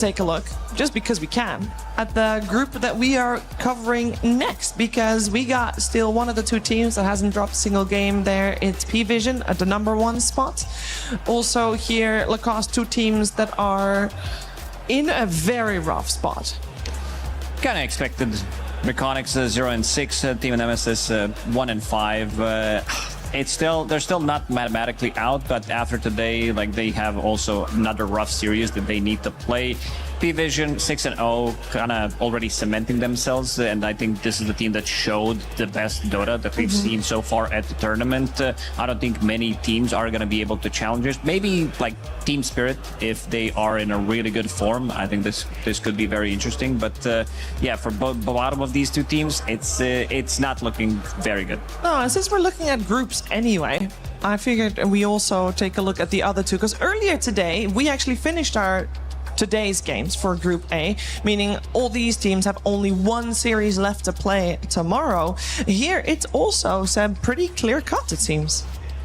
take a look, just because we can, at the group that we are covering next, because we got still one of the two teams that hasn't dropped a single game there. It's P-Vision at the #1 spot. Also here, Lacoste, two teams that are in a very rough spot. Kind of expected. Mechanics 0-6, Team Nemesis 1-5. They're still not mathematically out, but after today, like, they have also another rough series that they need to play. P-Vision 6-0, kind of already cementing themselves, and I think this is the team that showed the best Dota that we've seen so far at the tournament. I don't think many teams are going to be able to challenge us. Maybe like Team Spirit, if they are in a really good form. I think this could be very interesting. But yeah, for the bottom of these two teams, it's not looking very good. No, and since we're looking at groups anyway, I figured we also take a look at the other two, because earlier today we actually finished our today's games for Group A, meaning all these teams have only one series left to play tomorrow. Here it's also pretty clear cut, it seems.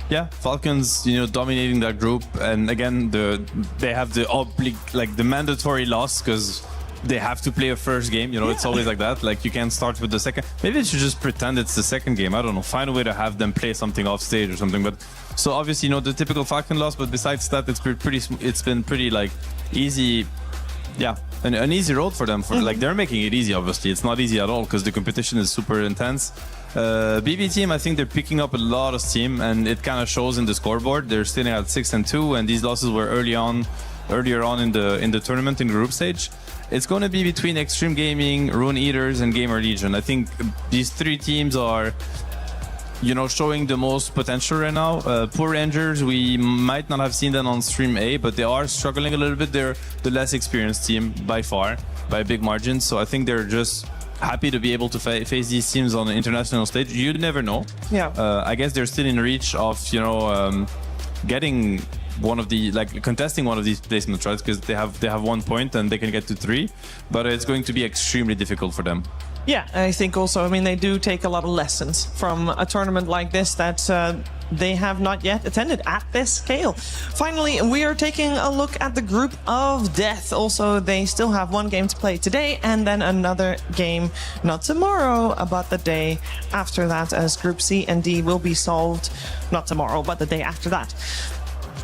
Yeah, Falcons, dominating that group, and again, they have the mandatory loss because they have to play a first game. It's always like that. Like, you can't start with the second. Maybe they should just pretend it's the second game. I don't know. Find a way to have them play something off stage or something. But so obviously, the typical Falcon loss. But besides that, it's been pretty like easy. Yeah, an easy road for them. Like, they're making it easy. Obviously, it's not easy at all because the competition is super intense. BB team, I think they're picking up a lot of steam, and it kind of shows in the scoreboard. They're sitting at 6-2, and these losses were earlier on in the tournament in group stage. It's going to be between Extreme Gaming, Rune Eaters, and Gamer Legion. I think these three teams are, showing the most potential right now. Poor Rangers, we might not have seen them on Stream A, but they are struggling a little bit. They're the less experienced team by far, by a big margin. So I think they're just happy to be able to face these teams on the international stage. You never know. Yeah. I guess they're still in reach of, getting contesting one of these placements, right? Because they have 1 point and they can get to 3, but it's going to be extremely difficult for them. Yeah, I think also, they do take a lot of lessons from a tournament like this that they have not yet attended at this scale. Finally, we are taking a look at the group of death. Also, they still have one game to play today, and then another game, not tomorrow, but the day after that, as Group C and D will be solved, not tomorrow, but the day after that.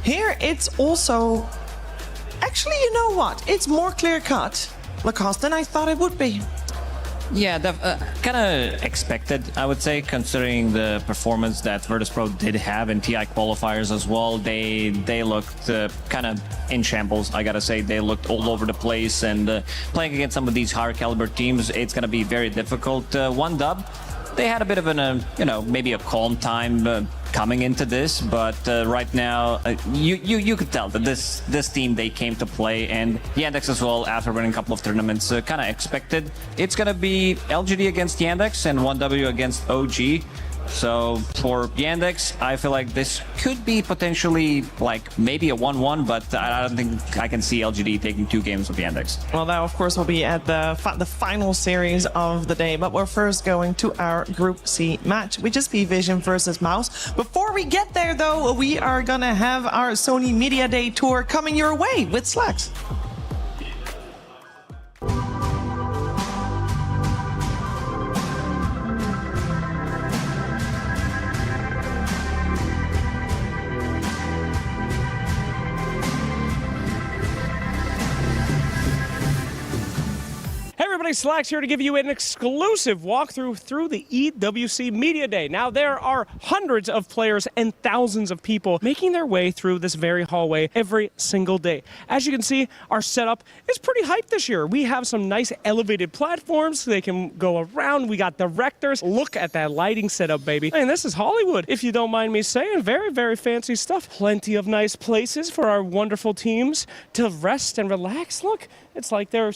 Here, it's also... Actually, you know what? It's more clear-cut, Lacoste, than I thought it would be. Yeah, kind of expected, I would say, considering the performance that Virtus.pro did have in TI qualifiers as well. They looked kind of in shambles, I gotta say. They looked all over the place, and playing against some of these higher caliber teams, it's gonna be very difficult. One dub. They had a bit of maybe a calm time coming into this, but right now you could tell that this team, they came to play, and Yandex as well, after winning a couple of tournaments, kind of expected. It's gonna be LGD against Yandex and 1W against OG. So for Yandex, I feel like this could be potentially like maybe a 1-1, but I don't think I can see LGD taking 2 games with Yandex. Well, that of course will be at the final series of the day, but we're first going to our Group C match, which is P-Vision versus Mouse. Before we get there though, we are gonna have our Sony Media Day tour coming your way with Slacks. Slacks here to give you an exclusive walkthrough through the EWC Media Day. Now, there are hundreds of players and thousands of people making their way through this very hallway every single day. As you can see, our setup is pretty hyped this year. We have some nice elevated platforms so they can go around. We got directors. Look at that lighting setup, baby. And this is Hollywood, if you don't mind me saying. Very, very fancy stuff. Plenty of nice places for our wonderful teams to rest and relax. Look, it's like they're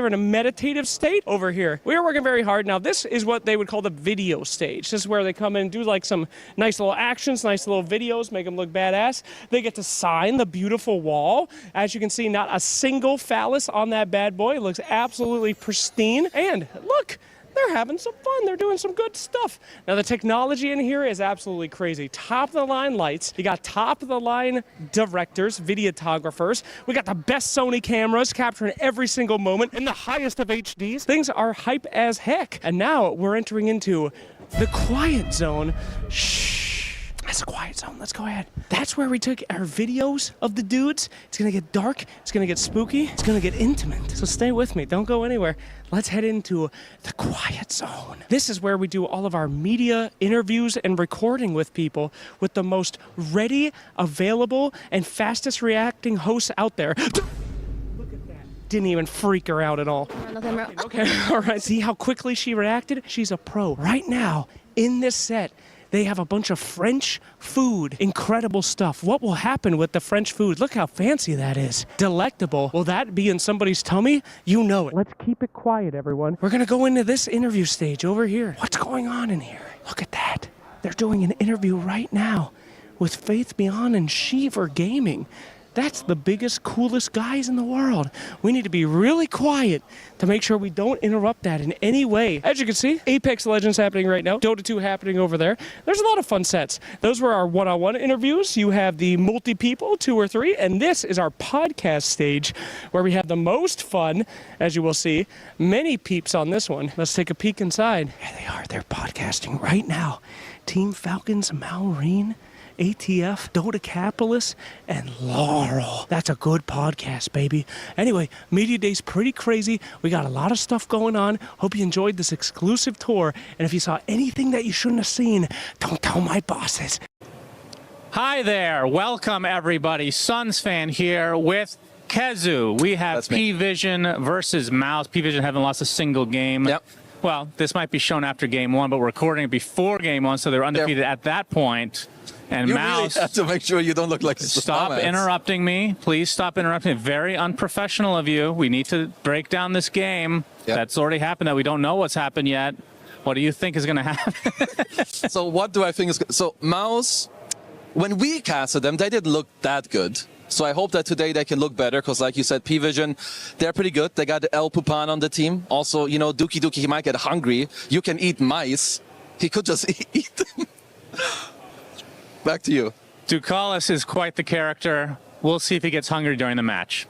in a meditative state over here. We are working very hard. Now, this is what they would call the video stage. This is where they come in and do like some nice little actions, nice little videos, make them look badass. They get to sign the beautiful wall. As you can see, not a single phallus on that bad boy. It looks absolutely pristine. And look, they're having some fun. They're doing some good stuff. Now, the technology in here is absolutely crazy. Top-of-the-line lights. You got top-of-the-line directors, videographers. We got the best Sony cameras capturing every single moment in the highest of HDs. Things are hype as heck. And now we're entering into the quiet zone. Shh. That's a quiet zone. Let's go ahead. That's where we took our videos of the dudes. It's going to get dark. It's going to get spooky. It's going to get intimate. So stay with me. Don't go anywhere. Let's head into the quiet zone. This is where we do all of our media interviews and recording with people with the most ready, available, and fastest reacting hosts out there. Look at that. Didn't even freak her out at all. Okay, all right. See how quickly she reacted? She's a pro. Right now, in this set, they have a bunch of French food. Incredible stuff. What will happen with the French food? Look how fancy that is. Delectable. Will that be in somebody's tummy? You know it. Let's keep it quiet, everyone. We're going to go into this interview stage over here. What's going on in here? Look at that. They're doing an interview right now with Faith Beyond and Sheever Gaming. That's the biggest, coolest guys in the world. We need to be really quiet to make sure we don't interrupt that in any way. As you can see, Apex Legends happening right now, Dota 2 happening over there. There's a lot of fun sets. Those were our one-on-one interviews. You have the multi-people, 2 or 3, and this is our podcast stage where we have the most fun, as you will see. Many peeps on this one. Let's take a peek inside. There they are. They're podcasting right now. Team Falcons, Maureen, ATF, Dota Capitalist, and Laurel. That's a good podcast, baby. Anyway, Media Day's pretty crazy. We got a lot of stuff going on. Hope you enjoyed this exclusive tour. And if you saw anything that you shouldn't have seen, don't tell my bosses. Hi there. Welcome, everybody. Suns fan here with Kezu. We have P-Vision versus Mouse. P-Vision haven't lost a single game. Yep. Well, this might be shown after game 1, but we're recording it before game 1, so they're undefeated at that point. And you Mouse, really have to make sure you don't look like stop interrupting me. Please stop interrupting. Very unprofessional of you. We need to break down this game. Yep. That's already happened. That we don't know what's happened yet. What do you think is going to happen? So what do I think is so Mouse? When we casted them, they didn't look that good. So I hope that today they can look better because, like you said, P-Vision, they're pretty good. They got El Pupan on the team. Also, you know, Dookie Dookie, he might get hungry. You can eat mice. He could just eat them. Back to you. Ducalis is quite the character. We'll see if he gets hungry during the match.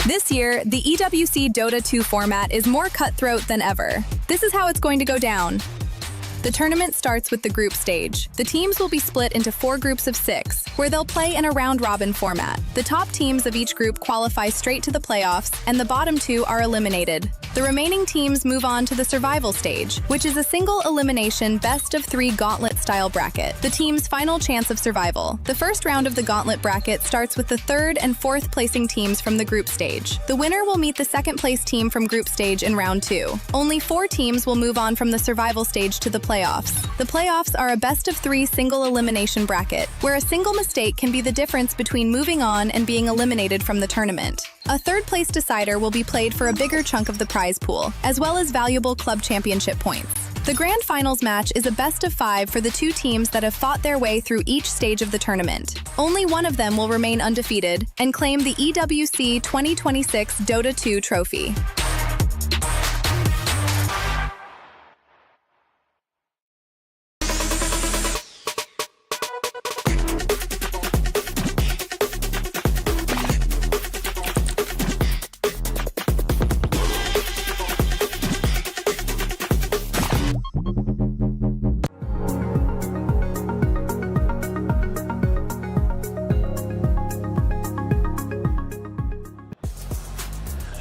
This year, the EWC Dota 2 format is more cutthroat than ever. This is how it's going to go down. The tournament starts with the group stage. The teams will be split into 4 groups of 6, where they'll play in a round-robin format. The top teams of each group qualify straight to the playoffs, and the bottom 2 are eliminated. The remaining teams move on to the survival stage, which is a single elimination best-of-3 gauntlet-style bracket, the team's final chance of survival. The first round of the gauntlet bracket starts with the 3rd and 4th placing teams from the group stage. The winner will meet the 2nd place team from group stage in round 2. Only 4 teams will move on from the survival stage to the playoffs. The playoffs are a best-of-3 single elimination bracket, where a single mistake can be the difference between moving on and being eliminated from the tournament. A 3rd place decider will be played for a bigger chunk of the prize pool, as well as valuable club championship points. The grand finals match is a best-of-5 for the 2 teams that have fought their way through each stage of the tournament. Only one of them will remain undefeated and claim the EWC 2026 Dota 2 trophy.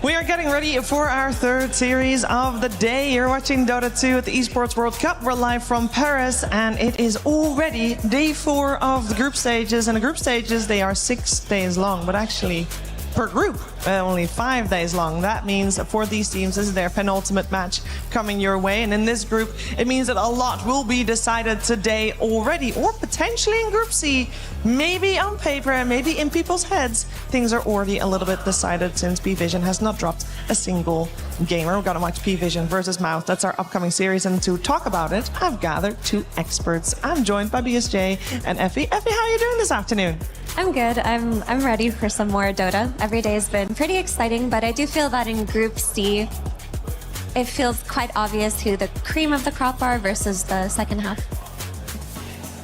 We are getting ready for our 3rd series of the day. You're watching Dota 2 at the Esports World Cup. We're live from Paris, and it is already day 4 of the group stages. And the group stages, they are 6 days long, but actually per group, only 5 days long. That means for these teams, this is their penultimate match coming your way. And in this group, it means that a lot will be decided today already, or potentially in Group C. Maybe on paper, maybe in people's heads, things are already a little bit decided since P-Vision has not dropped a single gamer. We're gonna watch P-Vision versus Mouse. That's our upcoming series. And to talk about it, I've gathered 2 experts. I'm joined by BSJ and Effie. Effie, how are you doing this afternoon? I'm good. I'm ready for some more Dota. Every day has been pretty exciting, but I do feel that in Group C, it feels quite obvious who the cream of the crop are versus the second half.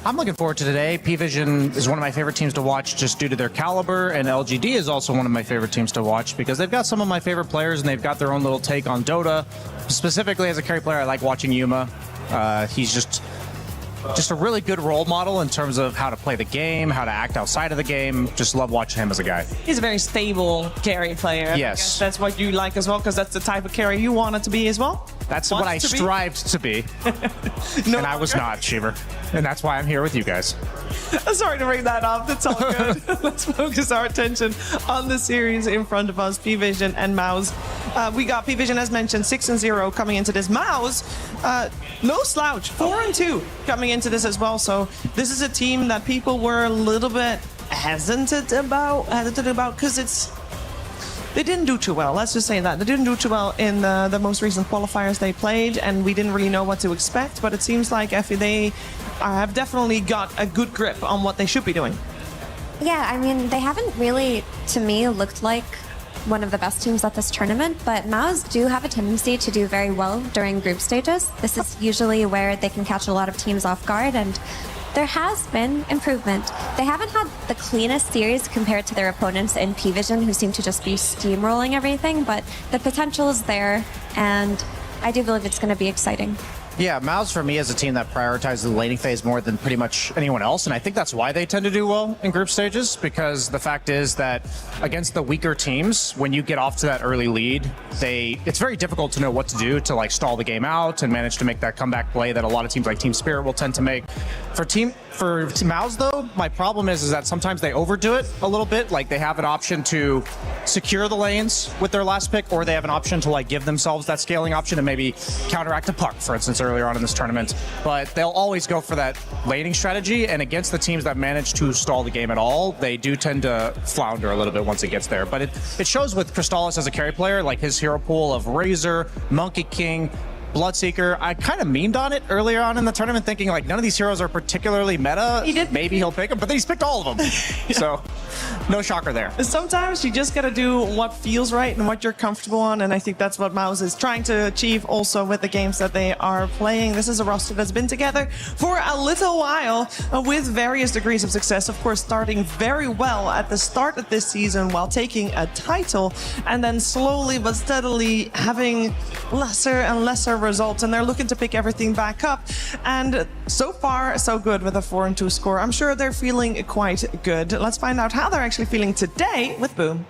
I'm looking forward to today. P-Vision is one of my favorite teams to watch just due to their caliber, and LGD is also one of my favorite teams to watch because they've got some of my favorite players and they've got their own little take on Dota. Specifically, as a carry player, I like watching Yuma. He's just a really good role model in terms of how to play the game, how to act outside of the game. Just love watching him as a guy. He's a very stable carry player. Yes. I guess that's what you like as well, because that's the type of carry you wanted to be as well. That's what I strived to be. No and I was not, Cheever. And that's why I'm here with you guys. Sorry to bring that up. That's all good. Let's focus our attention on the series in front of us, P-Vision and Mouse. We got P-Vision, as mentioned, 6-0 coming into this. Mouse, no slouch, 4-2 coming into this as well. So this is a team that people were a little bit hesitant about because they didn't do too well. Let's just say that. They didn't do too well in the most recent qualifiers they played, and we didn't really know what to expect. But it seems like they have definitely got a good grip on what they should be doing. Yeah, I mean, they haven't really, to me, looked like one of the best teams at this tournament, but Maus do have a tendency to do very well during group stages. This is usually where they can catch a lot of teams off guard, and there has been improvement. They haven't had the cleanest series compared to their opponents in P-Vision, who seem to just be steamrolling everything, but the potential is there, and I do believe it's going to be exciting. Yeah, Mouse for me is a team that prioritizes the laning phase more than pretty much anyone else, and I think that's why they tend to do well in group stages, because the fact is that against the weaker teams, when you get off to that early lead, it's very difficult to know what to do to like stall the game out and manage to make that comeback play that a lot of teams like Team Spirit will tend to make. For Mouse though, my problem is that sometimes they overdo it a little bit. Like they have an option to secure the lanes with their last pick, or they have an option to like give themselves that scaling option and maybe counteract a puck, for instance, earlier on in this tournament. But they'll always go for that laning strategy, and against the teams that manage to stall the game at all, they do tend to flounder a little bit once it gets there. But it shows with Crystallis as a carry player, like his hero pool of Razor, Monkey King, Bloodseeker. I kind of memed on it earlier on in the tournament, thinking like none of these heroes are particularly meta. He did. Maybe he'll pick them, but then he's picked all of them. So no shocker there. Sometimes you just gotta do what feels right and what you're comfortable on, and I think that's what Mouse is trying to achieve also with the games that they are playing. This is a roster that's been together for a little while with various degrees of success. Of course, starting very well at the start of this season while taking a title, and then slowly but steadily having lesser and lesser results, and they're looking to pick everything back up. And so far, so good with a 4-2 score. I'm sure they're feeling quite good. Let's find out how they're actually feeling today with Boom.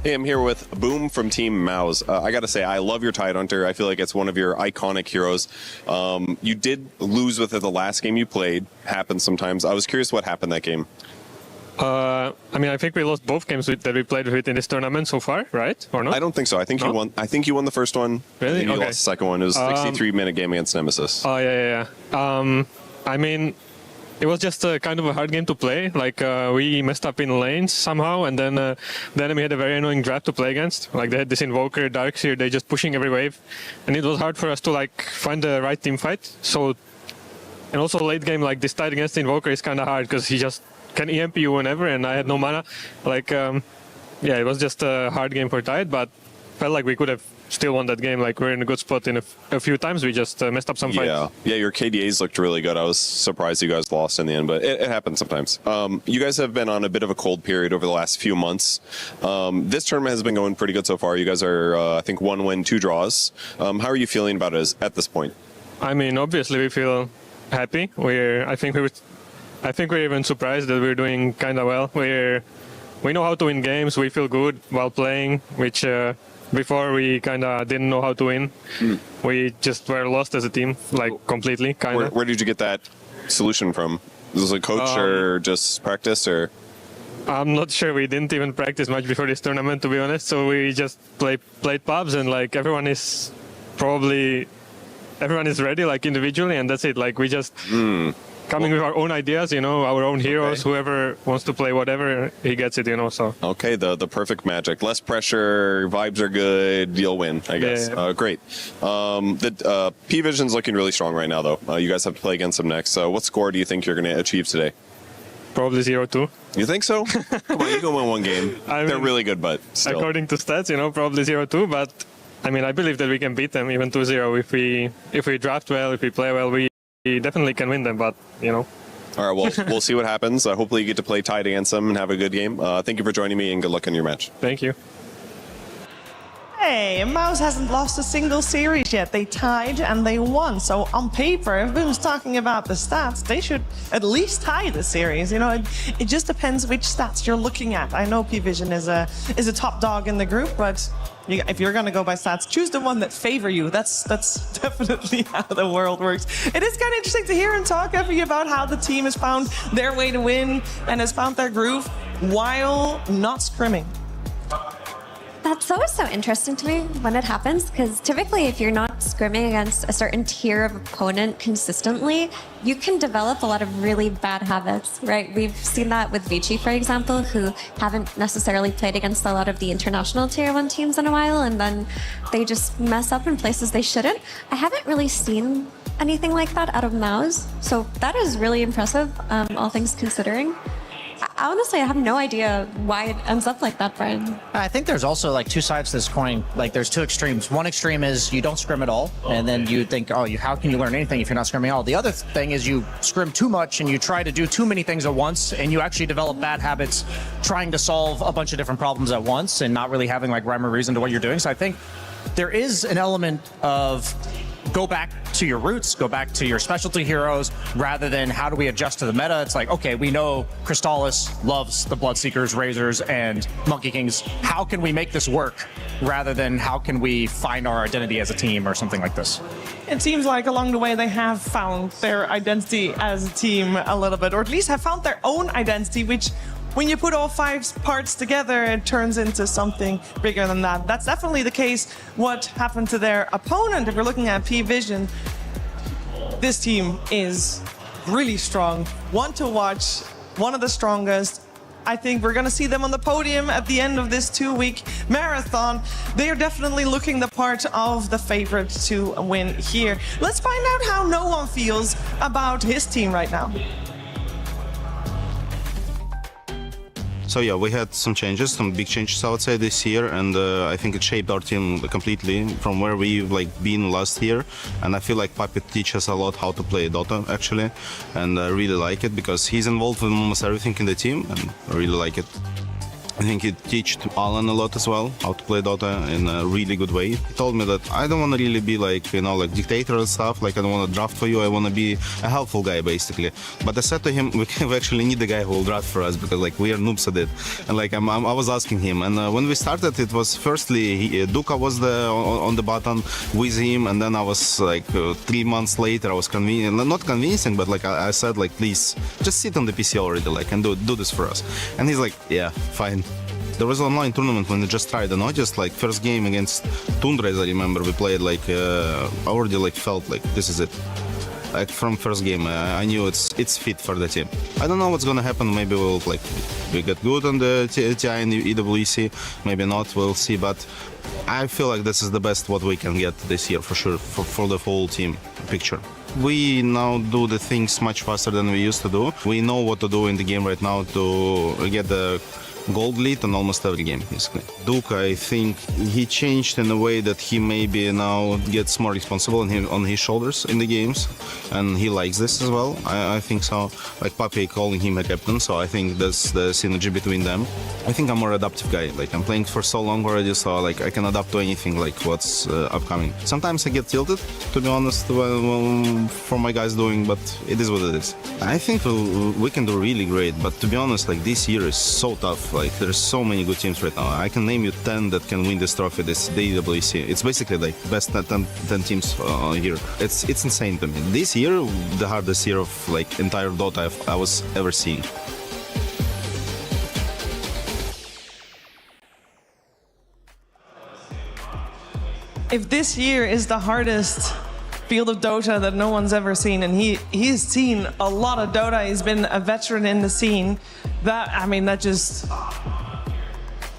Hey, I'm here with Boom from Team Mouse. I gotta say, I love your Tidehunter. I feel like it's one of your iconic heroes. You did lose with it the last game you played. Happens sometimes. I was curious what happened that game. I mean, I think we lost both games that we played with it in this tournament so far, right? Or not? I don't think so. I think you won. I think you won the first one. Really? And you Okay. lost the second one. It was a 63-minute game against Nemesis. Oh, yeah. I mean, it was just kind of a hard game to play. Like, we messed up in lanes somehow, and then the enemy had a very annoying draft to play against. Like, they had this Invoker, Darkseer, they just pushing every wave. And it was hard for us to, like, find the right team fight. So, and also late game, like, this Tide against the Invoker is kind of hard, because he just can EMP you whenever, and I had no mana. Like, yeah, it was just a hard game for Tide, but felt like we could have still won that game. Like, we're in a good spot in a few times. We just messed up some fights. Yeah, your KDAs looked really good. I was surprised you guys lost in the end, but it happens sometimes. You guys have been on a bit of a cold period over the last few months. This tournament has been going pretty good so far. You guys are, I think, 1 win, 2 draws. How are you feeling about it at this point? I mean, obviously we feel happy. I think we're even surprised that we're doing kind of well. We know how to win games. We feel good while playing, which before we kind of didn't know how to win. We just were lost as a team, like completely, kind of. Where did you get that solution from? Was it a coach or just practice, or? I'm not sure. We didn't even practice much before this tournament, to be honest. So we just played pubs, and like everyone is ready, like individually, and that's it. Like we just. Coming with our own ideas, our own heroes. Whoever wants to play whatever, he gets it, so. Okay, the perfect magic. Less pressure, vibes are good, you'll win, I guess. Yeah. Great. The P-Vision's looking really strong right now, though. You guys have to play against them next. What score do you think you're going to achieve today? probably 0-2. You think so? Come on, you can win one game. I They're mean, really good, but still. According to stats, probably 0-2. But I mean, I believe that we can beat them even 2-0 if we draft well, if we play well. We definitely can win them. But All right, well, we'll see what happens. Hopefully you get to play tied against them and have a good game. Thank you for joining me, and good luck in your match. thank you. Hey, Mouse hasn't lost a single series yet. They tied and they won. So on paper, everyone's talking about the stats. They should at least tie the series. It just depends which stats you're looking at. I know P-Vision is a top dog in the group, but if you're going to go by stats, choose the one that favor you. That's definitely how the world works. It is kind of interesting to hear and talk, Effie, about how the team has found their way to win and has found their groove while not scrimming. That's always so interesting to me when it happens, because typically if you're not scrimming against a certain tier of opponent consistently, you can develop a lot of really bad habits, right? We've seen that with Vici, for example, who haven't necessarily played against a lot of the international tier 1 teams in a while, and then they just mess up in places they shouldn't. I haven't really seen anything like that out of Mouse, so that is really impressive, all things considering. Honestly, I have no idea why it ends up like that, Brian. I think there's also like two sides to this coin. Like there's two extremes. One extreme is you don't scrim at all, and then you think, oh, how can you learn anything if you're not scrimming at all? The other thing is you scrim too much and you try to do too many things at once, and you actually develop bad habits trying to solve a bunch of different problems at once and not really having like rhyme or reason to what you're doing. So I think there is an element of go back to your roots, go back to your specialty heroes, rather than how do we adjust to the meta. It's like, okay, we know Crystallis loves the Bloodseekers, Razors, and Monkey Kings. How can we make this work, rather than how can we find our identity as a team or something like this? It seems like along the way they have found their identity as a team a little bit, or at least have found their own identity, which when you put all 5 parts together, it turns into something bigger than that. That's definitely the case. What happened to their opponent, if you're looking at P-Vision, this team is really strong. One to watch, one of the strongest. I think we're going to see them on the podium at the end of this 2-week marathon. They are definitely looking the part of the favorite to win here. Let's find out how no one feels about his team right now. So yeah, we had some changes, some big changes I would say this year, and I think it shaped our team completely from where we've been last year. And I feel like Puppet teaches us a lot how to play Dota actually, and I really like it because he's involved with almost everything in the team, and I really like it. I think he taught Alan a lot as well, how to play Dota in a really good way. He told me that I don't want to really be like dictator and stuff, I don't want to draft for you, I want to be a helpful guy basically. But I said to him, we actually need a guy who will draft for us because we are noobs at it. And I was asking him, and when we started, it was firstly Duka was on the button with him, and then I was 3 months later, I was not convincing, but I said please just sit on the PC already, and do this for us. And he's like, yeah, fine. There was an online tournament when we just tried, and I just first game against Tundra, as I remember, we played I already felt this is it. From first game, I knew it's fit for the team. I don't know what's gonna happen. Maybe we get good on the TI and the EWC. Maybe not. We'll see. But I feel like this is the best what we can get this year for sure for the whole team picture. We now do the things much faster than we used to do. We know what to do in the game right now to get the gold lead on almost every game, basically. Duke, I think he changed in a way that he maybe now gets more responsible on his shoulders in the games, and he likes this as well. I think so. Papi calling him a captain, so I think there's the synergy between them. I think I'm a more adaptive guy. I'm playing for so long already, so I can adapt to anything what's upcoming. Sometimes I get tilted, to be honest, for my guys doing, but it is what it is. I think we can do really great, but to be honest, this year is so tough. There's so many good teams right now. I can name you 10 that can win this trophy, the EWC. It's basically best 10 teams here. It's insane to me. This year, the hardest year of entire Dota I was ever seeing. If this year is the hardest field of Dota that no one's ever seen, and he's seen a lot of Dota, he's been a veteran in the scene, that just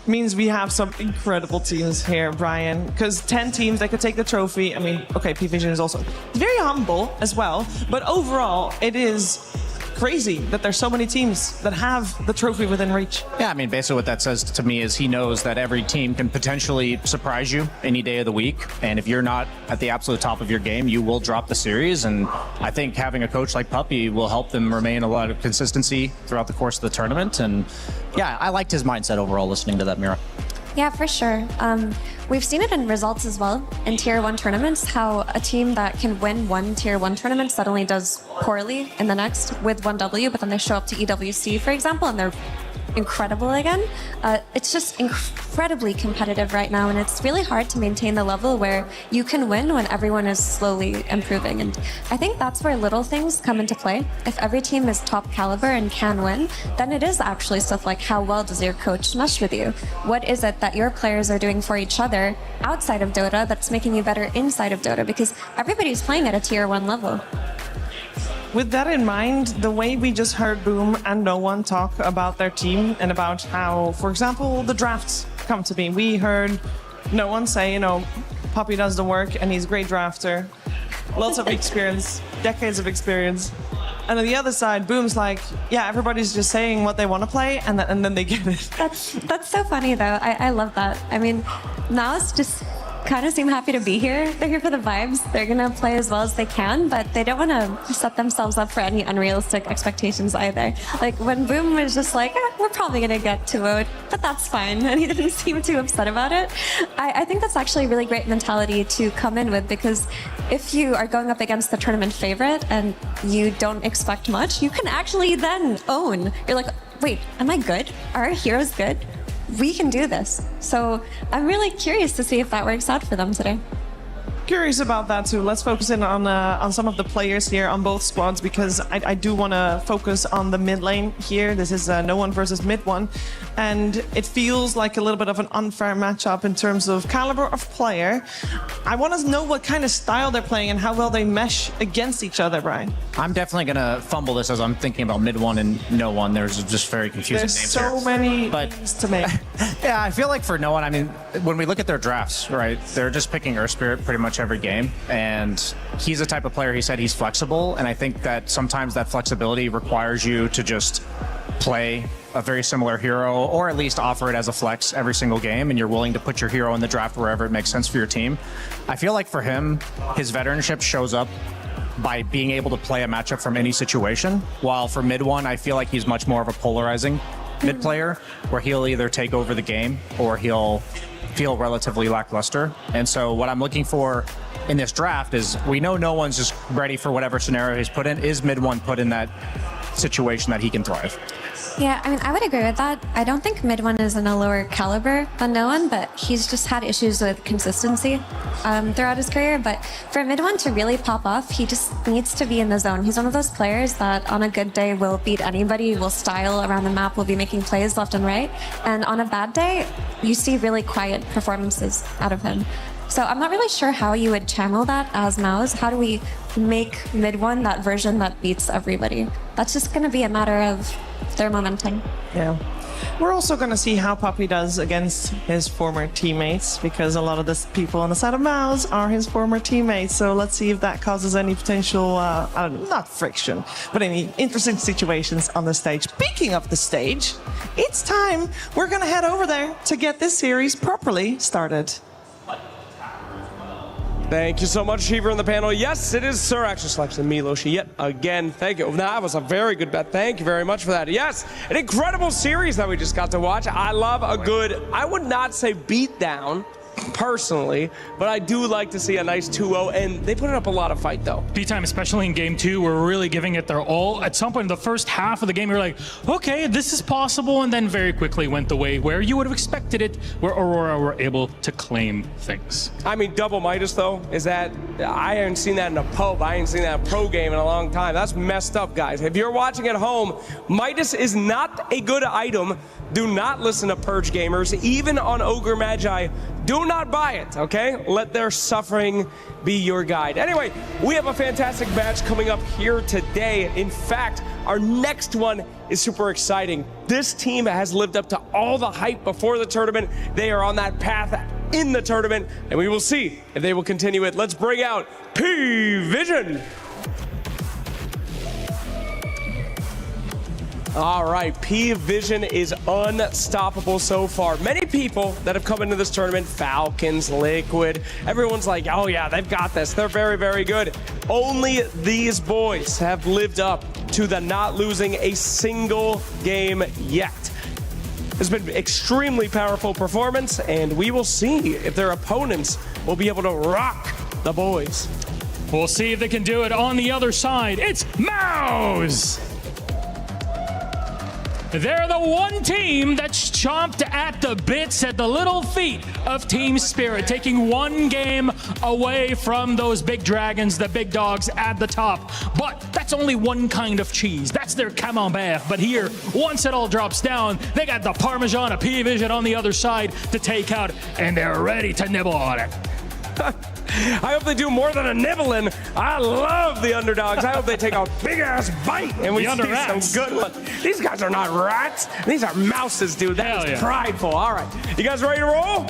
means we have some incredible teams here, Brian, because 10 teams that could take the trophy. Okay, P-Vision is also very humble as well, but overall it is crazy that there's so many teams that have the trophy within reach. Yeah, I mean, basically what that says to me is he knows that every team can potentially surprise you any day of the week. And if you're not at the absolute top of your game, you will drop the series. And I think having a coach like Puppy will help them remain a lot of consistency throughout the course of the tournament. And yeah, I liked his mindset overall listening to that, Mira. Yeah, for sure. We've seen it in results as well in Tier 1 tournaments, how a team that can win one Tier 1 tournament suddenly does poorly in the next with 1W, but then they show up to EWC, for example, and they're incredible again. It's just incredibly competitive right now, and it's really hard to maintain the level where you can win when everyone is slowly improving. And I think that's where little things come into play. If every team is top caliber and can win, then it is actually stuff like how well does your coach mesh with you? What is it that your players are doing for each other outside of Dota that's making you better inside of Dota? Because everybody's playing at a Tier 1 level. With that in mind, the way we just heard Boom and No One talk about their team and about how, for example, the drafts come to be. We heard No One say, Poppy does the work and he's a great drafter. Lots of experience, decades of experience. And on the other side, Boom's like, yeah, everybody's just saying what they want to play and then they get it. That's so funny, though. I love that. I mean, Mouse just kind of seem happy to be here. They're here for the vibes. They're going to play as well as they can, but they don't want to set themselves up for any unrealistic expectations either. Like when Boom was just like, we're probably going to get 2-0, but that's fine. And he didn't seem too upset about it. I think that's actually a really great mentality to come in with, because if you are going up against the tournament favorite and you don't expect much, you can actually then own. You're like, wait, am I good? Are our heroes good? We can do this. So I'm really curious to see if that works out for them today. Curious about that too. Let's focus in on some of the players here on both squads, because I do want to focus on the mid lane here. This is No One versus Mid One, and it feels like a little bit of an unfair matchup in terms of caliber of player. I want to know what kind of style they're playing and how well they mesh against each other, Brian. I'm definitely going to fumble this as I'm thinking about Mid One and No One. There's just very confusing There's names so here. many things to make. Yeah, I feel like for No One, I mean, when we look at their drafts, right, they're just picking Earth Spirit pretty much every game. And he's the type of player, he said he's flexible. And I think that sometimes that flexibility requires you to just play a very similar hero, or at least offer it as a flex every single game, and you're willing to put your hero in the draft wherever it makes sense for your team. I feel like for him, his veteranship shows up by being able to play a matchup from any situation, while for Mid One, I feel like he's much more of a polarizing mid player, where he'll either take over the game or he'll feel relatively lackluster. And so what I'm looking for in this draft is, we know No One's just ready for whatever scenario he's put in. Is Mid One put in that situation that he can thrive? Yeah, I mean, I would agree with that. I don't think Mid One is in a lower caliber than No One, but he's just had issues with consistency throughout his career. But for Mid One to really pop off, he just needs to be in the zone. He's one of those players that on a good day will beat anybody, will style around the map, will be making plays left and right. And on a bad day, you see really quiet performances out of him. So I'm not really sure how you would channel that as Mouse. How do we make Mid One that version that beats everybody? That's just going to be a matter of their momentum. Yeah. We're also going to see how Poppy does against his former teammates, because a lot of the people on the side of Mouse are his former teammates. So let's see if that causes any potential, not friction, but any interesting situations on the stage. Speaking of the stage, it's time. We're going to head over there to get this series properly started. Thank you so much, Shiva, in the panel. Yes, it is Sir Action Selection Miloshi yet again. Thank you. That was a very good bet. Thank you very much for that. Yes, an incredible series that we just got to watch. I love a good, I would not say beat down, personally, but I do like to see a nice 2-0, and they put up a lot of fight, though. B-Time, especially in game 2, were really giving it their all. At some point in the first half of the game, you were like, okay, this is possible, and then very quickly went the way where you would have expected it, where Aurora were able to claim things. I mean, double Midas, though, is that, I haven't seen that in a pub, I haven't seen that in a pro game in a long time. That's messed up, guys. If you're watching at home, Midas is not a good item. Do not listen to Purge gamers, even on Ogre Magi. Do not buy it, okay? Let their suffering be your guide. Anyway, we have a fantastic match coming up here today. In fact, our next one is super exciting. This team has lived up to all the hype before the tournament. They are on that path in the tournament, and we will see if they will continue it. Let's bring out P-Vision. All right, P-Vision is unstoppable so far. Many people that have come into this tournament, Falcons, Liquid, everyone's like, oh yeah, they've got this. They're very, very good. Only these boys have lived up to the not losing a single game yet. It's been extremely powerful performance, and we will see if their opponents will be able to rock the boys. We'll see if they can do it on the other side. It's Mouse! They're the one team that's chomped at the bits at the little feet of Team Spirit, taking one game away from those big dragons, the big dogs at the top. But that's only one kind of cheese. That's their camembert. But here, once it all drops down, they got the Parmesan of P-Vision on the other side to take out, and they're ready to nibble on it. I hope they do more than a nibbling. I love the underdogs. I hope they take a big-ass bite and we see some good ones. These guys are not rats. These are mouses, dude. That is prideful. All right. You guys ready to roll?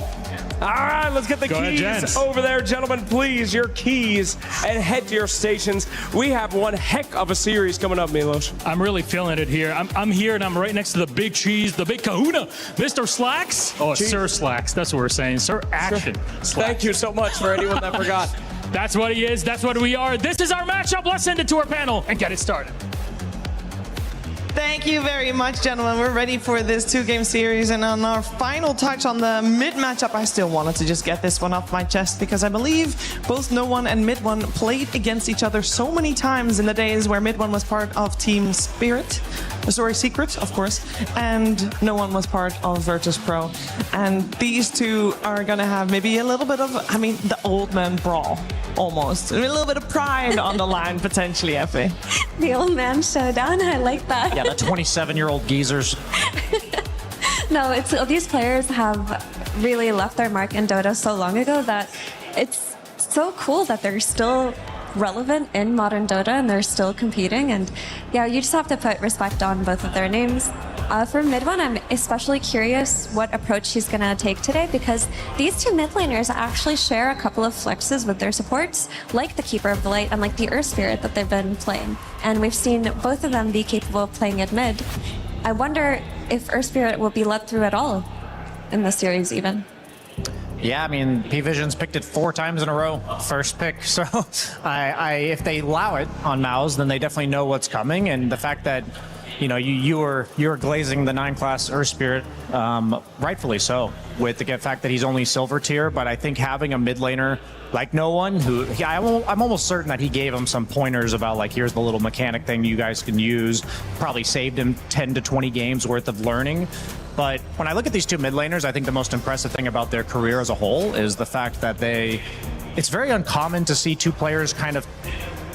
All right, let's get the keys over there. Gentlemen, please, your keys, and head to your stations. We have one heck of a series coming up, Milos. I'm really feeling it here. I'm here, and I'm right next to the big cheese, the big kahuna, Mr. Slacks. Oh, Sir Slacks. That's what we're saying. Sir Action. Thank you so much for anyone that forgot. That's what he is. That's what we are. This is our matchup. Let's send it to our panel and get it started. Thank you very much, gentlemen. We're ready for this two-game series, and on our final touch on the mid matchup, I still wanted to just get this one off my chest because I believe both No One and Mid One played against each other so many times in the days where Mid One was part of Team Spirit, sorry, Secret, of course, and No One was part of Virtus Pro. And these two are gonna have maybe a little bit of, I mean, the old man brawl, almost. A little bit of pride on the line, potentially, Effie. The old man showdown, I like that. Yeah, the 27-year-old geezers. No, it's these players have really left their mark in Dota so long ago that it's so cool that they're still relevant in modern Dota and they're still competing. And yeah, you just have to put respect on both of their names. For mid one, I'm especially curious what approach he's going to take today because these two mid laners actually share a couple of flexes with their supports, like the Keeper of the Light and like the Earth Spirit that they've been playing. And we've seen both of them be capable of playing at mid. I wonder if Earth Spirit will be let through at all in this series even. Yeah, I mean, P-Vision's picked it 4 times in a row, first pick. So if they allow it on Mouse, then they definitely know what's coming. And the fact that, you know, you were glazing the 9-class Earth Spirit, rightfully so, with the fact that he's only silver tier. But I think having a mid laner like No One, who I'm almost certain that he gave him some pointers about, like, here's the little mechanic thing you guys can use. Probably saved him 10 to 20 games worth of learning. But when I look at these two mid laners, I think the most impressive thing about their career as a whole is the fact that it's very uncommon to see two players kind of,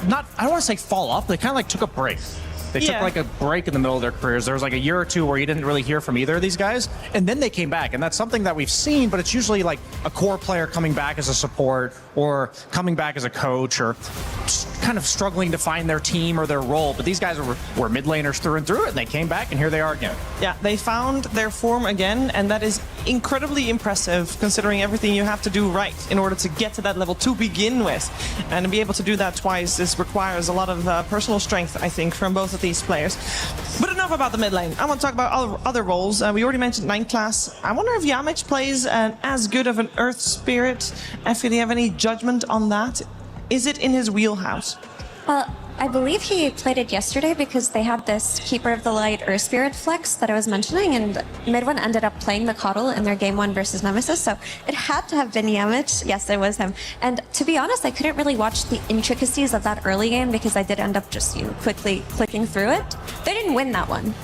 I don't want to say fall off, they kind of like took a break. They took like a break in the middle of their careers. There was like a year or two where you didn't really hear from either of these guys, and then they came back. And that's something that we've seen, but it's usually like a core player coming back as a support or coming back as a coach or kind of struggling to find their team or their role. But these guys were mid laners through and through it, and they came back, and here they are again. Yeah, they found their form again, and that is incredibly impressive considering everything you have to do right in order to get to that level to begin with. And to be able to do that twice, this requires a lot of personal strength, I think, from both of these players. But enough about the mid lane. I want to talk about other roles. We already mentioned 9th class. I wonder if Yamich plays as good of an Earth Spirit. Effie, do you have any judgment on that? Is it in his wheelhouse? Well, I believe he played it yesterday because they had this Keeper of the Light Earth Spirit flex that I was mentioning, and mid one ended up playing the Coddle in their game 1 versus Nemesis, so it had to have been Yamich. Yes, it was him. And to be honest, I couldn't really watch the intricacies of that early game because I did end up just quickly clicking through it. They didn't win that one,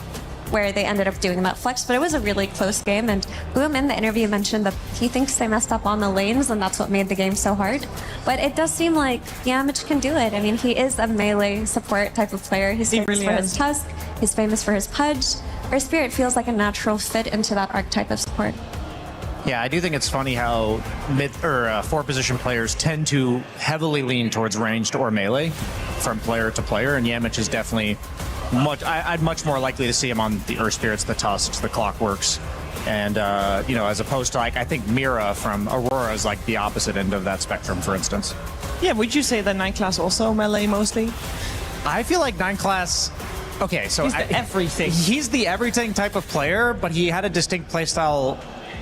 where they ended up doing that flex, but it was a really close game. And Boom in the interview mentioned that he thinks they messed up on the lanes and that's what made the game so hard. But it does seem like Yamich can do it. I mean, he is a melee support type of player. He's famous for his Tusk, he's famous for his Pudge. Our Spirit feels like a natural fit into that archetype of support. Yeah, I do think it's funny how four-position players tend to heavily lean towards ranged or melee from player to player, and Yamich is definitely I'd much more likely to see him on the Earth Spirits, the Tusks, the Clockworks, and you know, as opposed to, like, I think Mira from Aurora is like the opposite end of that spectrum, for instance. Yeah, would you say that 9th class also melee mostly? I feel like 9th class Okay, so He's the everything. He's the everything type of player, but he had a distinct playstyle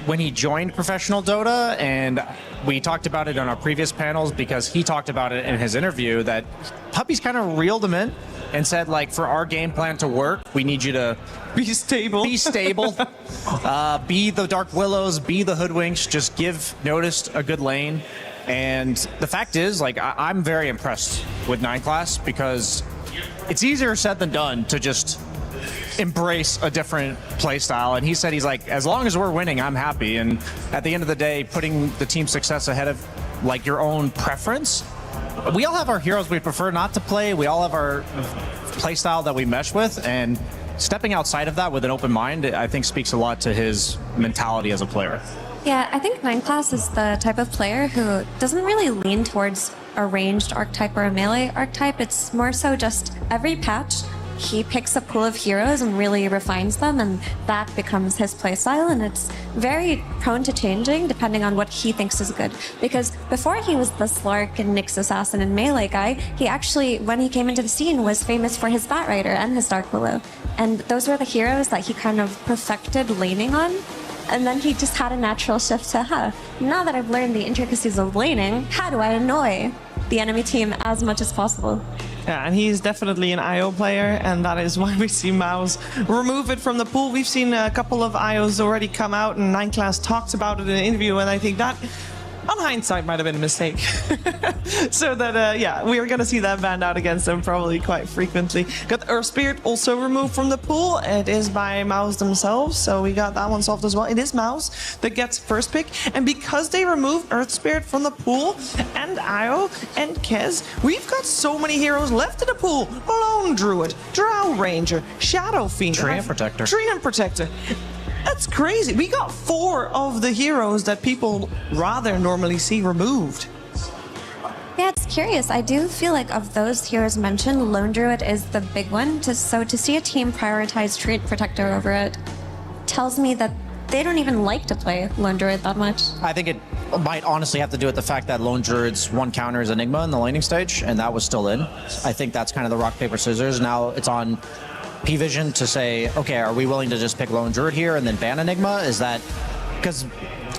when he joined professional Dota, and we talked about it on our previous panels because he talked about it in his interview that Puppy's kind of reeled him in and said, like, for our game plan to work, we need you to be stable. Be the Dark Willows, be the Hoodwinks, just give Noticed a good lane. And the fact is, like, I'm very impressed with 9 class because it's easier said than done to just embrace a different play style. And he said, he's like, as long as we're winning, I'm happy. And at the end of the day, putting the team's success ahead of like your own preference. We all have our heroes we prefer not to play. We all have our play style that we mesh with, and stepping outside of that with an open mind, I think speaks a lot to his mentality as a player. Yeah, I think 9 class is the type of player who doesn't really lean towards a ranged archetype or a melee archetype. It's more so just every patch, he picks a pool of heroes and really refines them, and that becomes his playstyle, and it's very prone to changing depending on what he thinks is good. Because before he was the Slark and Nyx Assassin and melee guy, he actually, when he came into the scene, was famous for his Bat Rider and his Dark Willow. And those were the heroes that he kind of perfected laning on. And then he just had a natural shift to, now that I've learned the intricacies of laning, how do I annoy the enemy team as much as possible? Yeah, and he's definitely an IO player, and that is why we see Mouse remove it from the pool. We've seen a couple of IOs already come out, and 9 class talked about it in an interview, and I think that, on hindsight, might have been a mistake. So that, yeah, we are going to see that banned out against them probably quite frequently. Got Earth Spirit also removed from the pool. It is by Mouse themselves, so we got that one solved as well. It is Mouse that gets first pick, and because they removed Earth Spirit from the pool, and Io, and Kez, we've got so many heroes left in the pool. Lone Druid, Drow Ranger, Shadow Fiend, Treant Protector. Treant Protector. That's crazy. We got 4 of the heroes that people rather normally see removed. Yeah, it's curious. I do feel like of those heroes mentioned, Lone Druid is the big one. So to see a team prioritize Treant Protector over it tells me that they don't even like to play Lone Druid that much. I think it might honestly have to do with the fact that Lone Druid's one counter is Enigma in the laning stage, and that was still in. I think that's kind of the rock, paper, scissors. Now it's on P-Vision to say, okay, are we willing to just pick Lone Druid here and then ban Enigma? Is that because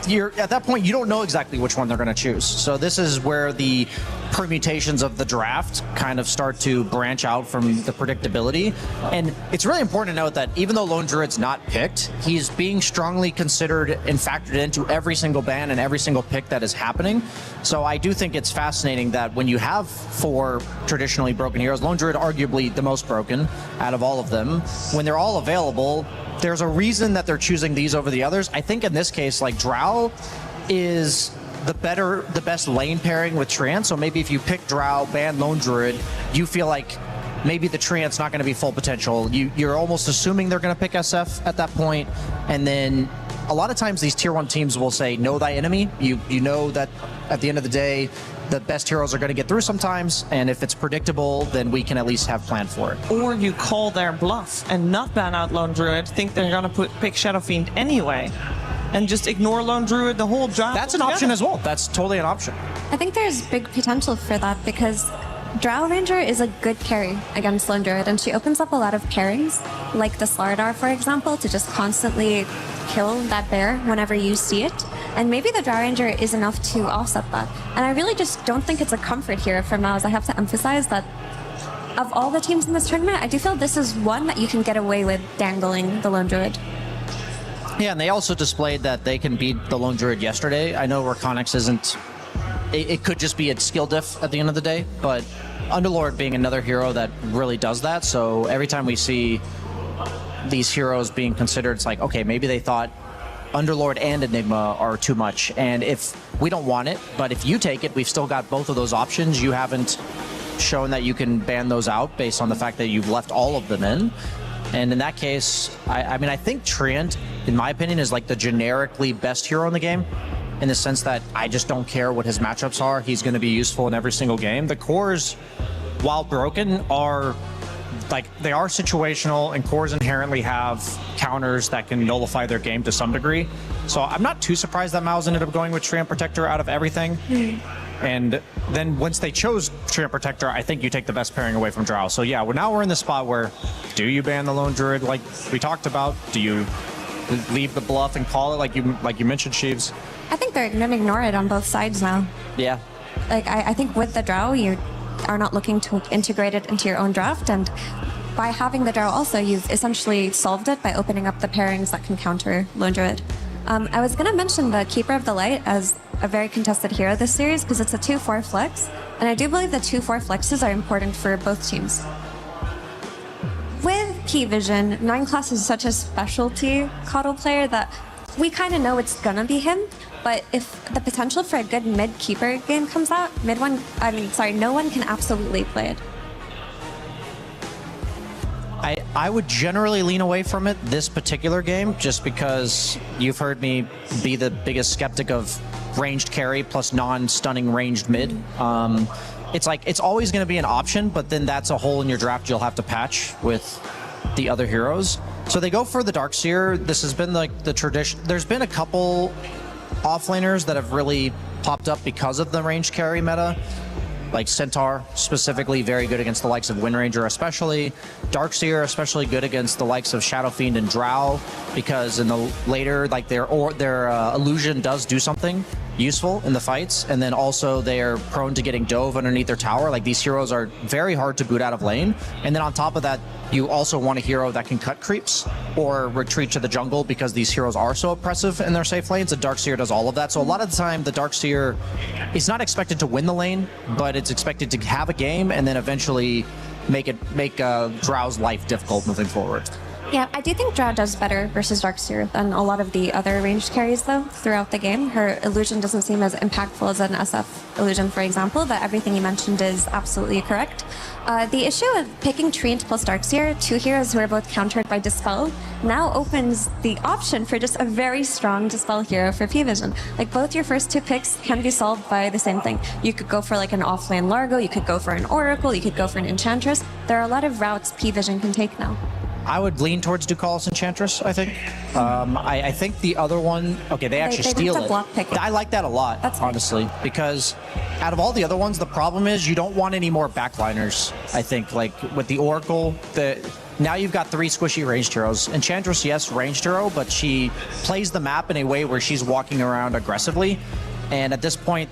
you're at that point you don't know exactly which one they're going to choose. So this is where the permutations of the draft kind of start to branch out from the predictability. And it's really important to note that even though Lone Druid's not picked, he's being strongly considered and factored into every single ban and every single pick that is happening. So I do think it's fascinating that when you have 4 traditionally broken heroes, Lone Druid arguably the most broken out of all of them, when they're all available, there's a reason that they're choosing these over the others. I think in this case, like, Drow is the best lane pairing with Treant. So maybe if you pick Drow, ban Lone Druid, you feel like maybe the Treant's not going to be full potential. You're almost assuming they're going to pick SF at that point. And then a lot of times these tier 1 teams will say, know thy enemy. You know that at the end of the day, the best heroes are going to get through sometimes, and if it's predictable, then we can at least have planned for it. Or you call their bluff and not ban out Lone Druid, think they're going to pick Shadow Fiend anyway, and just ignore Lone Druid the whole draft. That's an option as well. That's totally an option. I think there's big potential for that because Drow Ranger is a good carry against Lone Druid, and she opens up a lot of pairings, like the Slardar, for example, to just constantly kill that bear whenever you see it. And maybe the Drow Ranger is enough to offset that. And I really just don't think it's a comfort here for Mouse. I have to emphasize that of all the teams in this tournament, I do feel this is one that you can get away with dangling the Lone Druid. Yeah, and they also displayed that they can beat the Lone Druid yesterday. I know Rakonix isn't... It could just be a skill diff at the end of the day, but Underlord being another hero that really does that. So every time we see these heroes being considered, it's like, okay, maybe they thought Underlord and Enigma are too much, and if we don't want it, but if you take it, we've still got both of those options. You haven't shown that you can ban those out based on the fact that you've left all of them in. And in that case, I mean, I think Treant, in my opinion, is like the generically best hero in the game, in the sense that I just don't care what his matchups are. He's going to be useful in every single game. The cores, while broken, are like, they are situational, and cores inherently have counters that can nullify their game to some degree. So I'm not too surprised that Miles ended up going with Treant Protector out of everything. And then once they chose Treant Protector, I think you take the best pairing away from Drow. So yeah, now we're in the spot where, do you ban the Lone Druid like we talked about? Do you leave the bluff and call it like you mentioned, Sheaves? I think they're going to ignore it on both sides now. Yeah. Like, I think with the Drow, you are not looking to integrate it into your own draft, and by having the Drow also, you've essentially solved it by opening up the pairings that can counter Lone Druid. I was going to mention the Keeper of the Light as a very contested hero this series because it's a 2/4 flex, and I do believe the 2/4 flexes are important for both teams. With P-Vision, 9 class is such a specialty Coddle player that we kind of know it's going to be him, but if the potential for a good mid-Keeper game comes out, no one can absolutely play it. I would generally lean away from it this particular game just because you've heard me be the biggest skeptic of ranged carry plus non-stunning ranged mid. It's like it's always going to be an option, but then that's a hole in your draft you'll have to patch with the other heroes. So they go for the Darkseer. This has been like the tradition. There's been a couple offlaners that have really popped up because of the ranged carry meta. Like Centaur, specifically very good against the likes of Windranger especially. Darkseer, especially good against the likes of Shadow Fiend and Drow, because in the later, like their illusion does do something useful in the fights, and then also they are prone to getting dove underneath their tower. Like these heroes are very hard to boot out of lane, and then on top of that, you also want a hero that can cut creeps or retreat to the jungle because these heroes are so oppressive in their safe lanes. The Darkseer does all of that. So a lot of the time, the Darkseer is not expected to win the lane, but it's expected to have a game and then eventually make Drow's life difficult moving forward. Yeah, I do think Drow does better versus Darkseer than a lot of the other ranged carries, though, throughout the game. Her illusion doesn't seem as impactful as an SF illusion, for example, but everything you mentioned is absolutely correct. The issue of picking Treant plus Darkseer, 2 heroes who are both countered by Dispel, now opens the option for just a very strong Dispel hero for P-Vision. Like, both your first 2 picks can be solved by the same thing. You could go for, like, an offlane Largo, you could go for an Oracle, you could go for an Enchantress. There are a lot of routes P-Vision can take now. I would lean towards Ducalis Enchantress, I think. I think the other one, okay, they actually steal it. Block pick. I like that a lot, honestly, because out of all the other ones, the problem is you don't want any more backliners, I think. Like with the Oracle, now you've got 3 squishy ranged heroes. Enchantress, yes, ranged hero, but she plays the map in a way where she's walking around aggressively. And at this point,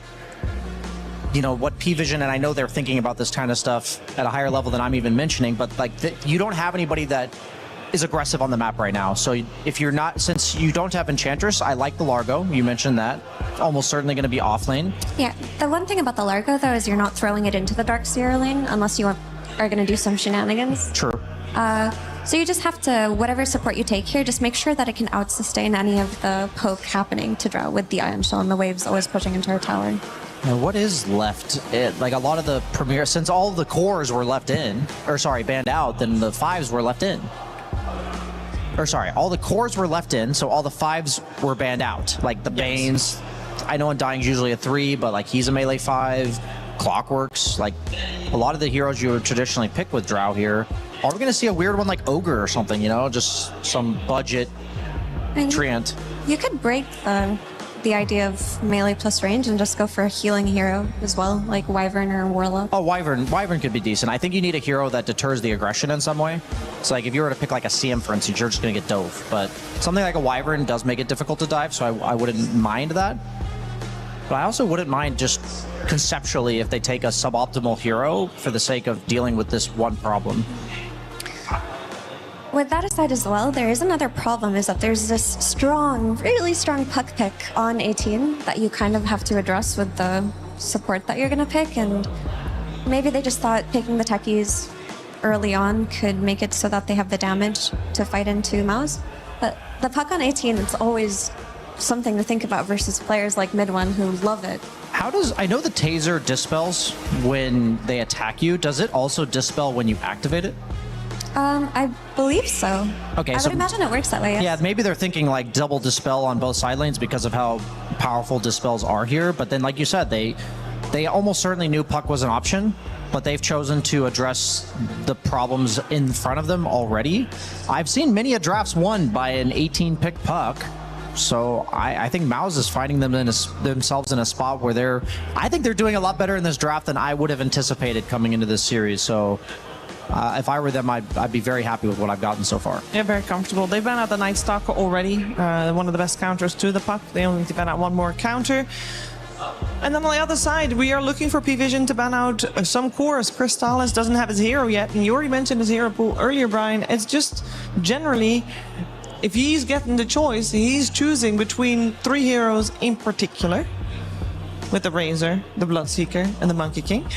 you know, what P-Vision, and I know they're thinking about this kind of stuff at a higher level than I'm even mentioning, but like you don't have anybody that is aggressive on the map right now. So if you're not, since you don't have Enchantress, I like the Largo. You mentioned that. Almost certainly going to be off lane. Yeah, the one thing about the Largo, though, is you're not throwing it into the Darkseer lane unless you are going to do some shenanigans. True. So you just have to, whatever support you take here, just make sure that it can out-sustain any of the poke happening to Drow with the Ion Shell and the waves always pushing into her tower. Now, what is left? Like a lot of the premier, since all the cores were left in, or sorry, banned out, then the 5s were left in. Or sorry, all the cores were left in, so all the 5s were banned out. Like the Banes, I know Undying's usually a 3, but like he's a melee 5. Clockworks, like a lot of the heroes you would traditionally pick with Drow here. Are we going to see a weird one like Ogre or something, you know, just some budget Treant? You could break the idea of melee plus range and just go for a healing hero as well, like Wyvern or Warlock. Oh, Wyvern could be decent. I think you need a hero that deters the aggression in some way. So like if you were to pick like a CM, for instance, you're just going to get dove. But something like a Wyvern does make it difficult to dive, so I wouldn't mind that. But I also wouldn't mind just conceptually if they take a suboptimal hero for the sake of dealing with this one problem. With that aside as well, there is another problem, is that there's this strong, really strong puck pick on 18 that you kind of have to address with the support that you're going to pick, and maybe they just thought picking the techies early on could make it so that they have the damage to fight into Mouse. But the puck on 18, it's always something to think about versus players like Mid1 who love it. I know the taser dispels when they attack you. Does it also dispel when you activate it? I believe so. Okay, I would imagine it works that way, yes. Yeah, maybe they're thinking like double dispel on both side lanes because of how powerful dispels are here. But then, like you said, they almost certainly knew puck was an option, but they've chosen to address the problems in front of them already. I've seen many a drafts won by an 18-pick puck So I think Mouse is finding themselves in a spot where I think they're doing a lot better in this draft than I would have anticipated coming into this series. So if I were them, I'd be very happy with what I've gotten so far. Yeah, very comfortable. They've been out the Night Stalker already, one of the best counters to the puck. They only need to ban out one more counter. And then on the other side, we are looking for P-Vision to ban out some cores. Crystallis doesn't have his hero yet, and you already mentioned his hero pool earlier, Brian. It's just generally, if he's getting the choice, he's choosing between 3 heroes in particular, with the Razor, the Bloodseeker, and the Monkey King.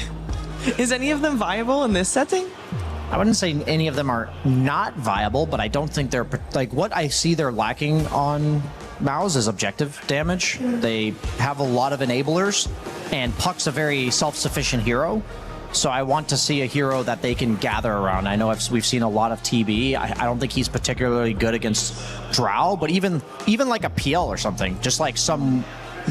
Is any of them viable in this setting? I wouldn't say any of them are not viable, but I don't think they're like what I see they're lacking on Mouse is objective damage. They have a lot of enablers, and Puck's a very self-sufficient hero. So I want to see a hero that they can gather around. I know we've seen a lot of TB. I don't think he's particularly good against Drow, but even like a PL or something, just like some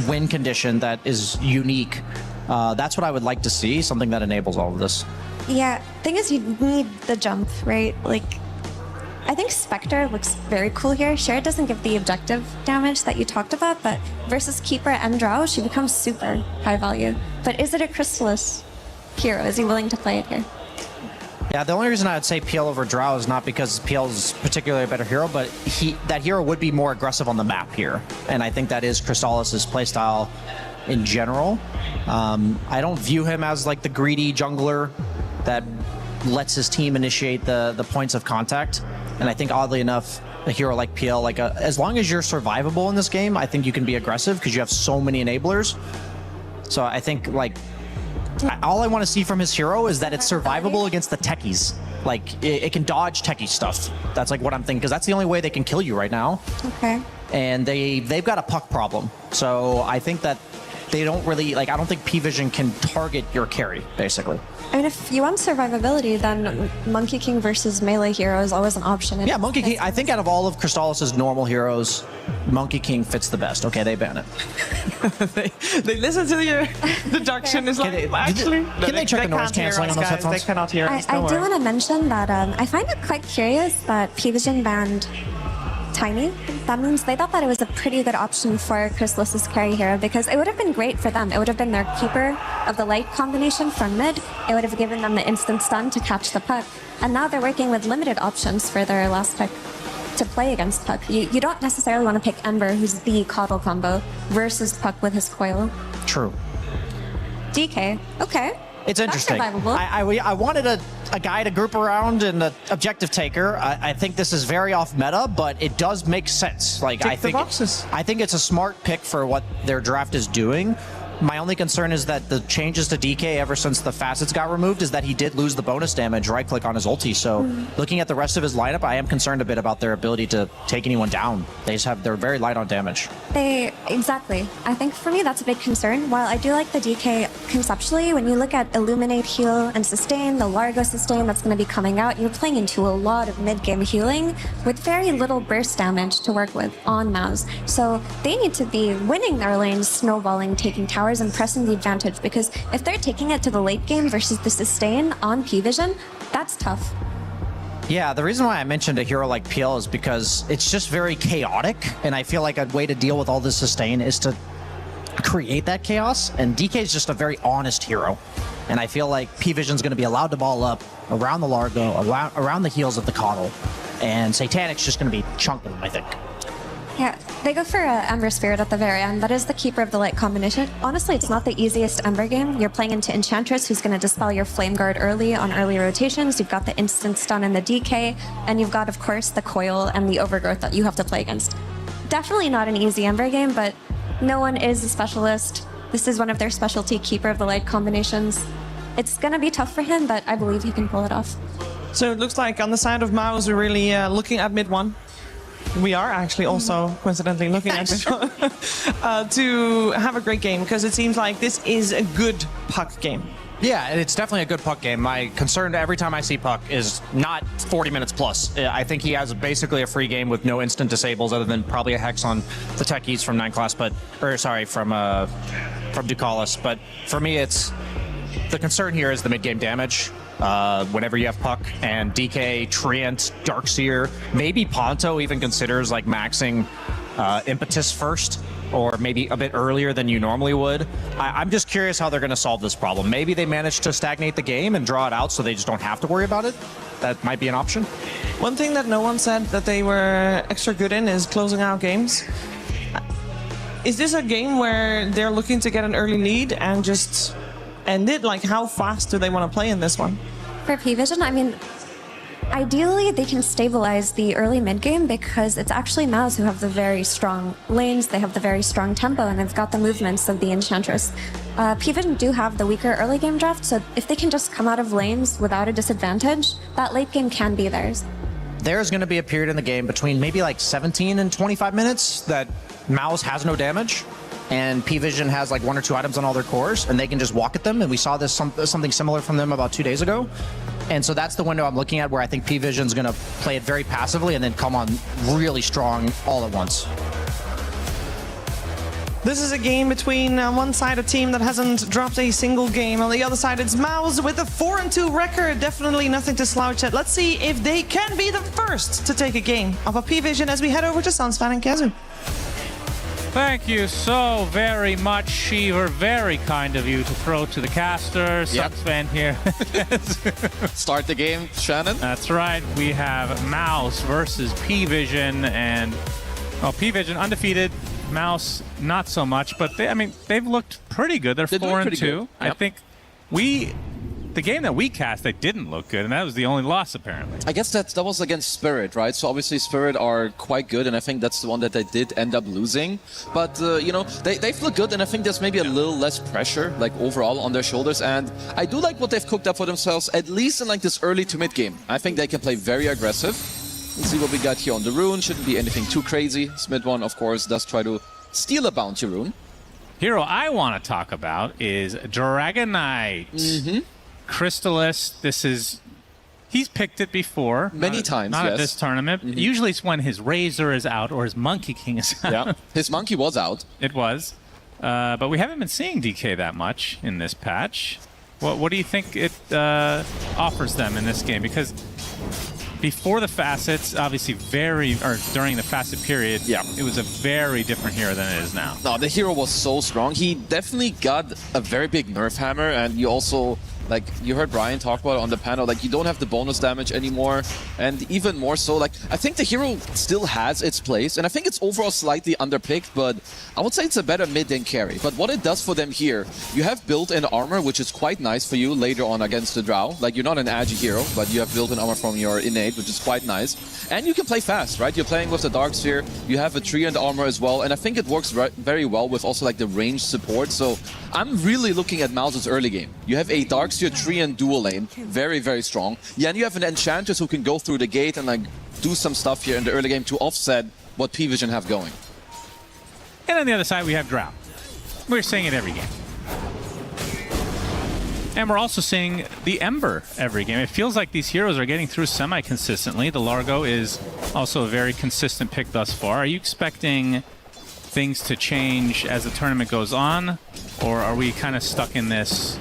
win condition that is unique. That's what I would like to see, something that enables all of this. Yeah, thing is, you need the jump, right? Like, I think Spectre looks very cool here. Sure, it doesn't give the objective damage that you talked about, but versus Keeper and Drow, she becomes super high value. But is it a Crystallis hero? Is he willing to play it here? Yeah, the only reason I would say PL over Drow is not because PL is particularly a better hero, but that hero would be more aggressive on the map here. And I think that is Crystallis' playstyle in general. I don't view him as like the greedy jungler that lets his team initiate the points of contact. And I think oddly enough, a hero like PL, like as long as you're survivable in this game, I think you can be aggressive because you have so many enablers. So I think like all I want to see from his hero is that it's survivable against the techies. Like it can dodge techie stuff. That's like what I'm thinking, because that's the only way they can kill you right now. Okay. And they've got a puck problem. So I think that they don't really like. I don't think P-Vision can target your carry, basically. I mean, if you want survivability, then Monkey King versus melee hero is always an option. Yeah, Monkey King. I think out of all of Crystallis' normal heroes, Monkey King fits the best. Okay, they ban it. they listen to your deduction. Is like, can they check the noise canceling on those headphones? They cannot hear us. I do want to mention that I find it quite curious that P-Vision banned Tiny. That means they thought that it was a pretty good option for Crystallis' carry hero, because it would have been great for them. It would have been their Keeper of the Light combination from mid. It would have given them the instant stun to catch the puck. And now they're working with limited options for their last pick to play against Puck. You don't necessarily want to pick Ember, who's the Coddle combo, versus Puck with his coil. True. DK. Okay. It's interesting. That's survivable. I wanted a guy to group around and an objective taker. I think this is very off meta, but it does make sense. Like I think it's a smart pick for what their draft is doing. My only concern is that the changes to DK ever since the facets got removed is that he did lose the bonus damage right click on his ulti. So looking at the rest of his lineup, I am concerned a bit about their ability to take anyone down. They're very light on damage. Exactly. I think for me that's a big concern. While I do like the DK conceptually, when you look at Illuminate, Heal, and Sustain, the Largo Sustain that's going to be coming out, you're playing into a lot of mid-game healing with very little burst damage to work with on Mouse. So they need to be winning their lanes, snowballing, taking towers, and pressing the advantage, because if they're taking it to the late game versus the sustain on P-Vision, that's tough. Yeah, the reason why I mentioned a hero like PL is because it's just very chaotic, and I feel like a way to deal with all this sustain is to create that chaos, and DK is just a very honest hero. And I feel like P-Vision's going to be allowed to ball up around the Largo, around the heels of the Coddle, and Satanic's just going to be chunking them, I think. Yeah, they go for Ember Spirit at the very end. That is the Keeper of the Light combination. Honestly, it's not the easiest Ember game. You're playing into Enchantress, who's going to dispel your Flame Guard early on early rotations. You've got the instant stun and the DK, and you've got, of course, the Coil and the Overgrowth that you have to play against. Definitely not an easy Ember game, but no one is a specialist. This is one of their specialty Keeper of the Light combinations. It's going to be tough for him, but I believe he can pull it off. So it looks like on the side of Mouse, we're really looking at mid one. We are actually also, coincidentally, looking at this one to have a great game, because it seems like this is a good puck game. Yeah, it's definitely a good puck game. My concern every time I see Puck is not 40 minutes plus. I think he has basically a free game with no instant disables, other than probably a Hex on the techies from 9 class, from Ducalis. But for me, the concern here is the mid-game damage. Whenever you have Puck and DK, Treant, Darkseer, maybe Ponto even considers like maxing impetus first, or maybe a bit earlier than you normally would. I'm just curious how they're going to solve this problem. Maybe they manage to stagnate the game and draw it out so they just don't have to worry about it. That might be an option. One thing that no one said that they were extra good in is closing out games. Is this a game where they're looking to get an early lead and just end it? Like, how fast do they want to play in this one? For P-Vision, I mean, ideally they can stabilize the early mid game because it's actually Mouse who have the very strong lanes, they have the very strong tempo, and they've got the movements of the Enchantress. P-Vision do have the weaker early game draft, so if they can just come out of lanes without a disadvantage, that late game can be theirs. There's going to be a period in the game between maybe like 17 and 25 minutes that Mouse has no damage, and P-Vision has like 1 or 2 items on all their cores, and they can just walk at them, and we saw this something similar from them about 2 days ago. And so that's the window I'm looking at where I think P-Vision's going to play it very passively and then come on really strong all at once. This is a game between one side a team that hasn't dropped a single game. On the other side, it's Mouse with a 4-2 record. Definitely nothing to slouch at. Let's see if they can be the first to take a game of a P-Vision as we head over to Sunsfan and Kezu. Thank you so very much, Sheever. Very kind of you to throw to the caster. Sunsfan here. Start the game, Shannon. That's right. We have Mouse versus P-Vision, and P-Vision undefeated. Mouse not so much, but they've looked pretty good. They're 4-2. Yep. I think the game that we cast, they didn't look good, and that was the only loss apparently. I guess that was against Spirit, right? So obviously Spirit are quite good, and I think that's the one that they did end up losing. But they've looked good, and I think there's maybe a little less pressure, like overall, on their shoulders. And I do like what they've cooked up for themselves, at least in like this early to mid game. I think they can play very aggressive. Let's see what we got here on the rune. Shouldn't be anything too crazy. Smid one, of course, does try to steal a bounty rune. Hero I want to talk about is Dragon Knight. Crystallis, he's picked it before. Many times, Not yes. at this tournament. Usually it's when his Razor is out or his Monkey King is out. Yeah, his Monkey was out. It was. But we haven't been seeing DK that much in this patch. What do you think it offers them in this game? Because before the facets, obviously during the facet period, it was a very different hero than it is now. No, the hero was so strong. He definitely got a very big nerf hammer, and you also, like, you heard Brian talk about it on the panel, like, you don't have the bonus damage anymore, and even more so, like, I think the hero still has its place, and I think it's overall slightly underpicked, but I would say it's a better mid than carry. But what it does for them here, you have built-in armor, which is quite nice for you later on against the Drow. Like, you're not an agi hero, but you have built-in armor from your innate, which is quite nice. And you can play fast, right? You're playing with the Dark Sphere, you have a tree and armor as well, and I think it works very well with also, like, the range support. So I'm really looking at Mouse's early game. You have a Dark Sphere, tree and dual lane, very, very strong. Yeah, and you have an Enchantress who can go through the gate and, like, do some stuff here in the early game to offset what P-Vision have going. And on the other side, we have Drow. We're seeing it every game. And we're also seeing the Ember every game. It feels like these heroes are getting through semi-consistently. The Largo is also a very consistent pick thus far. Are you expecting things to change as the tournament goes on? Or are we kind of stuck in this?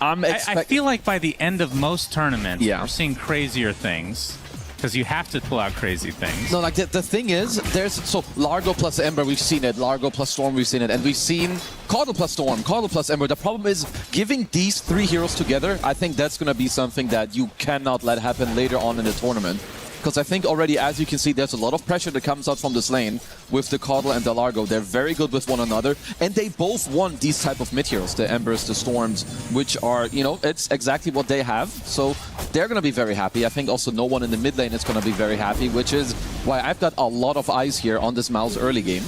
I feel like by the end of most tournaments, we're seeing crazier things. Because you have to pull out crazy things. No, like the thing is, so Largo plus Ember, we've seen it. Largo plus Storm, we've seen it. And we've seen Caudle plus Storm, Caudle plus Ember. The problem is giving these 3 heroes together, I think that's going to be something that you cannot let happen later on in the tournament. Because I think already, as you can see, there's a lot of pressure that comes out from this lane with the Caudle and the Largo. They're very good with one another, and they both want these type of mid-heroes, the Embers, the Storms, which are, it's exactly what they have. So they're going to be very happy. I think also no one in the mid lane is going to be very happy, which is why I've got a lot of eyes here on this Mouse early game.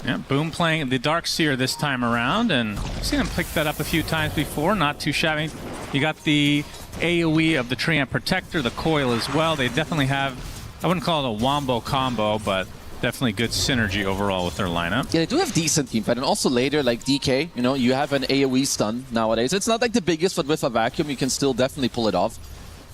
Yeah, Boom playing the Dark Seer this time around, and I've seen him pick that up a few times before, not too shabby. You got the AoE of the Treant Protector, the Coil as well. They definitely have, I wouldn't call it a wombo combo, but definitely good synergy overall with their lineup. Yeah, they do have decent teamfight, and also later, like DK, you have an AoE stun nowadays. It's not like the biggest, but with a vacuum, you can still definitely pull it off.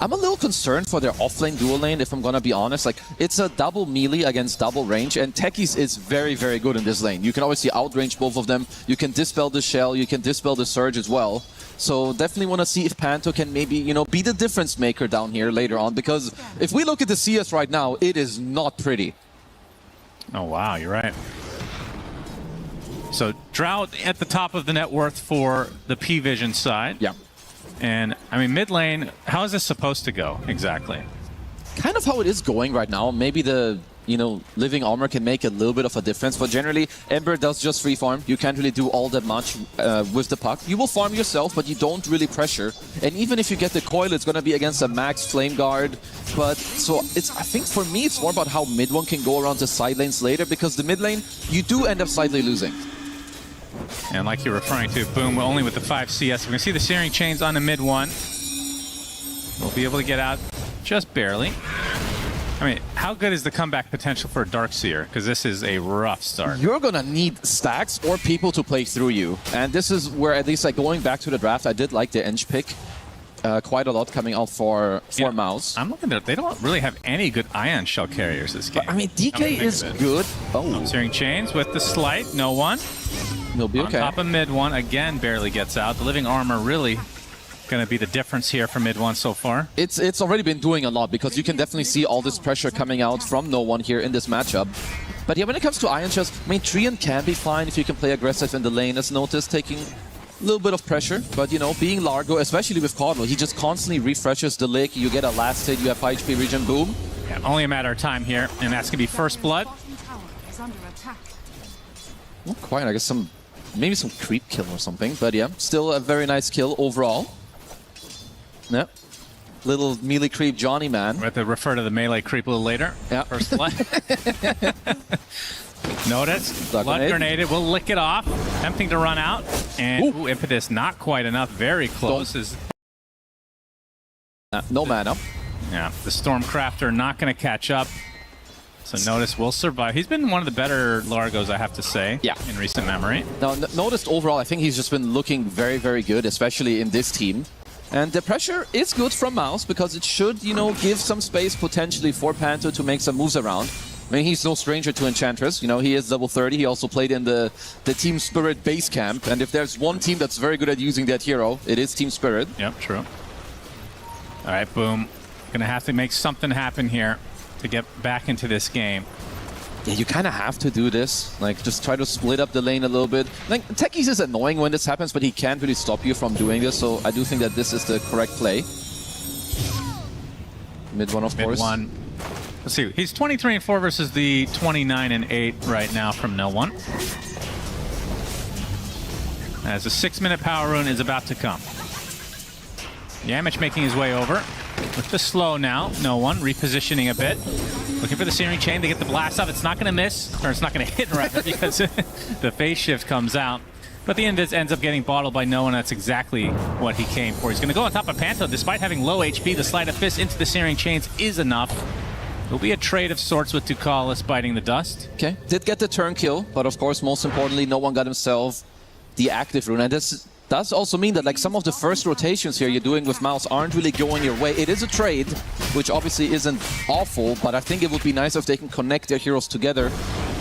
I'm a little concerned for their offlane dual lane, if I'm gonna be honest. Like, it's a double melee against double range, and Techies is very, very good in this lane. You can obviously outrange both of them. You can dispel the Shell, you can dispel the Surge as well. So definitely want to see if Panto can maybe, you know, be the difference maker down here later on, because if we look at the CS right now, it is not pretty. Oh, wow, you're right. So Drought at the top of the net worth for the P-Vision side. Yeah. And, I mean, mid lane, how is this supposed to go exactly? Kind of how it is going right now. Maybe the, you know, Living Armor can make a little bit of a difference, but generally, Ember does just free farm. You can't really do all that much with the puck. You will farm yourself, but you don't really pressure. And even if you get the coil, it's going to be against a max Flame Guard. But, so, I think for me, it's more about how mid one can go around the side lanes later, because the mid lane, you do end up slightly losing. And like you're referring to, Boom, only with the 5 CS. We're going to see the Searing Chains on the mid one. We'll be able to get out just barely. I mean, how good is the comeback potential for Darkseer? Because this is a rough start. You're going to need stacks or people to play through you. And this is where, at least like going back to the draft, I did like the Eng pick quite a lot coming out for Mouse. I'm looking at, they don't really have any good Ion Shell carriers this game. But, I mean, DK is good. Oh. Searing Chains with the Slight, no one. He'll be okay. On top of mid one, again, barely gets out. The Living Armor really going to be the difference here for mid one so far. It's already been doing a lot, because you can definitely see all this pressure coming out from no one here in this matchup. But yeah, when it comes to Ion Shells, I mean, Treant can be fine if you can play aggressive in the lane, as noticed, taking a little bit of pressure. But, you know, being Largo, especially with Caudle, he just constantly refreshes the lick. You get a last hit, you have 5 HP regen, boom. Yeah, only a matter of time here, and that's going to be first blood. Not quite, I guess maybe some creep kill or something. But yeah, still a very nice kill overall. Yep. Little melee creep Johnny man. We have to refer to the melee creep a little later. Yeah. First blood. Notice. Blood grenade. We'll lick it off. Tempting to run out. And ooh, Impetus not quite enough. Very close. No mana. Yeah. The Stormcrafter not going to catch up. So Notice will survive. He's been one of the better Largos, I have to say, in recent memory. Now, Noticed overall, I think he's just been looking very, very good, especially in this team. And the pressure is good from Mouse, because it should, you know, give some space potentially for Panto to make some moves around. I mean, he's no stranger to Enchantress. You know, he is level 30. He also played in the Team Spirit base camp. And if there's one team that's very good at using that hero, it is Team Spirit. Yep, true. All right, Boom. Gonna have to make something happen here to get back into this game. Yeah, you kind of have to do this. Like, just try to split up the lane a little bit. Like, Techies is annoying when this happens, but he can't really stop you from doing this, so I do think that this is the correct play. Mid one, of course. Mid one. Let's see. He's 23-4 versus the 29-8 right now from no one. As a 6-minute power rune is about to come. Yamich making his way over. With the slow now, no one repositioning a bit. Looking for the Searing Chain to get the blast off. It's not going to miss, or it's not going to hit rather, because the phase shift comes out. But the end ends up getting bottled by no one. That's exactly what he came for. He's going to go on top of Panto. Despite having low HP, the Sleight of Fist into the Searing Chains is enough. It'll be a trade of sorts with Ducalis biting the dust. Okay, did get the turn kill, but of course, most importantly, no one got himself the active rune. And this does also mean that like some of the first rotations here you're doing with Mouse aren't really going your way. It is a trade, which obviously isn't awful, but I think it would be nice if they can connect their heroes together.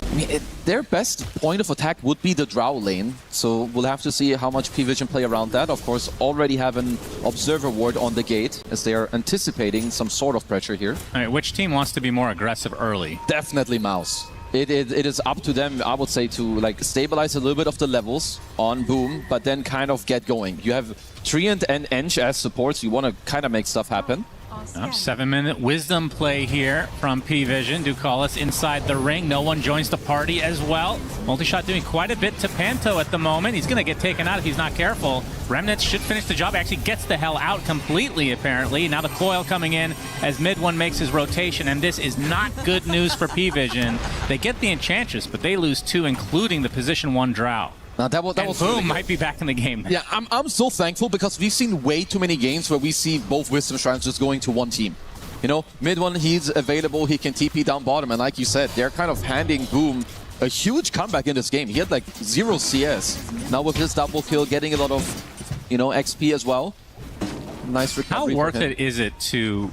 I mean, their best point of attack would be the Drow lane, so we'll have to see how much P-Vision play around that. Of course, already have an Observer Ward on the gate, as they are anticipating some sort of pressure here. All right, which team wants to be more aggressive early? Definitely Mouse. It is up to them, I would say, to like stabilize a little bit of the levels on Boom, but then kind of get going. You have Treant and Ench as supports. You want to kind of make stuff happen. 7-minute wisdom play here from P-Vision. Ducalis inside the ring. No one joins the party as well. Multi-shot doing quite a bit to Panto at the moment. He's going to get taken out if he's not careful. Remnants should finish the job. Actually gets the hell out completely, apparently. Now the coil coming in as mid one makes his rotation, and this is not good news for P-Vision. They get the Enchantress, but they lose 2, including the position 1 Drow. Now that was Boom really might be back in the game now. Yeah, I'm so thankful because we've seen way too many games where we see both Wisdom Shrines just going to one team. You know, mid one, he's available, he can TP down bottom, and like you said, they're kind of handing Boom a huge comeback in this game. He had like 0 CS. Now with his double kill, getting a lot of, you know, XP as well. Nice recovery. How worth it is it to,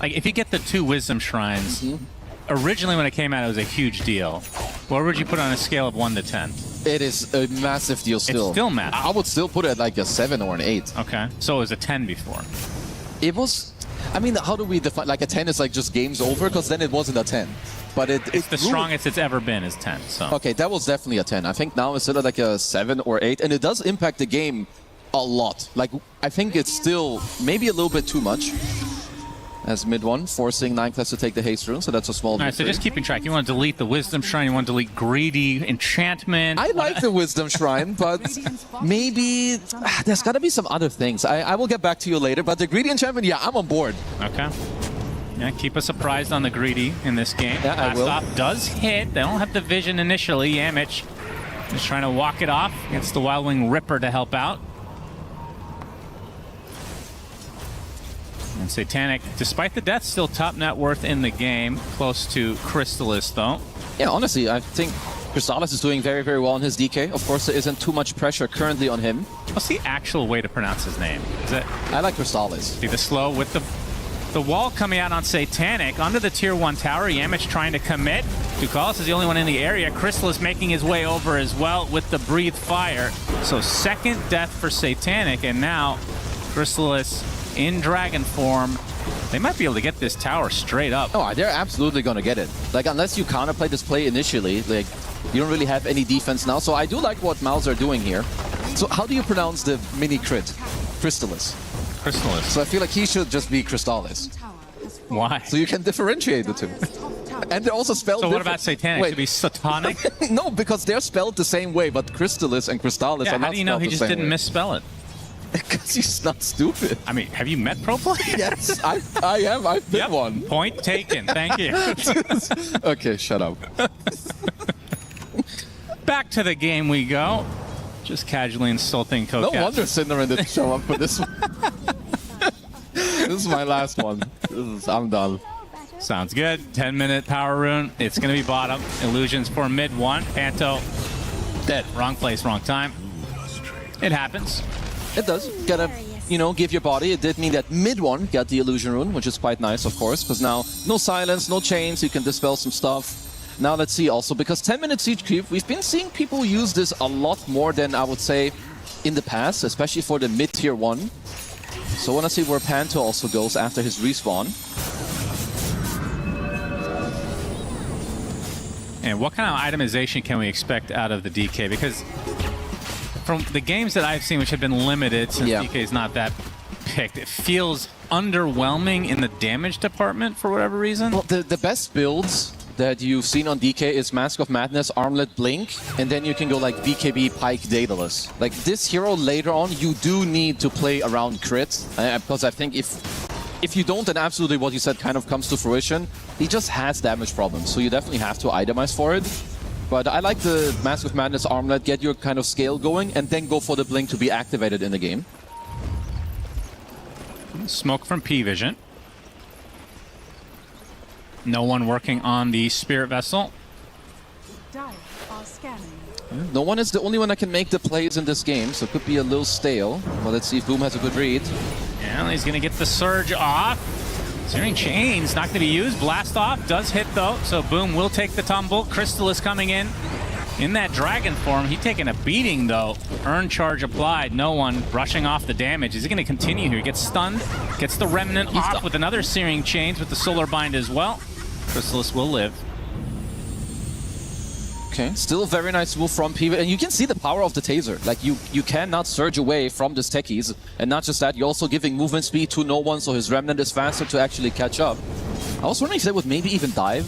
like, if you get the 2 Wisdom Shrines, originally when it came out, it was a huge deal. What would you put on a scale of 1 to 10? It is a massive deal still. It's still massive. I would still put it at like a 7 or an 8. Okay. So it was a 10 before. It was... I mean, how do we define... Like a 10 is like just game's over, because then it wasn't a 10. But it's the strongest it's ever been is 10. So okay, that was definitely a 10. I think now it's sort of like a 7 or 8, and it does impact the game a lot. Like, I think it's still maybe a little bit too much. As mid one, forcing 9-class to take the haste rune, so that's a small... All right, so just keeping track. You want to delete the Wisdom Shrine, you want to delete Greedy Enchantment. I like the Wisdom Shrine, but maybe there's got to be some other things. I will get back to you later, but the Greedy Enchantment, yeah, I'm on board. Okay. Yeah, keep us surprised on the Greedy in this game. Yeah, I will. Blast off does hit. They don't have the vision initially. Yamich just trying to walk it off against the Wild Wing Ripper to help out. And Satanic, despite the death, still top net worth in the game. Close to Crystallis, though. Yeah, honestly, I think Crystallis is doing very, very well on his DK. Of course, there isn't too much pressure currently on him. What's the actual way to pronounce his name? Is it? I like Crystallis. See the slow with the wall coming out on Satanic. Onto the tier 1 tower. Yamich trying to commit. Ducalis is the only one in the area. Crystallis making his way over as well with the Breathe Fire. So second death for Satanic, and now Crystallis in dragon form. They might be able to get this tower straight up. Oh, they're absolutely going to get it. Like, unless you counterplay this play initially, like, you don't really have any defense now. So I do like what Mouse are doing here. So how do you pronounce the mini crit? Crystallis. Crystallis. So I feel like he should just be Crystallis. Why? So you can differentiate the two. And they're also spelled So what about Satanic? Wait. Should be Satanic? No, because they're spelled the same way, but Crystallis and Crystallis Yeah, are not how do you know he just didn't misspell it? Because he's not stupid. I mean, have you met pro players? Yes, I am. I've been one. Point taken. Thank you. Okay, shut up. Back to the game we go. Just casually insulting No Kokat. wonder Cinderin didn't show up for this one. This is my last one. I'm done. Sounds good. 10-minute power rune. It's going to be bottom. Illusions for mid 1. Panto dead. Wrong place, wrong time. It happens. It does. Gotta, give your body. It did mean that mid one got the illusion rune, which is quite nice, of course, because now no silence, no chains, you can dispel some stuff. Now let's see also, because 10-minute siege creep, we've been seeing people use this a lot more than I would say in the past, especially for the mid tier 1. So I want to see where Panto also goes after his respawn. And what kind of itemization can we expect out of the DK? Because from the games that I've seen, which have been limited since DK is not that picked, it feels underwhelming in the damage department for whatever reason. Well, the best builds that you've seen on DK is Mask of Madness, Armlet, Blink, and then you can go like BKB, Pike, Daedalus. Like this hero later on, you do need to play around crits, because I think if you don't, then absolutely what you said kind of comes to fruition. He just has damage problems, so you definitely have to itemize for it. But I like the Mask of Madness Armlet, get your kind of scale going, and then go for the Blink to be activated in the game. Smoke from P-Vision. No one working on the Spirit Vessel. No one is the only one that can make the plays in this game, so it could be a little stale. Well, let's see if Boom has a good read. And he's going to get the Surge off. Searing Chains not going to be used. Blast off does hit though, so Boom will take the tumble. Crystallis coming in that dragon form. He's taking a beating though. Earn charge applied. No one brushing off the damage. Is he going to continue here? Gets stunned. Gets the Remnant off with another Searing Chains with the Solar Bind as well. Crystallis will live. Okay, still a very nice move from P, and you can see the power of the taser. Like you cannot surge away from this techies, and not just that, you're also giving movement speed to no one, so his Remnant is faster to actually catch up. I was wondering if they would maybe even dive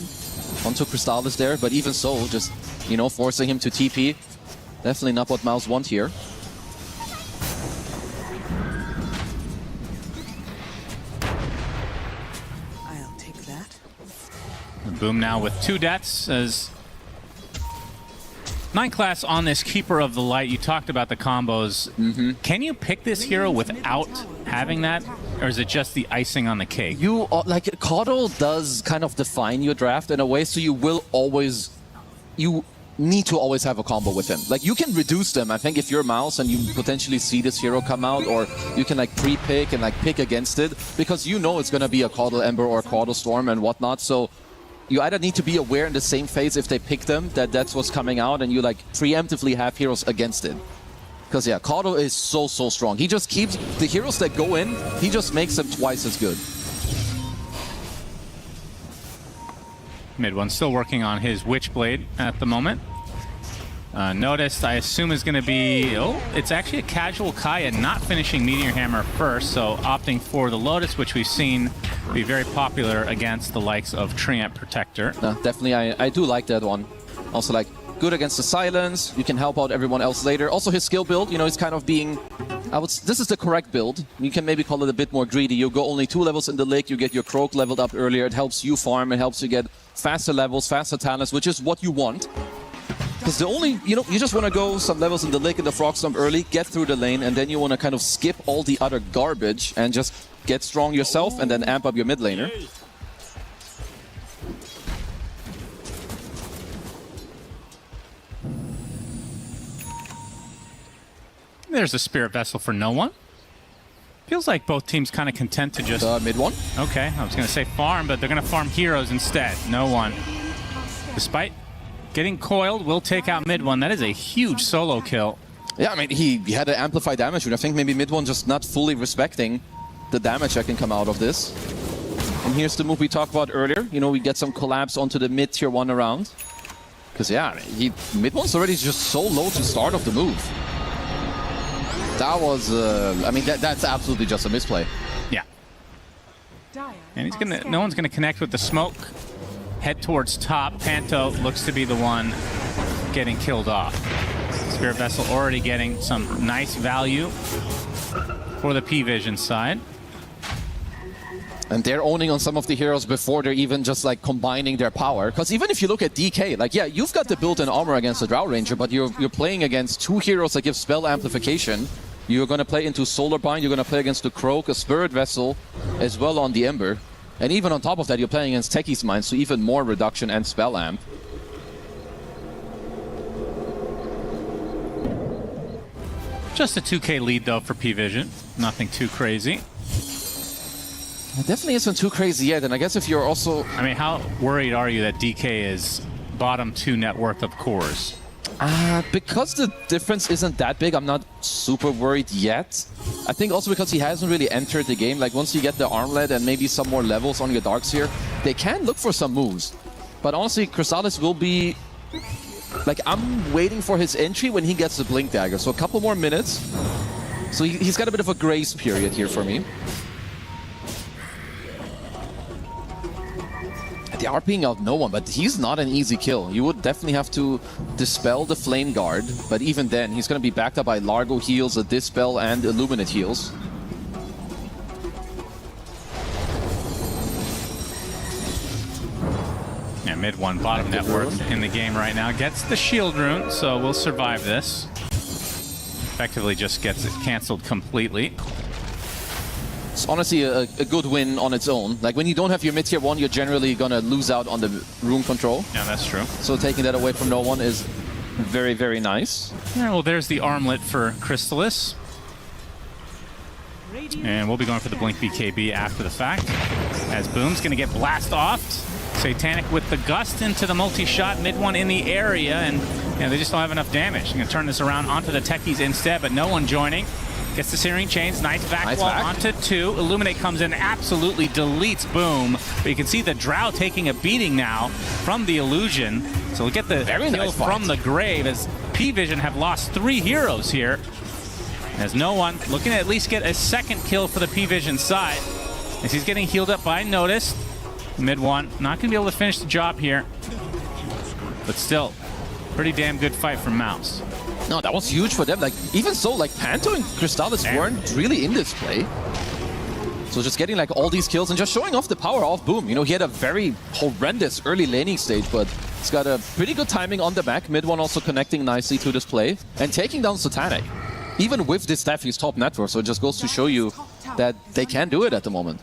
onto Crystallis there, but even so, just forcing him to TP. Definitely not what Mouse want here. I'll take that. Boom now with 2 deaths as 9 class on this Keeper of the Light. You talked about the combos. Can you pick this hero without having that? Or is it just the icing on the cake? You Caudal does kind of define your draft in a way, so you will always... need to always have a combo with him. Like, you can reduce them, I think, if you're Mouse and you potentially see this hero come out, or you can like pre-pick and like pick against it, because you know it's gonna be a Caudal Ember or a Caudal Storm and whatnot. So you either need to be aware in the same phase if they pick them that that's what's coming out, and you like preemptively have heroes against it. Because yeah, Caudal is so strong. He just keeps the heroes that go in, he just makes them twice as good. Mid one still working on his Witchblade at the moment. Noticed, I assume, is going to be... Oh, it's actually a casual Kaya not finishing Meteor Hammer first, so opting for the Lotus, which we've seen be very popular against the likes of Treant Protector. Definitely, I do like that one. Also, like, good against the Silence. You can help out everyone else later. Also, his skill build, you know, is kind of being... this is the correct build. You can maybe call it a bit more greedy. You go only 2 levels in the lake, you get your Croak leveled up earlier. It helps you farm, it helps you get faster levels, faster talents, which is what you want. Because the only, you know, you just want to go some levels in the lake and the Frog Stomp early, get through the lane, and then you want to kind of skip all the other garbage and just get strong yourself and then amp up your mid laner. There's a Spirit Vessel for no one. Feels like both teams kind of content to just... mid one? Okay, I was going to say farm, but they're going to farm heroes instead. No one. Despite getting coiled, will take out mid one. That is a huge solo kill. Yeah, I mean, he had to amplify damage, and I think maybe mid one just not fully respecting the damage that can come out of this. And here's the move we talked about earlier. You know, we get some collapse onto the mid tier 1 around. Because, yeah, mid one's already just so low to start of the move. That was, I mean, that's absolutely just a misplay. Yeah. And he's gonna, no one's gonna connect with the smoke. Head towards top. Panto looks to be the one getting killed off. Spirit Vessel already getting some nice value for the P-Vision side. And they're owning on some of the heroes before they're even just like combining their power. Because even if you look at DK, like, yeah, you've got the built-in armor against the Drow Ranger, but you're playing against 2 heroes that give spell amplification. You're going to play into Solar Bind, you're going to play against the Croak, a Spirit Vessel, as well on the Ember. And even on top of that, you're playing against Techie's Mind, so even more reduction and spell amp. Just a 2k lead, though, for P-Vision. Nothing too crazy. It definitely isn't too crazy yet, and I guess if you're also... I mean, how worried are you that DK is bottom 2 net worth of cores? Because the difference isn't that big, I'm not super worried yet. I think also because he hasn't really entered the game. Like, once you get the Armlet and maybe some more levels on your Darkseer, they can look for some moves. But honestly, Chrysalis will be... Like, I'm waiting for his entry when he gets the Blink Dagger. So a couple more minutes. So he's got a bit of a grace period here for me. They are pinging out no one, but he's not an easy kill. You would definitely have to dispel the Flame Guard, but even then, he's going to be backed up by Largo heals, a Dispel, and Illuminate heals. Yeah, mid one, bottom net worth in the game right now. Gets the Shield Rune, so we'll survive this. Effectively just gets it canceled completely. It's honestly a good win on its own. Like, when you don't have your mid-tier 1, you're generally gonna lose out on the rune control. Yeah, that's true. So taking that away from no one is very, very nice. Yeah, well, there's the armlet for Crystallis. And we'll be going for the Blink BKB after the fact. As Boom's gonna get blast offed. Satanic with the Gust into the multi-shot, mid one in the area, and they just don't have enough damage. They're gonna turn this around onto the Techies instead, but no one joining. Gets the Searing Chains, nice back wall onto 2. Illuminate comes in, absolutely deletes Boom. But you can see the Drow taking a beating now from the Illusion. So we'll get the kill from the grave as P-Vision have lost 3 heroes here. As no one looking to at least get a second kill for the P-Vision side. As he's getting healed up by Notice. Mid one, not going to be able to finish the job here. But still, pretty damn good fight from Mouse. No, that was huge for them. Like, even so, like, Panto and Crystallis weren't really in this play. So just getting like all these kills and just showing off the power of Boom. You know, he had a very horrendous early laning stage, but he's got a pretty good timing on the back. Mid one also connecting nicely to this play and taking down Satanic. Even with this staff, he's top net worth, so it just goes to show you that they can do it at the moment.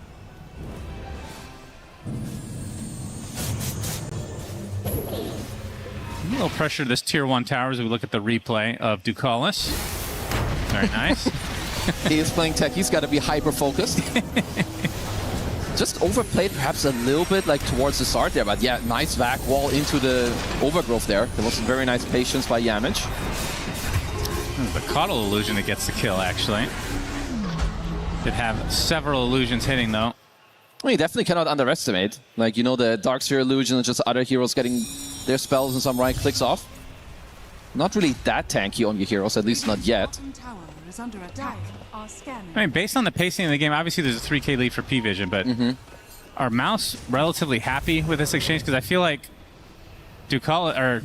little pressure to this tier 1 tower as we look at the replay of Ducalis. Very nice. He is playing tech. He's got to be hyper-focused. Just overplayed perhaps a little bit like towards the start there, but yeah, nice back wall into the overgrowth there. There was some very nice patience by Yamich. The Coddle illusion that gets the kill, actually. Did have several illusions hitting, though. Well, you definitely cannot underestimate. Like, you know, the Darkseer illusion and just other heroes getting their spells and some right clicks off. Not really that tanky on your heroes, at least not yet. I mean, based on the pacing of the game, obviously there's a 3K lead for P-Vision, but are Mouse relatively happy with this exchange? Because I feel like Ducalis, or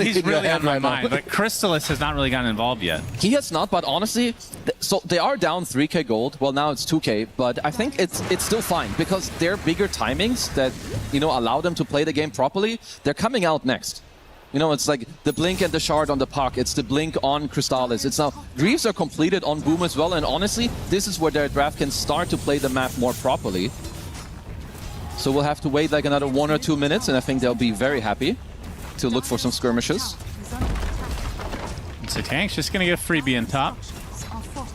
he's really on my mind, but Crystallis has not really gotten involved yet. He has not, but honestly, so they are down 3K gold. Well, now it's 2K, but I think it's still fine because their bigger timings that, you know, allow them to play the game properly, they're coming out next. You know, it's like the blink and the shard on the puck. It's the blink on Crystallis. It's now Greaves are completed on Boom as well, and honestly, this is where their draft can start to play the map more properly. So we'll have to wait like another 1 or 2 minutes, and I think they'll be very happy to look for some skirmishes. So Tank's just going to get a freebie in top.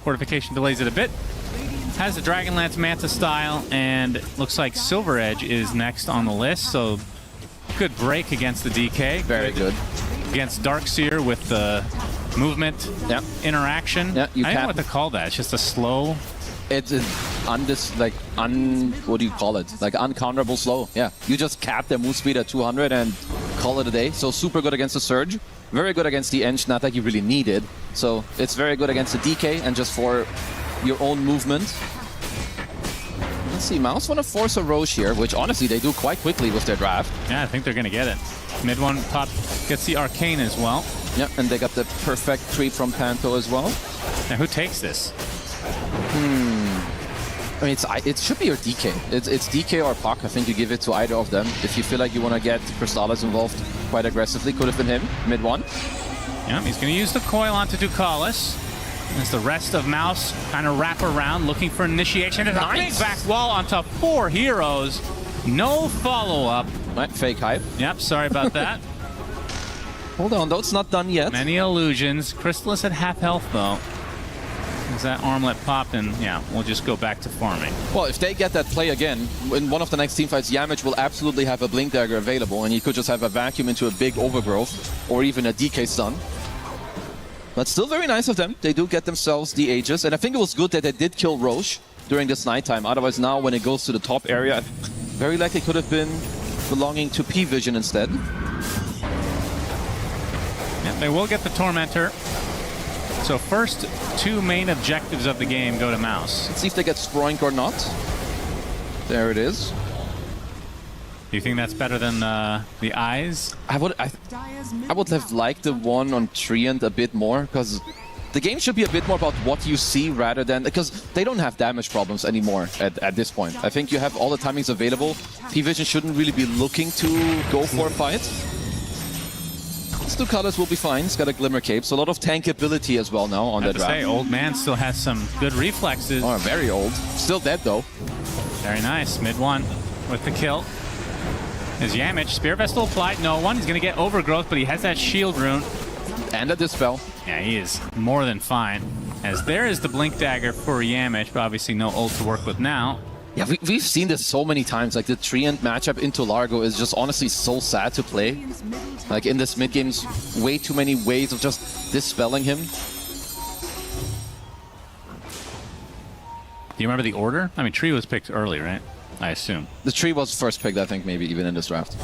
Fortification delays it a bit. Has the Dragonlance Manta style, and looks like Silver Edge is next on the list, so good break against the DK. Very good. Against Darkseer with the movement interaction. Yeah, you I don't know what to call that. It's just a slow... It's what do you call it? Like uncounterable slow. Yeah, you just cap their move speed at 200 and call it a day. So super good against the Surge. Very good against the Ench, not that you really needed. So it's very good against the DK and just for your own movement. Let's see, Mouse want to force a Roche here, which honestly they do quite quickly with their draft. Yeah, I think they're going to get it. Mid one pop gets the Arcane as well. Yeah, and they got the perfect creep from Panto as well. Now who takes this? I mean, it should be your DK. It's DK or Puck. I think you give it to either of them. If you feel like you want to get Crystallis involved quite aggressively, could have been him, mid one. Yeah, he's going to use the coil onto Ducalis. As the rest of Mouse kind of wrap around, looking for initiation. There's a big back wall onto 4 heroes. No follow-up. Right, fake hype. Yep, sorry about that. Hold on, though, it's not done yet. Many illusions. Crystallis at half health, though. As that armlet popped, and yeah, we'll just go back to farming. Well, if they get that play again, in one of the next team fights, Yamich will absolutely have a Blink Dagger available, and you could just have a vacuum into a big overgrowth, or even a DK stun. But still very nice of them. They do get themselves the Aegis, and I think it was good that they did kill Roche during this nighttime. Otherwise now, when it goes to the top area, very likely could have been belonging to P-Vision instead. Yeah, they will get the Tormentor. So first 2 main objectives of the game go to Mouse. Let's see if they get Sproink or not. There it is. Do you think that's better than the Eyes? I would have liked the one on Treant a bit more, because the game should be a bit more about what you see rather than... Because they don't have damage problems anymore at this point. I think you have all the timings available. P-Vision shouldn't really be looking to go for a fight. Ducalis will be fine. He's got a Glimmer Cape, so a lot of tankability as well now on that draft. Say, old man still has some good reflexes. Oh, very old. Still dead, though. Very nice. Mid one with the kill. Is Yamich. Spear Vestal applied. No one. He's going to get Overgrowth, but he has that shield rune. And a Dispel. Yeah, he is more than fine. As there is the Blink Dagger for Yamich, but obviously no ult to work with now. Yeah, we've seen this so many times. Like, the Treant matchup into Largo is just honestly so sad to play. Like, in this mid game, way too many ways of just dispelling him. Do you remember the order? I mean, Tree was picked early, right? I assume. The Tree was first picked, I think, maybe even in this draft.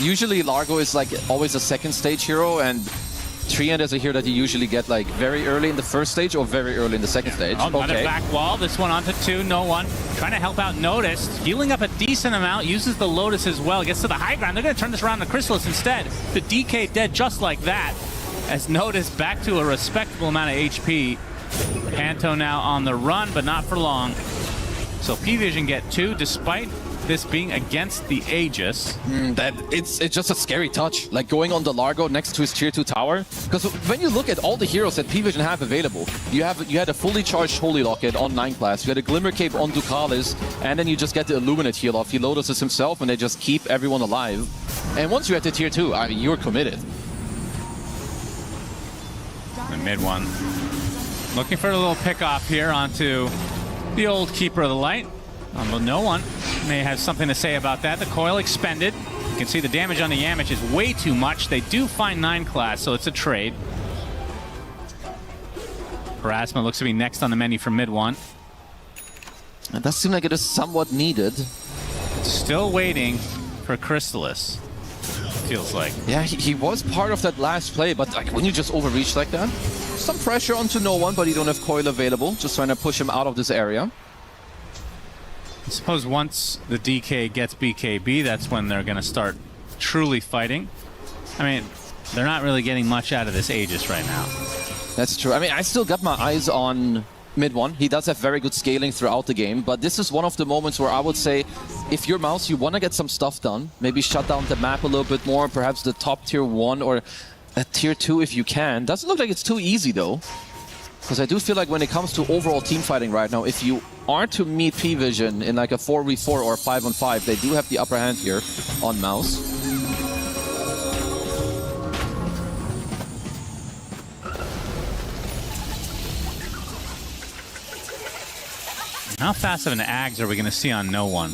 Usually, Largo is like always a second stage hero, and Treant is a hero that you usually get like very early in the first stage or very early in the second stage. Oh, another back wall. This one onto 2. No one. Trying to help out Notice. Healing up a decent amount. Uses the Lotus as well. Gets to the high ground. They're going to turn this around to Crystallis instead. The DK dead just like that. As Notice back to a respectable amount of HP. Panto now on the run, but not for long. So P-Vision get 2 despite this being against the Aegis. It's just a scary touch, like going on the Largo next to his tier 2 tower. Because when you look at all the heroes that P-Vision have available, you had a fully charged Holy Locket on 9 class, you had a Glimmer Cape on Ducalis, and then you just get the Illuminate heal off. He Lotuses himself, and they just keep everyone alive. And once you're at the tier 2, I mean, you're committed. The mid one. Looking for a little pick off here onto the old Keeper of the Light. Well, no one may have something to say about that. The coil expended. You can see the damage on the Yamich is way too much. They do find 9 class, so it's a trade. Harassment looks to be next on the menu for mid one. It does seem like it is somewhat needed. Still waiting for Crystallis, feels like. Yeah, he was part of that last play, but like when you just overreach like that, some pressure onto no one, but you don't have coil available. Just trying to push him out of this area. I suppose once the DK gets BKB, that's when they're going to start truly fighting. I mean, they're not really getting much out of this Aegis right now. That's true. I mean, I still got my eyes on mid one. He does have very good scaling throughout the game, but this is one of the moments where I would say, if you're Mouse, you want to get some stuff done. Maybe shut down the map a little bit more, perhaps the top tier 1 or a tier 2 if you can. Doesn't look like it's too easy though. Because I do feel like when it comes to overall team fighting right now, if you are to meet P-Vision in like a 4v4 or 5-on-5, they do have the upper hand here on Mouse. How fast of an Ags are we going to see on no one?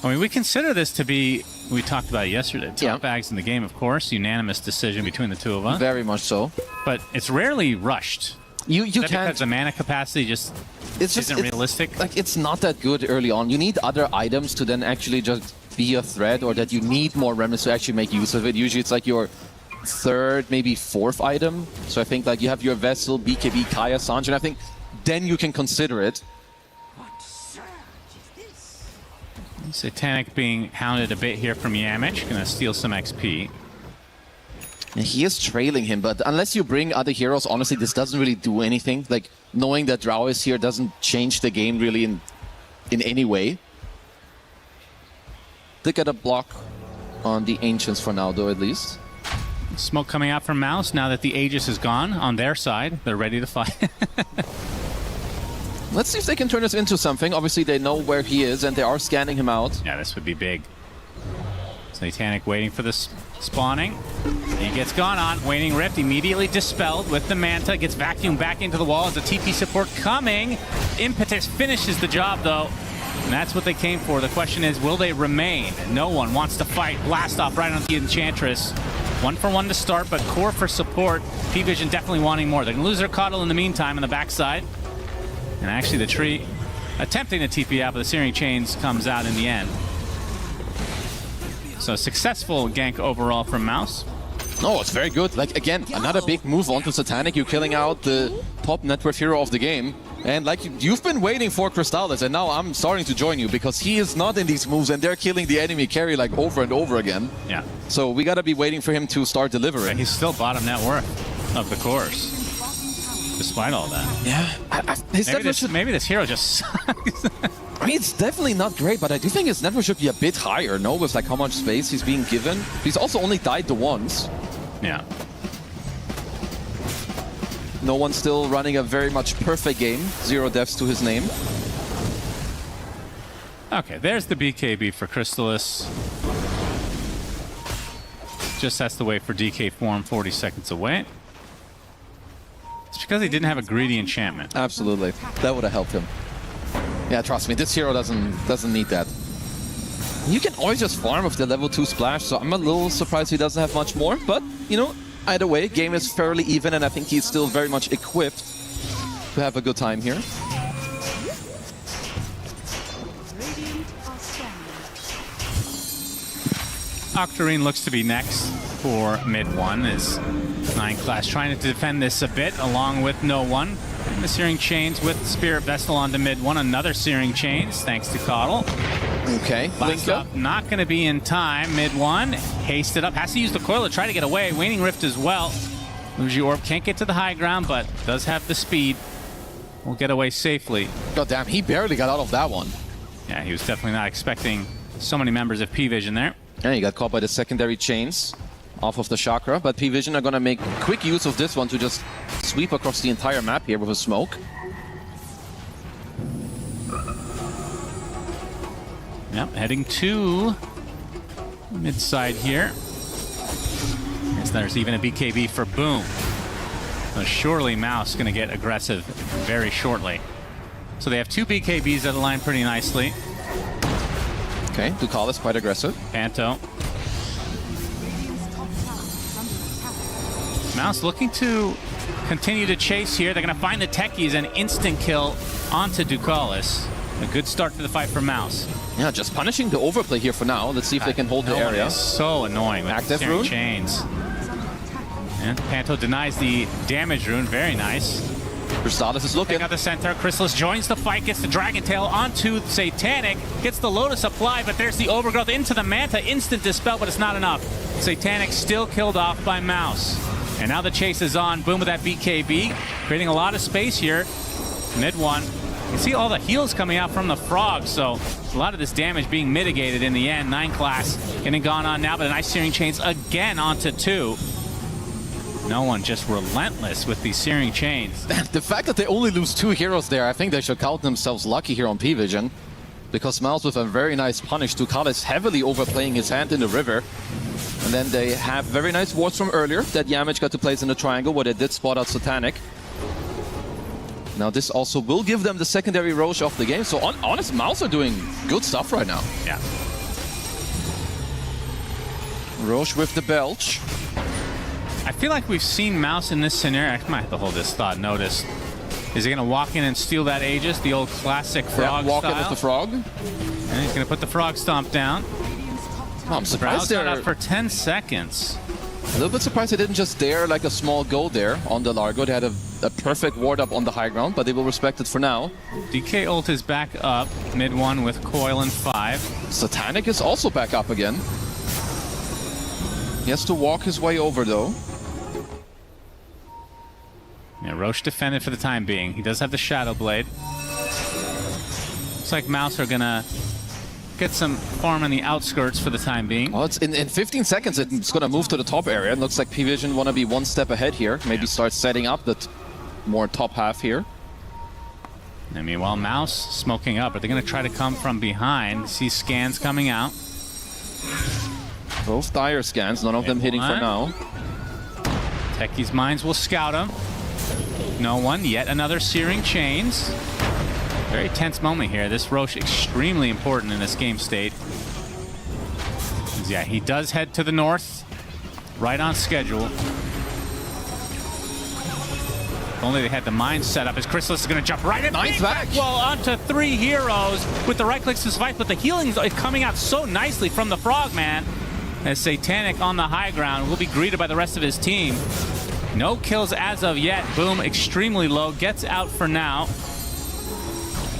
I mean, we consider this to be, we talked about it yesterday, top Ags in the game, of course, unanimous decision between the two of us. Very much so. But it's rarely rushed. You can't, because the mana capacity just isn't realistic. Like, it's not that good early on. You need other items to then actually just be a threat, or that you need more remnants to actually make use of it. Usually it's like your 3rd, maybe 4th item. So I think like you have your Vessel, BKB, Kaya, Sanj, and I think then you can consider it. Satanic being hounded a bit here from Yamich, gonna steal some XP. And he is trailing him, but unless you bring other heroes, honestly, this doesn't really do anything. Like, knowing that Drow is here doesn't change the game really in any way. They get a block on the Ancients for now, though, at least. Smoke coming out from Mouse now that the Aegis is gone on their side. They're ready to fight. Let's see if they can turn this into something. Obviously, they know where he is, and they are scanning him out. Yeah, this would be big. Satanic waiting for this spawning. He gets gone on. Waning Rift immediately dispelled with the Manta. Gets vacuumed back into the wall as the TP support coming. Impetus finishes the job, though. And that's what they came for. The question is, will they remain? No one wants to fight. Blast off right on the Enchantress. 1-for-1 to start, but core for support. P-Vision definitely wanting more. They're going to lose their Coddle in the meantime on the backside. And actually the tree attempting to TP out, but the Searing Chains comes out in the end. So successful gank overall from Mouse. No, it's very good. Like, again, another big move onto Satanic. You're killing out the top net worth hero of the game. And like, you've been waiting for Crystallis, and now I'm starting to join you because he is not in these moves and they're killing the enemy carry like over and over again. Yeah. So we gotta be waiting for him to start delivering. But he's still bottom net worth of the course. Despite all that. Yeah. Maybe this hero just sucks. I mean, it's definitely not great, but I do think his net worth should be a bit higher, no? With like how much space he's being given. He's also only died the once. Yeah. No one's still running a very much perfect game. 0 deaths to his name. Okay, there's the BKB for Crystallis. Just has to wait for DK form 40 seconds away. It's because he didn't have a greedy enchantment. Absolutely. That would have helped him. Yeah, trust me, this hero doesn't need that. You can always just farm with the level 2 splash, so I'm a little surprised he doesn't have much more. But, you know, either way, game is fairly even, and I think he's still very much equipped to have a good time here. Octarine looks to be next for mid one. Is 9 class trying to defend this a bit along with no one. And the Searing Chains with Spirit Vestal onto mid one. Another Searing Chains thanks to Coddle. Okay, Blast up, not going to be in time. Mid one, hasted up, has to use the coil to try to get away. Waning Rift as well. Luigi Orb can't get to the high ground, but does have the speed. Will get away safely. God damn, he barely got out of that one. Yeah, he was definitely not expecting so many members of P-Vision there. And he got caught by the secondary chains off of the chakra, but P-Vision are going to make quick use of this one to just sweep across the entire map here with a smoke. Yep, heading to Mid side here. As there's even a BKB for Boom. So surely Mouse going to get aggressive very shortly. So they have 2 BKBs that align pretty nicely. Okay, Ducal is quite aggressive. Panto. Mouse looking to continue to chase here. They're going to find the techies and instant kill onto Ducalis. A good start to the fight for Mouse. Yeah, just punishing the overplay here for now. Let's see if they can hold the area. Is so annoying with Active Searing rune. Chains. And Panto denies the damage rune. Very nice. Crystalis is looking. Take out the center. Chrysalis joins the fight, gets the Dragon Tail onto Satanic, gets the Lotus applied, but there's the Overgrowth into the Manta. Instant dispel, but it's not enough. Satanic still killed off by Mouse. And now the chase is on. Boom with that BKB, creating a lot of space here. Mid one. You see all the heals coming out from the Frog, so a lot of this damage being mitigated in the end. 9 class getting gone on now, but a nice Searing Chains again onto 2. No one just relentless with these Searing Chains. The fact that they only lose 2 heroes there, I think they should count themselves lucky here on P-Vision. Because Mouse with a very nice punish. Ducal is heavily overplaying his hand in the river. And then they have very nice wards from earlier that Yamage got to place in the triangle where they did spot out Satanic. Now this also will give them the secondary Roche of the game. So honest, Mouse are doing good stuff right now. Yeah. Roche with the Belch. I feel like we've seen Mouse in this scenario. I might have to hold this thought notice. Is he going to walk in and steal that Aegis, the old classic Frog walk style? in with the Frog. And he's going to put the Frog Stomp down. Oh, I'm surprised they're up for 10 seconds. A little bit surprised they didn't just dare like a small go there on the Largo. They had a perfect ward up on the high ground, but they will respect it for now. DK ult is back up, mid one with Coil and 5. Satanic is also back up again. He has to walk his way over though. Yeah, Roche defended for the time being. He does have the Shadow Blade. Looks like Mouse are gonna get some farm on the outskirts for the time being. Well, it's in 15 seconds it's gonna move to the top area. It looks like P-Vision wanna be one step ahead here. Maybe start setting up the more top half here. And meanwhile, Mouse smoking up. Are they gonna try to come from behind? See scans coming out. Both dire scans, none of them hitting for now. Techie's Minds will scout him. No one. Yet another Searing Chains. Very tense moment here. This Roche extremely important in this game state. Yeah, he does head to the north. Right on schedule. If only they had the mine set up. As Chrysalis is going to jump right in. Nice back. Well, onto 3 heroes with the right clicks to survive, but the healing is coming out so nicely from the Frogman. As Satanic on the high ground will be greeted by the rest of his team. No kills as of yet. Boom, extremely low. Gets out for now.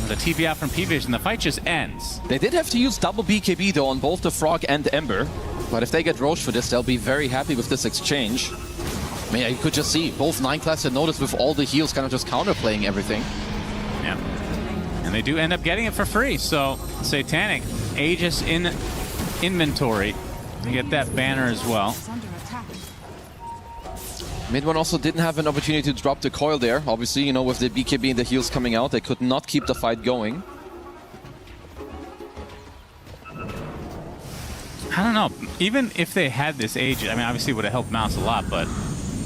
The TP out from P-Vision. The fight just ends. They did have to use double BKB though on both the Frog and Ember. But if they get Roche for this, they'll be very happy with this exchange. I mean, you could just see both 9 class and Notice with all the heals kind of just counterplaying everything. Yeah. And they do end up getting it for free. So Satanic, Aegis in inventory. You get that banner as well. Mid one also didn't have an opportunity to drop the coil there. Obviously, you know, with the BKB and the heals coming out, they could not keep the fight going. I don't know. Even if they had this Aegis, I mean, obviously it would have helped Mouse a lot, but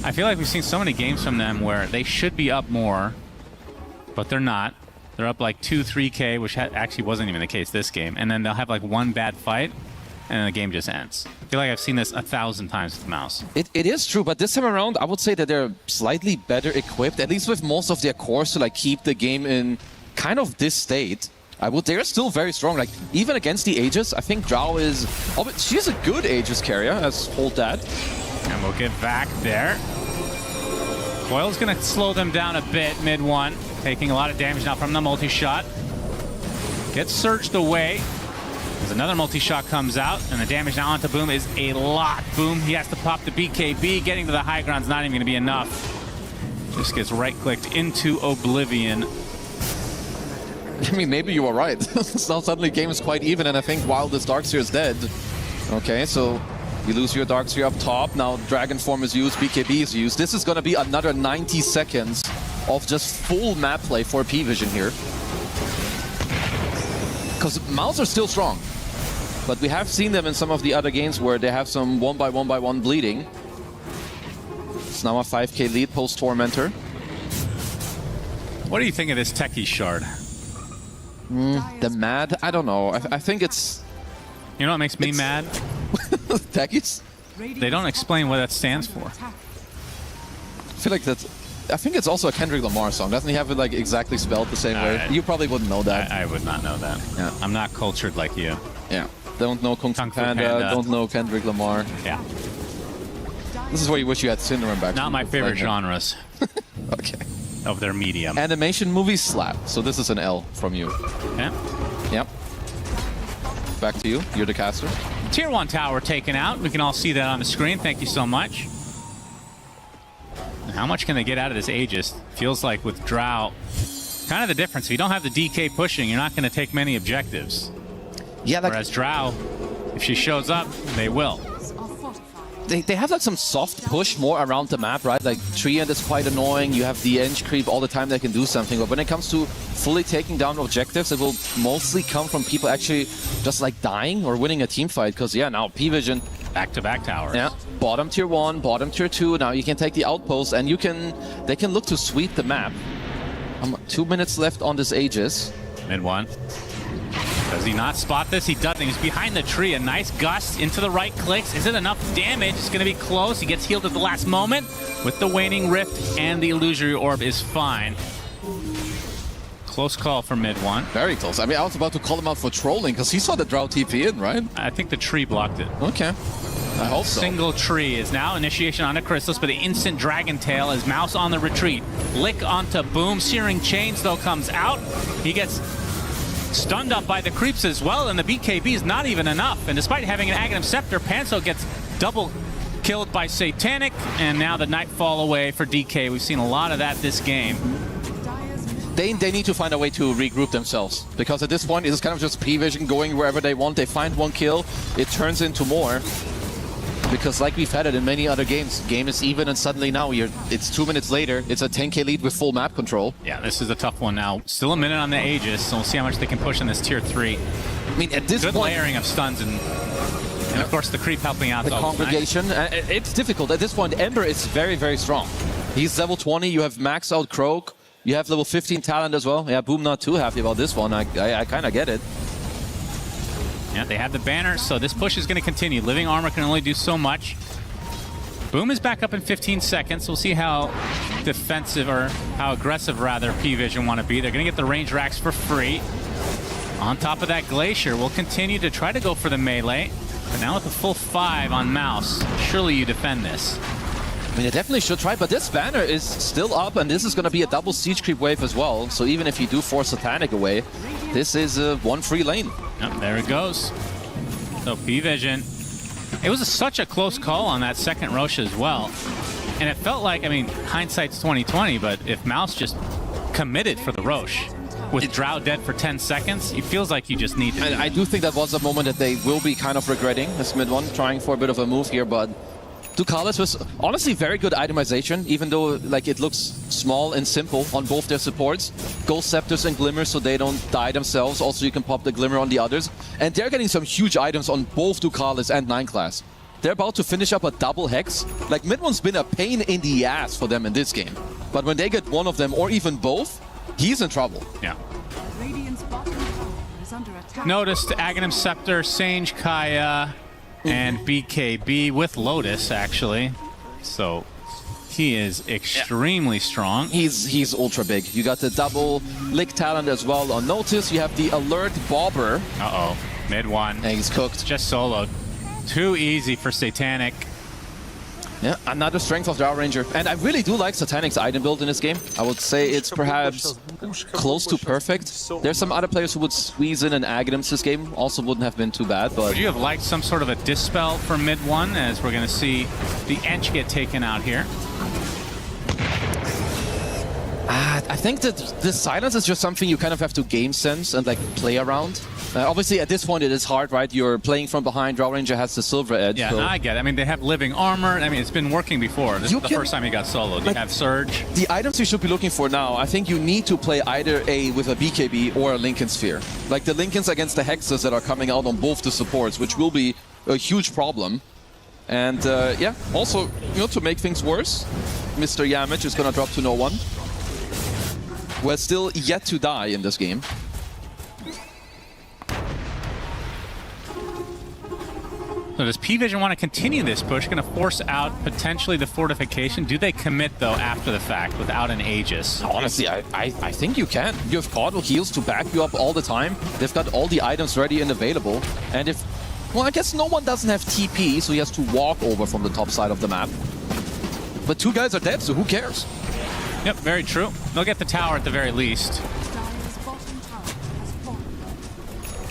I feel like we've seen so many games from them where they should be up more, but they're not. They're up like 2-3K, which actually wasn't even the case this game. And then they'll have like one bad fight, and then the game just ends. I feel like I've seen this 1,000 times with Mouse. It is true, but this time around, I would say that they're slightly better equipped, at least with most of their cores, to like keep the game in kind of this state. They're still very strong. Like even against the Aegis, I think Drow is. Oh, but she's a good Aegis carrier. Let's hold that. And we'll get back there. Coil's gonna slow them down a bit mid one, taking a lot of damage now from the multi-shot. Gets searched away. As another multi-shot comes out, and the damage now onto Boom is a lot. Boom, he has to pop the BKB. Getting to the high ground's not even going to be enough. Just gets right-clicked into Oblivion. I mean, maybe you were right. Now suddenly game is quite even, and I think Wildest Darkseer is dead. Okay, so you lose your Darkseer up top. Now Dragon Form is used, BKB is used. This is going to be another 90 seconds of just full map play for P-Vision here. Because Mouse are still strong. but we have seen them in some of the other games where they have some 1x1x1 bleeding. It's now a 5k lead post Tormentor. What do you think of this Techie shard? The mad? I don't know. I think it's... You know what makes me mad? Techies? They don't explain what that stands for. I feel like that's... I think it's also a Kendrick Lamar song. Doesn't he have it like exactly spelled the same way? You probably wouldn't know that. I would not know that. Yeah. I'm not cultured like you. Yeah. Don't know Kung Fu Panda, don't know Kendrick Lamar. Yeah. This is where you wish you had Syndrome back. Not my favorite genres. Okay. Of their medium. Animation movies slap. So this is an L from you. Yeah. Yep. Back to you. You're the caster. Tier 1 tower taken out. We can all see that on the screen. Thank you so much. How much can they get out of this Aegis? Feels like with Drow, kind of the difference. If you don't have the DK pushing, you're not going to take many objectives. Yeah, like, whereas Drow, if she shows up, they will. They have like some soft push more around the map, right? Like Treant is quite annoying. You have the Eng creep all the time that can do something. But when it comes to fully taking down objectives, it will mostly come from people actually just like dying or winning a team fight. Because yeah, now P-Vision. Back-to-back towers. Yeah, bottom tier 1, bottom tier 2. Now you can take the outpost and they can look to sweep the map. 2 minutes left on this Aegis. Mid 1. Does he not spot this? He doesn't. He's behind the tree. A nice gust into the right clicks. Is it enough damage? It's going to be close. He gets healed at the last moment with the Waning Rift, and the Illusory Orb is fine. Close call for mid 1. Very close. I mean, I was about to call him out for trolling because he saw the Drow TP in, right? I think the tree blocked it. Okay. I hope so. Single tree is now initiation onto Chrysalis, but the instant Dragon Tail is Mouse on the retreat. Lick onto Boom. Searing Chains, though, comes out. He gets stunned up by the creeps as well, and the BKB is not even enough. And despite having an Aghanim Scepter, Panso gets double killed by Satanic, and now the Nightfall away for DK. We've seen a lot of that this game. They need to find a way to regroup themselves, because at this point it's kind of just P-Vision going wherever they want. They find one kill, it turns into more. Because like we've had it in many other games, game is even and suddenly now it's 2 minutes later, it's a 10k lead with full map control. Yeah, this is a tough one now. Still a minute on the Aegis, so we'll see how much they can push in this tier 3. I mean, at this Good point, layering of stuns and of course the creep helping out. The congregation, nice. It's difficult. At this point, Ember is very, very strong. He's level 20, you have max out Croak, you have level 15 talent as well. Yeah, Boom not too happy about this one, I kind of get it. Yeah, they have the banner, so this push is going to continue. Living Armor can only do so much. Boom is back up in 15 seconds. We'll see how defensive, or how aggressive, rather, P-Vision want to be. They're going to get the range racks for free. On top of that, Glacier will continue to try to go for the melee. But now with a full 5 on Mouse, surely you defend this. I mean, they definitely should try, but this banner is still up, and this is going to be a double siege creep wave as well. So even if you do force Satanic away, this is one free lane. Yep, there it goes. So P-Vision. It was such a close call on that second Rosh as well. And it felt like, I mean, hindsight's 20/20, but if Mouse just committed for the Rosh, with Drow dead for 10 seconds, it feels like you just need to. I do think that was a moment that they will be kind of regretting, this mid one, trying for a bit of a move here, but Ducalis was honestly very good itemization, even though like it looks small and simple on both their supports. Ghost Scepters and Glimmer so they don't die themselves. Also, you can pop the Glimmer on the others. And they're getting some huge items on both Ducalis and 9 class. They're about to finish up a double Hex. Like, mid one's been a pain in the ass for them in this game. But when they get one of them, or even both, he's in trouble. Yeah. Noticed Aghanim Scepter, Sange, Kaya, and BKB with Lotus, actually. So he is extremely strong. He's ultra big. You got the double Lick talent as well on Notice. You have the Alert Bobber. Uh-oh. Mid 1. And he's cooked. Just soloed. Too easy for Satanic. Yeah, another strength of the Outranger. And I really do like Satanic's item build in this game. I would say it's perhaps close to perfect. There's some other players who would squeeze in an Aghanims this game. Also wouldn't have been too bad, but... Would you have liked some sort of a Dispel for mid 1, as we're going to see the Ench get taken out here? I think that this silence is just something you kind of have to game sense and like play around. Obviously, at this point, it is hard, right? You're playing from behind. Drow Ranger has the silver edge. Yeah, so. no, I get it. I mean, they have living armor. I mean, it's been working before. This is the first time he got soloed. Like, you have Surge. The items you should be looking for now, I think you need to play either with a BKB or a Lincoln Sphere. Like the Lincolns against the Hexes that are coming out on both the supports, which will be a huge problem. And yeah, also, to make things worse, Mr. Yamich is going to drop to no one. We're still yet to die in this game. So does P-Vision want to continue this push? Going to force out potentially the fortification? Do they commit, though, after the fact without an Aegis? Honestly, I think you can. You have Caudal heals to back you up all the time. They've got all the items ready and available. And if... Well, I guess no one doesn't have TP, so he has to walk over from the top side of the map. But 2 guys are dead, so who cares? Yep, very true. They'll get the tower at the very least.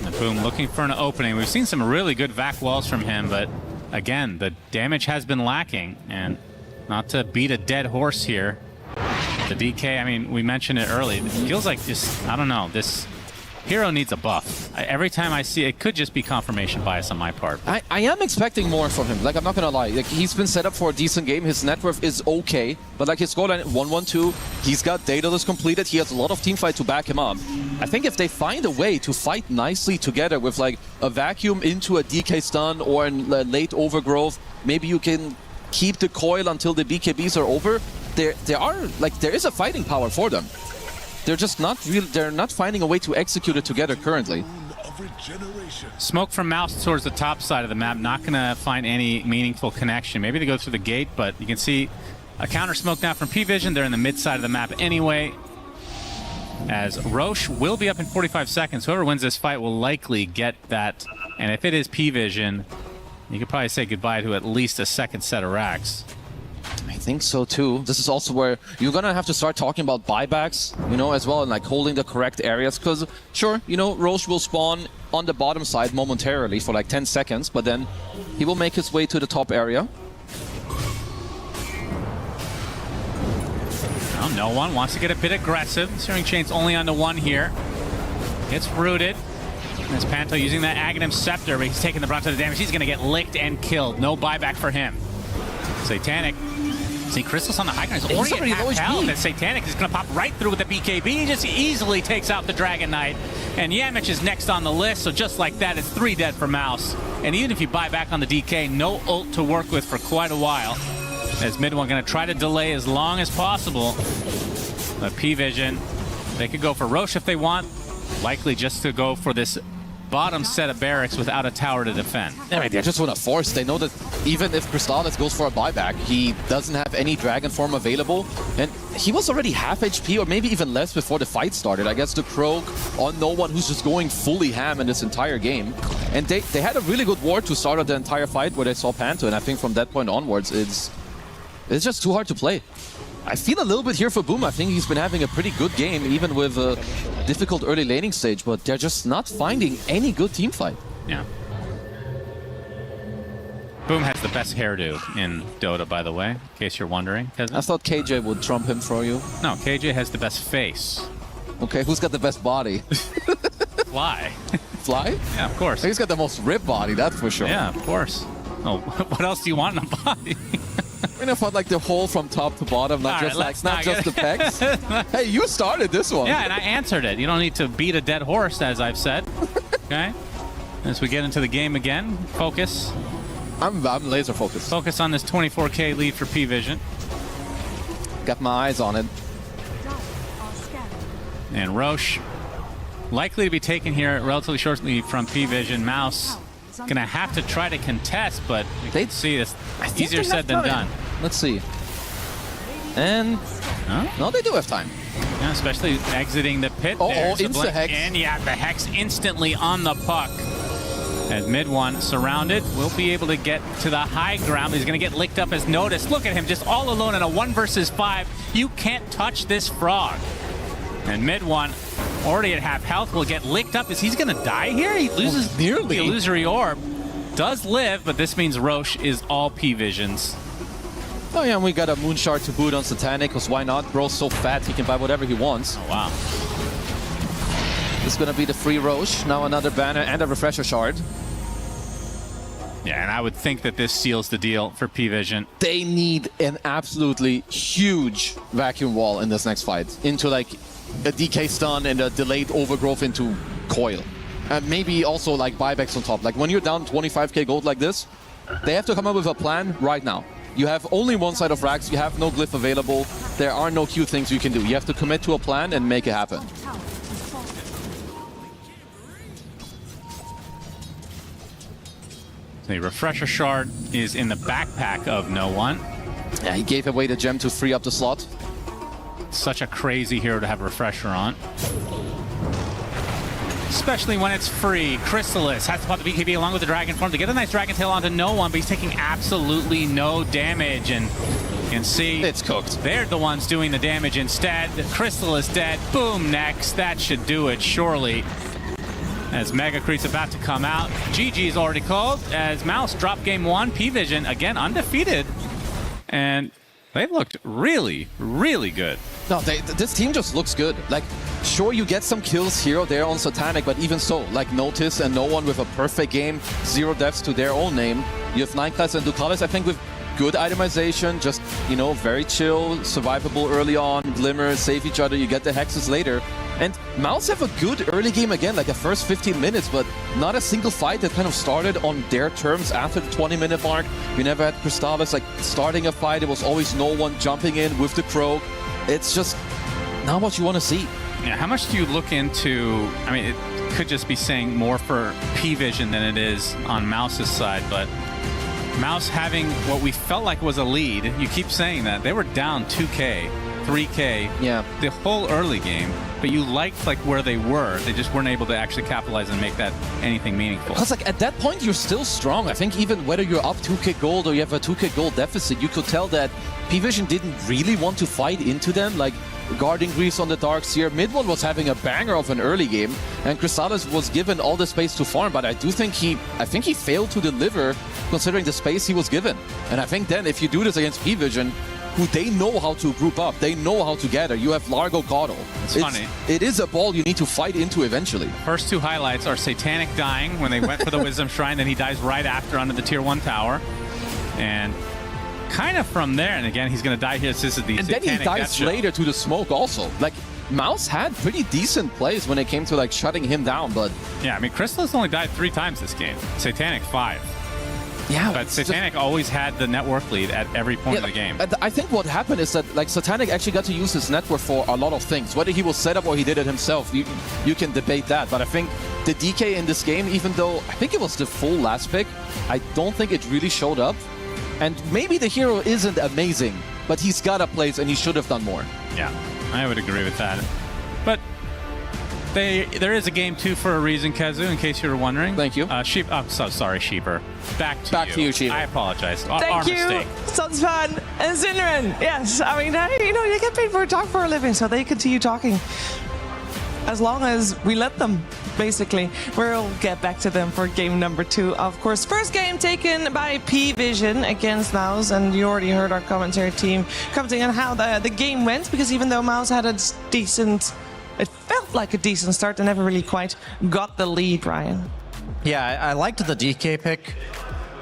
And Boom looking for an opening. We've seen some really good vac walls from him, but again, the damage has been lacking. And not to beat a dead horse here, the DK, I mean, we mentioned it early. It feels like just, I don't know, this hero needs a buff. Every time I see it, could just be confirmation bias on my part. I am expecting more from him. Like, I'm not gonna lie. Like, he's been set up for a decent game. His net worth is okay, but like his scoreline 1-1-2. He's got Daedalus completed. He has a lot of teamfight to back him up. I think if they find a way to fight nicely together with like a vacuum into a DK stun or a late overgrowth, maybe you can keep the coil until the BKBs are over. There is a fighting power for them. They're just not real. They're not finding a way to execute it together currently. Smoke from Mouse towards the top side of the map. Not going to find any meaningful connection. Maybe they go through the gate, but you can see a counter smoke now from P-Vision. They're in the mid side of the map anyway. As Roche will be up in 45 seconds. Whoever wins this fight will likely get that. And if it is P-Vision, you could probably say goodbye to at least a second set of racks. I think so too. This is also where you're gonna have to start talking about buybacks, as well, and like holding the correct areas. Because sure, Roche will spawn on the bottom side momentarily for like 10 seconds, but then he will make his way to the top area. Well, no one wants to get a bit aggressive. Searing Chain's only on the one here. Gets rooted. As Panto using that Aghanim Scepter, but he's taking the brunt of the damage. He's gonna get licked and killed. No buyback for him. Satanic. See, Crystal's on the high ground. He's already at half health, and Satanic is going to pop right through with the BKB. He just easily takes out the Dragon Knight. And Yamich is next on the list, so just like that, it's 3 dead for Mouse. And even if you buy back on the DK, no ult to work with for quite a while. As Mid-1 going to try to delay as long as possible. But P-Vision, they could go for Roche if they want. Likely just to go for this bottom set of barracks without a tower to defend. I mean, they just want to force. They know that even if Crystallis goes for a buyback, he doesn't have any Dragon form available. And he was already half HP or maybe even less before the fight started. I guess the Croak on no one who's just going fully ham in this entire game. And they had a really good ward to start out the entire fight where they saw Panto. And I think from that point onwards, it's just too hard to play. I feel a little bit here for Boom. I think he's been having a pretty good game, even with a difficult early laning stage, but they're just not finding any good team fight. Yeah. Boom has the best hairdo in Dota, by the way, in case you're wondering. I thought KJ would trump him for you. No, KJ has the best face. Okay, who's got the best body? Fly. Fly? Yeah, of course. He's got the most ripped body, that's for sure. Yeah, of course. Oh, what else do you want in a body? I mean, I thought like the whole from top to bottom, not just the pecs. Hey, you started this one. Yeah, and I answered it. You don't need to beat a dead horse, as I've said. Okay. As we get into the game again, focus. I'm laser focused. Focus on this 24K lead for P-Vision. Got my eyes on it. And Roche likely to be taken here relatively shortly from P-Vision. Mouse gonna have to try to contest, but you can see this easier said than done. Let's see. And no, they do have time. Yeah, especially exiting the pit. Oh, there. insta-hex. And yeah, the Hex instantly on the puck. As Mid-1 surrounded, will be able to get to the high ground. He's going to get licked up as noticed. Look at him, just all alone in a 1 versus 5. You can't touch this frog. And Mid-1, already at half health, will get licked up. Is he's going to die here? He loses nearly. The illusory orb. Does live, but this means Roche is all P-Visions. Oh yeah, and we got a Moon Shard to boot on Satanic, because why not? Bro's so fat, he can buy whatever he wants. Oh, wow. is going to be the free Roche. Now another banner and a refresher shard. Yeah, and I would think that this seals the deal for P-Vision. They need an absolutely huge vacuum wall in this next fight. Into like a DK stun and a delayed overgrowth into coil. And maybe also like buybacks on top. Like when you're down 25k gold like this, they have to come up with a plan right now. You have only one side of racks, you have no glyph available, there are no Q things you can do. You have to commit to a plan and make it happen. The refresher shard is in the backpack of no one. Yeah, he gave away the gem to free up the slot. Such a crazy hero to have a refresher on. Especially when it's free. Chrysalis has to pop the BKB along with the Dragon Form to get a nice Dragon Tail onto no one, but he's taking absolutely no damage. And you can see it's cooked. They're the ones doing the damage instead. Chrysalis dead. Boom, next. That should do it, surely. As Megacrete's about to come out. GG's already called as Mouse dropped game 1. P-Vision, again, undefeated. And they looked really, really good. No, this team just looks good. Like, sure, you get some kills here or there on Satanic, but even so, like Notice and no one with a perfect game, 0 deaths to their own name. You have 9class and Ducalis, I think, with good itemization, just, you know, very chill, survivable early on, Glimmer, save each other, you get the hexes later. And Mouse have a good early game again, like the first 15 minutes, but not a single fight that kind of started on their terms after the 20-minute mark. You never had Crystallis like starting a fight. It was always no one jumping in with the Croak. It's just not what you want to see. Yeah, how much do you look into, I mean, it could just be saying more for P-Vision than it is on Mouse's side, but Mouse having what we felt like was a lead, you keep saying that, they were down 2k, 3k, the whole early game, but you liked like where they were. They just weren't able to actually capitalize and make that anything meaningful. Because like at that point, you're still strong. I think even whether you're up 2k gold or you have a 2k gold deficit, you could tell that P-Vision didn't really want to fight into them. Like Guarding Greaves on the Darkseer, Mid one was having a banger of an early game, and Chrysalis was given all the space to farm, but I think he failed to deliver considering the space he was given. And I think then if you do this against P-Vision, who they know how to group up, they know how to gather. You have Largo Caudal. It's funny. It is a ball you need to fight into eventually. First two highlights are Satanic dying when they went for the Wisdom Shrine, then he dies right after under the Tier 1 tower. And kind of from there, and again, he's going to die here. This is the and then he dies later to the smoke also. Like, Mouse had pretty decent plays when it came to like shutting him down, but... Yeah, I mean, Chrysalis only died 3 times this game. Satanic 5. Yeah, but Satanic always had the network lead at every point of the game. I think what happened is that like Satanic actually got to use his network for a lot of things. Whether he was set up or he did it himself, you can debate that. But I think the DK in this game, even though I think it was the full last pick, I don't think it really showed up. And maybe the hero isn't amazing, but he's got a place and he should have done more. Yeah, I would agree with that. But there is a game 2 for a reason, Kazu, in case you were wondering. Thank you. Sheep. I'm so sorry, Sheeper. Back to you, Sheeper. I apologize. Thank Our you, mistake. Sunsfan and Zinran. Yes, I mean, you know, you get paid for a talk for a living, so they continue talking as long as we let them. Basically, we'll get back to them for game number 2. Of course, first game taken by P-Vision against Mouse, and you already heard our commentary team commenting on how the game went, because even though Mouse had a decent, it felt like a decent start, they never really quite got the lead, Ryan. Yeah, I liked the DK pick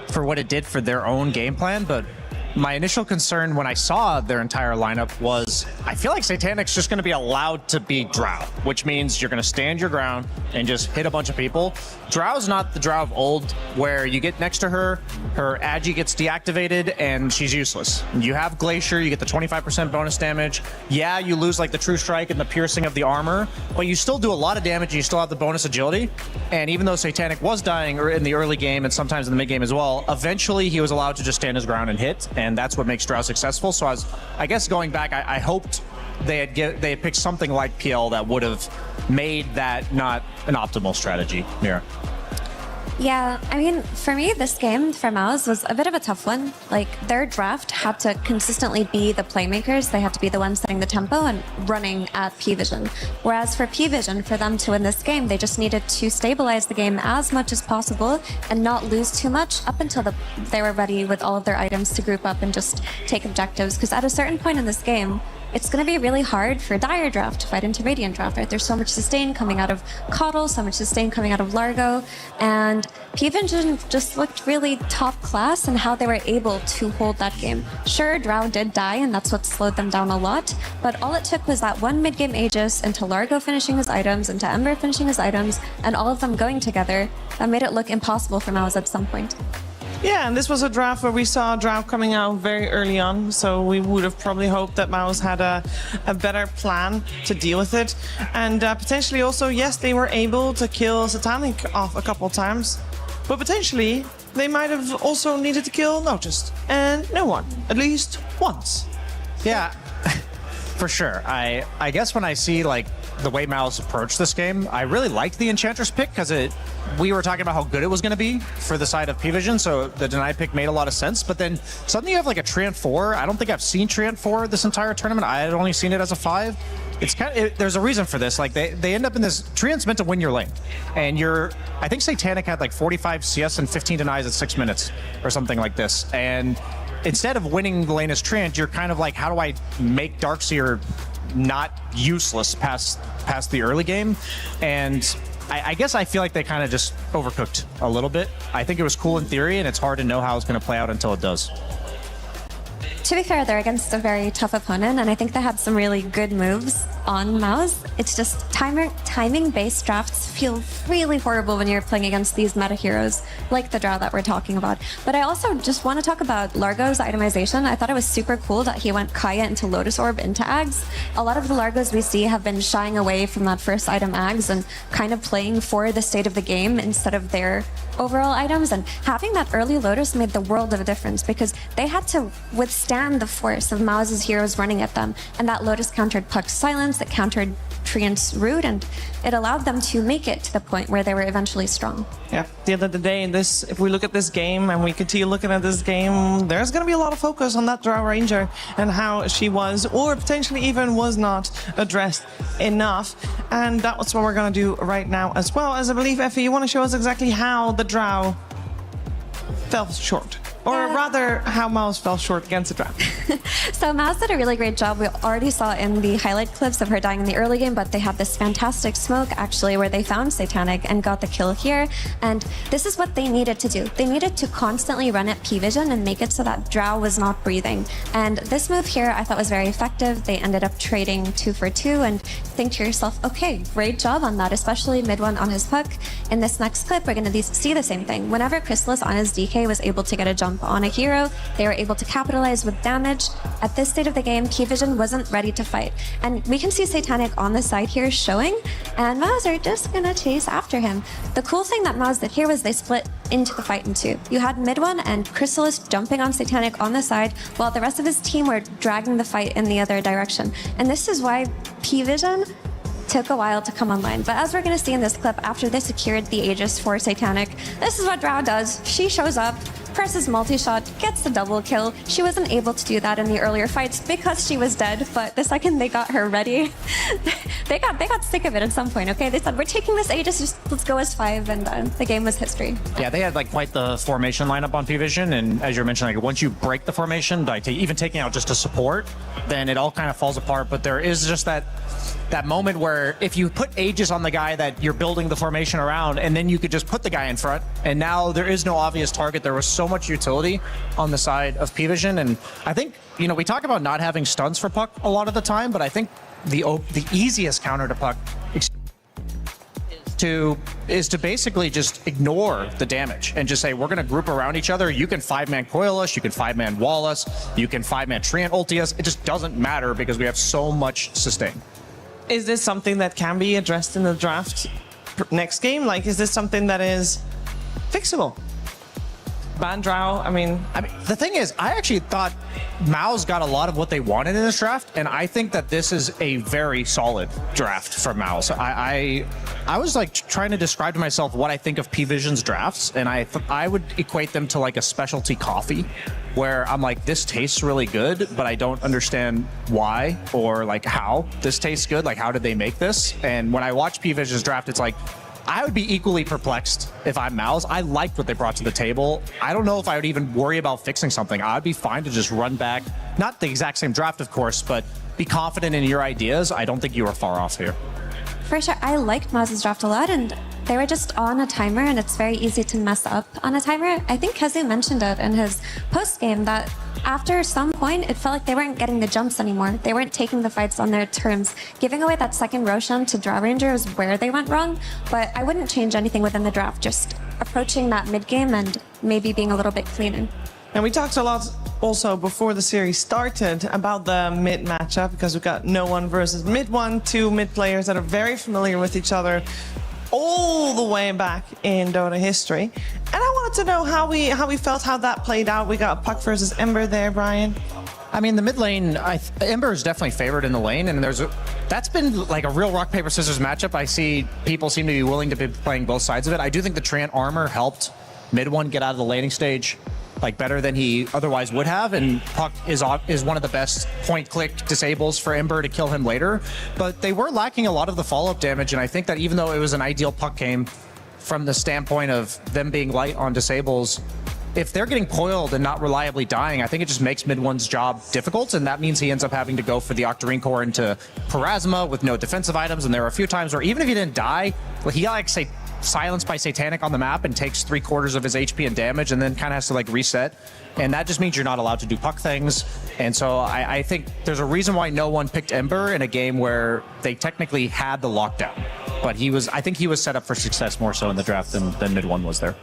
for what it did for their own game plan, but my initial concern when I saw their entire lineup was I feel like Satanic's just going to be allowed to be Drow, which means you're going to stand your ground and just hit a bunch of people. Drow's not the Drow of old where you get next to her, her Agi gets deactivated and she's useless. You have Glacier, you get the 25% bonus damage. Yeah, you lose like the True Strike and the piercing of the armor, but you still do a lot of damage and you still have the bonus agility. And even though Satanic was dying in the early game and sometimes in the mid game as well, eventually he was allowed to just stand his ground and hit. And that's what makes Drow successful. So I guess going back, I hoped they had picked something like PL that would have made that not an optimal strategy. Mira. Yeah, I mean, for me, this game for Mouse was a bit of a tough one. Like, their draft had to consistently be the playmakers. They had to be the ones setting the tempo and running at P-Vision. Whereas for P-Vision, for them to win this game, they just needed to stabilize the game as much as possible and not lose too much up until they were ready with all of their items to group up and just take objectives. Because at a certain point in this game, it's going to be really hard for Dire Draft to fight into Radiant Draft, right? There's so much sustain coming out of Coddle, so much sustain coming out of Largo, and P-Vision just looked really top class in how they were able to hold that game. Sure, Drow did die, and that's what slowed them down a lot, but all it took was that one mid-game Aegis into Largo finishing his items, into Ember finishing his items, and all of them going together. That made it look impossible for Mouse at some point. Yeah, and this was a draft where we saw Drow coming out very early on, so we would have probably hoped that Mouse had a better plan to deal with it. And potentially also, yes, they were able to kill Satanic off a couple times, but potentially they might have also needed to kill Noticed, and no one, at least once. Yeah, for sure. I guess when I see like the way Mouse approached this game, I really liked the Enchantress pick because we were talking about how good it was going to be for the side of P-Vision, so the deny pick made a lot of sense. But then suddenly you have like a Treant 4. I don't think I've seen Treant 4 this entire tournament. I had only seen it as a 5. It's kind of, there's a reason for this. Like they end up in this. Treant's meant to win your lane, and I think Satanic had like 45 CS and 15 denies at 6 minutes or something like this. And instead of winning the lane as Treant, you're kind of like, how do I make Darkseer not useless past the early game? And I guess I feel like they kind of just overcooked a little bit. I think it was cool in theory, and it's hard to know how it's going to play out until it does. To be fair, they're against a very tough opponent, and I think they had some really good moves on Mouse. It's just timing-based drafts feel really horrible when you're playing against these meta heroes like the Drow that we're talking about. But I also just want to talk about Largo's itemization. I thought it was super cool that he went Kaya into Lotus Orb into Ags. A lot of the Largos we see have been shying away from that first item Ags and kind of playing for the state of the game instead of their overall items, and having that early Lotus made the world of a difference because they had to withstand the force of Mau's heroes running at them, and that Lotus countered Puck's silence, it countered Treant's root, and it allowed them to make it to the point where they were eventually strong. Yeah, at the end of the day, if we look at this game and we continue looking at this game, there's going to be a lot of focus on that Drow Ranger and how she was, or potentially even was not, addressed enough. And that's what we're going to do right now as well. As I believe, Effie, you want to show us exactly how the Drow fell short. Or rather, how Mouse fell short against the Drow. So Mouse did a really great job. We already saw in the highlight clips of her dying in the early game, but they had this fantastic smoke, actually, where they found Satanic and got the kill here. And this is what they needed to do. They needed to constantly run at P-Vision and make it so that Drow was not breathing. And this move here I thought was very effective. They ended up trading 2 for 2, and think to yourself, okay, great job on that, especially mid one on his Puck. In this next clip, we're going to see the same thing. Whenever Chrysalis on his DK was able to get a jump on a hero, they were able to capitalize with damage. At this state of the game, P-Vision wasn't ready to fight. And we can see Satanic on the side here showing, and Mouse are just gonna chase after him. The cool thing that Mouse did here was they split into the fight in two. You had mid one and Chrysalis jumping on Satanic on the side, while the rest of his team were dragging the fight in the other direction. And this is why P-Vision took a while to come online. But as we're going to see in this clip, after they secured the Aegis for Satanic, this is what Drow does. She shows up, presses multi-shot, gets the double kill. She wasn't able to do that in the earlier fights because she was dead, but the second they got her ready, they got sick of it at some point, okay? They said, we're taking this Aegis, just let's go as 5, and the game was history. Yeah, they had like quite the formation lineup on P-Vision, and as you're mentioning, like, once you break the formation, like even taking out just a support, then it all kind of falls apart. But there is just that moment where if you put Aegis on the guy that you're building the formation around, and then you could just put the guy in front, and now there is no obvious target. There was so much utility on the side of P-Vision, and I think, you know, we talk about not having stuns for Puck a lot of the time, but I think the easiest counter to Puck is to basically just ignore the damage and just say, we're going to group around each other. You can 5-man coil us, you can 5-man wall us, you can 5-man Treant ulti us. It just doesn't matter because we have so much sustain. Is this something that can be addressed in the draft next game? Like, is this something that is fixable? Ban Drow, I mean, the thing is, I actually thought Mao's got a lot of what they wanted in this draft, and I think that this is a very solid draft for Mao. So I was like trying to describe to myself what I think of P-Vision's drafts, and I would equate them to like a specialty coffee, where I'm like, this tastes really good, but I don't understand why or like how this tastes good. Like, how did they make this? And when I watch P-Vision's draft, it's like, I would be equally perplexed if I'm Mouse. I liked what they brought to the table. I don't know if I would even worry about fixing something. I'd be fine to just run back, not the exact same draft, of course, but be confident in your ideas, I don't think you were far off here. For sure, I liked Mouse's draft a lot, and they were just on a timer, and it's very easy to mess up on a timer. I think Kazu mentioned it in his post-game that after some point, it felt like they weren't getting the jumps anymore. They weren't taking the fights on their terms. Giving away that second Roshan to Drow Ranger is where they went wrong, but I wouldn't change anything within the draft, just approaching that mid-game and maybe being a little bit cleaner. And we talked a lot also before the series started about the mid matchup, because we've got no one versus mid one, two mid players that are very familiar with each other all the way back in Dota history. And I wanted to know how we felt how that played out. We got Puck versus Ember there, Brian. I mean, the mid lane, Ember is definitely favored in the lane, and that's been like a real rock, paper, scissors matchup. I see people seem to be willing to be playing both sides of it. I do think the Treant armor helped mid one get out of the laning stage like better than he otherwise would have, and Puck is one of the best point-click disables for Ember to kill him later. But they were lacking a lot of the follow-up damage, and I think that even though it was an ideal Puck game from the standpoint of them being light on disables, if they're getting coiled and not reliably dying, I think it just makes mid one's job difficult, and that means he ends up having to go for the Octarine Core into Parasma with no defensive items. And there are a few times where even if he didn't die, he got like say silenced by Satanic on the map and takes 3/4 of his HP and damage, and then kind of has to like reset. And that just means you're not allowed to do Puck things. And so I think there's a reason why no one picked Ember in a game where they technically had the lockdown. But I think he was set up for success more so in the draft than mid one was there.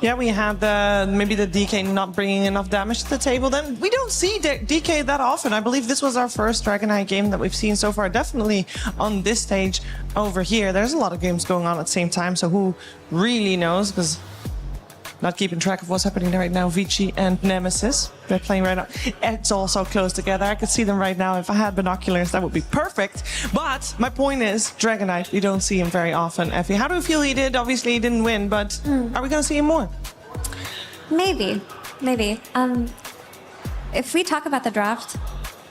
Yeah, we had maybe the DK not bringing enough damage to the table. Then we don't see DK that often. I believe this was our first Dragonite game that we've seen so far. Definitely on this stage over here. There's a lot of games going on at the same time, so who really knows? Because not keeping track of what's happening right now. Vici and Nemesis, they're playing right now. It's all so close together. I could see them right now. If I had binoculars, that would be perfect. But my point is, Dragonite, we don't see him very often. Effie, how do you feel he did? Obviously, he didn't win, but are we going to see him more? Maybe. If we talk about the draft,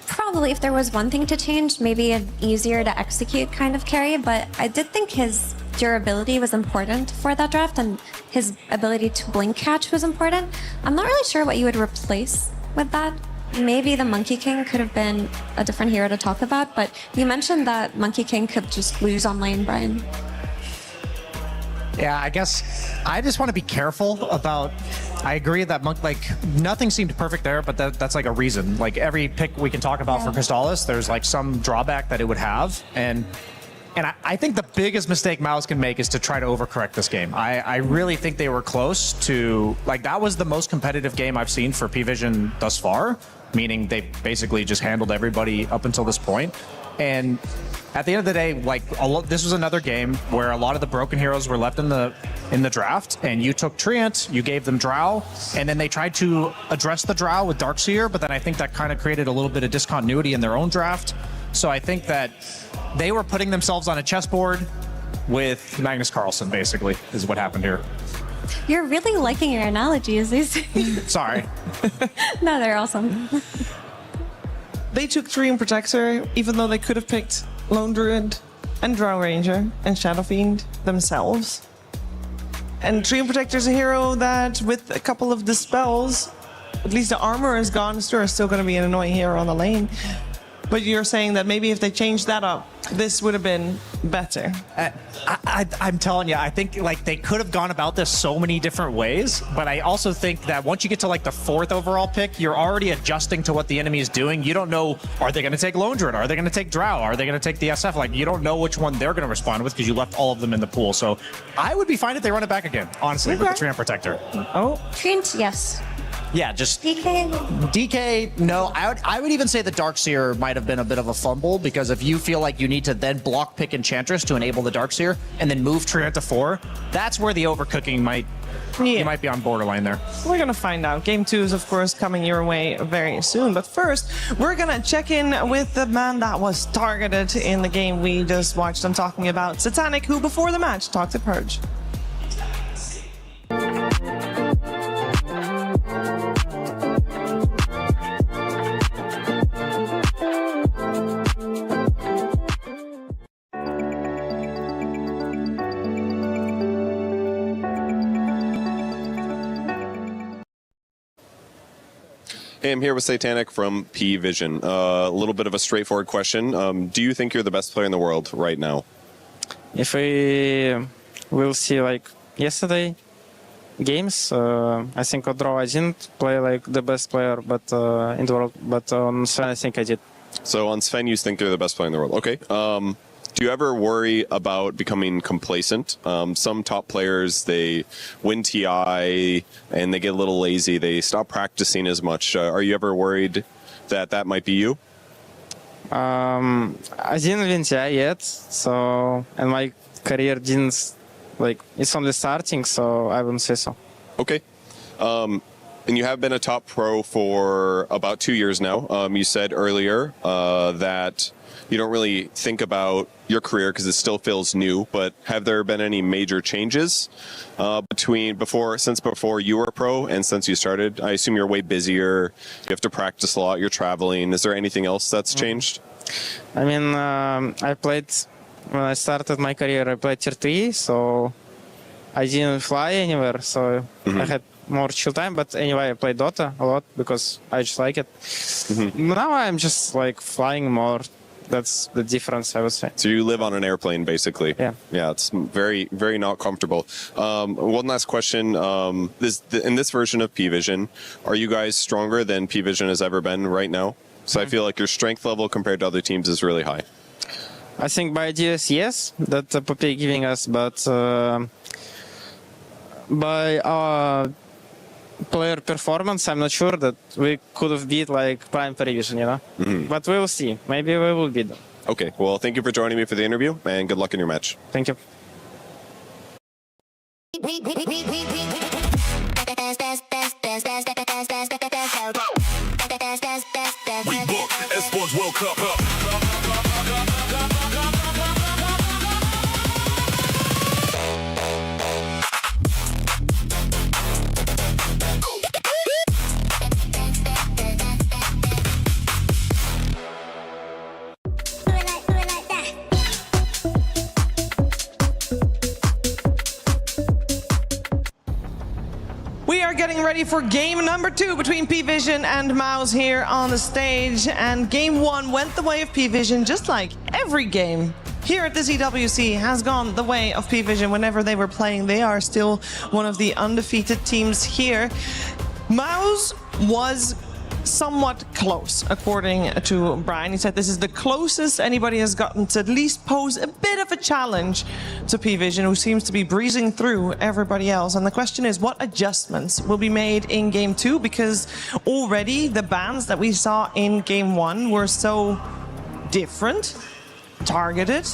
probably if there was one thing to change, maybe an easier to execute kind of carry, but I did think his durability was important for that draft, and his ability to blink catch was important. I'm not really sure what you would replace with that. Maybe the Monkey King could have been a different hero to talk about, but you mentioned that Monkey King could just lose on lane, Brian. Yeah, I guess I just want to be careful about. I agree that nothing seemed perfect there, but that's like a reason. Like every pick we can talk about for Crystallis, there's like some drawback that it would have, and I think the biggest mistake Mouse can make is to try to overcorrect this game. I really think they were close to, like, that was the most competitive game I've seen for P-Vision thus far, meaning they basically just handled everybody up until this point. And at the end of the day, like, this was another game where a lot of the broken heroes were left in the draft, and you took Treant, you gave them Drow, and then they tried to address the Drow with Darkseer, but then I think that kind of created a little bit of discontinuity in their own draft. So I think that they were putting themselves on a chessboard with Magnus Carlsen, basically, is what happened here. You're really liking your analogies these days. Sorry. No, they're awesome. They took Dream Protector, even though they could have picked Lone Druid and Drow Ranger and Shadow Fiend themselves. And Dream Protector is a hero that, with a couple of dispels, at least the armor is gone. Still going to be an annoying hero on the lane. But you're saying that maybe if they changed that up, this would have been better. I'm telling you, I think like they could have gone about this so many different ways. But I also think that once you get to like the 4th overall pick, you're already adjusting to what the enemy is doing. You don't know, are they going to take Lone Druid? Are they going to take Drow? Are they going to take the SF? Like, you don't know which one they're going to respond with because you left all of them in the pool. So I would be fine if they run it back again, honestly, with the Treant Protector. Oh, Treant, yes. Yeah, just DK, no. I would even say the Darkseer might have been a bit of a fumble, because if you feel like you need to then block pick Enchantress to enable the Darkseer and then move Treant to 4, that's where the overcooking might. You might be on borderline there. We're going to find out. Game 2 is, of course, coming your way very soon. But first, we're going to check in with the man that was targeted in the game we just watched. I'm talking about Satanic, who before the match talked to Purge. Hey, I'm here with Satanic from P Vision. A little bit of a straightforward question. Do you think you're the best player in the world right now? If we will see like yesterday games, I think Odro I didn't play like the best player, but in the world. But on Sven, I think I did. So on Sven, you think you're the best player in the world. Okay. Do you ever worry about becoming complacent? Some top players, they win TI and they get a little lazy. They stop practicing as much. Are you ever worried that that might be you? I didn't win TI yet, so and my career didn't like it's only starting, so I wouldn't say so. Okay. And you have been a top pro for about 2 years now. You said earlier that you don't really think about your career because it still feels new, but have there been any major changes since before you were a pro and since you started? I assume you're way busier, you have to practice a lot, you're traveling. Is there anything else that's changed? I mean, I played, when I started my career, I played tier 3, so I didn't fly anywhere, so I had more chill time, but anyway, I played Dota a lot because I just like it. Now I'm just like flying more. That's the difference, I would say. So you live on an airplane, basically. Yeah. Yeah, it's very, very not comfortable. One last question. In this version of P-Vision, are you guys stronger than P-Vision has ever been right now? So I feel like your strength level compared to other teams is really high. I think by ideas, yes, that Poppy giving us, but by our player performance, I'm not sure that we could have beat like Prime Prevision, you know? But we will see. Maybe we will beat them. Okay, well, thank you for joining me for the interview, and good luck in your match. Thank you. We are getting ready for game number 2 between P-Vision and Mouse here on the stage. And game 1 went the way of P-Vision, just like every game here at this EWC has gone the way of P-Vision whenever they were playing. They are still one of the undefeated teams here. Mouse was somewhat close, according to Brian. He said this is the closest anybody has gotten to at least pose a bit of a challenge to P-Vision, who seems to be breezing through everybody else. And the question is, what adjustments will be made in game 2? Because already the bans that we saw in game 1 were so different, targeted,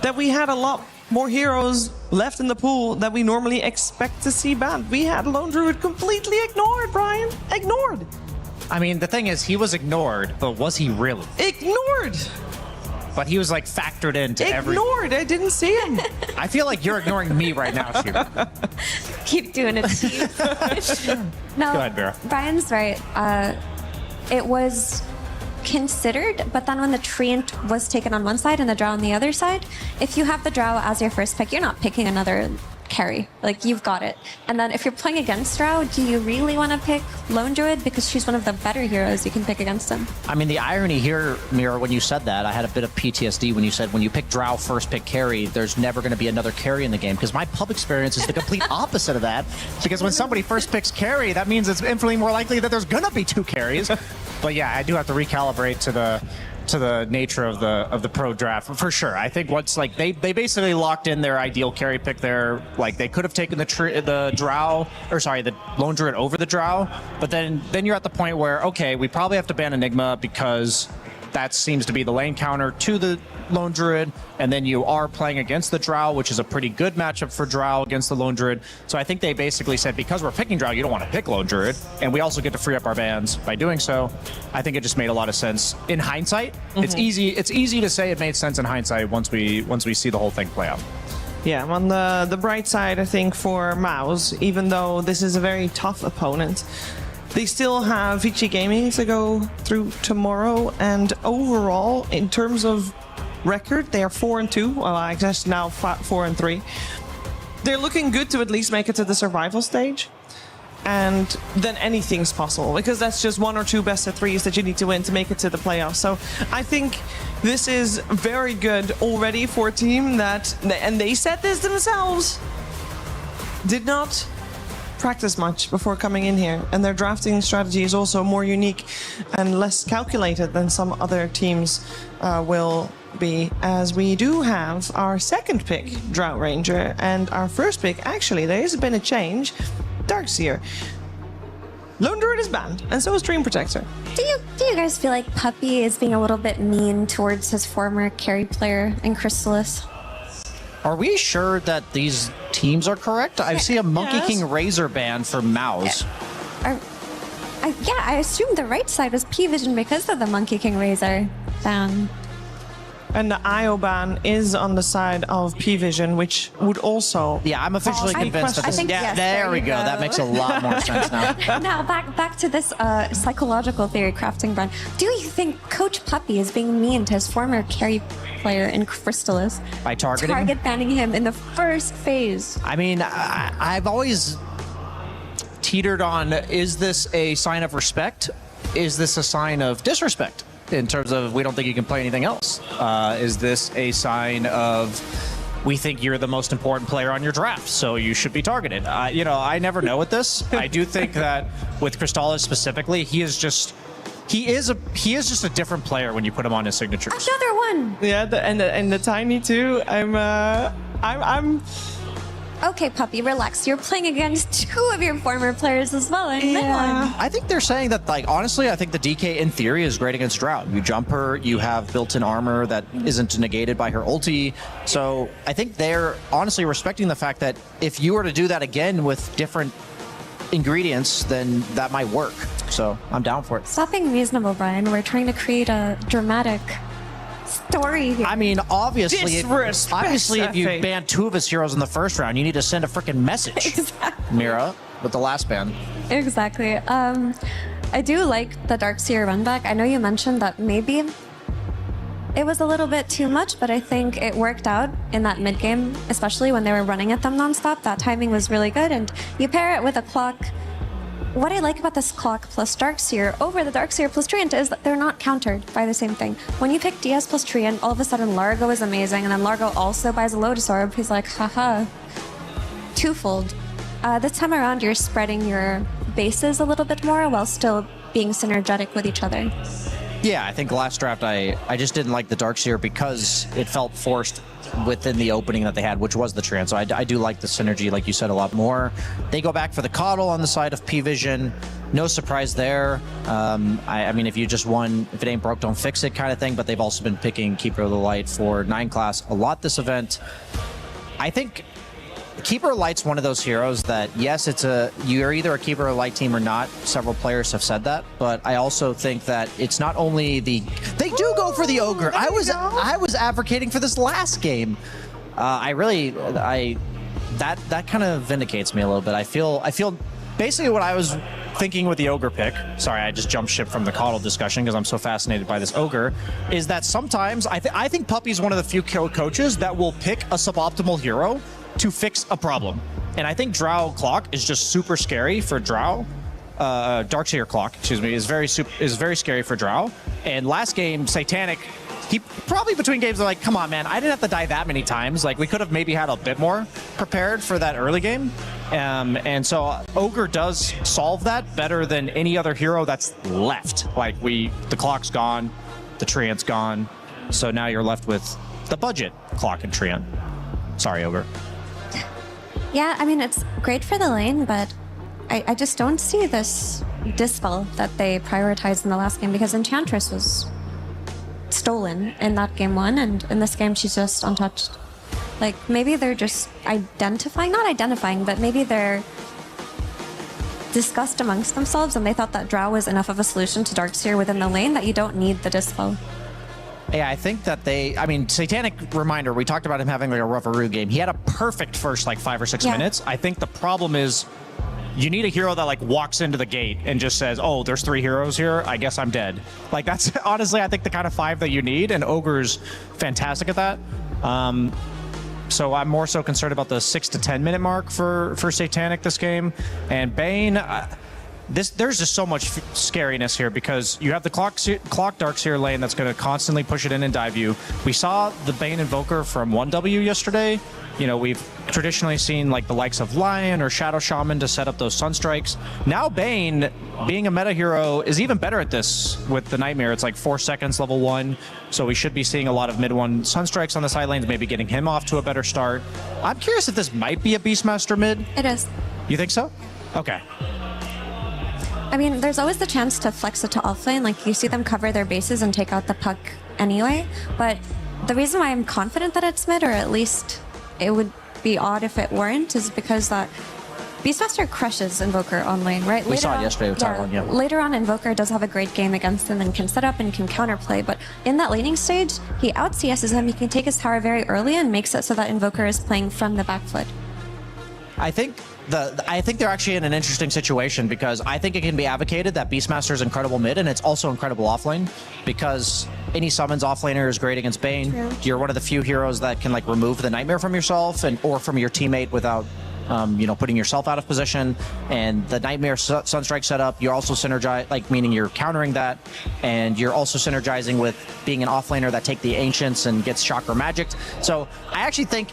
that we had a lot more heroes left in the pool that we normally expect to see banned. We had Lone Druid completely ignored, Brian. Ignored. I mean, the thing is, he was ignored, but was he really? Ignored! But he was like factored into Ignored! I didn't see him. I feel like you're ignoring me right now, Shiva. Keep doing it, Steve. No, Go ahead, Vera. Brian's right. It was considered, but then when the Treant was taken on one side and the Drow on the other side, if you have the Drow as your first pick, you're not picking another carry. Like, you've got it. And then if you're playing against Drow, do you really want to pick Lone Druid? Because she's one of the better heroes you can pick against him. I mean, the irony here, Mira, when you said that, I had a bit of PTSD when you said when you pick Drow first pick carry, there's never going to be another carry in the game. Because my pub experience is the complete opposite of that. Because when somebody first picks carry, that means it's infinitely more likely that there's going to be 2 carries. But yeah, I do have to recalibrate to the nature of the pro draft for sure. I think once like they basically locked in their ideal carry pick there. Like they could have taken the Drow, or sorry, the Lone Druid over the Drow, but then you're at the point where okay, we probably have to ban Enigma because that seems to be the lane counter to the Lone Druid, and then you are playing against the Drow, which is a pretty good matchup for Drow against the Lone Druid. So I think they basically said, because we're picking Drow, you don't want to pick Lone Druid, and we also get to free up our bans by doing so. I think it just made a lot of sense in hindsight. It's easy to say it made sense in hindsight once we see the whole thing play out. Yeah, on the bright side, I think for Mouse, even though this is a very tough opponent, they still have Vici Gaming to go through tomorrow, and overall, in terms of record, they are 4-2. Well, I guess now 4-3. They're looking good to at least make it to the survival stage. and then anything's possible, because that's just 1 or 2 best of 3s that you need to win to make it to the playoffs. So I think this is very good already for a team that, and they said this themselves, did not practice much before coming in here, and their drafting strategy is also more unique and less calculated than some other teams will be, as we do have our second pick, Drought Ranger, and our first pick, actually, there has been a change, Darkseer. Lone Druid is banned, and so is Dream Protector. Do you guys feel like Puppy is being a little bit mean towards his former carry player in Chrysalis? Are we sure that these teams are correct? I see a Monkey King Razor ban for Mouse. I assume the right side was P-Vision because of the Monkey King Razor ban. And the IO ban is on the side of P-Vision, which would also... Yeah, I'm officially convinced that this... yes, there we go. That makes a lot more sense now. Now, back to this psychological theory crafting run. Do you think Coach Puppy is being mean to his former carry player in Crystallis? By targeting? Target banning him in the first phase. I mean, I've always teetered on, is this a sign of respect? Is this a sign of disrespect? In terms of, we don't think you can play anything else. Is this a sign of, we think you're the most important player on your draft, so you should be targeted? I never know with this. I do think that with Crystallis specifically, he is just a different player when you put him on his signatures. Another one. Yeah, and the Tiny too. I'm. Okay, Puppy, relax. You're playing against 2 of your former players as well. I think they're saying that, like, honestly, I think the DK in theory is great against Drought. You jump her, you have built-in armor that isn't negated by her ulti. So I think they're honestly respecting the fact that if you were to do that again with different ingredients, then that might work. So I'm down for it. Stop being reasonable, Brian. We're trying to create a dramatic story here. I mean, obviously, if you ban 2 of his heroes in the first round, you need to send a freaking message. Exactly. Mira, with the last ban. Exactly. I do like the Darkseer run back. I know you mentioned that maybe it was a little bit too much, but I think it worked out in that mid game, especially when they were running at them nonstop. That timing was really good, and you pair it with a clock. What I like about this clock plus Darkseer over the Darkseer plus Treant is that they're not countered by the same thing. When you pick DS plus Treant, all of a sudden Largo is amazing, and then Largo also buys a Lotus Orb. He's like, haha, twofold. This time around, you're spreading your bases a little bit more while still being synergetic with each other. Yeah, I think last draft I just didn't like the Darkseer because it felt forced within the opening that they had, which was the Treant. So I do like the synergy, like you said, a lot more. They go back for the Coddle on the side of P-Vision. No surprise there. I mean, if you just won, if it ain't broke, don't fix it kind of thing, but they've also been picking Keeper of the Light for 9 class a lot this event. I think Keeper of Light's one of those heroes that, yes, you're either a Keeper of Light team or not. Several players have said that, but I also think that it's not only they do go for the Ogre. I was advocating for this last game. That kind of vindicates me a little bit. I feel basically what I was thinking with the Ogre pick. Sorry, I just jumped ship from the Coddle discussion because I'm so fascinated by this Ogre. Is that sometimes I think Puppy's one of the few coaches that will pick a suboptimal hero to fix a problem. And I think Drow Clock is just super scary for Drow. Darkseer Clock, excuse me, is very scary for Drow. And last game, Satanic, he probably between games are like, come on, man, I didn't have to die that many times. Like, we could have maybe had a bit more prepared for that early game. And so Ogre does solve that better than any other hero that's left. Like, the Clock's gone, the Treant's gone. So now you're left with the budget Clock and Treant. Sorry, Ogre. Yeah, I mean, it's great for the lane, but I just don't see this Dispel that they prioritized in the last game, because Enchantress was stolen in that game 1, and in this game she's just untouched. Like, maybe they're just not identifying, but maybe they're discussed amongst themselves, and they thought that Drow was enough of a solution to Darkseer within the lane that you don't need the Dispel. Yeah, I think that Satanic, reminder, we talked about him having like a Rougharoo game. He had a perfect first 5 or 6 minutes. I think the problem is you need a hero that walks into the gate and just says, oh, there's 3 heroes here, I guess I'm dead. Like, that's honestly, I think, the kind of 5 that you need, and Ogre's fantastic at that. So So I'm more so concerned about the 6 to 10 minute mark for Satanic this game. And Bane, there's just so much scariness here because you have the clock Darkseer lane that's going to constantly push it in and dive you. We saw the Bane Invoker from 1W yesterday. You know, we've traditionally seen like the likes of Lion or Shadow Shaman to set up those Sunstrikes. Now Bane, being a meta hero, is even better at this with the Nightmare. It's like 4 seconds level 1, so we should be seeing a lot of mid 1 Sunstrikes on the side lanes, maybe getting him off to a better start. I'm curious if this might be a Beastmaster mid. It is. You think so? Okay. I mean, there's always the chance to flex it to offlane. Like, you see them cover their bases and take out the puck anyway. But the reason why I'm confident that it's mid, or at least it would be odd if it weren't, is because that Beastmaster crushes Invoker on lane, right? We saw it yesterday with Tyrone, yeah. Later on, Invoker does have a great game against him and can set up and can counterplay, but in that laning stage, he out-CS's him, he can take his tower very early and makes it so that Invoker is playing from the back foot. I think they're actually in an interesting situation because I think it can be advocated that Beastmaster is incredible mid and it's also incredible offlane because any summons offlaner is great against Bane. True. You're one of the few heroes that can like remove the Nightmare from yourself or from your teammate without putting yourself out of position. And the Nightmare Sunstrike setup, you're also meaning you're countering that, and you're also synergizing with being an offlaner that take the Ancients and gets Chakra Magicked. So I actually think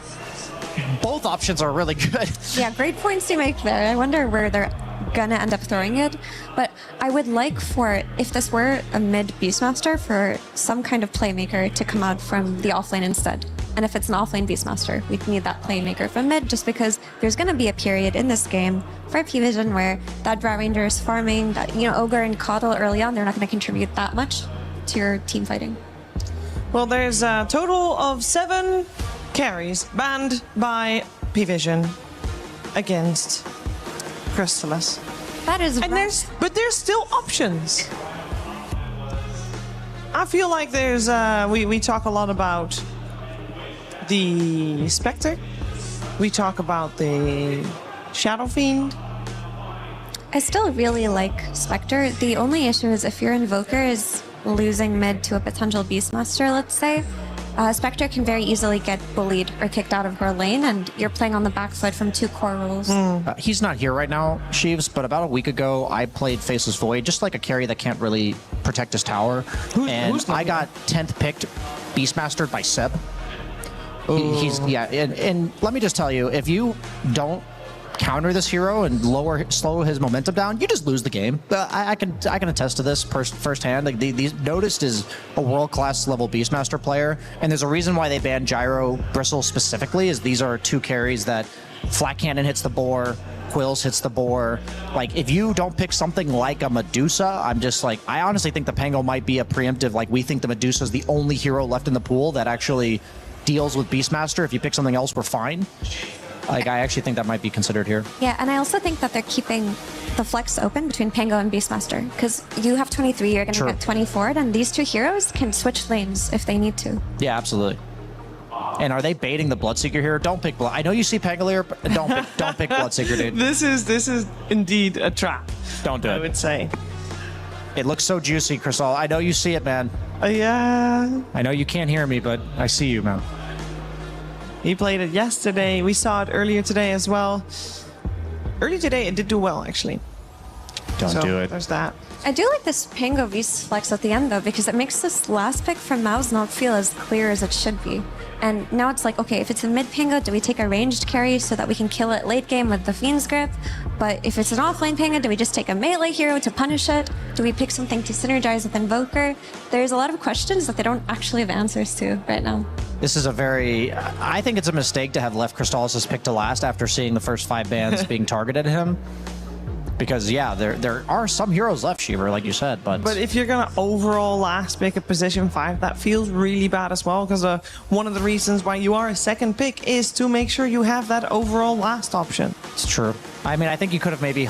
both options are really good. Yeah, great points to make there. I wonder where they're gonna end up throwing it. But I would like for, if this were a mid Beastmaster, for some kind of playmaker to come out from the offlane instead. And if it's an offlane Beastmaster, we'd need that playmaker from mid, just because there's gonna be a period in this game for P-Vision where that Drow Ranger is farming, that, Ogre and Coddle early on, they're not gonna contribute that much to your team fighting. Well, there's a total of 7 carries banned by P-Vision against Crystallis. That is but there's still options. I feel like there's we talk a lot about the Spectre. We talk about the Shadow Fiend. I still really like Spectre. The only issue is if your Invoker is losing mid to a potential Beastmaster, let's say, Spectre can very easily get bullied or kicked out of her lane, and you're playing on the back foot from 2 core rules. He's not here right now, Sheaves, but about a week ago, I played Faceless Void, just like a carry that can't really protect his tower. I got 10th picked Beastmastered by Seb. And let me just tell you, if you don't counter this hero and slow his momentum down, you just lose the game. I can attest to this firsthand. Like Noticed is a world-class level Beastmaster player, and there's a reason why they banned Gyro Bristle specifically. Is these are 2 carries that Flat Cannon hits the boar, Quills hits the boar. Like if you don't pick something like a Medusa, I'm just like, I honestly think the Pango might be a preemptive. Like we think the Medusa is the only hero left in the pool that actually deals with Beastmaster. If you pick something else, we're fine. Like, I actually think that might be considered here. Yeah, and I also think that they're keeping the flex open between Pango and Beastmaster, because you have 23, you're going to get 24, and these 2 heroes can switch lanes if they need to. Yeah, absolutely. And are they baiting the Bloodseeker here? Don't pick Blood. I know you see Pangolier, but don't pick Bloodseeker, dude. This is indeed a trap. Don't do it. I would say. It looks so juicy, Crystal. I know you see it, man. Yeah. I know you can't hear me, but I see you, man. He played it yesterday. We saw it earlier today as well. Earlier today, it did do well, actually. Don't do it. There's that. I do like this Pango Beast flex at the end, though, because it makes this last pick from Mouse not feel as clear as it should be. And now it's like, okay, if it's a mid Pango, do we take a ranged carry so that we can kill it late game with the Fiend's Grip? But if it's an offlane Pango, do we just take a melee hero to punish it? Do we pick something to synergize with Invoker? There's a lot of questions that they don't actually have answers to right now. This is I think it's a mistake to have left Crystallis pick to last after seeing the first 5 bans being targeted at him. Because, yeah, there are some heroes left, Sheaver, like you said, but... But if you're going to overall last pick at position 5, that feels really bad as well, because one of the reasons why you are a second pick is to make sure you have that overall last option. It's true. I mean, I think you could have maybe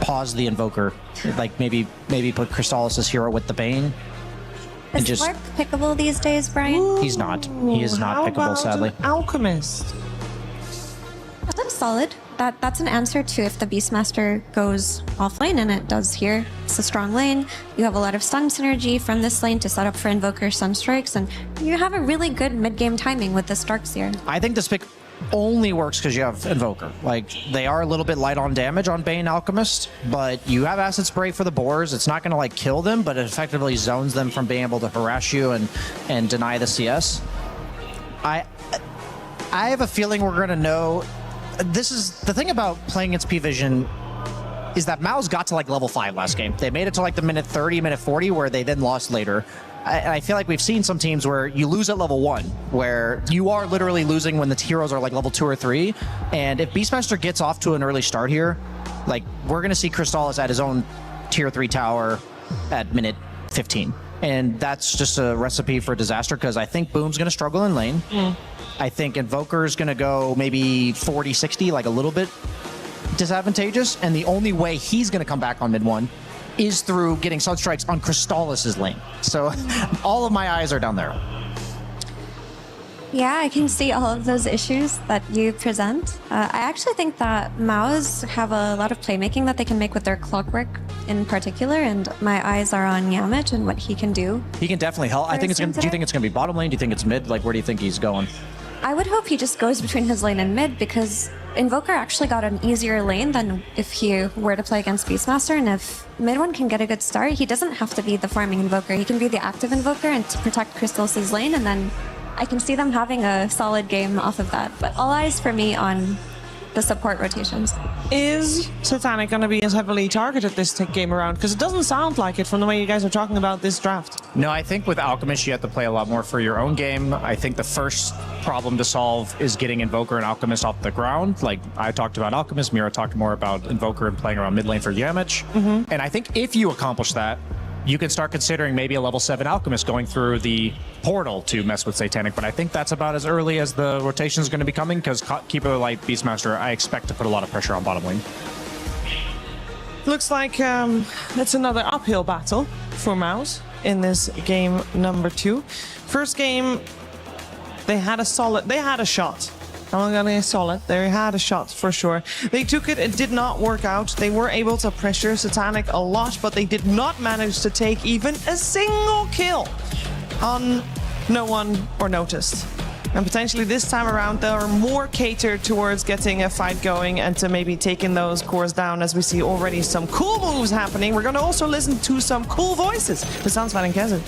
paused the Invoker, like maybe put Crystallis' hero with the Bane. Is Lark pickable these days, Brian? He's not. He is not pickable, sadly. Alchemist. That's solid. That's an answer to if the Beastmaster goes offlane, and it does here. It's a strong lane. You have a lot of stun synergy from this lane to set up for Invoker Sunstrikes, and you have a really good mid-game timing with this Darkseer. I think this pick only works because you have Invoker. Like, they are a little bit light on damage on Bane Alchemist, but you have Acid Spray for the boars. It's not going to, like, kill them, but it effectively zones them from being able to harass you and deny the CS. I have a feeling we're going to know... This is... The thing about playing against P-Vision is that Mao's got to, like, level 5 last game. They made it to, like, the minute 30, minute 40, where they then lost later. I feel like we've seen some teams where you lose at level 1, where you are literally losing when the heroes are like level 2 or 3. And if Beastmaster gets off to an early start here, like, we're going to see Crystallis at his own tier 3 tower at minute 15. And that's just a recipe for disaster, because I think Boom's going to struggle in lane. I think Invoker's going to go maybe 40-60, like a little bit disadvantageous. And the only way he's going to come back on mid 1 is through getting Sunstrikes on Crystallis' lane. So all of my eyes are down there. Yeah, I can see all of those issues that you present. I actually think that Maos have a lot of playmaking that they can make with their Clockwork in particular, and my eyes are on Yamich and what he can do. He can definitely help. I think it's going. Do you think it's going to be bottom lane? Do you think it's mid? Like, where do you think he's going? I would hope he just goes between his lane and mid, because Invoker actually got an easier lane than if he were to play against Beastmaster, and if mid 1 can get a good start, he doesn't have to be the farming Invoker. He can be the active Invoker and to protect Crystallis' lane, and then I can see them having a solid game off of that. But all eyes for me on the support rotations. Is Satanic going to be as heavily targeted this game around? Because it doesn't sound like it from the way you guys are talking about this draft. No, I think with Alchemist, you have to play a lot more for your own game. I think the first problem to solve is getting Invoker and Alchemist off the ground. Like, I talked about Alchemist, Mira talked more about Invoker and playing around mid lane for Yamich. And I think if you accomplish that, you can start considering maybe a level 7 Alchemist going through the portal to mess with Satanic, but I think that's about as early as the rotation is going to be coming, because Keeper Light Beastmaster, I expect to put a lot of pressure on bottom lane. Looks like it's another uphill battle for Maos in this game number 2. First game, they had a shot. I'm not gonna solid. They had a shot for sure. They took it. It did not work out. They were able to pressure Satanic a lot, but they did not manage to take even a single kill on No One or Noticed. And potentially this time around, they are more catered towards getting a fight going and to maybe taking those cores down, as we see already some cool moves happening. We're going to also listen to some cool voices. It sounds fun and Keza.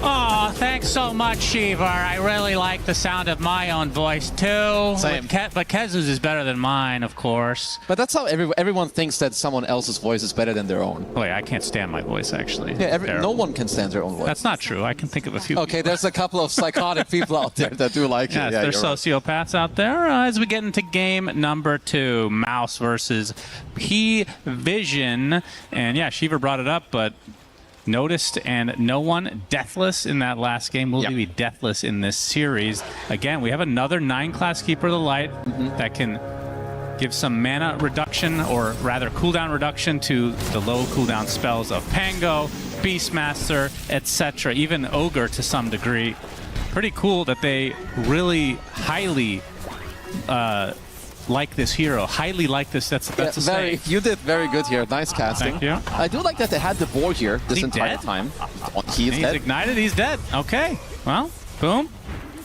Oh, thanks so much, Shiva. I really like the sound of my own voice, too. Same. But Kezu's is better than mine, of course. But that's how everyone thinks that someone else's voice is better than their own. Oh, yeah, I can't stand my voice, actually. Yeah, no one can stand their own voice. That's not true. I can think of a few. Okay, there's a couple of psychotic people out there that do like yes, it. Yeah, there's sociopaths out there. As we get into game number 2, Maos versus P-Vision. And yeah, Shiva brought it up, but Noticed and No One deathless in that last game. Will be deathless in this series. Again, we have another 9-class Keeper of the Light that can give some mana reduction, or rather cooldown reduction, to the low cooldown spells of Pango, Beastmaster, etc. Even Ogre to some degree. Pretty cool that they really highly like this hero. Highly like this. That's a say. You did very good here. Nice casting. Thank you. I do like that they had the boar here this entire time. He's dead. Ignited. He's dead. Okay. Well, boom.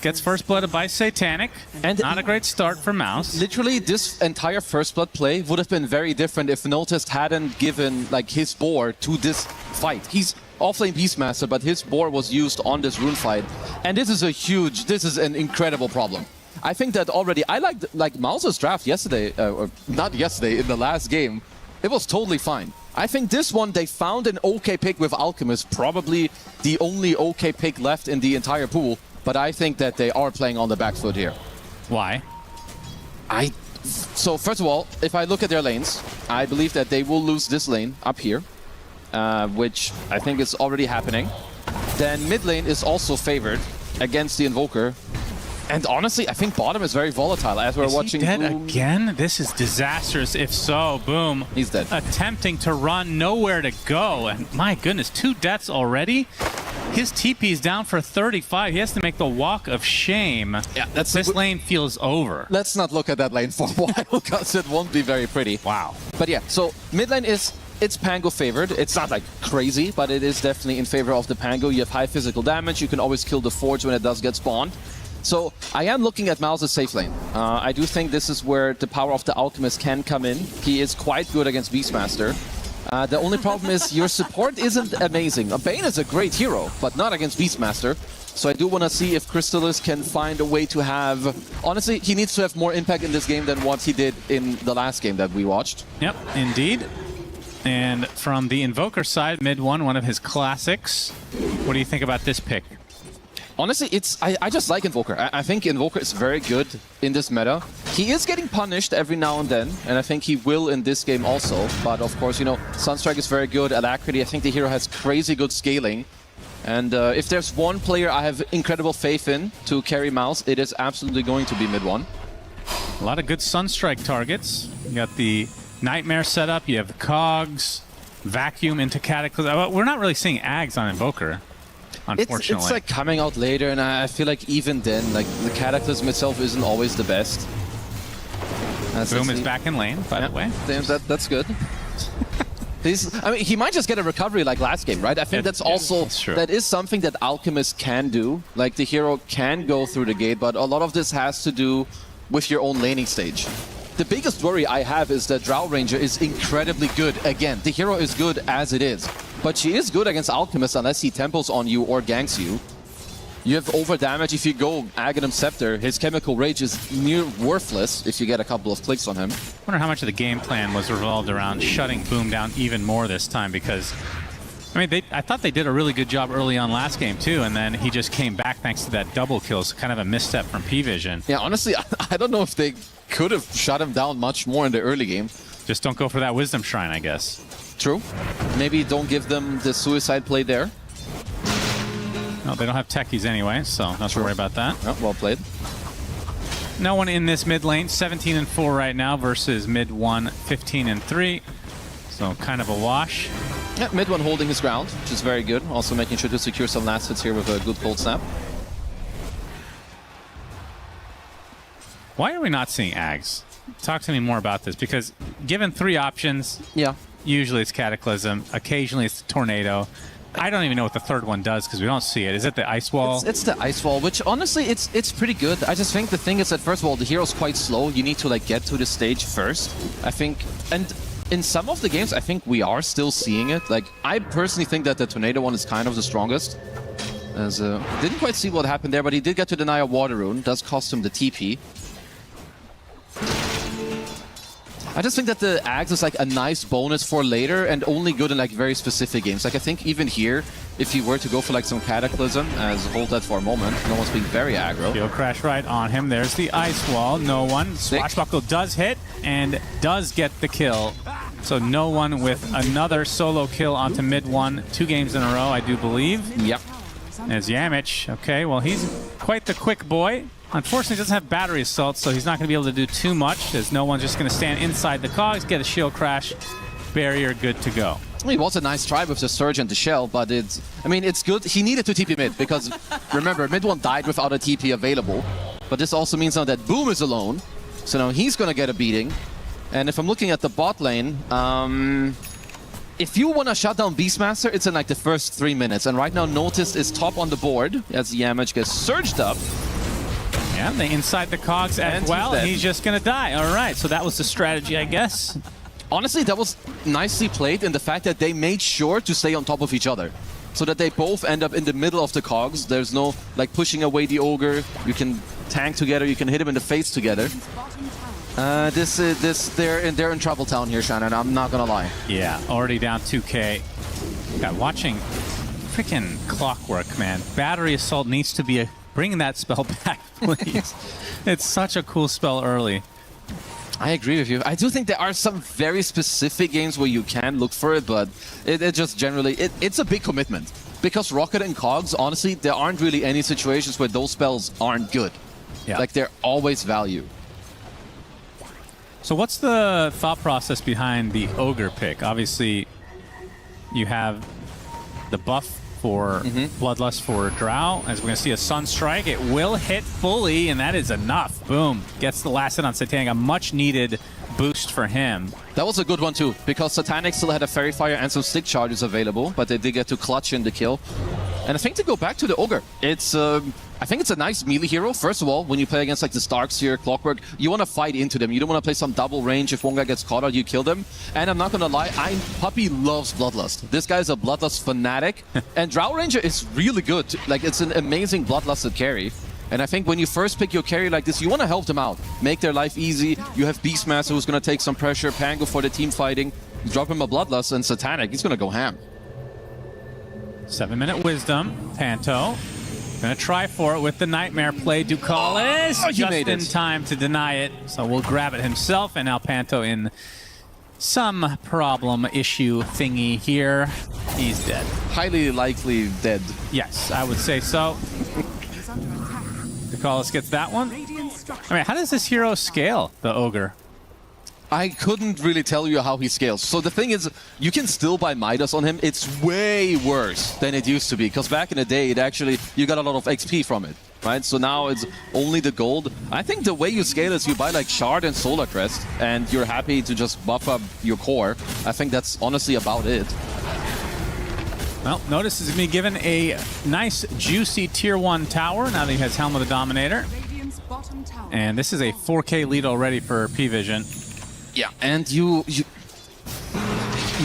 Gets first blooded by Satanic. And not a great start for Maos. Literally, this entire first blood play would have been very different if Noticed hadn't given like his boar to this fight. He's offlane Beastmaster, but his boar was used on this rune fight. And this is an incredible problem. I think that already, I like Maos's draft yesterday, or not yesterday, in the last game. It was totally fine. I think this one, they found an okay pick with Alchemist, probably the only okay pick left in the entire pool. But I think that they are playing on the back foot here. Why? So first of all, if I look at their lanes, I believe that they will lose this lane up here, which I think is already happening. Then mid lane is also favored against the Invoker. And honestly, I think bottom is very volatile as we're watching. Is he dead again? This is disastrous. If so, boom. He's dead. Attempting to run, nowhere to go. And my goodness, 2 deaths already? His TP is down for 35. He has to make the walk of shame. Yeah, this lane feels over. Let's not look at that lane for a while, because it won't be very pretty. Wow. But yeah, so mid lane it's Pango favored. It's not like crazy, but it is definitely in favor of the Pango. You have high physical damage. You can always kill the Forge when it does get spawned. So I am looking at Mouse's safe lane. I do think this is where the power of the Alchemist can come in. He is quite good against Beastmaster. The only problem is your support isn't amazing. Bane is a great hero, but not against Beastmaster. So I do want to see if Crystallis can find a way to have... Honestly, he needs to have more impact in this game than what he did in the last game that we watched. Yep, indeed. And from the Invoker side, mid one of his classics. What do you think about this pick? Honestly, I just like Invoker. I think Invoker is very good in this meta. He is getting punished every now and then, and I think he will in this game also. But of course, you know, Sunstrike is very good. Alacrity, I think the hero has crazy good scaling. And if there's one player I have incredible faith in to carry Mouse, it is absolutely going to be mid one. A lot of good Sunstrike targets. You got the Nightmare setup, you have the Cogs, Vacuum into Cataclysm. We're not really seeing Ags on Invoker, unfortunately. It's like coming out later, and I feel like even then, like the Cataclysm itself isn't always the best. Boom is back in lane, by the way. That's good. I mean, he might just get a recovery like last game, right? I think that's also, that is something that Alchemist can do. Like, the hero can go through the gate, but a lot of this has to do with your own laning stage. The biggest worry I have is that Drow Ranger is incredibly good. Again, the hero is good as it is, but she is good against Alchemist unless he temples on you or ganks you. You have over damage if you go Aghanim Scepter. His Chemical Rage is near worthless if you get a couple of clicks on him. I wonder how much of the game plan was revolved around shutting Boom down even more this time, because I mean, I thought they did a really good job early on last game too, and then he just came back thanks to that double kill. So kind of a misstep from P-Vision. Yeah, honestly, I don't know if they could have shut him down much more in the early game. Just don't go for that Wisdom Shrine, I guess. True. Maybe don't give them the suicide play there. No, they don't have techies anyway, so not to worry about that. Oh, well played. No one in this mid lane. 17-4 right now versus mid 1, 15-3. So kind of a wash. Yeah, mid one holding his ground, which is very good. Also making sure to secure some last hits here with a good cold snap. Why are we not seeing Ags? Talk to me more about this, because given 3 options, usually it's Cataclysm, occasionally it's the Tornado. I don't even know what the third one does because we don't see it. Is it the Ice Wall? It's the Ice Wall, which honestly, it's pretty good. I just think the thing is that, first of all, the hero's quite slow. You need to like get to the stage first, I think. And in some of the games, I think we are still seeing it. Like, I personally think that the Tornado one is kind of the strongest. As didn't quite see what happened there, but he did get to deny a Water Rune. Does cost him the TP. I just think that the Ags is like a nice bonus for later and only good in like very specific games. Like I think even here, if you were to go for like some Cataclysm, as hold that for a moment, no one's being very aggro. He'll crash right on him. There's the Ice Wall. No one. Swashbuckle does hit and does get the kill. So no one with another solo kill onto mid 1, 2 games in a row, I do believe. Yep. There's Yamich. Okay, well, he's quite the quick boy. Unfortunately, he doesn't have battery assault, so he's not going to be able to do too much, as no one's just going to stand inside the cogs, get a shield crash, barrier good to go. It was a nice try with the Surge and the Shell, but it's good. He needed to TP mid, because remember, mid one died without a TP available. But this also means now that Boom is alone, so now he's going to get a beating. And if I'm looking at the bot lane, if you want to shut down Beastmaster, it's in like the first 3 minutes. And right now, Noticed is top on the board as Yamich gets surged up. Yeah, they inside the cogs as well. He's just going to die. All right, so that was the strategy, I guess. Honestly, that was nicely played in the fact that they made sure to stay on top of each other. So that they both end up in the middle of the cogs. There's no, like, pushing away the Ogre. You can tank together. You can hit him in the face together. They're in trouble town here, Shannon. I'm not going to lie. Yeah, already down 2K. God, watching freaking Clockwork, man. Battery Assault needs to be bringing that spell back, please. It's such a cool spell early. I agree with you. I do think there are some very specific games where you can look for it, but it just generally, it's a big commitment. Because Rocket and Cogs, honestly, there aren't really any situations where those spells aren't good. Yeah. Like, they're always value. So what's the thought process behind the Ogre pick? Obviously, you have the buff for Bloodlust for Drow. As we're going to see a Sunstrike, it will hit fully, and that is enough. Boom. Gets the last hit on Satanic. A much-needed boost for him. That was a good one, too, because Satanic still had a Fairy Fire and some Stick Charges available, but they did get to clutch in the kill. And I think to go back to the Ogre, it's I think it's a nice melee hero. First of all, when you play against like the Starks here, Clockwork, you want to fight into them. You don't want to play some double range. If one guy gets caught out, you kill them. And I'm not going to lie, Puppy loves Bloodlust. This guy's a Bloodlust fanatic. And Drow Ranger is really good. Like, it's an amazing Bloodlusted carry. And I think when you first pick your carry like this, you want to help them out. Make their life easy. You have Beastmaster who's going to take some pressure. Pango for the team fighting. You drop him a Bloodlust and Satanic. He's going to go ham. 7-minute wisdom. Panto gonna try for it with the Nightmare play. Ducalis just in time to deny it. So we'll grab it himself. And now Panto in some problem issue thingy here. He's dead. Highly likely dead. Yes, I would say so. Ducalis gets that one. I mean, how does this hero scale, the Ogre? I couldn't really tell you how he scales. So the thing is, you can still buy Midas on him. It's way worse than it used to be. Because back in the day, you got a lot of XP from it, right? So now it's only the gold. I think the way you scale is you buy like Shard and Solar Crest, and you're happy to just buff up your core. I think that's honestly about it. Well, Notice is going to be given a nice, juicy Tier 1 tower now that he has Helm of the Dominator. And this is a 4K lead already for P-Vision. Yeah, and you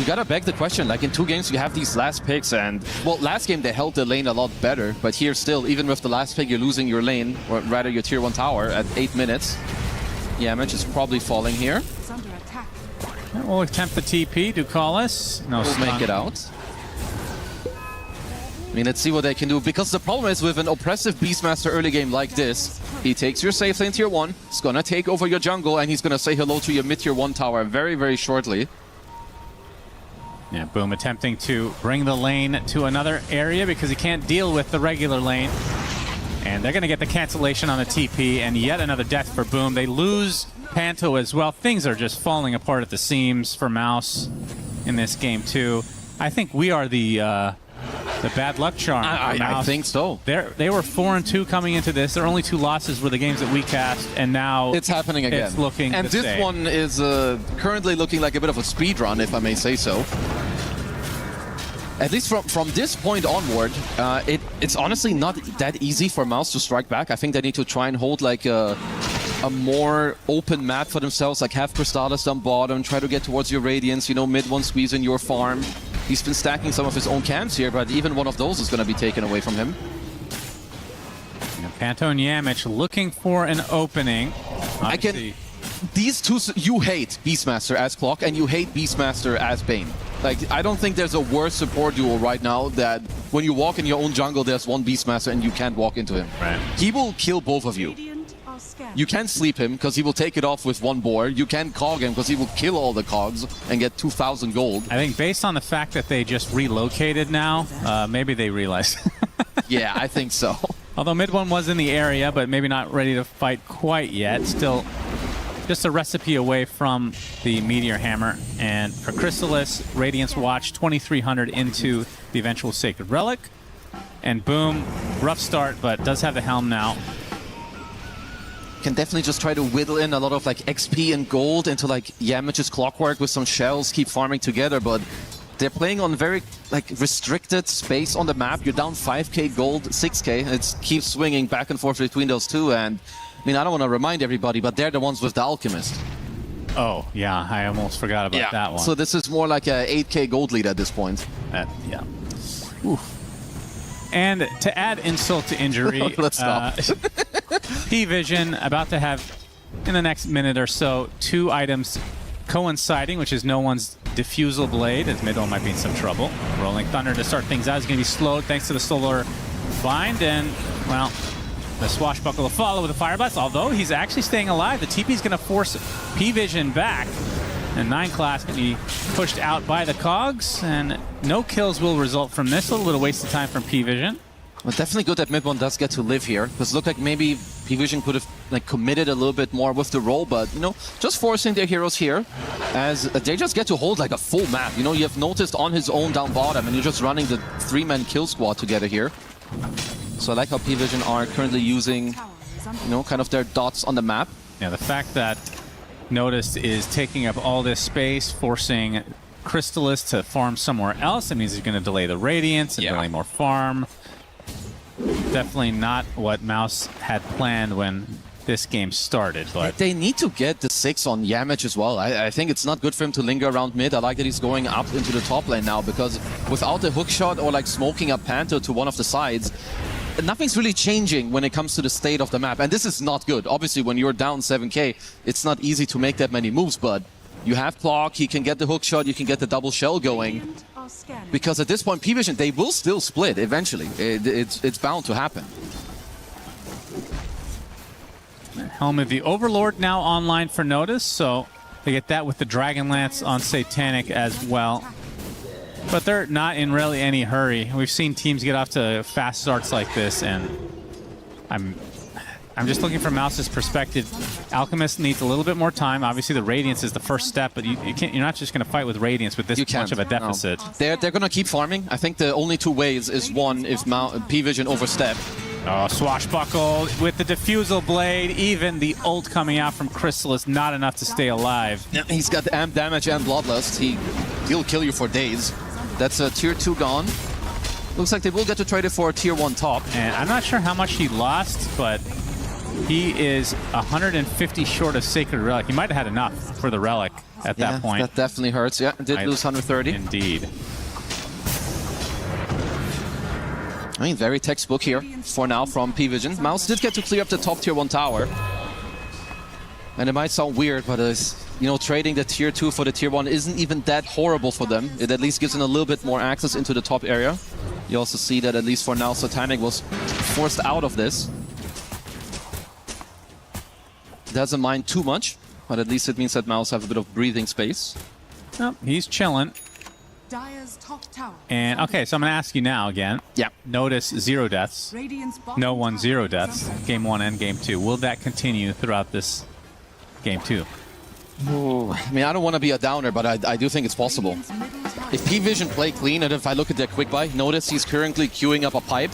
gotta beg the question, like in 2 games you have these last picks and, well, last game they held the lane a lot better, but here still, even with the last pick, you're losing your lane, or rather your Tier 1 tower at 8 minutes. Yamich is probably falling here. We'll attempt the TP, Ducalis. No we'll make it out. I mean, let's see what they can do, because the problem is with an oppressive Beastmaster early game like this, he takes your safe lane Tier 1, he's gonna take over your jungle, and he's gonna say hello to your mid Tier 1 tower very, very shortly. Yeah, Boom attempting to bring the lane to another area because he can't deal with the regular lane. And they're gonna get the cancellation on the TP, and yet another death for Boom. They lose Panto as well. Things are just falling apart at the seams for Mouse in this game too. I think we are the bad luck charm. I think so. They were 4-2 coming into this. Their only 2 losses were the games that we cast, and now it's happening again. It's looking and this same. One is currently looking like a bit of a speed run, if I may say so. At least from this point onward, it's honestly not that easy for Mouse to strike back. I think they need to try and hold like a more open map for themselves, like have Crystallis down bottom, try to get towards your Radiance, you know, mid one squeeze in your farm. He's been stacking some of his own camps here, but even one of those is going to be taken away from him. Panto and Yamich looking for an opening. These two, you hate Beastmaster as Clock, and you hate Beastmaster as Bane. Like, I don't think there's a worse support duo right now that when you walk in your own jungle, there's one Beastmaster and you can't walk into him. Right. He will kill both of you. You can't sleep him because he will take it off with 1 boar. You can't cog him because he will kill all the cogs and get 2,000 gold. I think based on the fact that they just relocated now, maybe they realized. Yeah, I think so. Although mid one was in the area, but maybe not ready to fight quite yet. Still just a recipe away from the Meteor Hammer. And for Crystallis, Radiance Watch 2,300 into the eventual Sacred Relic. And Boom, rough start, but does have the Helm now. Can definitely just try to whittle in a lot of like XP and gold into like Yamich's Clockwork with some shells, keep farming together, but they're playing on very like restricted space on the map. You're down 5k gold, 6k. It keeps swinging back and forth between those two, and I mean, I don't want to remind everybody, but they're the ones with the Alchemist. Oh, yeah, I almost forgot about that one. So this is more like a 8k gold lead at this point. Yeah. Oof. And to add insult to injury, let's stop. P-Vision about to have, in the next minute or so, 2 items coinciding, which is no one's Diffusal Blade, as Midwell might be in some trouble. Rolling Thunder to start things out is going to be slowed thanks to the Solar Bind, and, well, the Swashbuckle will follow with the Fire Blast, although he's actually staying alive. The TP is going to force P-Vision back, and 9 class can be pushed out by the Cogs, and no kills will result from this. A little waste of time from P-Vision. Well, definitely good that Mid-1 does get to live here, because it looked like maybe P-Vision could have like committed a little bit more with the role, but you know, just forcing their heroes here as they just get to hold like a full map. You know, you have noticed on his own down bottom, and you're just running the 3-man kill squad together here. So I like how P-Vision are currently using, you know, kind of their dots on the map. Yeah, the fact that Notice is taking up all this space, forcing Crystallis to farm somewhere else. It means he's going to delay the Radiance and delay more farm. Definitely not what Mouse had planned when this game started, but they need to get the 6 on Yamich as well. I think it's not good for him to linger around mid. I like that he's going up into the top lane now, because without the hook shot or like smoking a Panther to one of the sides, nothing's really changing when it comes to the state of the map. And this is not good. Obviously, when you're down 7k, it's not easy to make that many moves, but you have Clock, he can get the hook shot, you can get the double shell going. Because at this point, P-Vision, they will still split eventually. It's bound to happen. Helm of the Overlord now online for Notice, so they get that with the Dragon Lance on Satanic as well. But they're not in really any hurry. We've seen teams get off to fast starts like this, and I'm just looking from Mouse's perspective. Alchemist needs a little bit more time. Obviously, the Radiance is the first step, but you're not just going to fight with Radiance with this much of a deficit. No. They're going to keep farming. I think the only two ways is one, if P-Vision overstep. Oh, Swashbuckle with the Diffusal Blade. Even the ult coming out from Crystal is not enough to stay alive. Yeah, he's got the amp damage and Bloodlust. He'll kill you for days. That's a tier 2 gone. Looks like they will get to trade it for a tier 1 top. And I'm not sure how much he lost, but he is 150 short of Sacred Relic. He might have had enough for the Relic at that point. That definitely hurts. Yeah, did lose 130. Indeed. I mean, very textbook here for now from P-Vision. Mouse did get to clear up the top tier 1 tower. And it might sound weird, but trading the tier 2 for the tier 1 isn't even that horrible for them. It at least gives them a little bit more access into the top area. You also see that at least for now, Satanic was forced out of this. Doesn't mind too much, but at least it means that Mouse have a bit of breathing space. Oh, he's chilling. Dire's top tower. And okay, so I'm going to ask you now again. Yeah. Notice 0 deaths. No one 0 deaths. Game 1 and Game 2. Will that continue throughout this Game 2? Ooh, I mean, I don't want to be a downer, but I do think it's possible. If P-Vision play clean, and if I look at their quick buy, notice he's currently queuing up a pipe.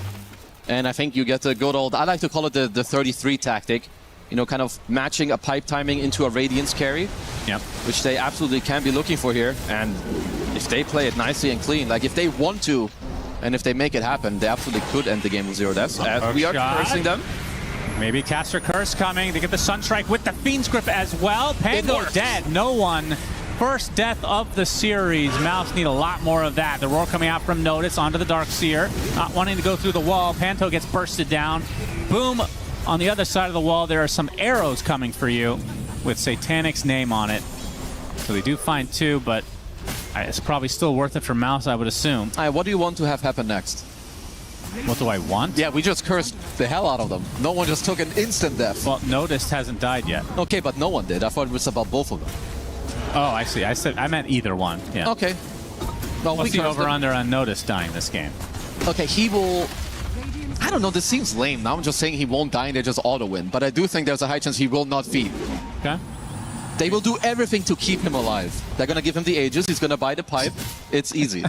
And I think you get the good old, I like to call it the 33 tactic. Kind of matching a pipe timing into a Radiance carry. Yep. Which they absolutely can be looking for here. And if they play it nicely and clean, like if they want to, and if they make it happen, they absolutely could end the game with 0 deaths. As we are cursing them. Maybe Caster Curse coming. They get the Sunstrike with the Fiend's Grip as well. Pango dead. No one. First death of the series. Mouse need a lot more of that. The roar coming out from Notice onto the Darkseer. Not wanting to go through the wall. Panto gets bursted down. Boom. On the other side of the wall, there are some arrows coming for you with Satanic's name on it. So they do find 2, but it's probably still worth it for Mouse, I would assume. What do you want to have happen next? What do I want? Yeah, we just cursed the hell out of them. No one just took an instant death. Well, Noticed hasn't died yet. Okay, but no one did. I thought it was about both of them. Oh, I see. I meant either one. Yeah. Okay. Well, what's the over-under on Noticed dying this game? Okay, he will... I don't know, this seems lame. Now I'm just saying he won't die and they just auto-win. But I do think there's a high chance he will not feed. Okay. They will do everything to keep him alive. They're going to give him the Aegis. He's going to buy the pipe. It's easy.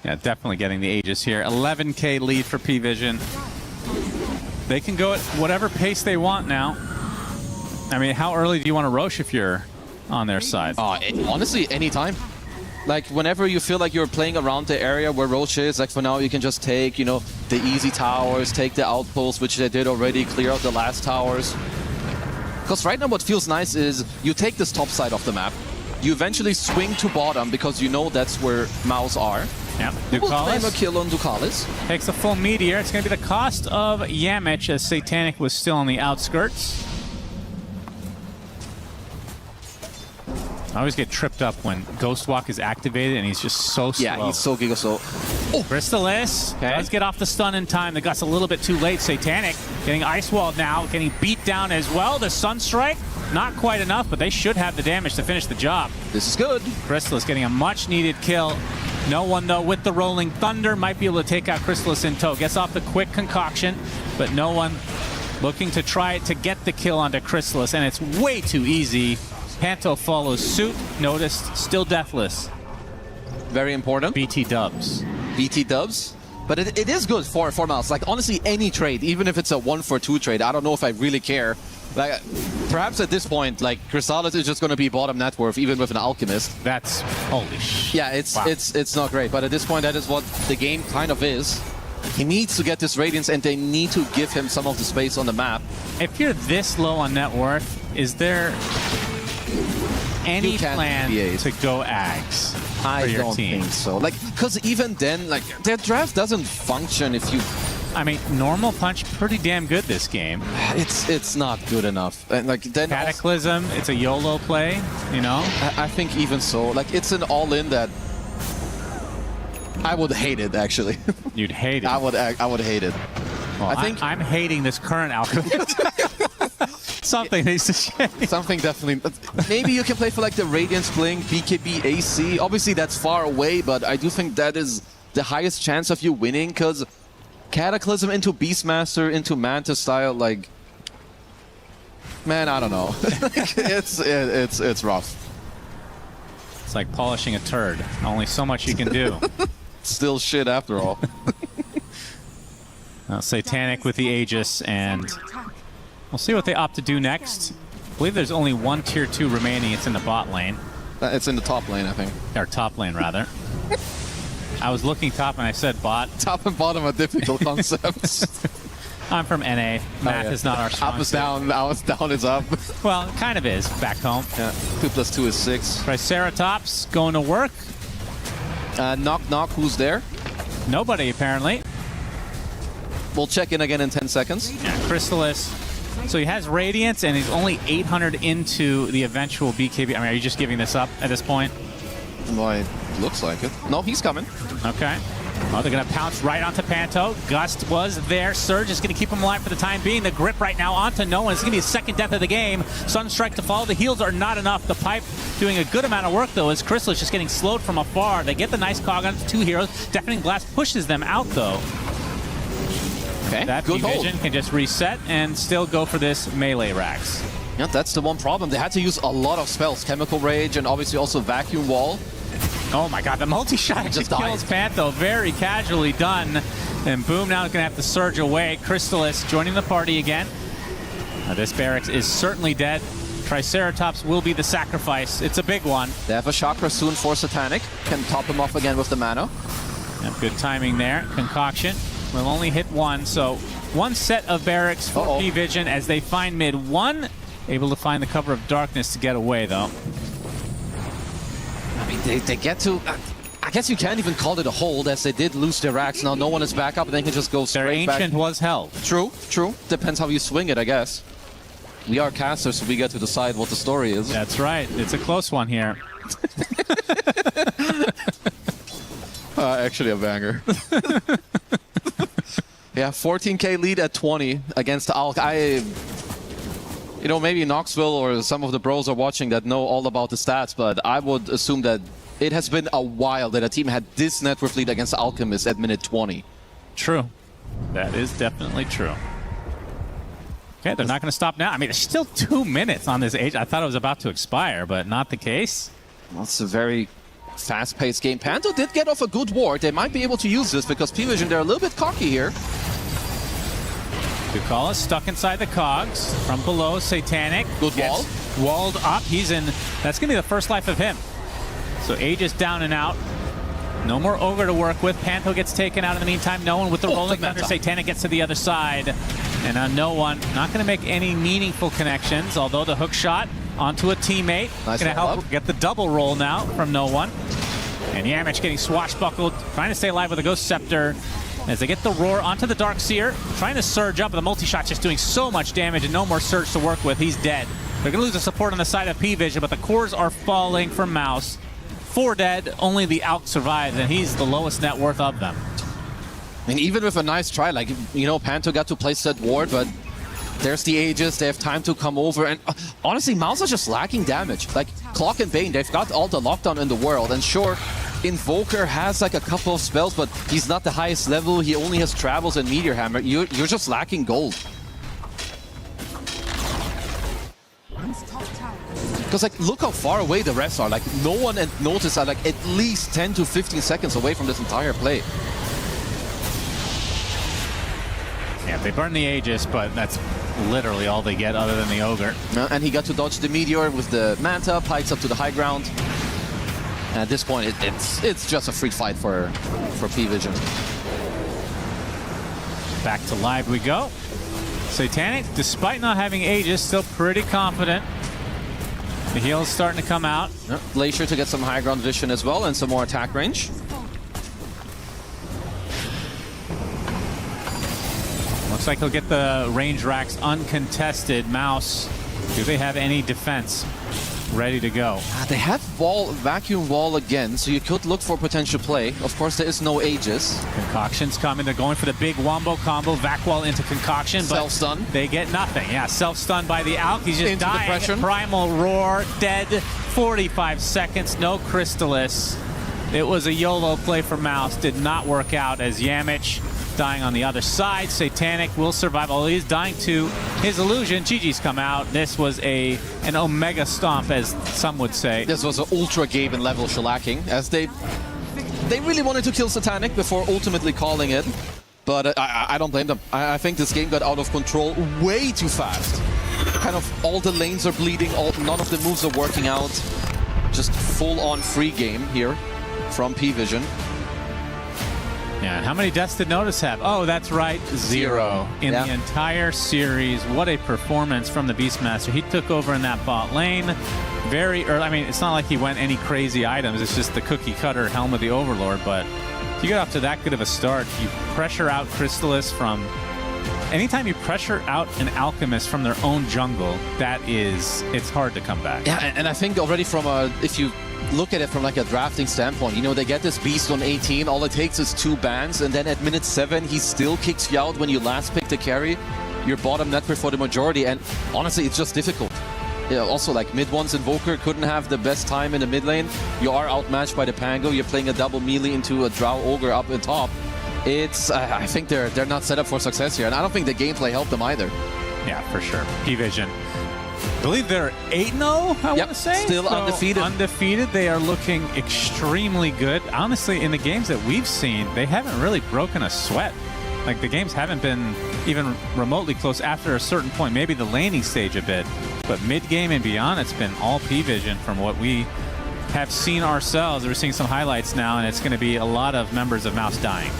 Yeah, definitely getting the Aegis here. 11k lead for P-Vision. They can go at whatever pace they want now. I mean, how early do you want to Rosh if you're on their side? Honestly, anytime. Like, whenever you feel like you're playing around the area where Roche is, like for now you can just take, the easy towers, take the outposts, which they did already, clear out the last towers. Because right now what feels nice is you take this top side of the map, you eventually swing to bottom because you know that's where Mouse are. Yep. We'll claim a kill on Ducalis. Takes a full meteor. It's going to be the cost of Yamich as Satanic was still on the outskirts. I always get tripped up when Ghost Walk is activated and he's just so slow. Yeah, he's so giga slow. Oh. Crystallis does get off the stun in time. The gut's a little bit too late. Satanic getting ice walled now, getting beat down as well. The Sunstrike, not quite enough, but they should have the damage to finish the job. This is good. Crystallis getting a much needed kill. No one, though, with the Rolling Thunder might be able to take out Crystallis in tow. Gets off the quick concoction, but no one looking to try to get the kill onto Crystallis, and it's way too easy. Panto follows suit. Noticed, still deathless. Very important. BT dubs. BT dubs. But it is good for Mouse. Like, honestly, any trade, even if it's a 1-for-2 trade, I don't know if I really care. Like, perhaps at this point, like, Chrysalis is just going to be bottom net worth, even with an Alchemist. That's holy shit. Yeah, it's not great. But at this point, that is what the game kind of is. He needs to get this Radiance, and they need to give him some of the space on the map. If you're this low on net worth, is there any plan to go Ags for I your don't team? think so. Like, because even then, like, their draft doesn't function if you... I mean, normal punch pretty damn good this game. It's not good enough. And like then Cataclysm, it's a YOLO play, you know? I think even so. Like, it's an all-in that I would hate it, actually. You'd hate it? I would hate it. Well, I think I'm hating this current alchemist. Something needs to change. Something definitely. Maybe you can play for like the Radiance playing BKB AC. Obviously, that's far away, but I do think that is the highest chance of you winning, because Cataclysm into Beastmaster into Manta style, like, man, I don't know. it's rough. It's like polishing a turd. Only so much you can do. Still shit after all. Satanic with the Aegis, and we'll see what they opt to do next. I believe there's only one tier 2 remaining. It's in the bot lane. It's in the top lane, I think. Or top lane, rather. I was looking top and I said bot. Top and bottom are difficult concepts. I'm from NA. Math is not our strong Up is down, down is up. Well, it kind of is back home. Yeah. 2 + 2 is 6. Triceratops going to work. Knock, knock, who's there? Nobody, apparently. We'll check in again in 10 seconds. Yeah, Crystallis. So he has Radiance, and he's only 800 into the eventual BKB. I mean, are you just giving this up at this point? Well, it looks like it. No, he's coming. Okay. Oh, they're going to pounce right onto Panto. Gust was there. Surge is going to keep him alive for the time being. The grip right now onto no one. It's going to be his second death of the game. Sunstrike to follow. The heals are not enough. The pipe doing a good amount of work, though, as Crystal is just getting slowed from afar. They get the nice cog on 2 heroes. Deafening Blast pushes them out, though. Okay, that good hold. Vision can just reset and still go for this melee Rax. Yeah, that's the one problem. They had to use a lot of spells. Chemical Rage and obviously also Vacuum Wall. Oh my god, the multi-shot just kills Pantho. Very casually done. And Boom now is going to have to surge away. Crystallis joining the party again. This barracks is certainly dead. Triceratops will be the sacrifice. It's a big one. They have a chakra soon for Satanic. Can top him off again with the mana. Yeah, good timing there. Concoction will only hit one. So one set of barracks for P-Vision as they find mid. One able to find the cover of darkness to get away, though. I mean, they get to... I guess you can't even call it a hold, as they did lose their racks. Now no one is back up, and they can just go straight back. Their Ancient was held. True, true. Depends how you swing it, I guess. We are casters, so we get to decide what the story is. That's right. It's a close one here. Actually a banger. Yeah, 14k lead at 20 against Alk. You know, maybe Knoxville or some of the bros are watching that know all about the stats, but I would assume that it has been a while that a team had this net worth lead against Alchemist at minute 20. True. That is definitely true. Okay, they're not going to stop now. I mean, there's still 2 minutes on this age. I thought it was about to expire, but not the case. Well, it's a very fast-paced game. Panto did get off a good ward. They might be able to use this because P-Vision, they're a little bit cocky here. Dukala stuck inside the cogs. From below, Satanic. Good wall. Walled up. He's in. That's going to be the first life of him. So Aegis down and out. No more Ogre to work with. Panto gets taken out in the meantime. No one with the rolling thunder. Satanic gets to the other side. And no one. Not going to make any meaningful connections, although the hook shot onto a teammate. Nice going to help get the double roll now from no one. And Yamich getting swashbuckled, trying to stay alive with a Ghost Scepter. As they get the roar onto the Darkseer, trying to surge up, but the multi-shot just doing so much damage and no more surge to work with. He's dead. They're going to lose the support on the side of P-Vision, but the cores are falling for Mouse. 4 dead, only the Alk survives, and he's the lowest net worth of them. I mean, even with a nice try, like, you know, Panto got to place that ward, but there's the Aegis, they have time to come over, and honestly, Mouse are just lacking damage. Like, Clock and Bane, they've got all the lockdown in the world, and sure, Invoker has like a couple of spells, but he's not the highest level, he only has Travels and Meteor Hammer. You're just lacking gold. Because, like, look how far away the refs are. Like, no one noticed are, like, at least 10 to 15 seconds away from this entire play. Yeah, they burn the Aegis, but that's literally all they get other than the Ogre. And he got to dodge the Meteor with the Manta, pikes up to the high ground. And at this point, it's just a free fight for P-Vision. Back to live we go. Satanic, despite not having Aegis, still pretty confident. The heal is starting to come out. Yep. Glacier to get some high ground vision as well and some more attack range. Looks like he'll get the range racks uncontested. Mouse, do they have any defense ready to go? They have vacuum wall again, so you could look for potential play. Of course, there is no Aegis. Concoction's coming. They're going for the big wombo combo. Vac wall into Concoction, but self-stun. They get nothing. Yeah, self-stun by the Alk. He's just into dying. depression. Primal Roar, dead. 45 seconds, no Crystallis. It was a YOLO play for Mouse. Did not work out as Yamich dying on the other side. Satanic will survive, although he's dying to his illusion. GG's come out. This was an Omega Stomp, as some would say. This was an ultra game and level shellacking, as they really wanted to kill Satanic before ultimately calling it. But I don't blame them. I think this game got out of control way too fast. Kind of all the lanes are bleeding, none of the moves are working out. Just full-on free game here from P-Vision. Yeah, how many deaths did Notice have? Oh, that's right, 0 in the entire series. What a performance from the Beastmaster. He took over in that bot lane very early. I mean, it's not like he went any crazy items. It's just the cookie cutter Helm of the Overlord. But if you get off to that good of a start, you pressure out Crystallis from... Anytime you pressure out an Alchemist from their own jungle, it's hard to come back. Yeah, and I think already from if you look at it from like a drafting standpoint, you know, they get this beast on 18, all it takes is 2 bans, and then at minute 7, he still kicks you out when you last pick the carry. You're bottom net for the majority, and honestly, it's just difficult. Yeah, also like mid ones Invoker couldn't have the best time in the mid lane. You are outmatched by the Pango, you're playing a double melee into a Drow Ogre up at top. I think they're not set up for success here, and I don't think the gameplay helped them either. Yeah, for sure. P-Vision. I believe they're 8-0, I want to say. Still undefeated. Undefeated. They are looking extremely good. Honestly, in the games that we've seen, they haven't really broken a sweat. Like, the games haven't been even remotely close after a certain point. Maybe the laning stage a bit. But mid-game and beyond, it's been all P-Vision from what we have seen ourselves. We're seeing some highlights now, and it's going to be a lot of members of Mouse dying.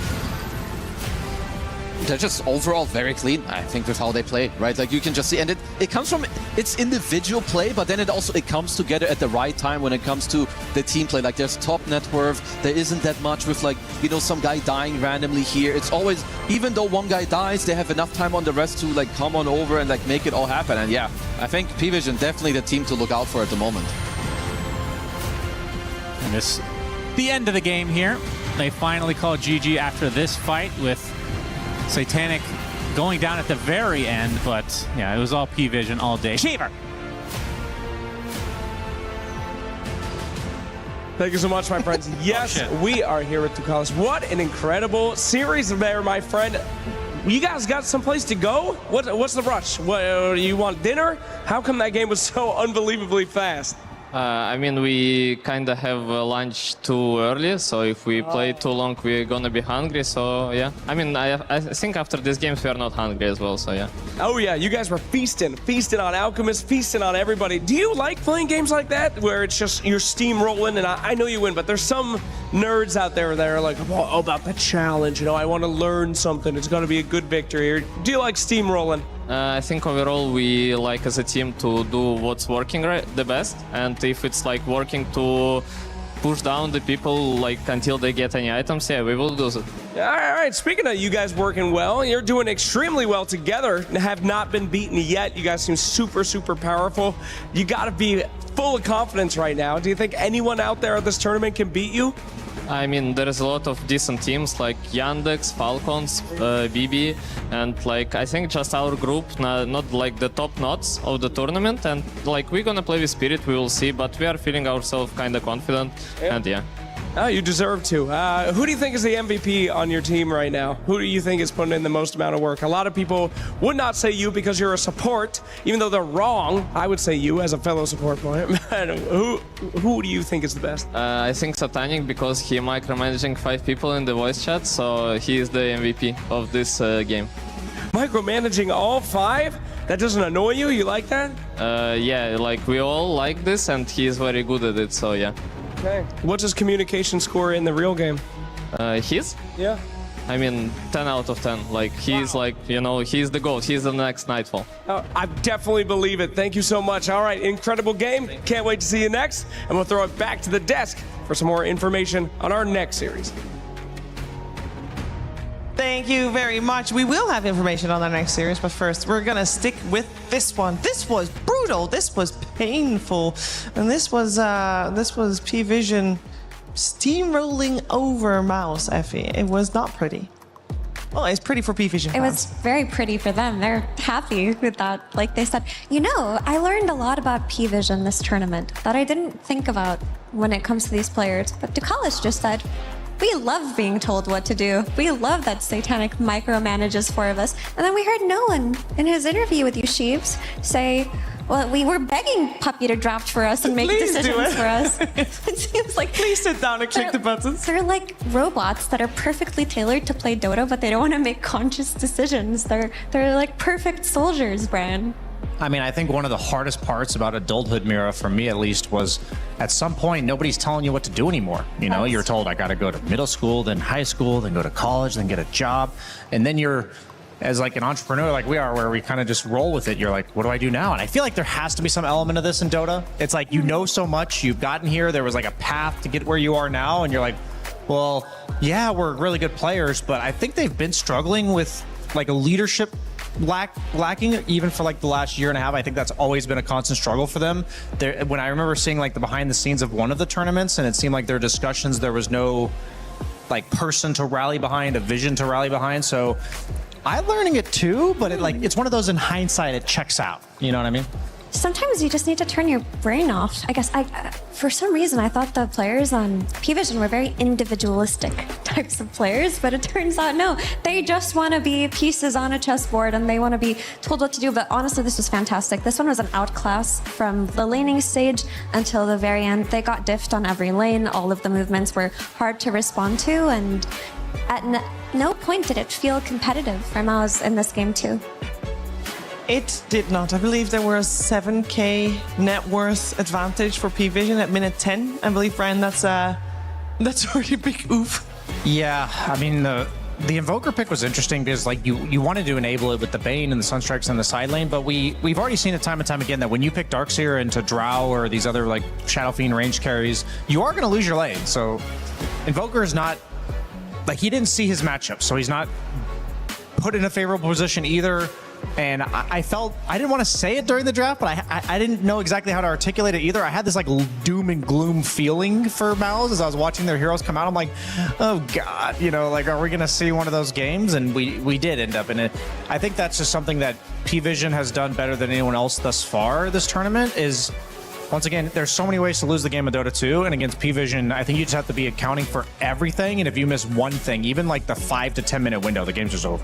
They're just overall very clean, I think, with how they play, right? Like, you can just see, and it comes from its individual play, but then it comes together at the right time when it comes to the team play. Like, there's top net worth, there isn't that much with, like, you know, some guy dying randomly here. It's always, even though one guy dies, they have enough time on the rest to, like, come on over and, like, make it all happen. And yeah, I think P-Vision definitely the team to look out for at the moment. And this, the end of the game here. They finally call GG after this fight with Satanic going down at the very end, but yeah, it was all P-Vision all day. Shaver! Thank you so much, my friends. Yes, we are here with Tukalis. What an incredible series there, my friend. You guys got someplace to go? What's the rush? What, you want dinner? How come that game was so unbelievably fast? I mean, we kind of have lunch too early, so if we play too long, we're gonna be hungry, so yeah. I mean, I think after this game, we are not hungry as well, so yeah. Oh yeah, you guys were feasting on Alchemist, feasting on everybody. Do you like playing games like that, where it's just, you're steamrolling, and I know you win, but there's some nerds out there that are like, oh, about the challenge, you know, I want to learn something, it's gonna be a good victory. Or do you like steamrolling? I think overall we like as a team to do what's working the best, and if it's like working to push down the people like until they get any items, yeah, we will do it. All right, speaking of you guys working well, you're doing extremely well together, have not been beaten yet. You guys seem super, super powerful. You got to be full of confidence right now. Do you think anyone out there at this tournament can beat you? I mean, there is a lot of decent teams like Yandex, Falcons, BB, and like I think just our group, not like the top knots of the tournament, and like we're gonna play with Spirit, we will see, but we are feeling ourselves kind of confident, and yeah. Oh, you deserve to. Who do you think is the MVP on your team right now? Who do you think is putting in the most amount of work? A lot of people would not say you because you're a support, even though they're wrong. I would say you as a fellow support player. Who do you think is the best? I think Satanic, because he micromanaging 5 people in the voice chat, so he is the MVP of this game. Micromanaging all 5? That doesn't annoy you? You like that? Yeah, like we all like this, and he is very good at it, so yeah. Okay. What's his communication score in the real game? His? Yeah. I mean, 10 out of 10. Like, he's like, you know, he's the GOAT. He's the next Nightfall. I definitely believe it. Thank you so much. All right, incredible game. Can't wait to see you next. And we'll throw it back to the desk for some more information on our next series. Thank you very much. We will have information on our next series, but first we're gonna stick with this one. This was brutal. This was painful, and this was P-Vision steamrolling over Mouse. Effie, it was not pretty. Well, it's pretty for P-Vision fans. It was very pretty for them. They're happy with that. Like they said, you know, I learned a lot about P-Vision this tournament that I didn't think about when it comes to these players. But Dukalis just said, we love being told what to do. We love that Satanic micromanages four of us. And then we heard Nolan in his interview with you, Sheeves, say, well, we were begging Puppy to draft for us and make decisions for us. It seems like... Please sit down and click the buttons. They're like robots that are perfectly tailored to play Dota, but they don't want to make conscious decisions. They're like perfect soldiers, Bran. I mean, I think one of the hardest parts about adulthood, Mira, for me at least, was at some point, nobody's telling you what to do anymore. You know, you're told, I got to go to middle school, then high school, then go to college, then get a job. And then you're, as like an entrepreneur like we are, where we kind of just roll with it, you're like, what do I do now? And I feel like there has to be some element of this in Dota. It's like, you know so much, you've gotten here, there was like a path to get where you are now, and you're like, well, yeah, we're really good players, but I think they've been struggling with like a leadership lacking even for like the last year and a half. I think that's always been a constant struggle for them. When I remember seeing like the behind the scenes of one of the tournaments, and it seemed like their discussions, there was no like person to rally behind, a vision to rally behind. So I'm learning it too, but it's one of those in hindsight, it checks out. You know what I mean? Sometimes you just need to turn your brain off. I guess for some reason, I thought the players on P-Vision were very individualistic types of players, but it turns out, no, they just want to be pieces on a chessboard and they want to be told what to do. But honestly, this was fantastic. This one was an outclass from the laning stage until the very end. They got diffed on every lane. All of the movements were hard to respond to, and at no point did it feel competitive for Mouse in this game too. It did not. I believe there was 7k net worth advantage for P-Vision at minute 10. I believe, Brian, that's already a big oof. Yeah, I mean, the Invoker pick was interesting because like you wanted to enable it with the Bane and the Sunstrikes in the side lane, but we've already seen it time and time again that when you pick Darkseer into Drow or these other like Shadow Fiend range carries, you are going to lose your lane. So Invoker is not, like, he didn't see his matchup, so he's not put in a favorable position either. And I felt, I didn't want to say it during the draft, but I didn't know exactly how to articulate it either. I had this like doom and gloom feeling for Mouse as I was watching their heroes come out. I'm like, oh God, you know, like, are we going to see one of those games? And we did end up in it. I think that's just something that P-Vision has done better than anyone else thus far this tournament is, once again, there's so many ways to lose the game of Dota 2, and against P-Vision, I think you just have to be accounting for everything, and if you miss one thing, even like the 5 to 10 minute window, the game's just over.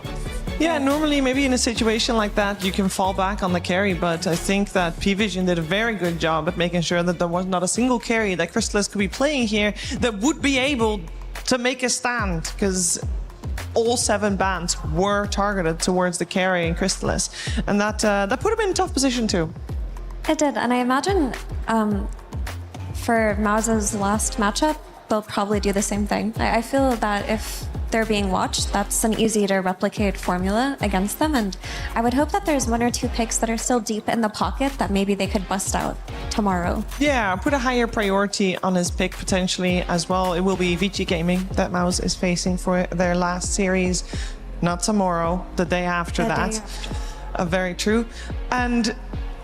Yeah, normally maybe in a situation like that, you can fall back on the carry, but I think that P-Vision did a very good job at making sure that there was not a single carry that Crystallis could be playing here that would be able to make a stand, because all 7 bans were targeted towards the carry in Crystallis, and that put him in a tough position too. It did, and I imagine for Mause's last matchup, they'll probably do the same thing. I feel that if they're being watched, that's an easy to replicate formula against them, and I would hope that there's 1 or 2 picks that are still deep in the pocket that maybe they could bust out tomorrow. Yeah, put a higher priority on his pick potentially as well. It will be VG Gaming that Mouse is facing for their last series, not tomorrow, the day after that. Very true. And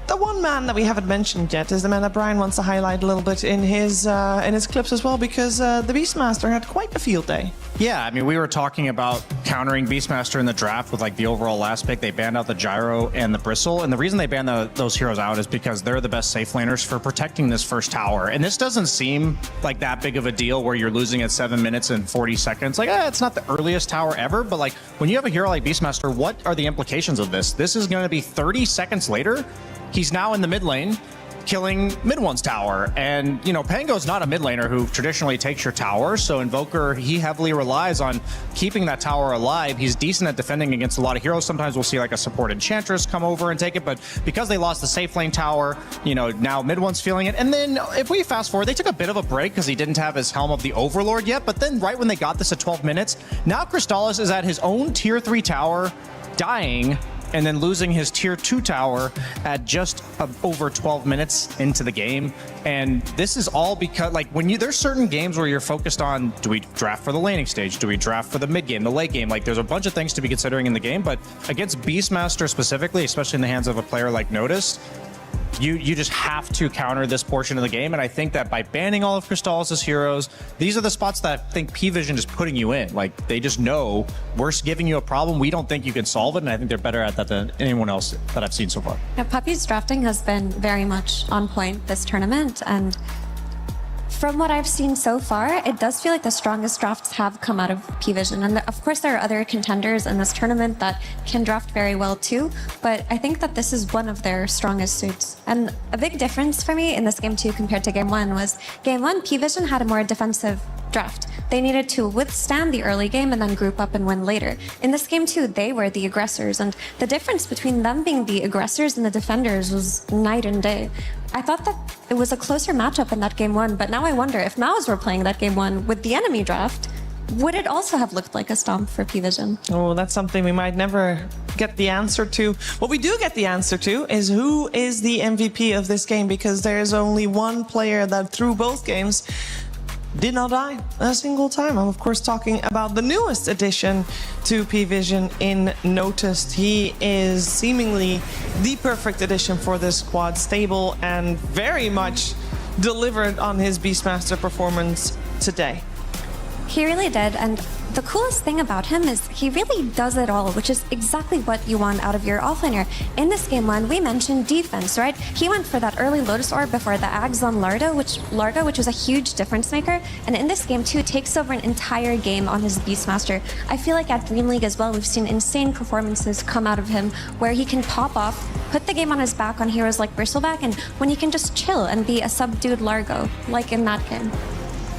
the one man that we haven't mentioned yet is the man that Brian wants to highlight a little bit in his clips as well, because the Beastmaster had quite a field day. Yeah, I mean, we were talking about countering Beastmaster in the draft with like the overall last pick. They banned out the Gyro and the Bristle, and the reason they banned those heroes out is because they're the best safe laners for protecting this first tower. And this doesn't seem like that big of a deal where you're losing at 7 minutes and 40 seconds. Like, it's not the earliest tower ever, but like when you have a hero like Beastmaster, what are the implications of this? This is going to be 30 seconds later. He's now in the mid lane. killing mid one's tower. And, you know, Pango's not a mid laner who traditionally takes your tower, so Invoker, he heavily relies on keeping that tower alive. He's decent at defending against a lot of heroes. Sometimes we'll see like a support Enchantress come over and take it, but because they lost the safe lane tower, you know, now mid one's feeling it. And then if we fast forward, they took a bit of a break because he didn't have his Helm of the Overlord yet, but then right when they got this at 12 minutes, now Crystallis is at his own tier 3 tower, dying, and then losing his tier 2 tower at just over 12 minutes into the game. And this is all because, like, when there's certain games where you're focused on, do we draft for the laning stage? Do we draft for the mid game, the late game? Like, there's a bunch of things to be considering in the game, but against Beastmaster specifically, especially in the hands of a player like Notice, you just have to counter this portion of the game. And I think that by banning all of Crystallis' heroes, these are the spots that I think P-Vision is putting you in. Like, they just know we're giving you a problem. We don't think you can solve it. And I think they're better at that than anyone else that I've seen so far. Yeah, Puppy's drafting has been very much on point this tournament. And from what I've seen so far, it does feel like the strongest drafts have come out of P-Vision. And of course, there are other contenders in this tournament that can draft very well too, but I think that this is one of their strongest suits. And a big difference for me in this game 2 compared to game 1 was game 1, P-Vision had a more defensive draft. They needed to withstand the early game and then group up and win later. In this game 2, they were the aggressors, and the difference between them being the aggressors and the defenders was night and day. I thought that it was a closer matchup in that game 1, but now I wonder if MOUZ were playing that game 1 with the enemy draft, would it also have looked like a stomp for P-Vision? Oh, that's something we might never get the answer to. What we do get the answer to is who is the MVP of this game, because there's only one player that through both games did not die a single time. I'm of course talking about the newest addition to P-Vision in Noticed. He is seemingly the perfect addition for this squad, stable and very much delivered on his Beastmaster performance today. He really did, and the coolest thing about him is he really does it all, which is exactly what you want out of your offlaner. In this game 1, we mentioned defense, right? He went for that early Lotus Orb before the Ags on Largo, which was a huge difference maker, and in this game 2, takes over an entire game on his Beastmaster. I feel like at Dream League as well, we've seen insane performances come out of him, where he can pop off, put the game on his back on heroes like Bristleback, and when he can just chill and be a subdued Largo, like in that game.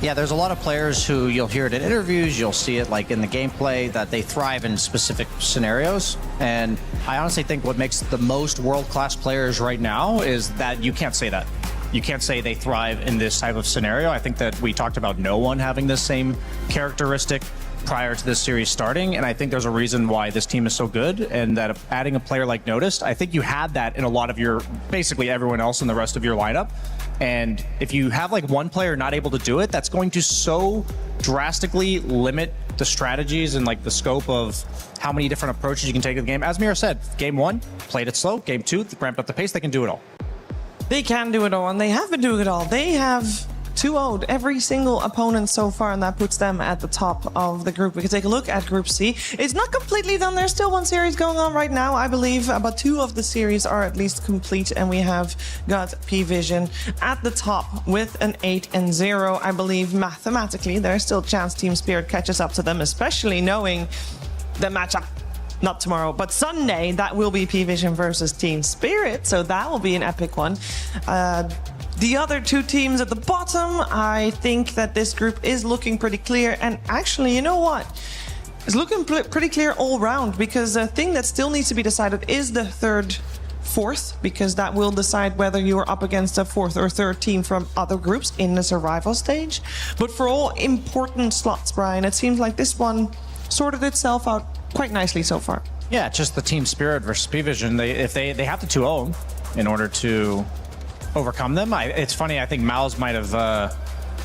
Yeah, there's a lot of players who you'll hear it in interviews, you'll see it like in the gameplay, that they thrive in specific scenarios. And I honestly think what makes the most world-class players right now is that you can't say that. You can't say they thrive in this type of scenario. I think that we talked about no one having the same characteristic prior to this series starting, and I think there's a reason why this team is so good, and that adding a player like Noticed, I think you had that in a lot of your, basically everyone else in the rest of your lineup. And if you have like one player not able to do it, that's going to so drastically limit the strategies and like the scope of how many different approaches you can take to the game. As Mira said, game 1, played it slow. Game 2, ramped up the pace. They can do it all. They can do it all, and they have been doing it all. They have 2-0'd every single opponent so far, and that puts them at the top of the group. We can take a look at Group C. It's not completely done. There's still one series going on right now, I believe, but 2 of the series are at least complete, and we have got P-Vision at the top with an 8-0. I believe mathematically there's still a chance Team Spirit catches up to them, especially knowing the matchup. Not tomorrow, but Sunday, that will be P-Vision versus Team Spirit, so that will be an epic one. The other 2 teams at the bottom, I think that this group is looking pretty clear. And actually, you know what? It's looking pretty clear all round, because the thing that still needs to be decided is the 3rd, 4th, because that will decide whether you're up against a 4th or 3rd team from other groups in the survival stage. But for all important slots, Brian, it seems like this one sorted itself out quite nicely so far. Yeah, just the Team Spirit versus P-Vision. If they have to 2-0 in order to overcome them. It's funny, I think MOUZ might have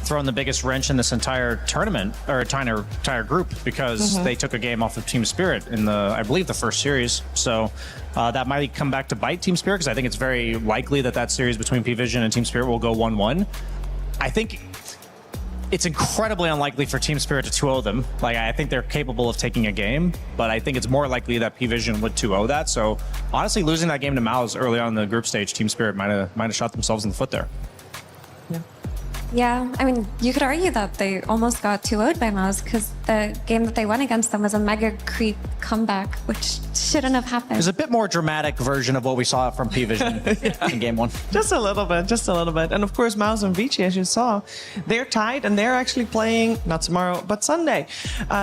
thrown the biggest wrench in this entire tournament, or entire group, because they took a game off of Team Spirit in I believe the first series. So that might come back to bite Team Spirit, because I think it's very likely that series between P-Vision and Team Spirit will go 1-1. I think it's incredibly unlikely for Team Spirit to 2-0 them. Like, I think they're capable of taking a game, but I think it's more likely that P-Vision would 2-0 that. So honestly, losing that game to MOUZ early on in the group stage, Team Spirit might have shot themselves in the foot there. Yeah, I mean, you could argue that they almost got 2-0'd by MOUZ, because the game that they won against them was a mega creep comeback, which shouldn't have happened. It was a bit more dramatic version of what we saw from P-Vision in game one. Just a little bit, just a little bit. And of course, Mouse and Vici, as you saw, they're tied and they're actually playing not tomorrow, but Sunday.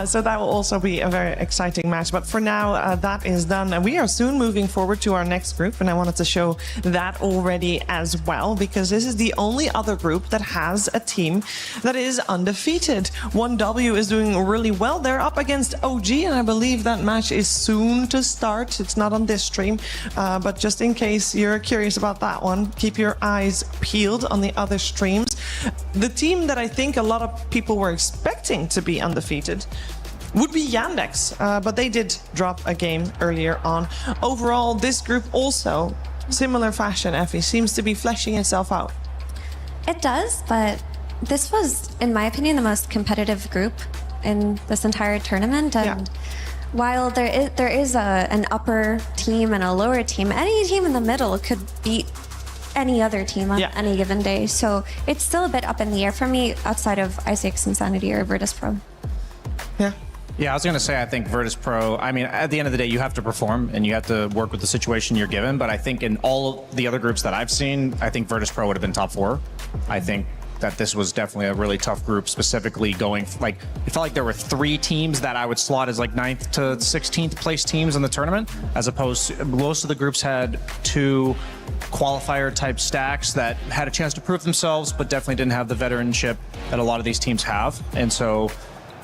So that will also be a very exciting match. But for now, that is done. And we are soon moving forward to our next group. And I wanted to show that already as well, because this is the only other group that has a team that is undefeated. 1W is doing really well. They're up against OG, and I believe that match is soon to start. It's not on this stream, but just in case you're curious about that one, keep your eyes peeled on the other streams. The team that I think a lot of people were expecting to be undefeated would be Yandex, but they did drop a game earlier on. Overall, this group also, similar fashion, Effie, seems to be fleshing itself out. It does, but this was, in my opinion, the most competitive group in this entire tournament. And while there is an upper team and a lower team, any team in the middle could beat any other team on any given day. So it's still a bit up in the air for me outside of ICX Insanity or Virtus Pro. Yeah, I was going to say, I think Virtus Pro, I mean, at the end of the day, you have to perform and you have to work with the situation you're given. But I think in all the other groups that I've seen, I think Virtus Pro would have been top 4. I think that this was definitely a really tough group, specifically going, like, it felt like there were 3 teams that I would slot as like 9th to 16th place teams in the tournament, as opposed to most of the groups had 2 qualifier type stacks that had a chance to prove themselves, but definitely didn't have the veteranship that a lot of these teams have. And so,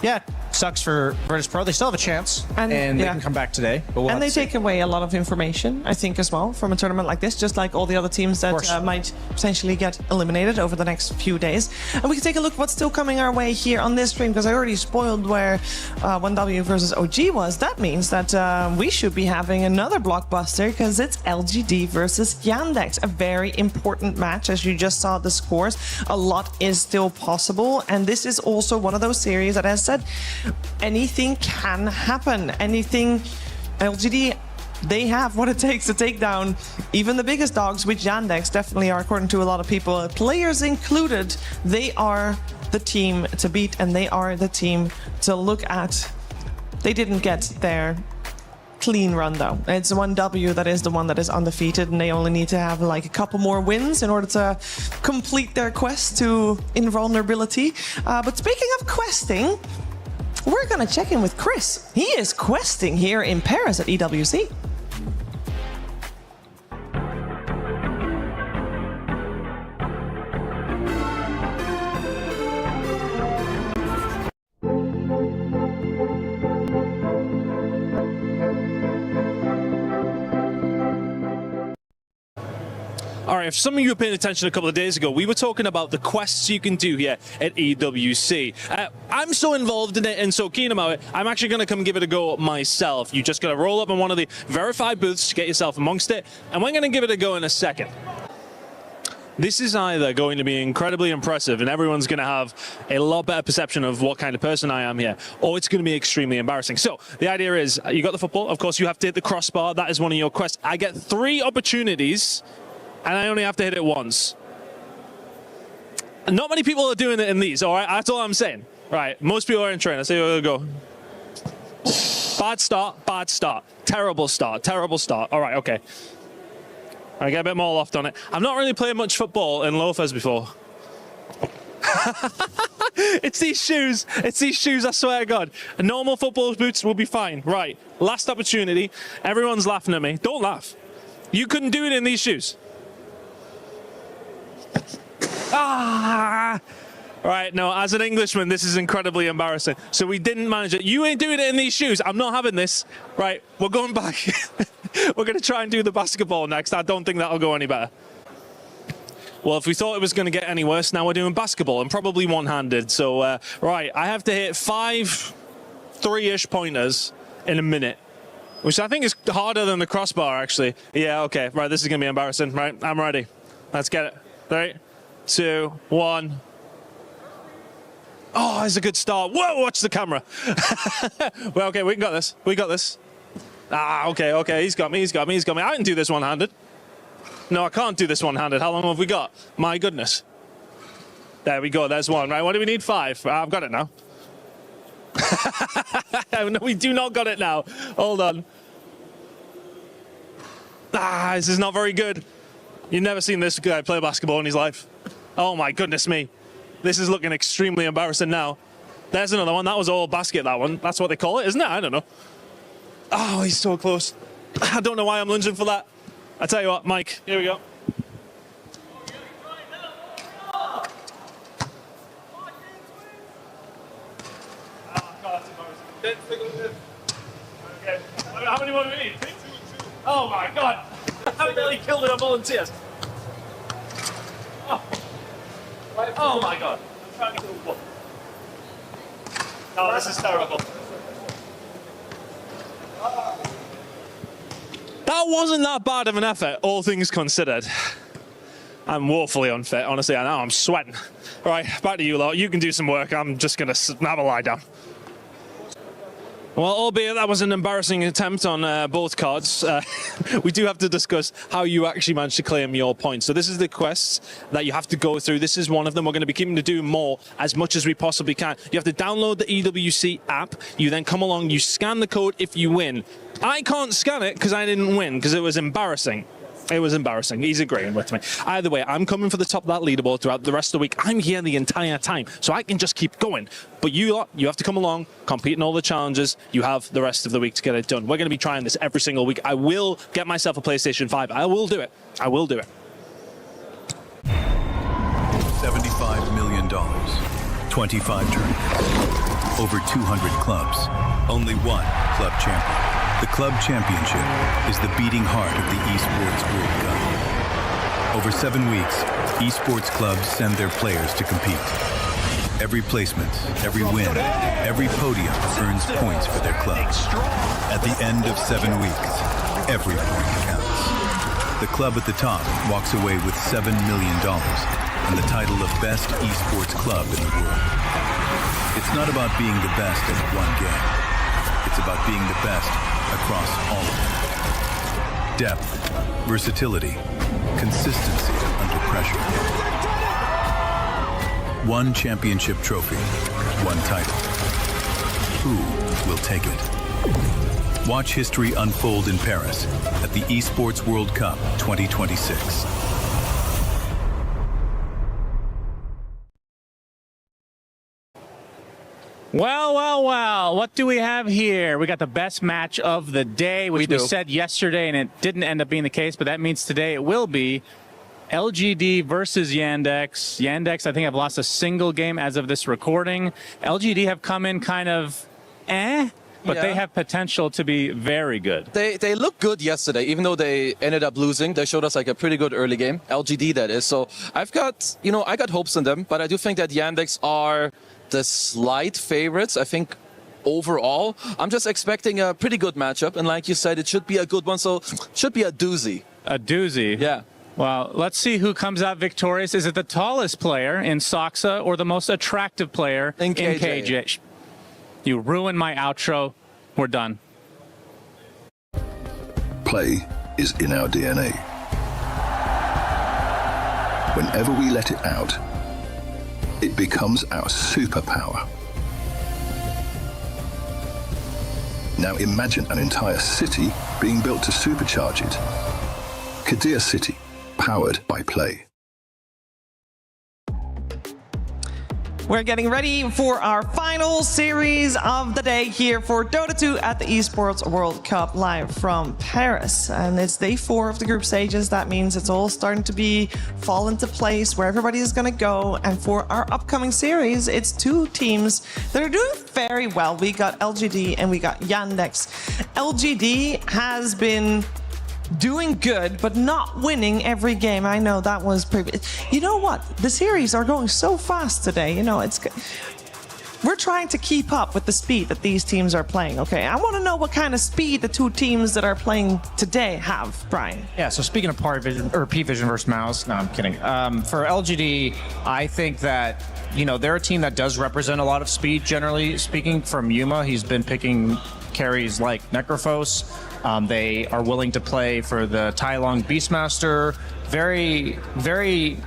yeah, sucks for Virtus Pro. They still have a chance, and they can come back today. But we'll and they take away a lot of information, I think, as well, from a tournament like this, just like all the other teams that might potentially get eliminated over the next few days. And we can take a look what's still coming our way here on this stream, because I already spoiled where 1W versus OG was. That means that we should be having another blockbuster, because it's LGD versus Yandex, a very important match. As you just saw the scores, a lot is still possible, and this is also one of those series that has said anything can happen. Anything. LGD, they have what it takes to take down even the biggest dogs, which Yandex definitely are, according to a lot of people, players included. They are the team to beat, and they are the team to look at. They didn't get their clean run though. It's 1W that is the one that is undefeated, and they only need to have like a couple more wins in order to complete their quest to invulnerability. But speaking of questing, we're gonna check in with Chris. He is questing here in Paris at EWC. All right, if some of you were paying attention a couple of days ago, we were talking about the quests you can do here at EWC. I'm so involved in it and so keen about it, I'm actually going to come give it a go myself. You just got to roll up on one of the verified booths, get yourself amongst it, and we're going to give it a go in a second. This is either going to be incredibly impressive and everyone's going to have a lot better perception of what kind of person I am here, or it's going to be extremely embarrassing. So the idea is, you got the football, of course you have to hit the crossbar, that is one of your quests. I get 3 opportunities and I only have to hit it once. Not many people are doing it in these, all right? That's all I'm saying. Right, most people are in train. Let's see where we go. Bad start, bad start. Terrible start, terrible start. All right, okay. I get a bit more loft on it. I've not really played much football in loafers before. It's these shoes. It's these shoes, I swear to God. Normal football boots will be fine. Right, last opportunity. Everyone's laughing at me. Don't laugh. You couldn't do it in these shoes. Ah! Right, no, as an Englishman, this is incredibly embarrassing. So we didn't manage it. You ain't doing it in these shoes. I'm not having this. Right, we're going back. We're going to try and do the basketball next. I don't think that'll go any better. Well, if we thought it was going to get any worse, now we're doing basketball and probably one-handed. So, right, I have to hit 5 3-ish pointers in a minute, which I think is harder than the crossbar, actually. Yeah, okay, right, this is going to be embarrassing. Right, I'm ready. Let's get it. 3, 2, 1. Oh, it's a good start. Whoa, watch the camera. Well, okay, we got this. We got this. Ah, okay, okay, he's got me, he's got me, he's got me. I can do this one-handed. No, I can't do this one-handed. How long have we got? My goodness. There we go, there's one. Right, what do we need? 5. I've got it now. No, we do not got it now. Hold on. This is not very good. You've never seen this guy play basketball in his life. Oh my goodness me. This is looking extremely embarrassing now. There's another one. That was all basket, that one. That's what they call it, isn't it? I don't know. Oh, he's so close. I don't know why I'm lunging for that. I tell you what, Mike, here we go. Okay. How many more do we need? Oh my god! I nearly killed it on volunteers. Oh my god! I'm trying to kill one. No, this is terrible. That wasn't that bad of an effort, all things considered. I'm woefully unfit, honestly. I know I'm sweating. All right, back to you lot. You can do some work. I'm just gonna have a lie down. Well, albeit that was an embarrassing attempt on both cards, we do have to discuss how you actually managed to claim your points. So this is the quests that you have to go through. This is one of them. We're going to be keeping to do more as much as we possibly can. You have to download the EWC app. You then come along, you scan the code if you win. I can't scan it because I didn't win, because it was embarrassing. It was embarrassing. He's agreeing with me. Either way, I'm coming for the top of that leaderboard throughout the rest of the week. I'm here the entire time, so I can just keep going. But you lot, you have to come along, compete in all the challenges. You have the rest of the week to get it done. We're going to be trying this every single week. I will get myself a PlayStation 5. I will do it. I will do it. $75 million, 25 tournaments, over 200 clubs, only one club champion. The club championship is the beating heart of the Esports World Cup. Over 7 weeks, esports clubs send their players to compete. Every placement, every win, every podium earns points for their club. At the end of 7 weeks, every point counts. The club at the top walks away with $7 million and the title of Best Esports Club in the world. It's not about being the best at one game. It's about being the best across all of them. Depth, versatility, consistency under pressure. One championship trophy, one title. Who will take it? Watch history unfold in Paris at the Esports World Cup 2026. Well, what do we have here? We got the best match of the day, which we said yesterday, and it didn't end up being the case, but that means today it will be. LGD versus Yandex. Yandex, I think, have lost a single game as of this recording. LGD have come in kind of but they have potential to be very good. They looked good yesterday, even though they ended up losing. They showed us like a pretty good early game, LGD that is. So I've got, I got hopes in them, but I do think that Yandex are the slight favorites. I think overall, I'm just expecting a pretty good matchup. And like you said, it should be a good one. So it should be a doozy. A doozy? Yeah. Well, let's see who comes out victorious. Is it the tallest player in Soxa or the most attractive player in KJ? You ruined my outro. We're done. Play is in our DNA. Whenever we let it out, it becomes our superpower. Now imagine an entire city being built to supercharge it. Kadir City, powered by Play. We're getting ready for our final series of the day here for Dota 2 at the Esports World Cup live from Paris. And it's day 4 of the group stages. That means it's all starting to fall into place where everybody is going to go. And for our upcoming series, it's 2 teams that are doing very well. We got LGD and we got Yandex. LGD has been doing good, but not winning every game. I know that was previous. You know what? The series are going so fast today. We're trying to keep up with the speed that these teams are playing. Okay, I want to know what kind of speed the 2 teams that are playing today have, Brian. Yeah, so speaking of P-Vision versus Mouse, no, I'm kidding. For LGD, I think that, they're a team that does represent a lot of speed, generally speaking. From Yuma, he's been picking carries like Necrophos. They are willing to play for the Tai Long Beastmaster. Very, very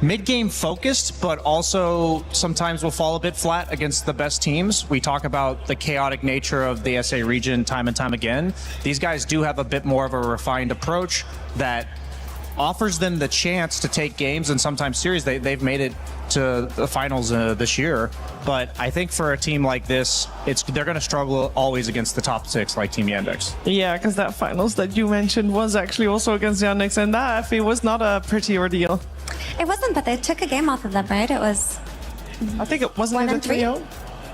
mid-game focused, but also sometimes will fall a bit flat against the best teams. We talk about the chaotic nature of the SA region time and time again. These guys do have a bit more of a refined approach that offers them the chance to take games and sometimes series. They've made it to the finals this year, but I think for a team like this, they're going to struggle always against the top 6 like Team Yandex. Yeah, because that finals that you mentioned was actually also against Yandex, and that it was not a pretty ordeal. It wasn't, but they took a game off of them, right? It was. I think it wasn't 1-3.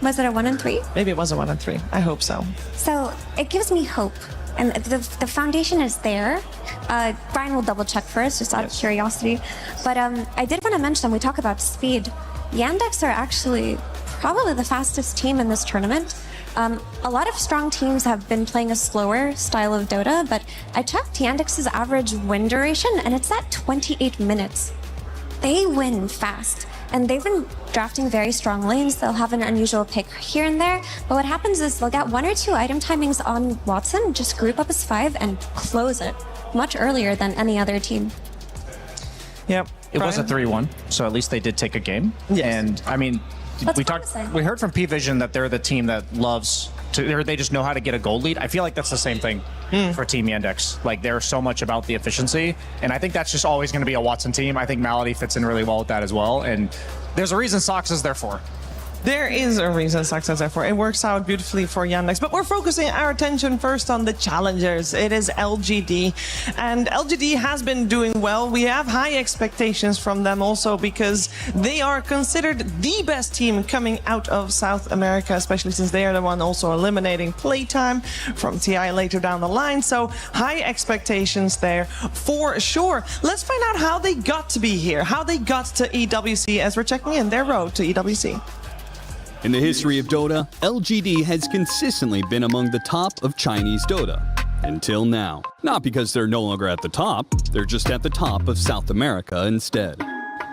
Was it a 1-3? Maybe it was a 1-3. I hope so. So it gives me hope. And the foundation is there. Brian will double check first, just out of curiosity. But I did want to mention, we talk about speed. Yandex are actually probably the fastest team in this tournament. A lot of strong teams have been playing a slower style of Dota, but I checked Yandex's average win duration, and it's at 28 minutes. They win fast. And they've been drafting very strong lanes. They'll have an unusual pick here and there. But what happens is they'll get 1 or 2 item timings on Watson, just group up as 5 and close it much earlier than any other team. Yep. It was a 3-1, so at least they did take a game. Yes. And I mean, we heard from P-Vision that they're the team that loves to, they just know how to get a gold lead. I feel like that's the same thing for Team Yandex. Like, they're so much about the efficiency, and I think that's just always going to be a Watson team. I think Malady fits in really well with that as well, and there's a reason Sox is there for. There is a reason success therefore. It works out beautifully for Yandex, but we're focusing our attention first on the challengers. It is LGD, and LGD has been doing well. We have high expectations from them also because they are considered the best team coming out of South America, especially since they are the one also eliminating playtime from TI later down the line. So high expectations there for sure. Let's find out how they got to be here, how they got to EWC as we're checking in their road to EWC. In the history of Dota, LGD has consistently been among the top of Chinese Dota. Until now. Not because they're no longer at the top, they're just at the top of South America instead.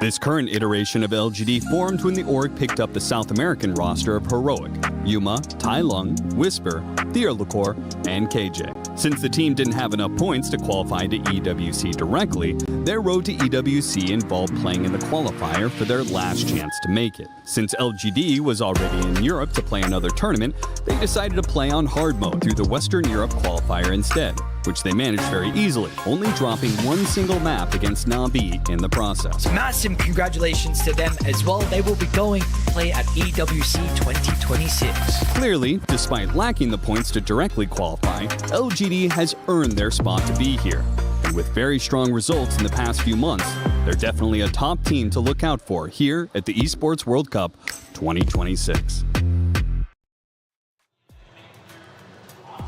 This current iteration of LGD formed when the org picked up the South American roster of Heroic, Yuma, Tai Lung, Whisper, Theorlicore, and KJ. Since the team didn't have enough points to qualify to EWC directly, their road to EWC involved playing in the qualifier for their last chance to make it. Since LGD was already in Europe to play another tournament, they decided to play on hard mode through the Western Europe qualifier instead, which they managed very easily, only dropping one single map against Navi in the process. Massive congratulations to them as well. They will be going to play at EWC 2026. Clearly, despite lacking the points to directly qualify, LGD has earned their spot to be here. And with very strong results in the past few months, they're definitely a top team to look out for here at the Esports World Cup 2026.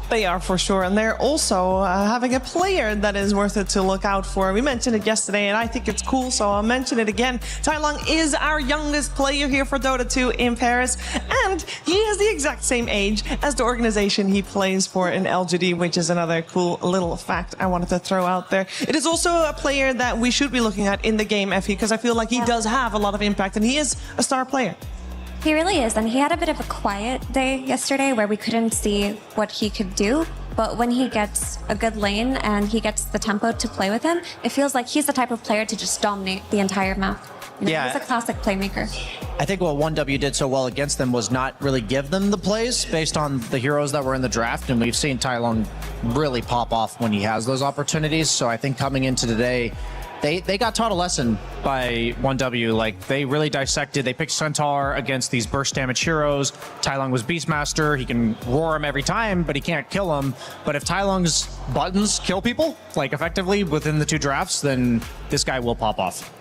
They are for sure, and they're also having a player that is worth it to look out for. We mentioned it yesterday, and I think it's cool, so I'll mention it again. Tai Lung is our youngest player here for Dota 2 in Paris, and he is the exact same age as the organization he plays for in LGD, which is another cool little fact I wanted to throw out there. It is also a player that we should be looking at in the game, Effie, because I feel like he does have a lot of impact, and he is a star player. He really is, and he had a bit of a quiet day yesterday where we couldn't see what he could do. But when he gets a good lane and he gets the tempo to play with him, it feels like he's the type of player to just dominate the entire map. You know, Yeah. He's a classic playmaker. I think what 1W did so well against them was not really give them the plays based on the heroes that were in the draft, and we've seen Tai Lung really pop off when he has those opportunities. So I think coming into today, they got taught a lesson by 1W. Like, they really dissected. They picked Centaur against these burst damage heroes. Tai Lung was Beastmaster. He can roar him every time, but he can't kill him. But if Tai Lung's buttons kill people, like, effectively within the 2 drafts, then this guy will pop off.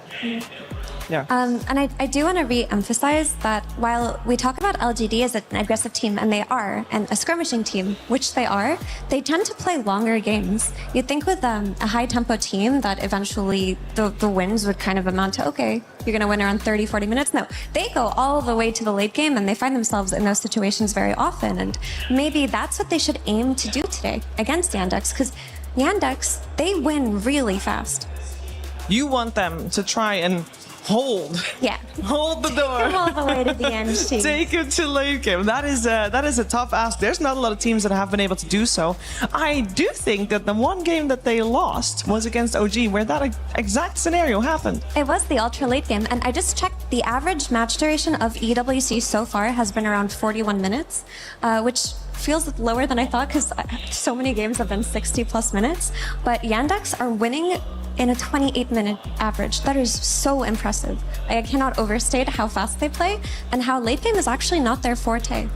Yeah. And I do want to re-emphasize that while we talk about LGD as an aggressive team, and they are, and a skirmishing team, which they are, they tend to play longer games. You'd think with a high-tempo team that eventually the wins would kind of amount to, okay, you're going to win around 30, 40 minutes. No, they go all the way to the late game, and they find themselves in those situations very often. And maybe that's what they should aim to do today against Yandex, because Yandex, they win really fast. You want them to try and hold. Yeah. Hold the door. Take him all the way to the end, team. Take him to late game. That is a tough ask. There's not a lot of teams that have been able to do so. I do think that the one game that they lost was against OG, where that exact scenario happened. It was the ultra late game, and I just checked the average match duration of EWC so far has been around 41 minutes, which feels lower than I thought because so many games have been 60 plus minutes. But Yandex are winning in a 28-minute average. That is so impressive. I cannot overstate how fast they play and how late game is actually not their forte.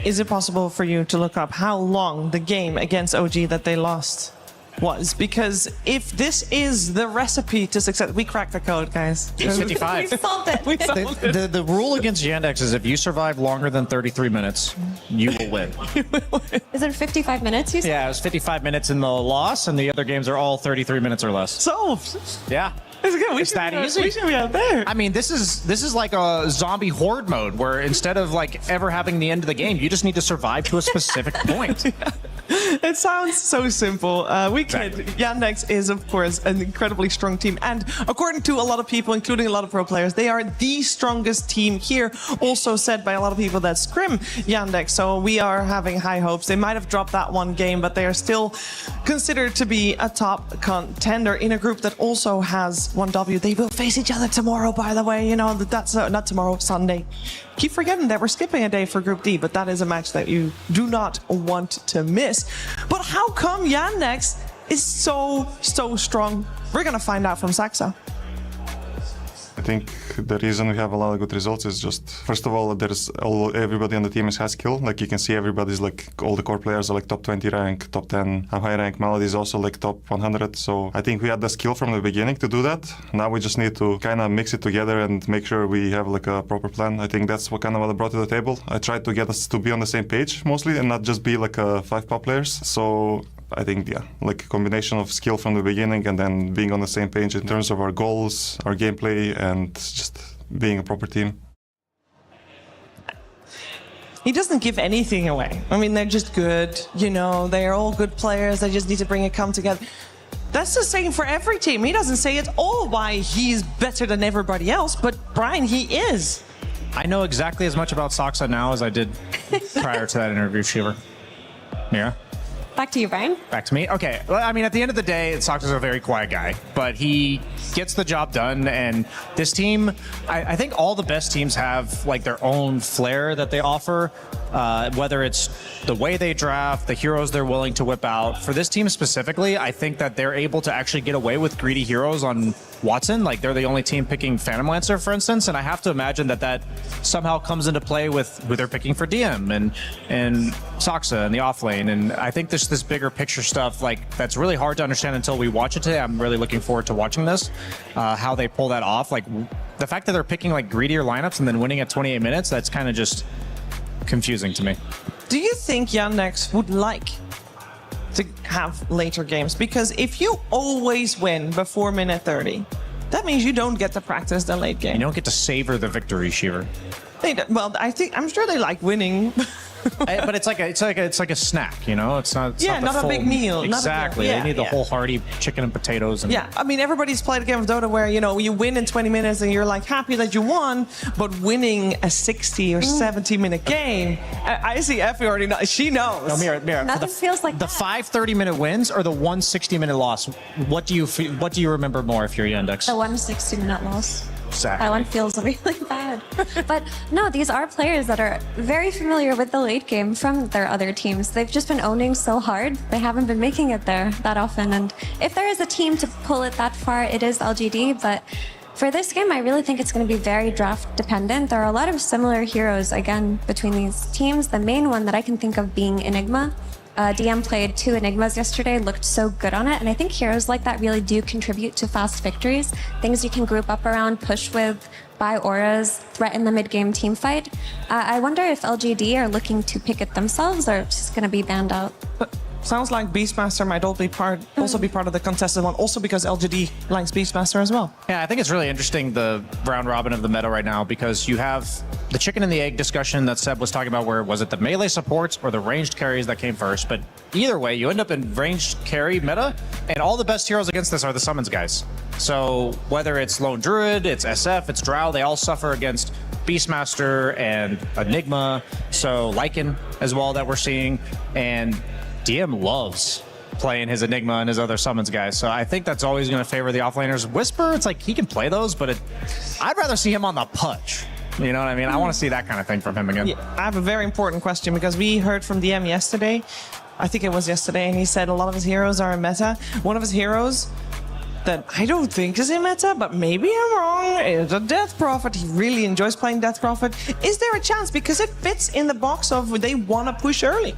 Is it possible for you to look up how long the game against OG that they lost was? Because if this is the recipe to success, we cracked the code, guys. It's 55. We solved it. We solved it. The rule against Yandex is if you survive longer than 33 minutes, you will win. Is it 55 minutes, you said? Yeah, it was 55 minutes in the loss, and the other games are all 33 minutes or less. Solved. Yeah. It's that easy. We should be out there. I mean, this is like a zombie horde mode where instead of like ever having the end of the game, you just need to survive to a specific point. It sounds so simple. Yandex is, of course, an incredibly strong team. And according to a lot of people, including a lot of pro players, they are the strongest team here. Also said by a lot of people that scrim Yandex. So we are having high hopes. They might have dropped that one game, but they are still considered to be a top contender in a group that also has 1W. They will face each other tomorrow, by the way. You know, that's not tomorrow, Sunday. Keep forgetting that we're skipping a day for Group D, but that is a match that you do not want to miss. But how come Yandex is so strong? We're gonna find out from Saxa. I think the reason we have a lot of good results is just, first of all, everybody on the team has skill. Like you can see everybody's like, all the core players are like top 20 rank, top 10. High rank Melody is also like top 100. So I think we had the skill from the beginning to do that. Now we just need to kind of mix it together and make sure we have like a proper plan. I think that's what I brought to the table. I tried to get us to be on the same page mostly and not just be like 5 pop players. So I think, yeah, like a combination of skill from the beginning and then being on the same page in terms of our goals, our gameplay, and just being a proper team. He doesn't give anything away. I mean, they're just good. You know, they are all good players. They just need to bring it come together. That's the same for every team. He doesn't say at all why he's better than everybody else, but Brian, he is. I know exactly as much about Saxa now as I did prior to that interview, Shiver. Mira? Back to you, Brian. Back to me? Okay. Well, I mean, at the end of the day, Saxa's a very quiet guy, but he gets the job done. And this team, I think all the best teams have like their own flair that they offer, whether it's the way they draft, the heroes they're willing to whip out. For this team specifically, I think that they're able to actually get away with greedy heroes on Watson. Like they're the only team picking Phantom Lancer, for instance. And I have to imagine that somehow comes into play with who they're picking for DM and Saxa and the offlane. And I think this bigger picture stuff, like that's really hard to understand until we watch it today. I'm really looking forward to watching this, how they pull that off. Like the fact that they're picking like greedier lineups and then winning at 28 minutes, that's kind of just confusing to me. Do you think Yandex would like to have later games? Because if you always win before minute 30, that means you don't get to practice the late game. You don't get to savor the victory, Shiver. Well, I'm sure they like winning. But it's like a snack, you know. It's not a big meal. Exactly. They need the whole hearty chicken and potatoes. And I mean, everybody's played a game of Dota where you win in 20 minutes and you're like happy that you won, but winning a 60 or 70 minute game, I see Effie already knows. She knows. No, Mira. Nothing feels like the 5 30-minute wins or the 1 60-minute loss. What do you remember more if you're Yandex? The 1 60-minute loss. Exactly. That one feels really bad. But no, these are players that are very familiar with the late game from their other teams. They've just been owning so hard. They haven't been making it there that often. And if there is a team to pull it that far, it is LGD. But for this game, I really think it's going to be very draft dependent. There are a lot of similar heroes, again, between these teams. The main one that I can think of being Enigma. DM played 2 Enigmas yesterday, looked so good on it, and I think heroes like that really do contribute to fast victories. Things you can group up around, push with, buy auras, threaten the mid-game team fight. I wonder if LGD are looking to pick it themselves or it's just going to be banned out. sounds like Beastmaster might also be part of the contested one, also because LGD likes Beastmaster as well. Yeah, I think it's really interesting, the round robin of the meta right now, because you have the chicken and the egg discussion that Seb was talking about, where was it the melee supports or the ranged carries that came first? But either way, you end up in ranged carry meta, and all the best heroes against this are the summons guys. So whether it's Lone Druid, it's SF, it's Drow, they all suffer against Beastmaster and Enigma, so Lycan as well that we're seeing, and DM loves playing his Enigma and his other summons guys, so I think that's always going to favor the offlaners. Whisper, it's like he can play those, but I'd rather see him on the Pudge. You know what I mean? I want to see that kind of thing from him again. Yeah, I have a very important question, because we heard from DM yesterday, I think it was yesterday, and he said a lot of his heroes are in meta. One of his heroes that I don't think is in meta, but maybe I'm wrong, is a Death Prophet. He really enjoys playing Death Prophet. Is there a chance? Because it fits in the box of they want to push early.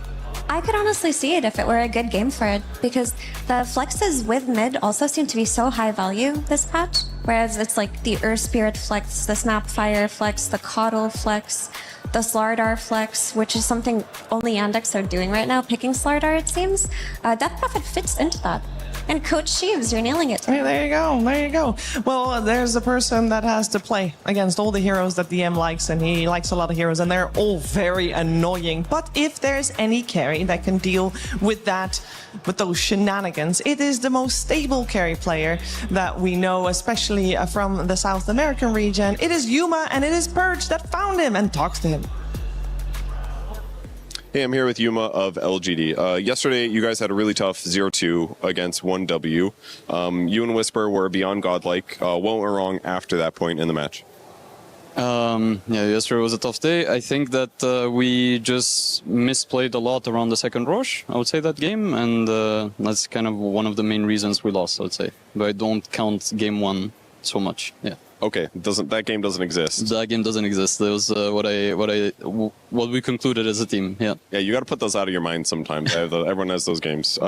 I could honestly see it if it were a good game for it, because the flexes with mid also seem to be so high value this patch, whereas it's like the Earth Spirit flex, the Snapfire flex, the Coddle flex, the Slardar flex, which is something only Yandex are doing right now, picking Slardar it seems. Death Prophet fits into that. And Coach Sheaves, you're nailing it. Hey, there you go, there you go. Well, there's a person that has to play against all the heroes that DM likes, and he likes a lot of heroes, and they're all very annoying. But if there's any carry that can deal with that, with those shenanigans, it is the most stable carry player that we know, especially from the South American region. It is Yuma, and it is Purge that found him and talks to him. Hey, I'm here with Yuma of LGD. Yesterday, you guys had a really tough 0-2 against 1W. You and Whisper were beyond godlike. What went wrong after that point in the match? Yeah, yesterday was a tough day. I think that we just misplayed a lot around the second rush, I would say, that game. And that's kind of one of the main reasons we lost, I would say. But I don't count game one so much, yeah. Okay, that game doesn't exist. That game doesn't exist. That was what we concluded as a team. Yeah. Yeah, you got to put those out of your mind sometimes. Everyone has those games.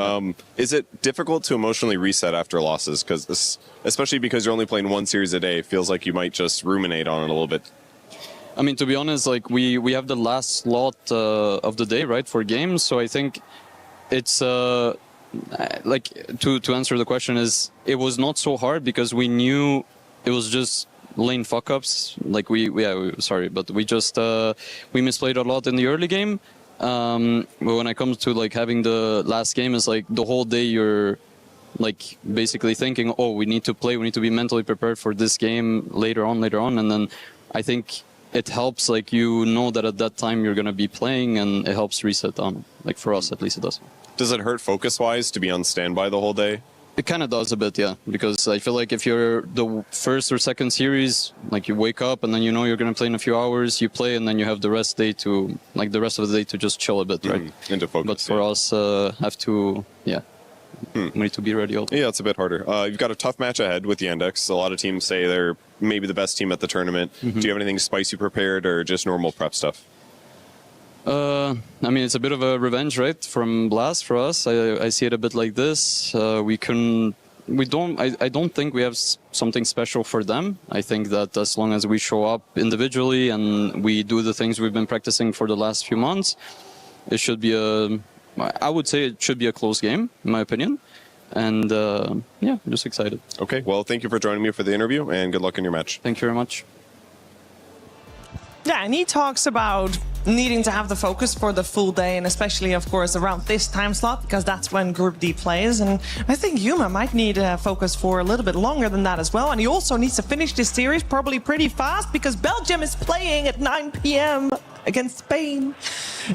Is it difficult to emotionally reset after losses? Because especially because you're only playing one series a day, it feels like you might just ruminate on it a little bit. I mean, to be honest, like we have the last slot of the day, right, for games. So I think it's like to answer the question is it was not so hard because we knew. It was just lane fuck-ups. Like we just we misplayed a lot in the early game. But when it comes to like having the last game, it's like the whole day you're like basically thinking, oh, we need to play, we need to be mentally prepared for this game later on, and then I think it helps, like you know that at that time you're gonna be playing, and it helps reset on. Like for us, at least it does. Does it hurt focus-wise to be on standby the whole day? It kind of does a bit, yeah, because I feel like if you're the first or second series, like you wake up and then you know you're going to play in a few hours, you play, and then you have the rest of the day to just chill a bit, right? Into focus. But for us, have to, we need to be ready all the time. Yeah, it's a bit harder. You've got a tough match ahead with Yandex. A lot of teams say they're maybe the best team at the tournament. Do you have anything spicy prepared or just normal prep stuff? I mean, it's a bit of a revenge, right, from Blast for us. I see it a bit like this. I don't think we have something special for them. I think that as long as we show up individually and we do the things we've been practicing for the last few months, it should be I would say it should be a close game, in my opinion. And yeah, I'm just excited. Okay, well, thank you for joining me for the interview, and good luck in your match. Thank you very much. Yeah, and he talks about needing to have the focus for the full day, and especially, of course, around this time slot, because that's when Group D plays. And I think Yuma might need focus for a little bit longer than that as well. And he also needs to finish this series probably pretty fast, because Belgium is playing at 9 p.m. against Spain.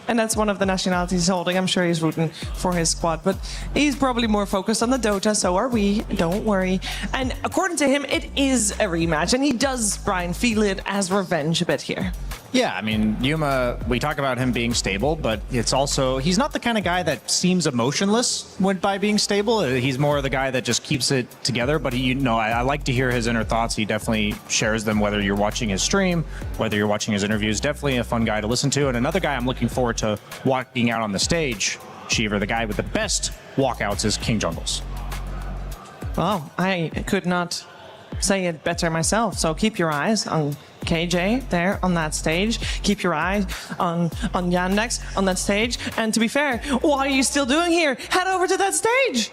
And that's one of the nationalities he's holding. I'm sure he's rooting for his squad, but he's probably more focused on the Dota, so are we. Don't worry. And according to him, it is a rematch, and he does, Brian, feel it as revenge a bit here. Yeah, I mean, Yuma, we talk about him being stable, but it's also, he's not the kind of guy that seems emotionless by being stable. He's more the guy that just keeps it together, but I like to hear his inner thoughts. He definitely shares them, whether you're watching his stream, whether you're watching his interviews. Definitely a fun guy to listen to. And another guy I'm looking forward to walking out on the stage, Shiver, the guy with the best walkouts, is King Jungles. Well, I could not say it better myself, so keep your eyes on KJ there on that stage. Keep your eye on Yandex on that stage. And to be fair, what are you still doing here? Head over to that stage.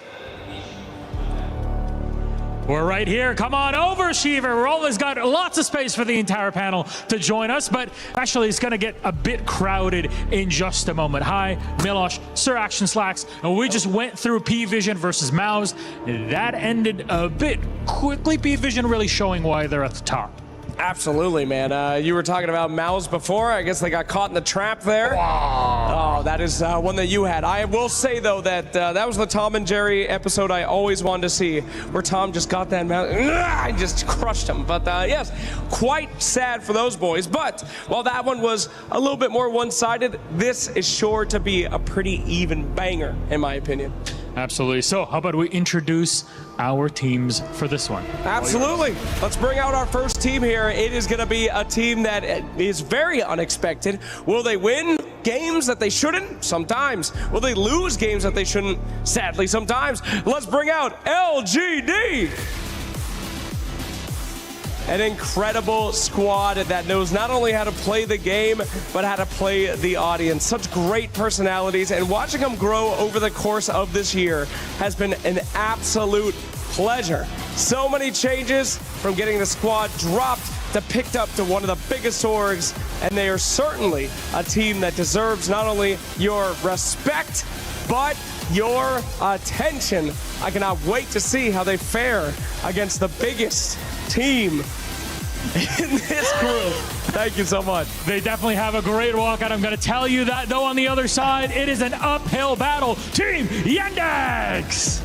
We're right here. Come on over, Shiver. We're always got lots of space for the entire panel to join us, but actually it's going to get a bit crowded in just a moment. Hi, Milosh, Sir Action Slacks, and we just went through P-Vision versus Mouse. That ended a bit quickly. P-Vision really showing why they're at the top. Absolutely, man. You were talking about Mouse before. I guess they got caught in the trap there. Wow. Oh, that is one that you had. I will say, though, that that was the Tom and Jerry episode I always wanted to see, where Tom just got that mouse and just crushed him. But yes, quite sad for those boys. But while that one was a little bit more one-sided, this is sure to be a pretty even banger, in my opinion. Absolutely. So how about we introduce our teams for this one? Absolutely. Let's bring out our first team here. It is going to be a team that is very unexpected. Will they win games that they shouldn't? Sometimes. Will they lose games that they shouldn't? Sadly, sometimes. Let's bring out LGD. An incredible squad that knows not only how to play the game, but how to play the audience. Such great personalities, and watching them grow over the course of this year has been an absolute pleasure. So many changes, from getting the squad dropped to picked up to one of the biggest orgs, and they are certainly a team that deserves not only your respect, but your attention. I cannot wait to see how they fare against the biggest team in this group. Thank you so much. They definitely have a great walkout. I'm going to tell you that, though, on the other side, it is an uphill battle. Team Yandex!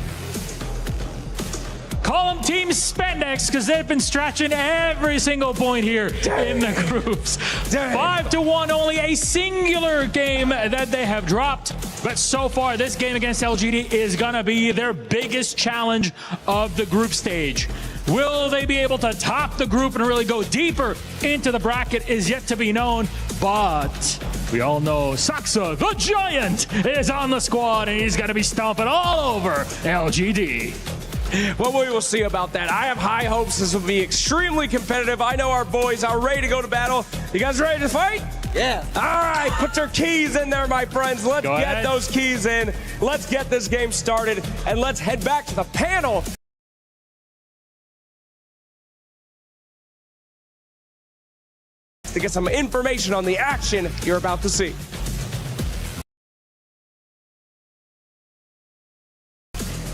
Call them Team Spendex, because they've been stretching every single point here in the groups. 5-1, only a singular game that they have dropped. But so far, this game against LGD is going to be their biggest challenge of the group stage. Will they be able to top the group and really go deeper into the bracket is yet to be known. But we all know Saksa, the Giant, is on the squad, and he's going to be stomping all over LGD. Well, we will see about that. I have high hopes this will be extremely competitive. I know our boys are ready to go to battle. You guys ready to fight? Yeah. All right, put your keys in there, my friends. Let's get those keys in. Let's get this game started, and let's head back to the panel. To get some information on the action you're about to see.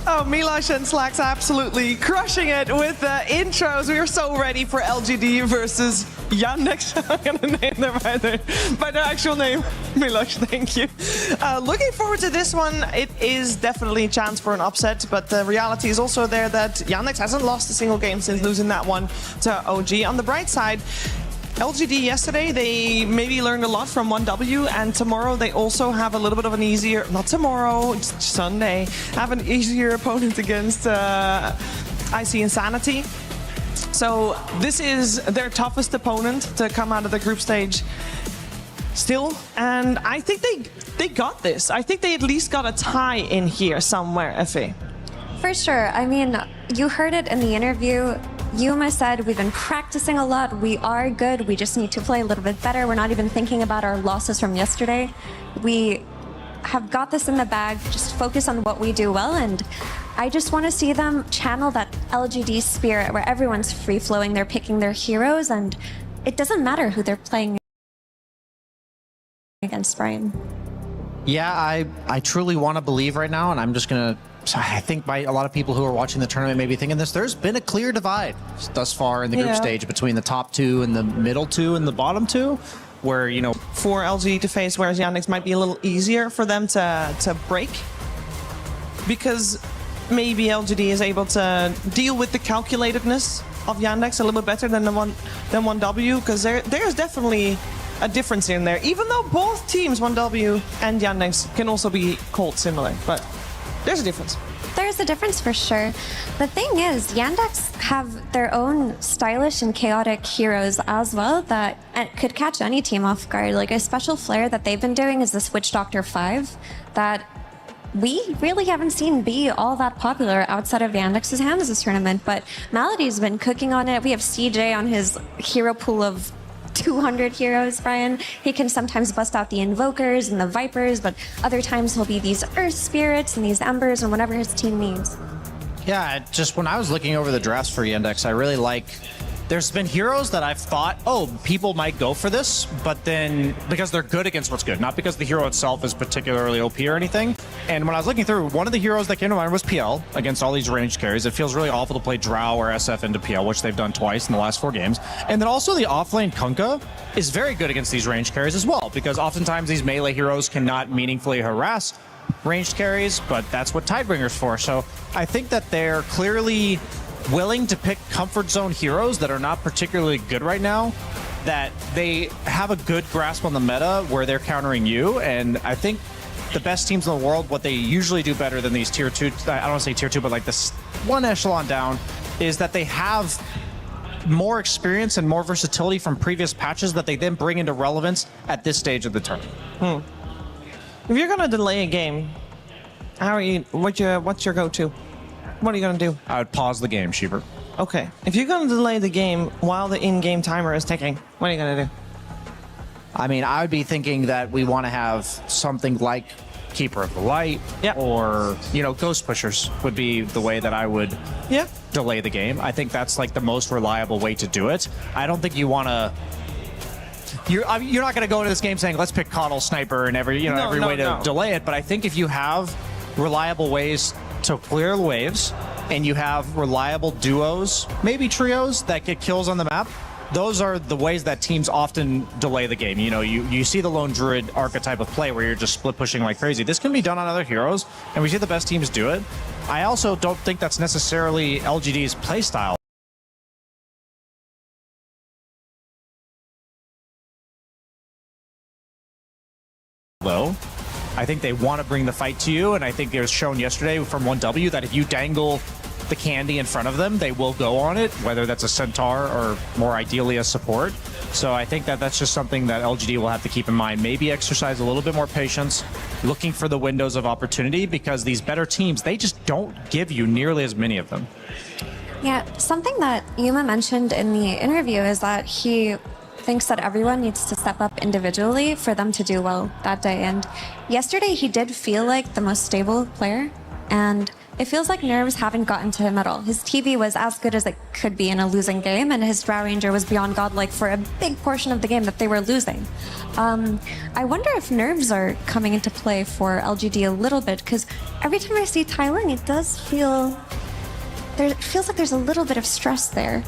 Oh, Milosh and Slacks absolutely crushing it with the intros. We are so ready for LGD versus Yandex. I'm going to name them by their actual name. Milosh, thank you. Looking forward to this one. It is definitely a chance for an upset, but the reality is also there that Yandex hasn't lost a single game since losing that one to OG. On the bright side, LGD yesterday, they maybe learned a lot from 1W, and tomorrow they also have a little bit of an easier, not tomorrow, it's Sunday, have an easier opponent against IC Insanity. So this is their toughest opponent to come out of the group stage still, and I think they got this. I think they at least got a tie in here somewhere, Effie. For sure. I mean, you heard it in the interview. Yuma said, we've been practicing a lot. We are good. We just need to play a little bit better. We're not even thinking about our losses from yesterday. We have got this in the bag. Just focus on what we do well. And I just want to see them channel that LGD spirit where everyone's free-flowing. They're picking their heroes, and it doesn't matter who they're playing against, Brian. Yeah, I truly want to believe right now, and I'm just going to I think by a lot of people who are watching the tournament may be thinking this, there's been a clear divide thus far in the group stage between the top two and the middle two and the bottom two, where, you know, for LG to face, whereas Yandex might be a little easier for them to break, because maybe LGD is able to deal with the calculatedness of Yandex a little bit better than 1W, because there's definitely a difference in there, even though both teams, 1W and Yandex, can also be called similar, but there's a difference. There's a difference for sure. The thing is, Yandex have their own stylish and chaotic heroes as well that could catch any team off guard. Like, a special flair that they've been doing is the Switch Doctor 5 that we really haven't seen be all that popular outside of Yandex's hands this tournament, but Melody's been cooking on it. We have CJ on his hero pool of 200 heroes, Brian. He can sometimes bust out the Invokers and the Vipers, but other times he'll be these Earth Spirits and these Embers and whatever his team needs. Yeah, just when I was looking over the drafts for Yandex, I really like... There's been heroes that I've thought, oh, people might go for this, but then because they're good against what's good, not because the hero itself is particularly OP or anything. And when I was looking through, one of the heroes that came to mind was PL against all these ranged carries. It feels really awful to play Drow or SF into PL, which they've done twice in the last 4 games. And then also the offlane Kunkka is very good against these ranged carries as well, because oftentimes these melee heroes cannot meaningfully harass ranged carries, but that's what Tidebringer's for. So I think that they're clearly willing to pick comfort zone heroes that are not particularly good right now, that they have a good grasp on the meta where they're countering you. And I think the best teams in the world, what they usually do better than these tier 2, I don't want to say tier 2, but like this one echelon down, is that they have more experience and more versatility from previous patches that they then bring into relevance at this stage of the tournament. If you're gonna delay a game, what's your go-to? What are you going to do? I would pause the game, Sheeper. Okay. If you're going to delay the game while the in-game timer is ticking, what are you going to do? I mean, I would be thinking that we want to have something like Keeper of the Light, or, Ghost Pushers would be the way that I would delay the game. I think that's like the most reliable way to do it. I don't think you want to... You're not going to go into this game saying, let's pick Coddle, Sniper, and every way to delay it, but I think if you have reliable ways to clear the waves, and you have reliable duos, maybe trios that get kills on the map, those are the ways that teams often delay the game. You see the lone druid archetype of play where you're just split pushing like crazy. This can be done on other heroes, and we see the best teams do it. I also don't think that's necessarily LGD's playstyle. Low. I think they want to bring the fight to you, and I think it was shown yesterday from 1W that if you dangle the candy in front of them, they will go on it, whether that's a Centaur or more ideally a support. So I think that that's just something that LGD will have to keep in mind. Maybe exercise a little bit more patience, looking for the windows of opportunity, because these better teams, they just don't give you nearly as many of them. Yeah, something that Yuma mentioned in the interview is that he thinks that everyone needs to step up individually for them to do well that day. And yesterday he did feel like the most stable player, and it feels like nerves haven't gotten to him at all. His TV was as good as it could be in a losing game, and his Drow Ranger was beyond godlike for a big portion of the game that they were losing. I wonder if nerves are coming into play for LGD a little bit, because every time I see Tai Ling, it does feel... it feels like there's a little bit of stress there.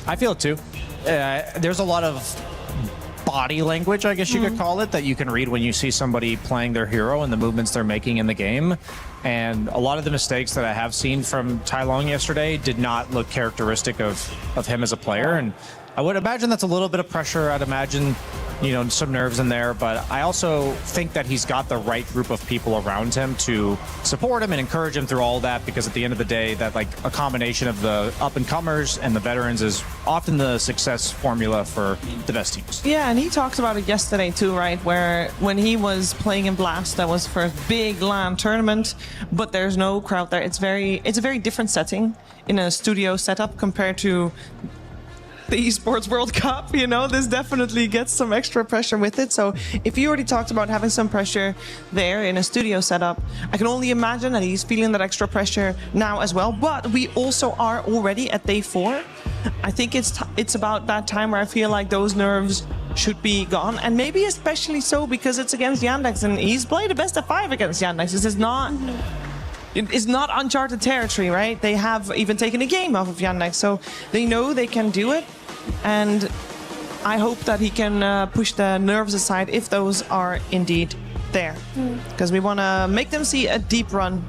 I feel it too. There's a lot of body language, I guess you could call it, that you can read when you see somebody playing their hero and the movements they're making in the game. And a lot of the mistakes that I have seen from Tai Long yesterday did not look characteristic of him as a player. And I would imagine that's a little bit of pressure. I'd imagine, some nerves in there. But I also think that he's got the right group of people around him to support him and encourage him through all that, because at the end of the day, that like a combination of the up-and-comers and the veterans is often the success formula for the best teams. Yeah, and he talked about it yesterday too, right? Where when he was playing in Blast, that was for a big LAN tournament, but there's no crowd there. It's a very different setting in a studio setup compared to the Esports World Cup. This definitely gets some extra pressure with it. So if you already talked about having some pressure there in a studio setup, I can only imagine that he's feeling that extra pressure now as well. But we also are already at day 4. I think it's about that time where I feel like those nerves should be gone, and maybe especially so because it's against Yandex, and he's played a best of 5 against Yandex. This is not... It's not uncharted territory, right? They have even taken a game off of Yandex, so they know they can do it. And I hope that he can push the nerves aside if those are indeed there. Because we want to make them see a deep run.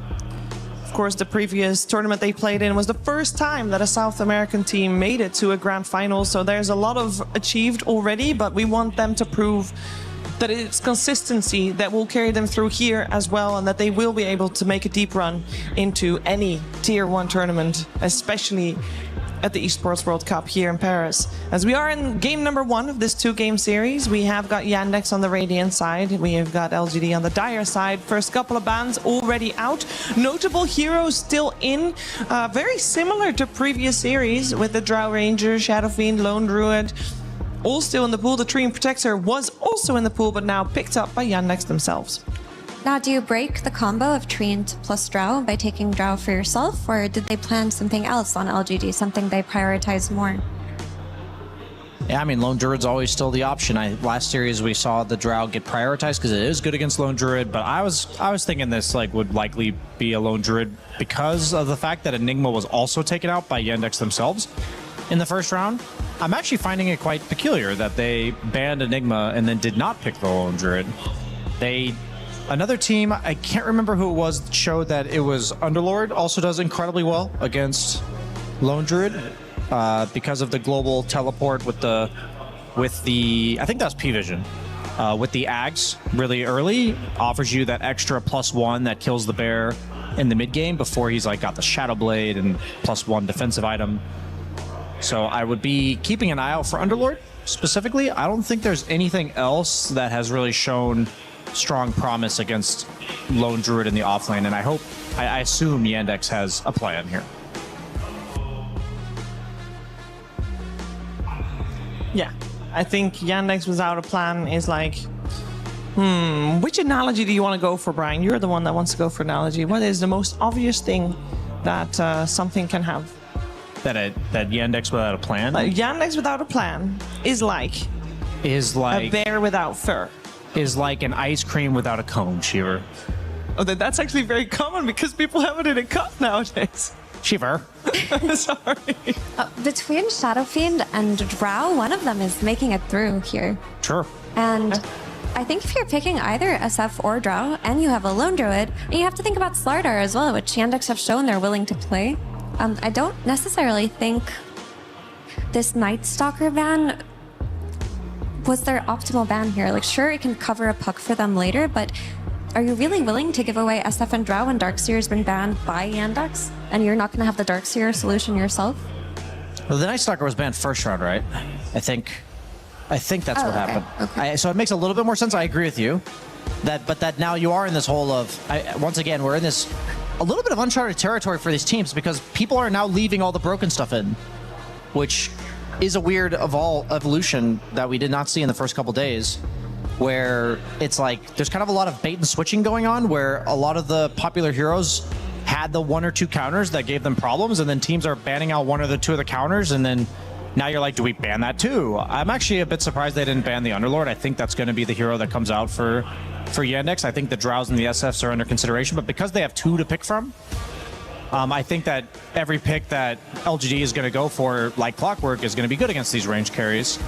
Of course, the previous tournament they played in was the first time that a South American team made it to a grand final. So there's a lot of achieved already, but we want them to prove that it's consistency that will carry them through here as well, and that they will be able to make a deep run into any tier 1 tournament, especially at the Esports World Cup here in Paris. As we are in game number 1 of this 2-game series, we have got Yandex on the Radiant side, we have got LGD on the Dire side. First couple of bans already out. Notable heroes still in, very similar to previous series with the Drow Ranger, Shadow Fiend, Lone Druid. all still in the pool. The Treant Protector was also in the pool, but now picked up by Yandex themselves. Now, do you break the combo of Treant plus Drow by taking Drow for yourself, or did they plan something else on LGD, something they prioritize more? Yeah, I mean, Lone Druid's always still the option. Last series we saw the Drow get prioritized because it is good against Lone Druid, but I was thinking this would likely be a Lone Druid because of the fact that Enigma was also taken out by Yandex themselves in the first round. I'm actually finding it quite peculiar that they banned Enigma and then did not pick the Lone Druid. Another team, I can't remember who it was, showed that it was Underlord, also does incredibly well against Lone Druid because of the global teleport with the I think that's P-Vision. With the Ags really early, offers you that extra +1 that kills the bear in the mid game before he's got the Shadow Blade and +1 defensive item. So I would be keeping an eye out for Underlord specifically. I don't think there's anything else that has really shown strong promise against Lone Druid in the offlane, and I assume Yandex has a plan here. Yeah, I think Yandex without a plan is which analogy do you want to go for, Brian? You're the one that wants to go for analogy. What is the most obvious thing that something can have? That Yandex without a plan? Yandex without a plan is like a bear without fur. Is like an ice cream without a cone, Shiver. Oh, that's actually very common because people have it in a cup nowadays. Shiver. Sorry. Between Shadow Fiend and Drow, one of them is making it through here. Sure. And I think if you're picking either SF or Drow, and you have a Lone Druid, and you have to think about Slardar as well, which Yandex have shown they're willing to play. I don't necessarily think this Night Stalker ban was their optimal ban here. Sure, it can cover a puck for them later, but are you really willing to give away SF and Drow when Darkseer's been banned by Yandex, and you're not going to have the Darkseer solution yourself? Well, the Night Stalker was banned first round, right? I think that's what happened. Okay. So it makes a little bit more sense. I agree with you. But now you are in this hole of, once again, we're in this a little bit of uncharted territory for these teams because people are now leaving all the broken stuff in, which is a weird evolution that we did not see in the first couple days, where it's there's kind of a lot of bait and switching going on, where a lot of the popular heroes had the 1 or 2 counters that gave them problems, and then teams are banning out 1 or 2 of the counters, and then now you're do we ban that too? I'm actually a bit surprised they didn't ban the Underlord. I think that's going to be the hero that comes out for Yandex. I think the Drows and the SFs are under consideration, but because they have 2 to pick from, I think that every pick that LGD is going to go for, like clockwork, is going to be good against these range carries.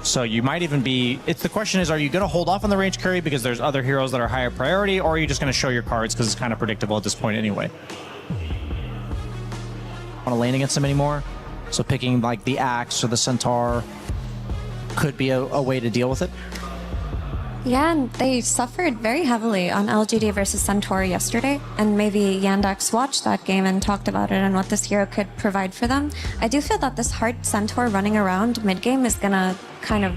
So you might even be... the question is, are you going to hold off on the range carry because there's other heroes that are higher priority, or are you just going to show your cards because it's kind of predictable at this point anyway? I don't want to lane against them anymore, so picking the Axe or the Centaur could be a way to deal with it. Yeah, and they suffered very heavily on LGD versus Centaur yesterday, and maybe Yandex watched that game and talked about it and what this hero could provide for them. I do feel that this hard Centaur running around mid-game is going to kind of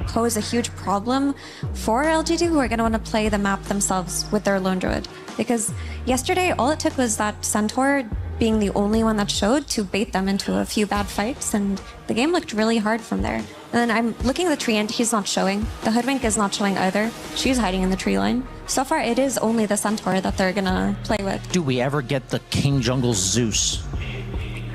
pose a huge problem for LGD, who are going to want to play the map themselves with their Lone Druid. Because yesterday, all it took was that Centaur being the only one that showed to bait them into a few bad fights, and the game looked really hard from there. And then I'm looking at the tree and he's not showing. The Hoodwink is not showing either. She's hiding in the tree line. So far, it is only the Centaur that they're gonna play with. Do we ever get the King Jungle Zeus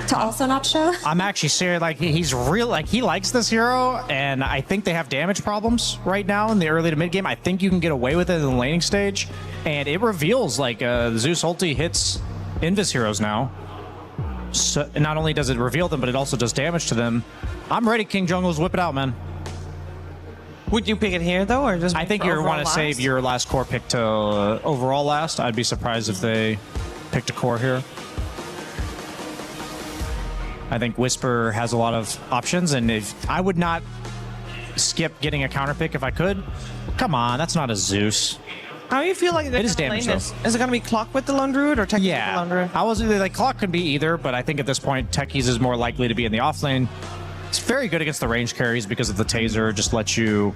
to also not show? I'm actually serious. He's real. He likes this hero, and I think they have damage problems right now in the early to mid game. I think you can get away with it in the laning stage, and it reveals Zeus ulti hits Invis heroes now. So not only does it reveal them, but it also does damage to them. I'm ready, King Jungles. Whip it out, man. Would you pick it here, though, or just? I think you want to save your last core pick to overall last. I'd be surprised if they picked a core here. I think Whisper has a lot of options, and if I would not skip getting a counter pick if I could. Come on, that's not a Zeus. How do you feel like it is damage, though? Is it going to be Clock with the Lone Druid or Techie with the Lone Druid? I was Clock could be either, but I think at this point Techies is more likely to be in the offlane. It's very good against the range carries because of the taser. Just lets you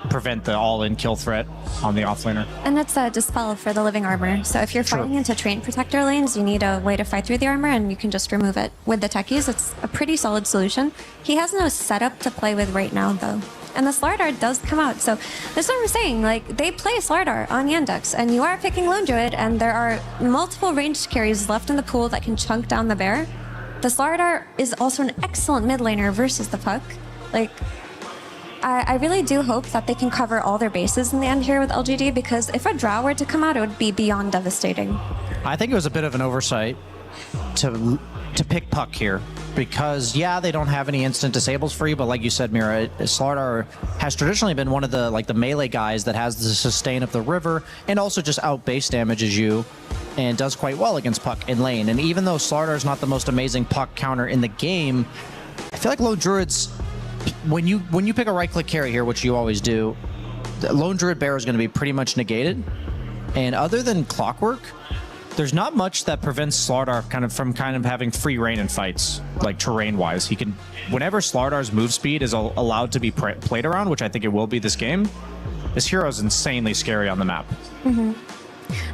prevent the all-in kill threat on the offlaner. And it's a dispel for the living armor. So if you're fighting into train protector lanes, you need a way to fight through the armor, and you can just remove it. With the techies, it's a pretty solid solution. He has no setup to play with right now, though. And the Slardar does come out. So this is what we're saying. Like, they play Slardar on Yandex, and you are picking Lone Druid, and there are multiple ranged carries left in the pool that can chunk down the bear. The Slardar is also an excellent mid laner versus the Puck. Like, I really do hope that they can cover all their bases in the end here with LGD, because if a Drow were to come out, it would be beyond devastating. I think it was a bit of an oversight to pick Puck here, because yeah, they don't have any instant disables for you, but like you said, Mira, Slardar has traditionally been one of the melee guys that has the sustain of the river and also just out base damages you and does quite well against Puck in lane. And even though Slardar is not the most amazing Puck counter in the game, I feel like Lone Druid's, when you pick a right click carry here, which you always do, the Lone Druid Bear is going to be pretty much negated. And other than Clockwork, there's not much that prevents Slardar from having free reign in fights, like terrain-wise. He can, whenever Slardar's move speed is allowed to be played around, which I think it will be this game, this hero is insanely scary on the map. Mm-hmm.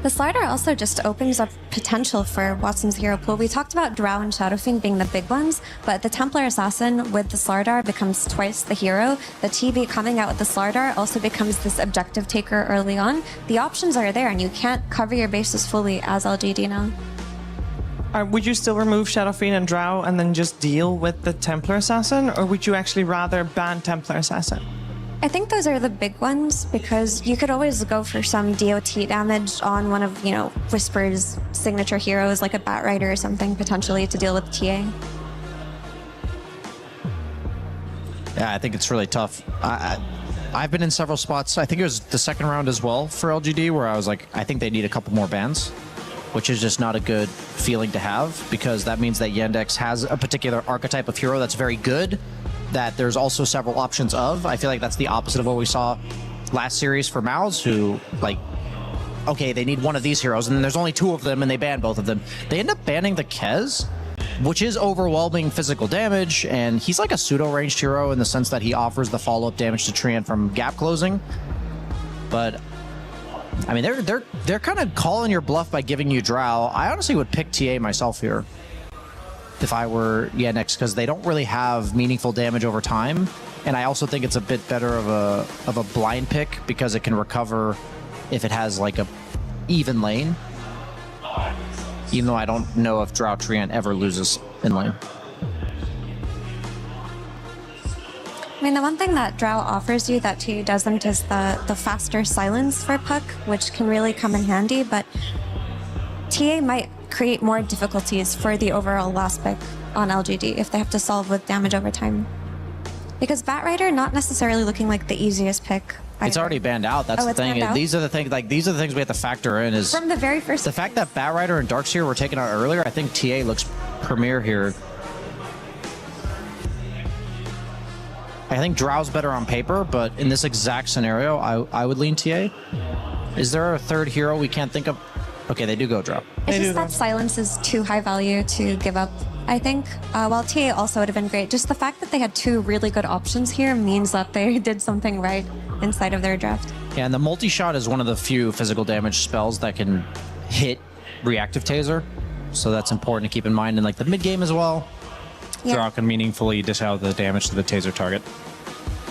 The Slardar also just opens up potential for Watson's hero pool. We talked about Drow and Shadowfiend being the big ones, but the Templar Assassin with the Slardar becomes twice the hero. The TB coming out with the Slardar also becomes this objective taker early on. The options are there, and you can't cover your bases fully as LGD now. Would you still remove Shadowfiend and Drow and then just deal with the Templar Assassin, or would you actually rather ban Templar Assassin? I think those are the big ones, because you could always go for some DOT damage on one of, Whisper's signature heroes, like a Bat Rider or something, potentially, to deal with TA. Yeah, I think it's really tough. I've been in several spots. I think it was the second round as well for LGD, where I was like, I think they need a couple more bans, which is just not a good feeling to have, because that means that Yandex has a particular archetype of hero that's very good, that there's also several options of. I feel like that's the opposite of what we saw last series for Mouse, who, okay, they need one of these heroes, and then there's only two of them, and they ban both of them. They end up banning the Kez, which is overwhelming physical damage, and he's like a pseudo-ranged hero in the sense that he offers the follow-up damage to Treant from gap closing. But, I mean, they're kind of calling your bluff by giving you Drow. I honestly would pick TA myself here if I were Yandex, because they don't really have meaningful damage over time, and I also think it's a bit better of a blind pick, because it can recover if it has like a even lane, even though I don't know if Drow Treant ever loses in lane. I mean, the one thing that Drow offers you that TA doesn't is the faster silence for Puck, which can really come in handy, but TA might create more difficulties for the overall last pick on LGD if they have to solve with damage over time. Because Bat Rider not necessarily looking like the easiest pick. It's already banned out. That's the thing. These are the things we have to factor in. Is from the very first. The fact that Bat Rider and Darkseer were taken out earlier, I think TA looks premier here. I think Drow's better on paper, but in this exact scenario, I would lean TA. Is there a third hero we can't think of? Okay, they do go Drow. It's just that silence is too high value to give up, I think. While TA also would have been great. Just the fact that they had two really good options here means that they did something right inside of their draft. Yeah, and the multi-shot is one of the few physical damage spells that can hit reactive taser. So that's important to keep in mind in the mid-game as well. Yeah. Drow can meaningfully dish out the damage to the taser target.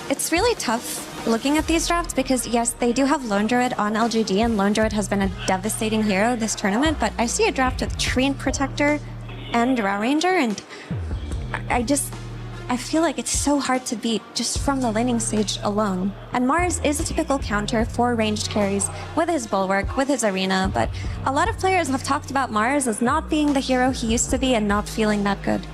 It's really tough looking at these drafts, because yes, they do have Lone Druid on LGD, and Lone Druid has been a devastating hero this tournament, but I see a draft with Treant Protector and Drow Ranger, and I feel like it's so hard to beat just from the laning stage alone. And Mars is a typical counter for ranged carries with his Bulwark, with his Arena, but a lot of players have talked about Mars as not being the hero he used to be and not feeling that good.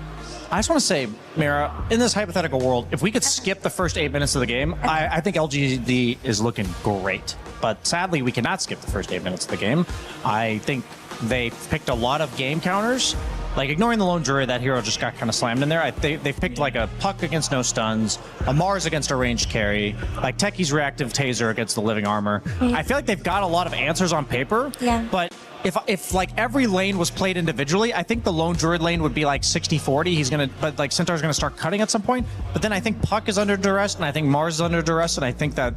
I just want to say, Mira, in this hypothetical world, if we could skip the first 8 minutes of the game, I think LGD is looking great. But sadly, we cannot skip the first 8 minutes of the game. I think they picked a lot of game counters. Ignoring the Lone Druid, that hero just got kind of slammed in there. They've picked a Puck against no stuns, a Mars against a ranged carry, Techie's reactive taser against the living armor. I feel like they've got a lot of answers on paper, but if every lane was played individually, I think the Lone Druid lane would be 60-40. But Centaur's gonna start cutting at some point. But then I think Puck is under duress, and I think Mars is under duress, and I think that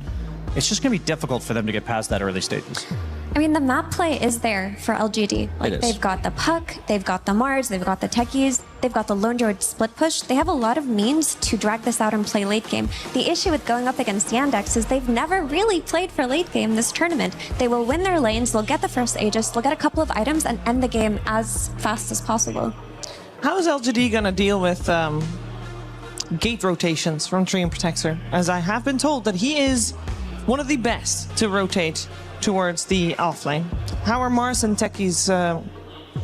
it's just going to be difficult for them to get past that early stages. I mean, the map play is there for LGD. Like, It is. they've got the Puck, they've got the Mars, they've got the Techies, they've got the Lone Druid split push. They have a lot of means to drag this out and play late game. The issue with going up against Yandex is they've never really played for late game this tournament. They will win their lanes, they'll get the first Aegis, they'll get a couple of items and end the game as fast as possible. How is LGD going to deal with gate rotations from Tree and Protector? As I have been told that he is one of the best to rotate towards the off lane. How are Mars and Techies,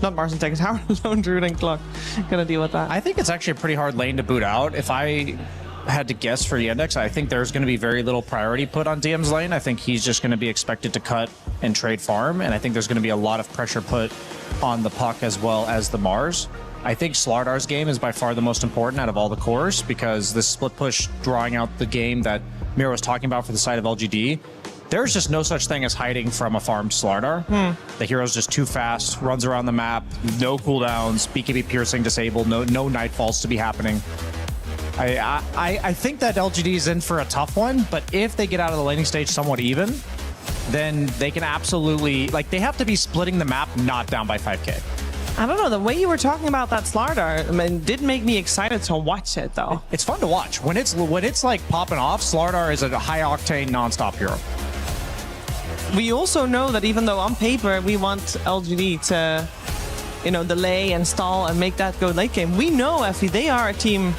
not Mars and Techies, how are Lone Druid and Clock going to deal with that? I think it's actually a pretty hard lane to boot out. If I had to guess for Yandex, I think there's going to be very little priority put on DM's lane. I think he's just going to be expected to cut and trade farm, and I think there's going to be a lot of pressure put on the Puck as well as the Mars. I think Slardar's game is by far the most important out of all the cores, because the split push drawing out the game that Mira was talking about for the side of LGD, there's just no such thing as hiding from a farmed Slardar. The hero's just too fast, runs around the map, no cooldowns, BKB piercing disabled, no nightfalls to be happening. I think that LGD is in for a tough one, but if they get out of the laning stage somewhat even, then they can absolutely, like, they have to be splitting the map not down by 5k. I don't know, the way you were talking about that Slardar, I mean, did make me excited to watch it, though. It's fun to watch. When it's like popping off, Slardar is a high octane non-stop hero. We also know that even though on paper we want LGD to, you know, delay and stall and make that go late game, we know, Effie, they are a team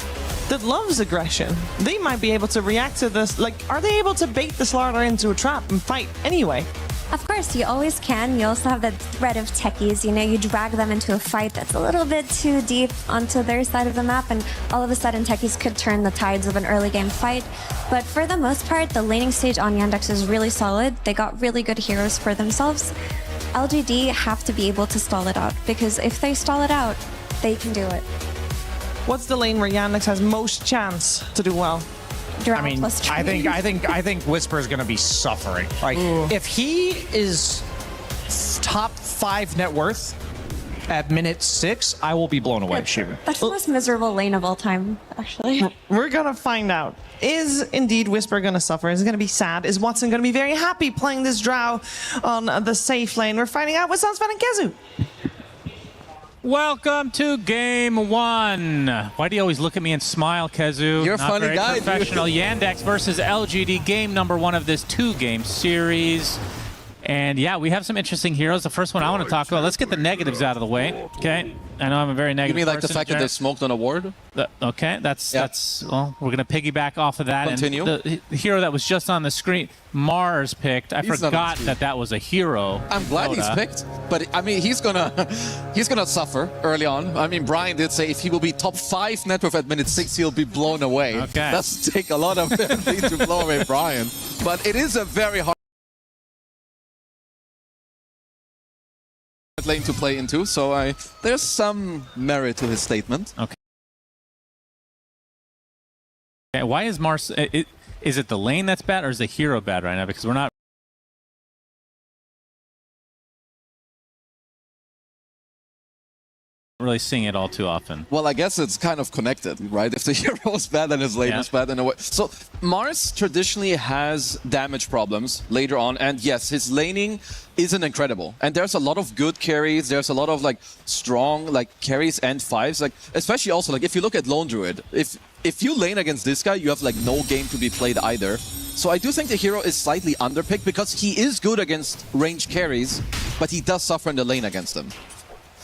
that loves aggression. They might be able to react to this. Like, are they able to bait the Slardar into a trap and fight anyway? Of course, you always can. You also have the threat of Techies. You know, you drag them into a fight that's a little bit too deep onto their side of the map, and all of a sudden Techies could turn the tides of an early game fight. But for the most part, the laning stage on Yandex is really solid. They got really good heroes for themselves. LGD have to be able to stall it out, because if they stall it out, they can do it. What's the lane where Yandex has most chance to do well? I mean, I think Whisper is going to be suffering. Like, if he is top 5 net worth at minute 6, I will be blown away. That's the most miserable lane of all time, actually. We're gonna find out. Is indeed Whisper gonna suffer? Is it gonna be sad? Is Watson gonna be very happy playing this Drow on the safe lane? We're finding out with Sunspan and Kezu. Welcome to game 1. Why do you always look at me and smile, Kezu? You're a Not funny very guy, professional. Yandex versus LGD, game number 1 of this 2-game series. And yeah, we have some interesting heroes. The first one I want to talk about, let's get the negatives out of the way, okay? I know I'm a very negative You mean like the person, fact that they smoked on a ward? Okay, that's well, we're going to piggyback off of that. Continue. And the hero that was just on the screen, Mars picked. I forgot that was a hero. I'm glad he's picked, but I mean, he's gonna suffer early on. I mean, Brian did say if he will be top 5 net worth at minute 6, he'll be blown away. Okay. That's take a lot of energy to blow away Brian. But it is a very hard lane to play into, so there's some merit to his statement. Okay. Why is Mars? Is it the lane that's bad, or is the hero bad right now? Because we're not really seeing it all too often. Well, I guess it's kind of connected, right? If the hero is bad, then his lane is bad in a way. So Mars traditionally has damage problems later on, and yes, his laning isn't incredible. And there's a lot of good carries. There's a lot of like strong like carries and 5s. Like especially also like if you look at Lone Druid, if you lane against this guy, you have like no game to be played either. So I do think the hero is slightly underpicked because he is good against range carries, but he does suffer in the lane against them.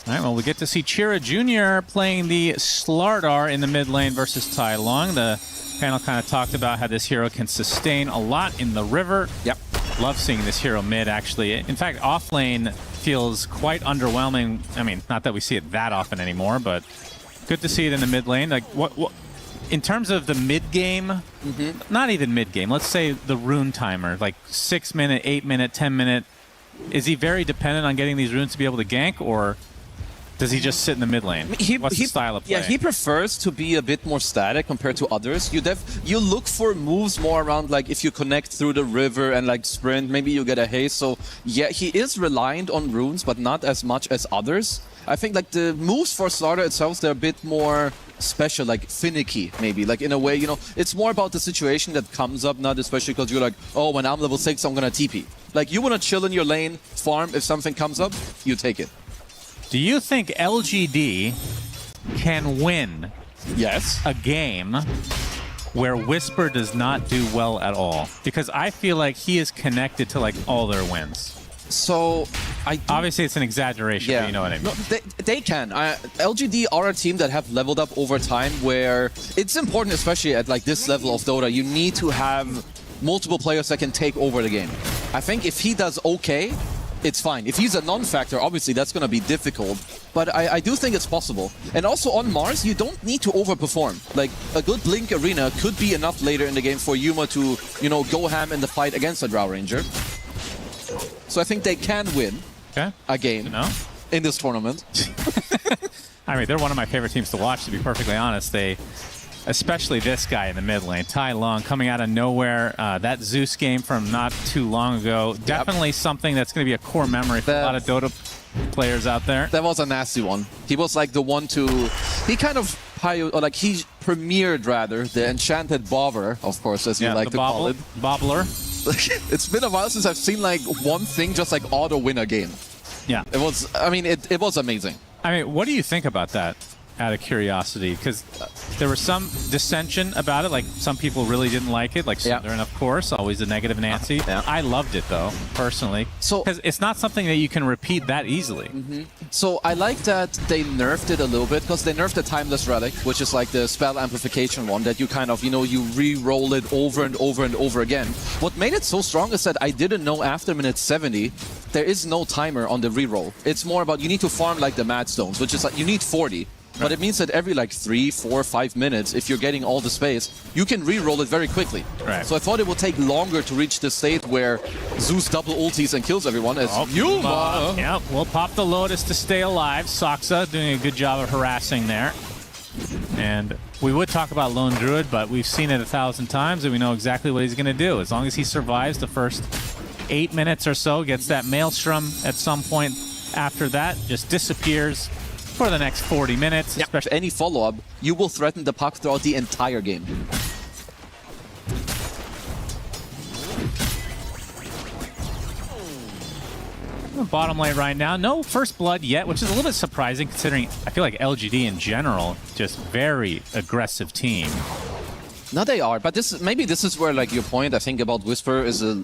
All right, well, we get to see Chira Jr. playing the Slardar in the mid lane versus Tai Long. The panel kind of talked about how this hero can sustain a lot in the river. Yep. Love seeing this hero mid, actually. In fact, off lane feels quite underwhelming. I mean, not that we see it that often anymore, but good to see it in the mid lane. Like, what in terms of the mid game, not even mid game, let's say the rune timer, like 6 minute, 8 minute, 10 minute, is he very dependent on getting these runes to be able to gank, or does he just sit in the mid lane? What's the style of play? Yeah, he prefers to be a bit more static compared to others. You look for moves more around, like if you connect through the river and like sprint, maybe you get a haste. So yeah, he is reliant on runes, but not as much as others. I think like the moves for Slardar itself, they're a bit more special, like finicky, maybe. Like in a way, you know, it's more about the situation that comes up, not especially because you're like, oh, when I'm level 6, I'm gonna TP. Like you wanna chill in your lane, farm. If something comes up, you take it. Do you think LGD can win a game where Whisper does not do well at all? Because I feel like he is connected to like all their wins. So, obviously it's an exaggeration, but you know what I mean. No, they can. LGD are a team that have leveled up over time, where it's important, especially at like this level of Dota, you need to have multiple players that can take over the game. I think if he does okay, it's fine. If he's a non-factor, obviously that's going to be difficult, but I do think it's possible. And also on Mars, you don't need to overperform. Like a good Blink Arena could be enough later in the game for Yuma to, you know, go ham in the fight against a Drow Ranger. So I think they can win a game in this tournament. I mean, they're one of my favorite teams to watch, to be perfectly honest. Especially this guy in the mid lane, Tai Long, coming out of nowhere. That Zeus game from not too long ago, definitely something that's going to be a core memory for a lot of Dota players out there. That was a nasty one. He was like the one he kind of, he premiered rather, the Enchanted Bobber, of course, as you like to call it. Bobbler. It's been a while since I've seen like one thing just like auto win a game. Yeah. It was, I mean, it was amazing. I mean, what do you think about that, out of curiosity? Because there was some dissension about it. Like, some people really didn't like it. Like, Sundarin, of course, always a negative Nancy. I loved it, though, personally. Because it's not something that you can repeat that easily. So I like that they nerfed it a little bit, because they nerfed the Timeless Relic, which is like the spell amplification one that you kind of, you know, you re-roll it over and over and over again. What made it so strong is that I didn't know after minute 70, there is no timer on the re-roll. It's more about you need to farm like the Mad Stones, which is like you need 40. But it means that every like 3, 4, 5 minutes, if you're getting all the space, you can re-roll it very quickly. Right. So I thought it would take longer to reach the state where Zeus double ultis and kills everyone as Yuma. Yeah, we'll pop the Lotus to stay alive. Soxa doing a good job of harassing there. And we would talk about Lone Druid, but we've seen it 1,000 times and we know exactly what he's going to do. As long as he survives the first 8 minutes or so, gets that Maelstrom at some point after that, just disappears for the next 40 minutes. Especially any follow-up, you will threaten the puck throughout the entire game. Bottom lane right now, no first blood yet, which is a little bit surprising considering I feel like LGD in general, just very aggressive team. No, they are, but maybe this is where like your point, I think, about Whisper is a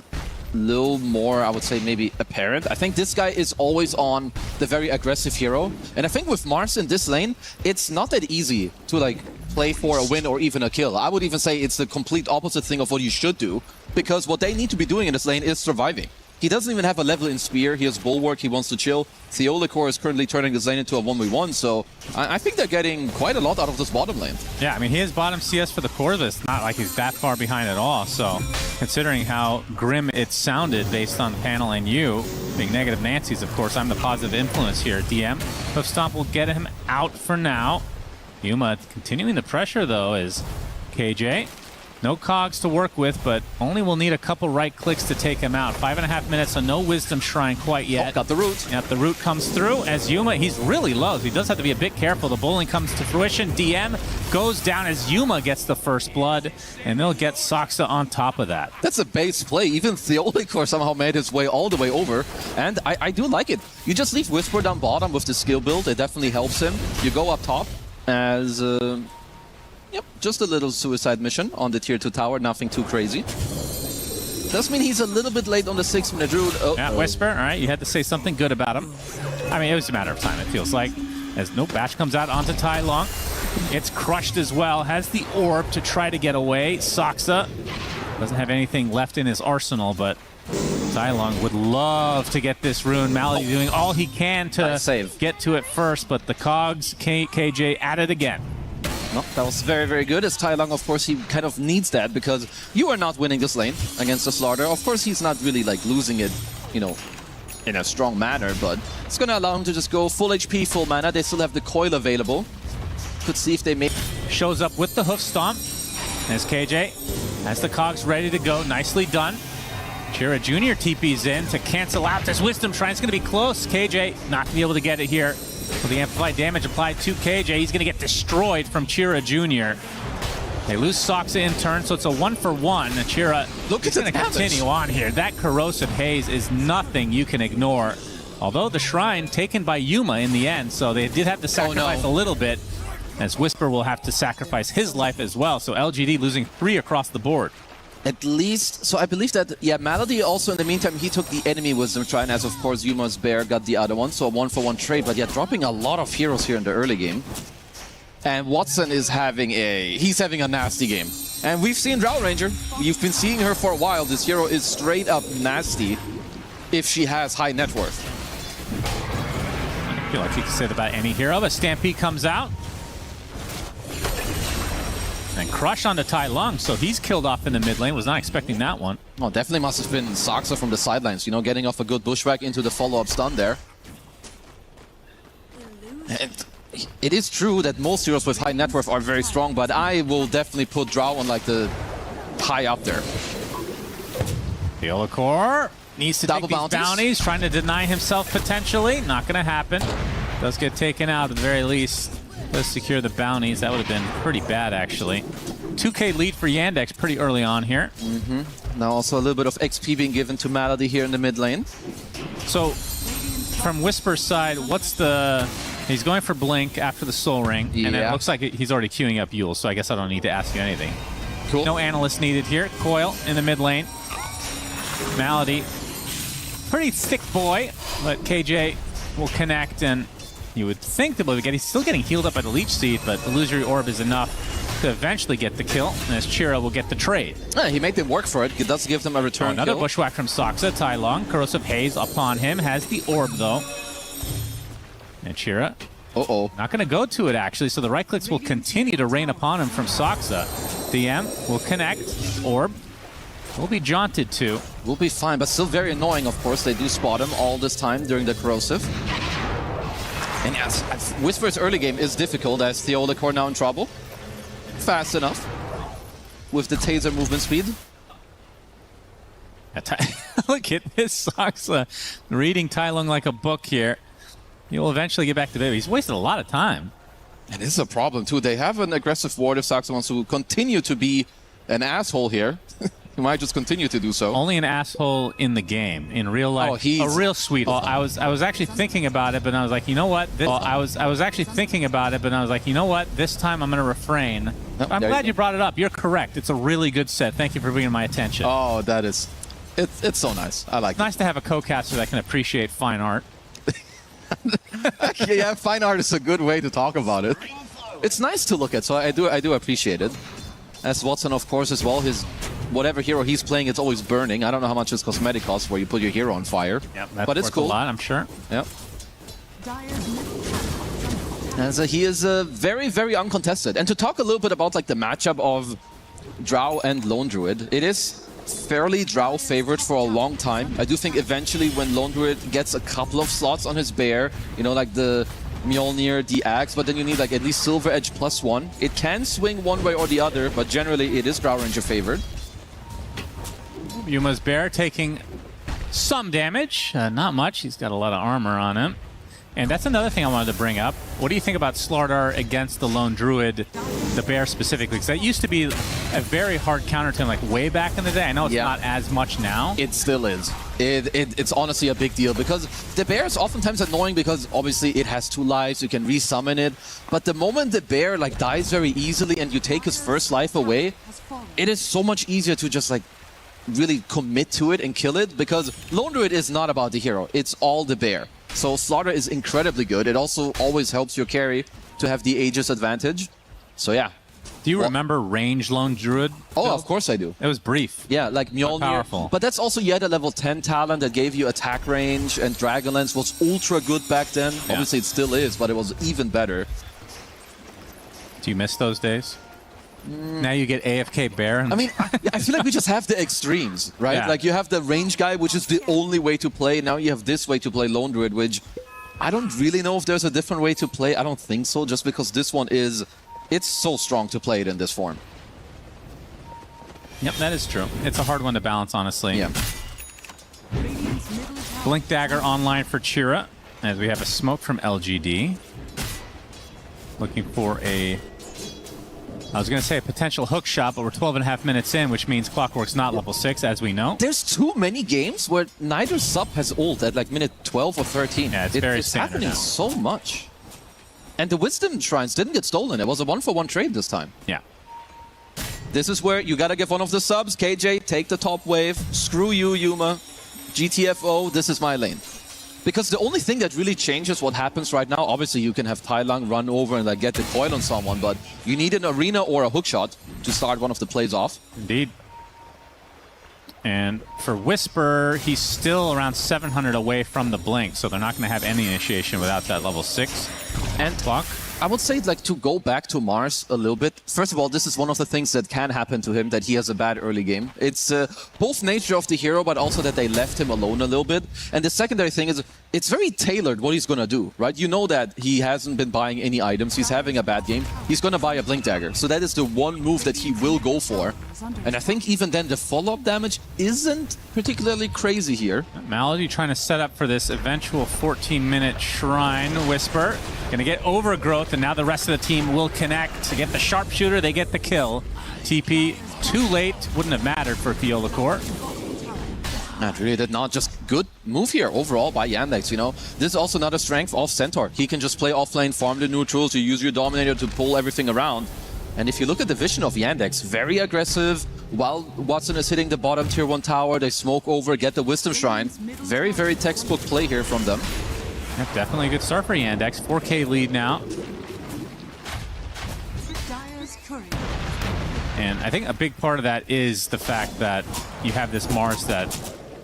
little more, I would say, maybe apparent. I think this guy is always on the very aggressive hero, and I think with Mars in this lane, it's not that easy to like play for a win or even a kill. I would even say it's the complete opposite thing of what you should do, because what they need to be doing in this lane is surviving. He doesn't even have a level in Spear. He has Bulwark. He wants to chill. Theolicor is currently turning this lane into a 1v1, so I think they're getting quite a lot out of this bottom lane. Yeah, I mean, he has bottom CS for the core, but it's not like he's that far behind at all. So considering how grim it sounded based on the panel and you being negative Nancy's, of course, I'm the positive influence here. DM Hoof Stomp will get him out for now. Yuma continuing the pressure, though, is KJ. No cogs to work with, but only will need a couple right clicks to take him out. 5.5 minutes, so no Wisdom Shrine quite yet. Got the root. Yep, the root comes through as Yuma, he's really low, so he does have to be a bit careful. The bowling comes to fruition. DM goes down as Yuma gets the first blood, and they'll get Soxa on top of that. That's a base play. Even Theolicor somehow made his way all the way over, and I do like it. You just leave Whisper down bottom with the skill build. It definitely helps him. You go up top as... Yep, just a little suicide mission on the tier 2 tower, nothing too crazy. Does mean he's a little bit late on the 6-minute route. Yeah, Whisper, all right, you had to say something good about him. I mean, it was a matter of time, it feels like. As Bash comes out onto Tai Long. It's crushed as well, has the orb to try to get away. Soxa doesn't have anything left in his arsenal, but Tai Long would love to get this rune. Malady doing all he can to get to it first, but the cogs, KJ at it again. No, that was very, very good. As Tai Long, of course, he kind of needs that because you are not winning this lane against the Slaughter. Of course, he's not really like losing it, you know, in a strong manner, but it's going to allow him to just go full HP, full mana. They still have the coil available. Could see if they make... Shows up with the Hoof Stomp as KJ has the cogs ready to go. Nicely done. Chira Jr. TP's in to cancel out this Wisdom Shrine. It's going to be close. KJ not going to be able to get it here. So the amplified damage applied to KJ. He's going to get destroyed from Chira Jr. They lose Soxa in turn, so it's a 1-for-1. Chira is going to continue on here. That corrosive haze is nothing you can ignore. Although the shrine taken by Yuma in the end, so they did have to sacrifice a little bit, as Whisper will have to sacrifice his life as well. So LGD losing 3 across the board. At least, so I believe that, yeah, Malady also in the meantime, he took the enemy Wisdom Shrine, as of course Yuma's Bear got the other one, so a 1-for-1 trade, but yeah, dropping a lot of heroes here in the early game. And Watson is he's having a nasty game. And we've seen Drow Ranger, you've been seeing her for a while, this hero is straight up nasty if she has high net worth. I feel like you can say that about any hero, but Stampede comes out. And Crush onto Tai Lung, so he's killed off in the mid lane. Was not expecting that one. Oh, definitely must have been Soxa from the sidelines, you know, getting off a good bushwhack into the follow-up stun there. And it is true that most heroes with high net worth are very strong, but I will definitely put Drow on like the high up there. Theolacor needs to take these bounties, trying to deny himself potentially. Not going to happen. Does get taken out at the very least. Does secure the bounties. That would have been pretty bad, actually. 2K lead for Yandex pretty early on here. Now also a little bit of XP being given to Malady here in the mid lane. So, from Whisper's side, what's the... He's going for Blink after the Soul Ring, and it looks like he's already queuing up Yule, so I guess I don't need to ask you anything. Cool. No analyst needed here. Coil in the mid lane. Malady, pretty thick boy, but KJ will connect, and you would think that he's still getting healed up by the Leech Seed, but Illusory Orb is enough to eventually get the kill, and as Chira will get the trade. Yeah, he made them work for it. It does give them a return another kill. bushwhack from Soxa. Tai Lung, Corrosive Haze upon him, has the orb though. And Chira, not going to go to it actually, so the right clicks will continue to rain upon him from Soxa. DM will connect, orb will be jaunted to. Will be fine, but still very annoying, of course. They do spot him all this time during the corrosive. And yes, Whisper's early game is difficult as Theolacor now in trouble. Fast enough with the taser movement speed. Look at this Soxa reading Tai Lung like a book here. He will eventually get back to baby. He's wasted a lot of time. And this is a problem too. They have an aggressive ward if Soxa wants to continue to be an asshole here. He might just continue to do so. Only an asshole in the game. In real life, he's a real sweetheart. I was actually thinking about it, but I was like, you know what? I was actually thinking about it, but I was like, you know what? This time I'm going to refrain. I'm glad you brought it up. You're correct. It's a really good set. Thank you for bringing my attention. Oh, that is... It's so nice. I like it. Nice to have a co-caster that can appreciate fine art. Yeah, fine art is a good way to talk about it. It's nice to look at, so I do appreciate it. As Watson, of course, as well, his whatever hero he's playing, it's always burning. I don't know how much his cosmetic costs where you put your hero on fire. Yep, but it's cool. A lot, I'm sure. Yep. And so he is very, very uncontested. And to talk a little bit about like the matchup of Drow and Lone Druid, it is fairly Drow favored for a long time. I do think eventually when Lone Druid gets a couple of slots on his bear, you know, like the Mjolnir, the Axe, but then you need like at least Silver Edge +1. It can swing one way or the other, but generally it is Drow Ranger favored. Yuma's bear taking some damage, not much. He's got a lot of armor on him. And that's another thing I wanted to bring up. What do you think about Slardar against the Lone Druid, the bear specifically? Because that used to be a very hard counter to him, like way back in the day. I know it's not as much now. It still is. It's honestly a big deal because the bear is oftentimes annoying because obviously it has 2 lives, you can resummon it. But the moment the bear like dies very easily and you take his first life away, it is so much easier to just like really commit to it and kill it because Lone Druid is not about the hero, it's all the bear. So Slaughter is incredibly good. It also always helps your carry to have the Aegis advantage. So yeah. Do you remember range Lone Druid? Oh, of course I do. It was brief. Yeah, like Mjolnir. Powerful. But that's also, you had a level 10 talent that gave you attack range, and Dragonlance was ultra good back then. Yeah. Obviously it still is, but it was even better. Do you miss those days? Now you get AFK Bear. I mean, I feel like we just have the extremes, right? Yeah. Like you have the range guy, which is the only way to play. Now you have this way to play Lone Druid, which I don't really know if there's a different way to play. I don't think so, just because this one is... It's so strong to play it in this form. Yep, that is true. It's a hard one to balance, honestly. Yeah. Blink Dagger online for Chira. As we have a smoke from LGD. Looking for a... I was going to say a potential hook shot, but we're 12.5 minutes in, which means Clockwork's not level 6, as we know. There's too many games where neither sub has ult at like minute 12 or 13. Yeah, it's very It's standard happening now. so much. And the Wisdom Shrines didn't get stolen. It was a 1-for-1 trade this time. Yeah. This is where you gotta give one of the subs. KJ, take the top wave. Screw you, Yuma. GTFO, this is my lane. Because the only thing that really changes what happens right now, obviously you can have Tai Lang run over and like get the coil on someone, but you need an arena or a hookshot to start one of the plays off. Indeed. And for Whisper, he's still around 700 away from the blink, so they're not going to have any initiation without that level 6 and clock. I would say, like, to go back to Mars a little bit. First of all, this is one of the things that can happen to him, that he has a bad early game. It's both nature of the hero, but also that they left him alone a little bit. And the secondary thing is, it's very tailored what he's going to do, right? You know that he hasn't been buying any items. He's having a bad game. He's going to buy a Blink Dagger. So that is the one move that he will go for. And I think even then, the follow-up damage isn't particularly crazy here. Malady trying to set up for this eventual 14-minute Shrine. Whisper going to get Overgrowth, and now the rest of the team will connect to get the Sharpshooter. They get the kill. TP too late. Wouldn't have mattered for Fiola Core. That really did not. Just good move here overall by Yandex, you know. This is also another strength of Centaur. He can just play offlane, farm the neutrals, you use your Dominator to pull everything around. And if you look at the vision of Yandex, very aggressive. While Watson is hitting the bottom tier 1 tower, they smoke over, get the Wisdom Shrine. Very, very textbook play here from them. Yeah, definitely a good start for Yandex. 4K lead now. And I think a big part of that is the fact that you have this Mars that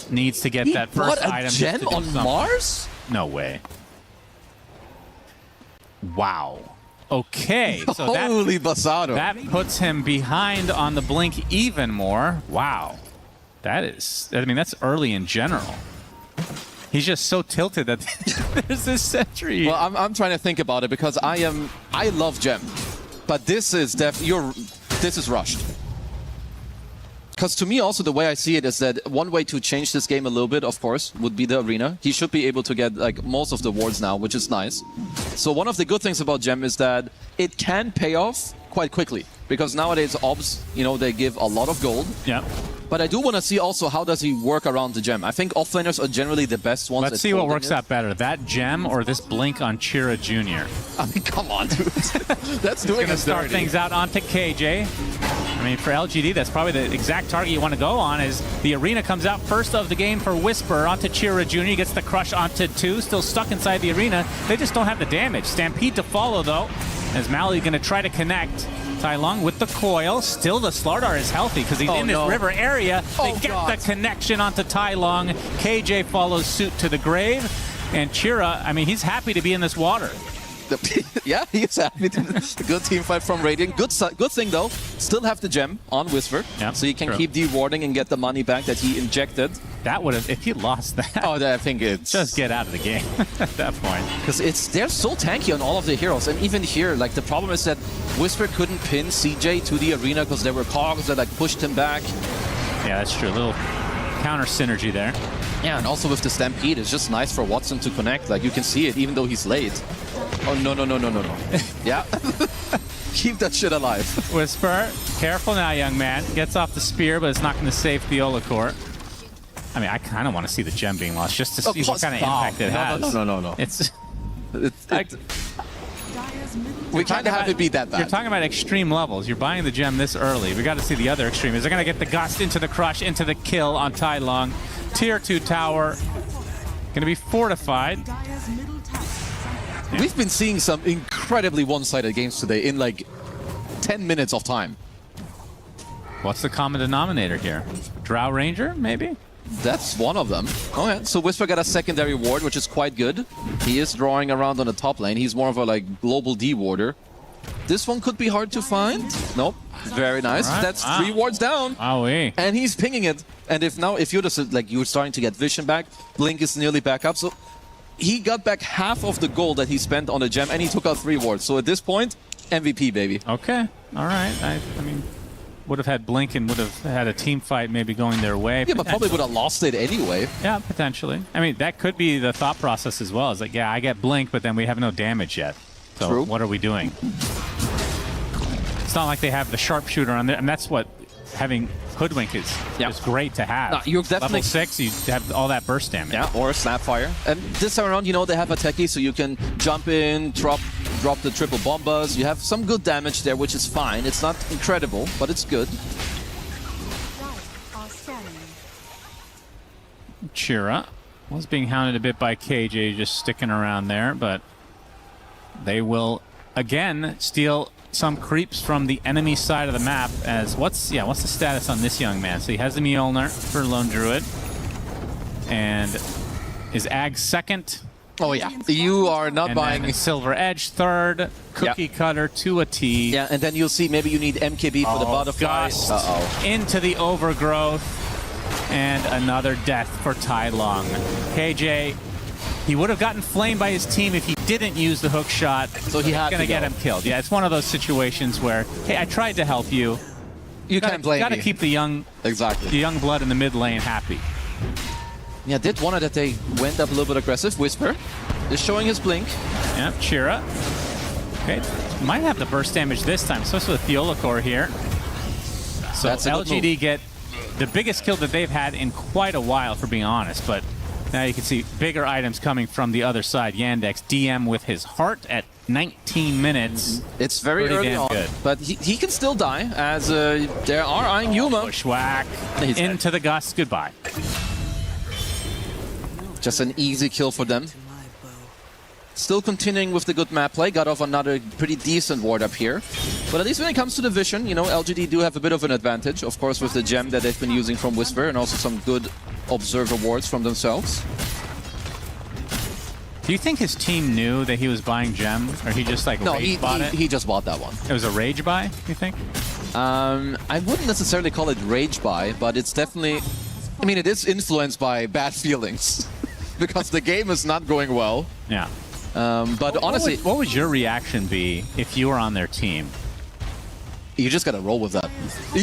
needs to get that first item. What, a gem on Mars? No way. Wow. Okay, so Holy Basado. that puts him behind on the blink even more. Wow. That is, I mean, that's early in general. He's just so tilted that there's this sentry. Well, I'm trying to think about it because I love gem. But this is this is rushed. Because to me also the way I see it is that one way to change this game a little bit, of course, would be the arena. He should be able to get like most of the wards now, which is nice. So one of the good things about Gem is that it can pay off quite quickly. Because nowadays obs, you know, they give a lot of gold. Yeah. But I do want to see also how does he work around the gem. I think offlaners are generally the best ones. Let's see what works out better, that gem or this blink on Chira Jr. I mean, come on, dude. That's doing Gonna start things out onto KJ. I mean, for LGD, that's probably the exact target you want to go on. Is the arena comes out first of the game for Whisper onto Chira Jr. He gets the crush onto 2, still stuck inside the arena. They just don't have the damage. Stampede to follow though, as Malady going to try to connect. Tai Lung with the coil. Still the Slardar is healthy because he's in this river area. They get the connection onto Tai Lung. KJ follows suit to the grave. And Chira, I mean, he's happy to be in this water. Yeah, he's happy. Good team fight from Radiant. Good thing though. Still have the gem on Whisper, so he can keep dewarding and get the money back that he injected. That would have, if he lost that. Oh, I think it's just get out of the game at that point. Because they're so tanky on all of the heroes, and even here, like the problem is that Whisper couldn't pin CJ to the arena because there were cogs that like pushed him back. Yeah, that's true. A little counter synergy there. Yeah, and also with the Stampede, it's just nice for Watson to connect. Like you can see it, even though he's late. Oh no. Yeah. Keep that shit alive. Whisper, careful now, young man. Gets off the spear, but it's not going to save Fiola Core. I mean, I kind of want to see the gem being lost just to see what kind of impact it has. No. It's we kind of have it be that bad. You're talking about extreme levels. You're buying the gem this early. We got to see the other extreme. Is they're going to get the gust into the crush, into the kill on Tai Lung. Tier 2 tower going to be fortified. We've been seeing some incredibly one-sided games today in like 10 minutes of time. What's the common denominator here? Drow Ranger, maybe? That's one of them. Okay, so Whisper got a secondary ward, which is quite good. He is drawing around on the top lane. He's more of a like global D-warder. This one could be hard to find. Nope. Very nice. Right. That's 3 wards down. Wowee. And he's pinging it. And if you're just like you're starting to get vision back, Blink is nearly back up. So he got back half of the gold that he spent on the gem, and he took out 3 wards. So at this point, MVP, baby. Okay. All right. I mean, would have had Blink and would have had a team fight maybe going their way. Yeah, but probably would have lost it anyway. Yeah, potentially. I mean, that could be the thought process as well. It's like, yeah, I get Blink, but then we have no damage yet. So True. What are we doing? It's not like they have the sharpshooter on there, and that's what having Hoodwink is great to have. No, you're definitely Level 6, you have all that burst damage. Yeah, or Snapfire. And this time around, you know, they have a techie, so you can jump in, drop the triple bombas. You have some good damage there, which is fine. It's not incredible, but it's good. Chira was being hounded a bit by KJ, just sticking around there, but they will again steal some creeps from the enemy side of the map. As what's the status on this young man? So he has the Mjolnir for Lone Druid, and is Ag second? Oh yeah, you are not and buying then Silver Edge third, Cookie Cutter to a T. Yeah, and then you'll see maybe you need MKB for the butterfly. Gust into the overgrowth, and another death for Tai Long. KJ, he would have gotten flamed by his team if he didn't use the hook shot. So he had to get him killed. Yeah, it's one of those situations where, hey, I tried to help you. You can't blame me. Got to keep the young blood in the mid lane happy. Yeah, did want it that they went up a little bit aggressive. Whisper is showing his blink. Yep, Chira. Okay, might have the burst damage this time, especially with Theolacor here. So That's a good LGD move. get the biggest kill that they've had in quite a while, for being honest, but now you can see bigger items coming from the other side. Yandex DM with his heart at 19 minutes. It's very Pretty early damn on, good. but he can still die, as they are eyeing Yuma. Bushwhack He's dead. into the Gust. Goodbye. Just an easy kill for them. Still continuing with the good map play. Got off another pretty decent ward up here. But at least when it comes to the vision, you know, LGD do have a bit of an advantage. Of course, with the gem that they've been using from Whisper, and also some good observer wards from themselves. Do you think his team knew that he was buying gem, or he just like No, rage bought it? he just bought that one. It was a rage buy, you think? I wouldn't necessarily call it rage buy, but it's definitely... I mean, it is influenced by bad feelings. Because the game is not going well. Yeah. But honestly... What would your reaction be if you were on their team? You just gotta roll with that.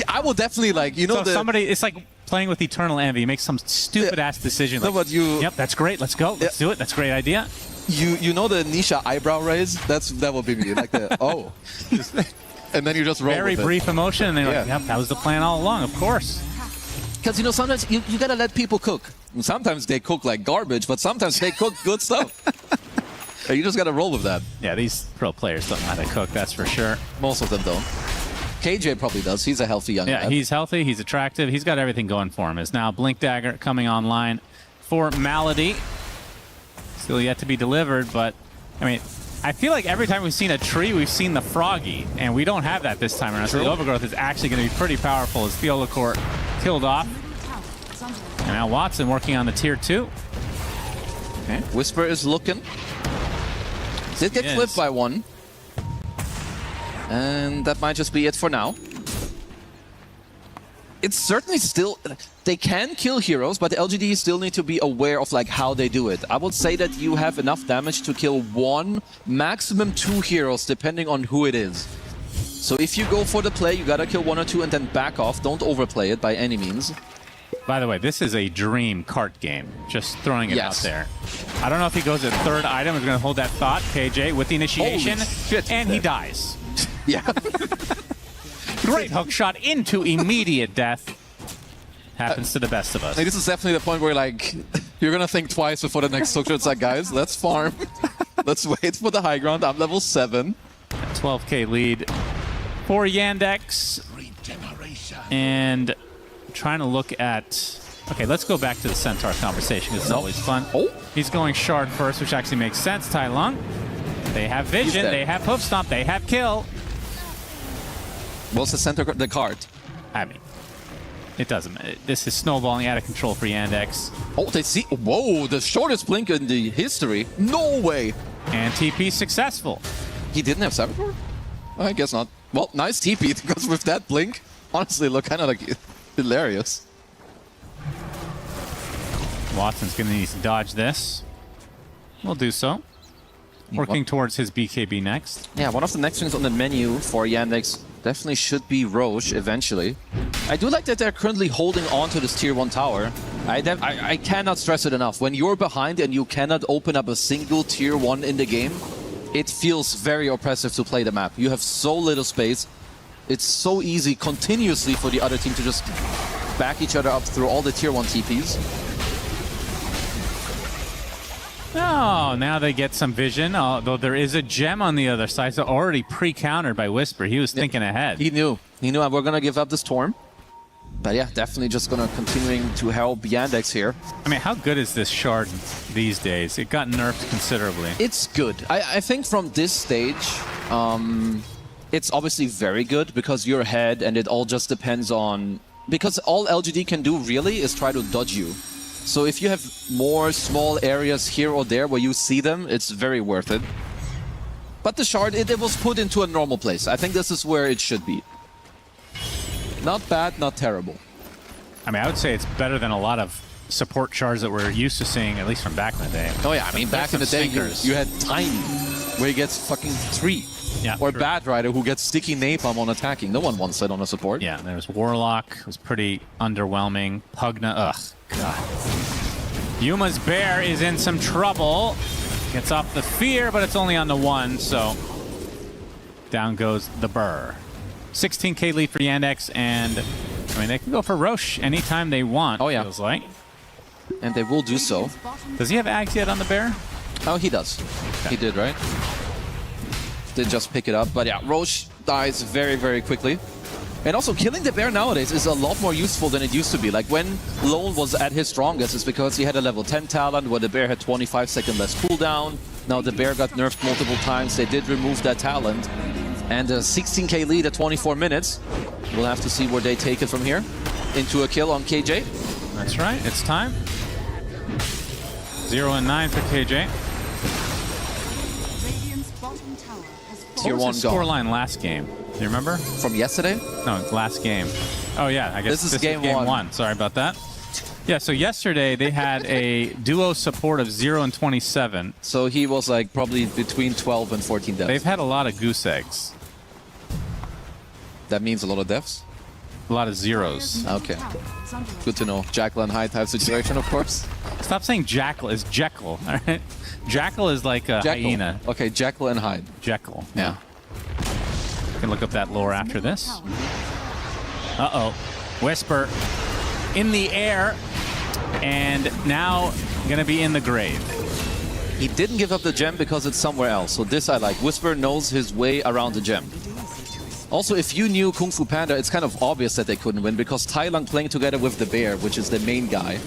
I will definitely, like, you know, so somebody, it's like playing with Eternal Envy. You make some stupid-ass decision. No, Like, but you... Yep, that's great. Let's go. Let's do it. That's a great idea. You know the Nisha eyebrow raise? That will be me. Like the, oh. And then you just roll Very with brief it. emotion, and they're like, yep, that was the plan all along, of course. Because, you know, sometimes you gotta let people cook. And sometimes they cook like garbage, but sometimes they cook good stuff. And you just gotta roll with that. Yeah, these pro players don't know how to cook, that's for sure. Most of them don't. KJ probably does. He's a healthy young Yeah, man. he's healthy, he's attractive, he's got everything going for him. Is now Blink Dagger coming online for Malady. Still yet to be delivered, but, I mean, I feel like every time we've seen a tree, we've seen the Froggy, and we don't have that this time around. So the Overgrowth is actually going to be pretty powerful as Theolacor killed off. And now Watson working on the tier 2. Okay. Whisper is looking. Did get clipped by one. And that might just be it for now. It's certainly still... They can kill heroes, but the LGD still need to be aware of like how they do it. I would say that you have enough damage to kill one, maximum 2 heroes, depending on who it is. So if you go for the play, you gotta kill 1 or 2 and then back off. Don't overplay it by any means. By the way, this is a dream cart game. Just throwing it out Yes. there. I don't know if he goes at third item. Is going to hold that thought. KJ with the initiation. Holy shit. And he dies. Yeah. Great hook shot into immediate death. Happens to the best of us. Like, this is definitely the point where like you're gonna think twice before the next hook shot. It's like, guys, let's farm. Let's wait for the high ground. I'm level 7. 12k lead for Yandex. And trying to look at... Okay, let's go back to the Centaur conversation. This is always fun. Oh. He's going Shard first, which actually makes sense. Tai Lung. They have Vision. They have Hoof Stomp. They have Kill. What's the center? The card. I mean, it doesn't matter. This is snowballing out of control for Yandex. Oh, they see. Whoa, the shortest blink in the history. No way. And TP successful. He didn't have Saboteur? I guess not. Well, nice TP, because with that blink, honestly, look kind of like hilarious. Watson's going to need to dodge this. We'll do so. Working towards his BKB next. Yeah, one of the next things on the menu for Yandex definitely should be Roche eventually. I do like that they're currently holding on to this tier 1 tower. I cannot stress it enough. When you're behind and you cannot open up a single tier 1 in the game, it feels very oppressive to play the map. You have so little space. It's so easy continuously for the other team to just back each other up through all the tier 1 TPs. Oh, now they get some vision, although there is a gem on the other side, so already pre-countered by Whisper. He was thinking ahead. He knew we're going to give up the Storm. But yeah, definitely just going to continuing to help Yandex here. I mean, how good is this shard these days? It got nerfed considerably. It's good. I think from this stage, it's obviously very good because you're ahead and it all just depends on... Because all LGD can do really is try to dodge you. So if you have more small areas here or there where you see them, it's very worth it. But the shard, it was put into a normal place. I think this is where it should be. Not bad, not terrible. I mean, I would say it's better than a lot of support shards that we're used to seeing, at least from back in the day. Oh yeah, I mean, back in the day, you had Tiny, where he gets fucking 3. Yeah, or Bad Rider, who gets sticky napalm on attacking. No one wants that on a support. Yeah, there's Warlock, it was pretty underwhelming. Pugna, ugh, God. Yuma's bear is in some trouble. Gets off the fear, but it's only on the 1, so down goes the burr. 16k lead for Yandex, and I mean, they can go for Roche anytime they want, oh, yeah. Feels like. And they will do so. Does he have Ags yet on the bear? Oh, he does. Okay. He did, right? Did just pick it up. But yeah, Roche dies very, very quickly. And also, killing the bear nowadays is a lot more useful than it used to be. Like, when Lone was at his strongest, it's because he had a level 10 talent, where the bear had 25-second less cooldown. Now the bear got nerfed multiple times. They did remove that talent. And a 16k lead at 24 minutes. We'll have to see where they take it from here. Into a kill on KJ. That's right, it's time. 0 and 9 for KJ. Tier 1 gone. Scoreline last game? Do you remember? From yesterday? No, last game. Oh yeah, I guess this is game 1. Sorry about that. Yeah, so yesterday they had a duo support of 0 and 27. So he was like probably between 12 and 14 deaths. They've had a lot of goose eggs. That means a lot of deaths? A lot of zeros. Okay. Good to know. Jackal and Hyde type situation, of course. Stop saying Jackal. It's Jekyll, all right? Jackal is like a hyena. Okay, Jackal and Hyde. Jekyll. Yeah. You can look up that lore after this. Uh-oh. Whisper in the air, and now gonna be in the grave. He didn't give up the gem because it's somewhere else. So this I like. Whisper knows his way around the gem. Also, if you knew Kung Fu Panda, it's kind of obvious that they couldn't win because Tai Lung playing together with the bear, which is the main guy.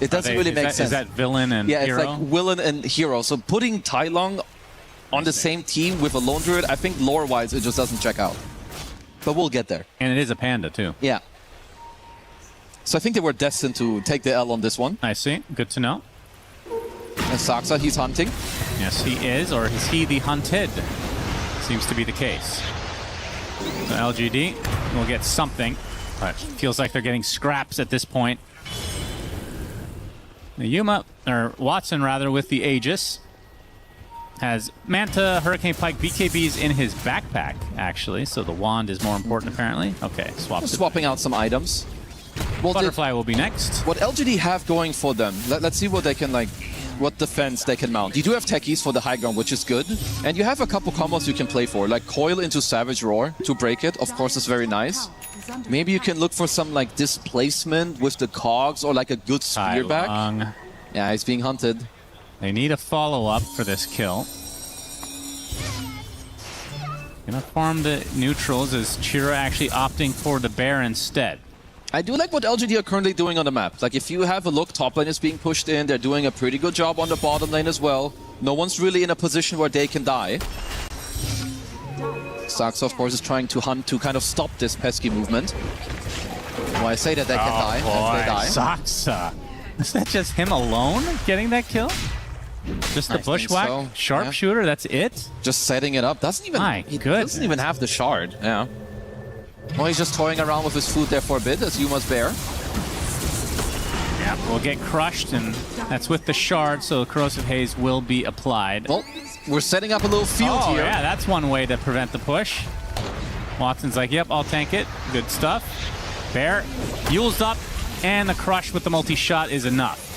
It doesn't really make sense. Is that villain and hero? Yeah, it's like villain and hero. So putting Tai Lung on the same team with a lone druid, I think lore-wise it just doesn't check out. But we'll get there. And it is a panda too. Yeah. So I think they were destined to take the L on this one. I see. Good to know. And Saksa, he's hunting. Yes, he is. Or is he the hunted? Seems to be the case. So LGD will get something, but feels like they're getting scraps at this point. The Yuma, or Watson rather, with the Aegis. Has Manta, Hurricane Pike, BKBs in his backpack, actually. So the wand is more important, apparently. Okay, swapping out some items. Well, Butterfly will be next. What LGD have going for them? Let's see what they can, like, what defense they can mount. You do have techies for the high ground, which is good. And you have a couple combos you can play for, like Coil into Savage Roar to break it. Of course, it's very nice. Maybe you can look for some, like, displacement with the cogs or, like, a good spear back. Yeah, he's being hunted. They need a follow-up for this kill. Gonna farm the neutrals as Chira actually opting for the bear instead. I do like what LGD are currently doing on the map. Like, if you have a look, top lane is being pushed in. They're doing a pretty good job on the bottom lane as well. No one's really in a position where they can die. Saxa, of course, is trying to hunt to kind of stop this pesky movement. Well, I say that they can die, and they die. Saxa. Is that just him alone getting that kill? Just the bushwhack, so. sharpshooter, that's it? Just setting it up. Doesn't even doesn't even have the shard. Yeah. Well, he's just toying around with his food there for a bit as Yuma's bear. Yeah, we'll get crushed, and that's with the shard, so corrosive haze will be applied. Well, we're setting up a little field here. Yeah, that's one way to prevent the push. Watson's like, yep, I'll tank it. Good stuff. Bear, Yule's up, and the crush with the multi-shot is enough.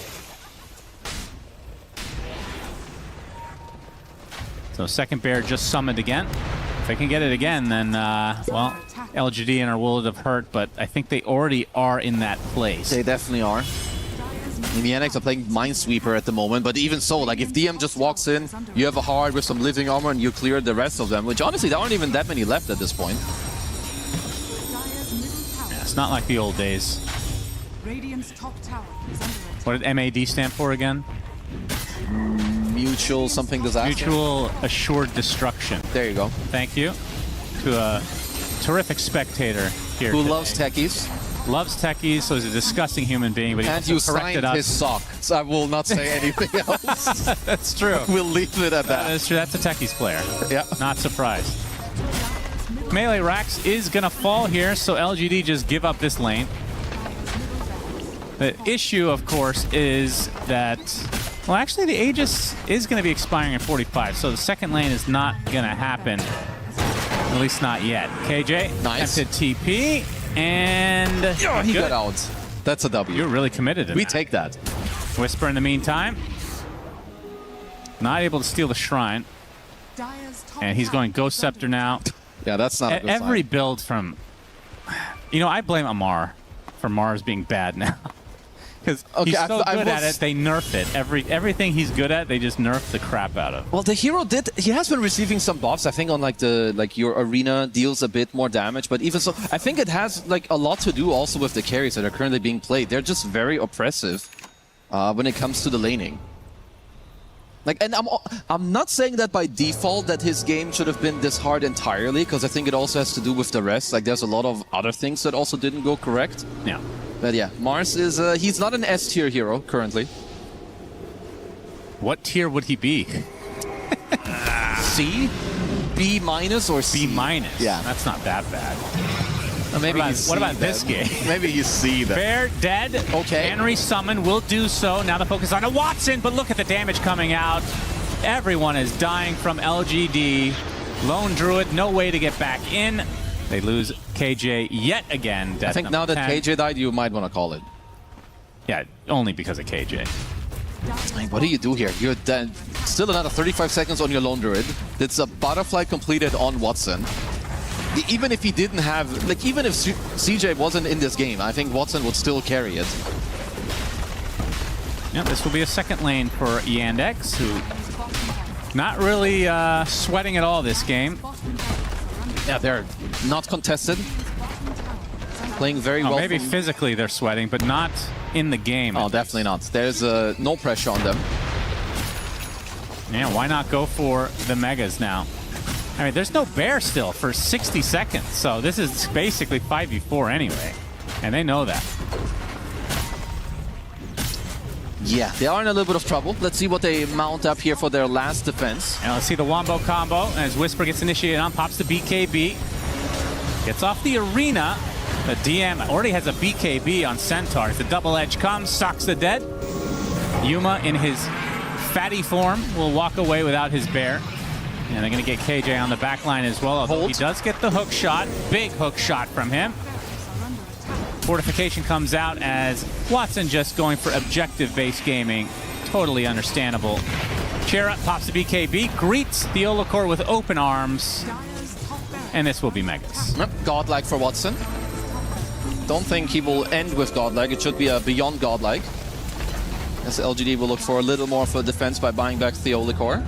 So second Bear just summoned again. If they can get it again, then, well, LGD and our World have hurt, but I think they already are in that place. They definitely are. The NX are playing Minesweeper at the moment, but even so, like if DM just walks in, you have a hard with some living armor and you clear the rest of them, which honestly, there aren't even that many left at this point. Yeah, it's not like the old days. Radiant's top tower is under attack. What did MAD stand for again? Mutual something disaster. Mutual assured destruction. There you go. Thank you to a terrific spectator here Who today. loves techies. Loves techies, so he's a disgusting human being, but And he you also corrected signed us. his sock, so I will not say anything else. That's true. We'll leave it at that. That's true. That's a techies player. Yeah. Not surprised. Melee Rax is going to fall here, so LGD just give up this lane. The issue, of course, is that... Well, actually, the Aegis is going to be expiring at 45, so the second lane is not going to happen. At least not yet. KJ, nice. Attempted TP, and... Oh, he got out. That's a W. You're really committed to We that. take that. Whisper in the meantime. Not able to steal the Shrine. And he's going Ghost Scepter now. Yeah, that's not a good Every sign. build from... You know, I blame Amar for Mars being bad now. Because he's so good at it, they nerf it. Everything he's good at, they just nerf the crap out of. Well, the hero he has been receiving some buffs. I think on like your arena deals a bit more damage, but even so, I think it has like a lot to do also with the carries that are currently being played. They're just very oppressive when it comes to the laning. Like, and I'm not saying that by default that his game should have been this hard entirely, because I think it also has to do with the rest. Like, there's a lot of other things that also didn't go correct. Yeah. But yeah, Mars is he's not an S tier hero currently. What tier would he be? C? B minus or C? B minus. Yeah. That's not that bad. Well, maybe what about this game? Maybe you see that. Bear dead. Okay. Henry summon will do so. Now the focus on a Watson, but look at the damage coming out. Everyone is dying from LGD. Lone Druid, no way to get back in. They lose KJ yet again. I think now that 10. KJ died, you might want to call it. Yeah, only because of KJ. Like, what do you do here? You're dead. Still another 35 seconds on your Lone Druid. It's a butterfly completed on Watson. Even if he didn't have, like, even if CJ wasn't in this game, I think Watson would still carry it. Yeah, this will be a second lane for Yandex, who not really sweating at all this game. Yeah, they're not contested. Playing very well. Maybe physically they're sweating, but not in the game. Oh, definitely not. There's no pressure on them. Yeah, why not go for the Megas now? I mean, there's no bear still for 60 seconds, so this is basically 5v4 anyway, and they know that. Yeah, they are in a little bit of trouble. Let's see what they mount up here for their last defense. And let's see the Wombo combo as Whisper gets initiated on, pops the BKB. Gets off the arena. The DM already has a BKB on Centaur. The double edge comes, socks the dead. Yuma in his fatty form will walk away without his bear. And they're going to get KJ on the back line as well, although he does get the hook shot. Big hook shot from him. Fortification comes out as Watson just going for objective-based gaming. Totally understandable. Chera pops the BKB, greets the Olacor with open arms. And this will be Megas. Yep, godlike for Watson. Don't think he will end with godlike. It should be a beyond godlike. As LGD will look for a little more for defense by buying back the Olacor.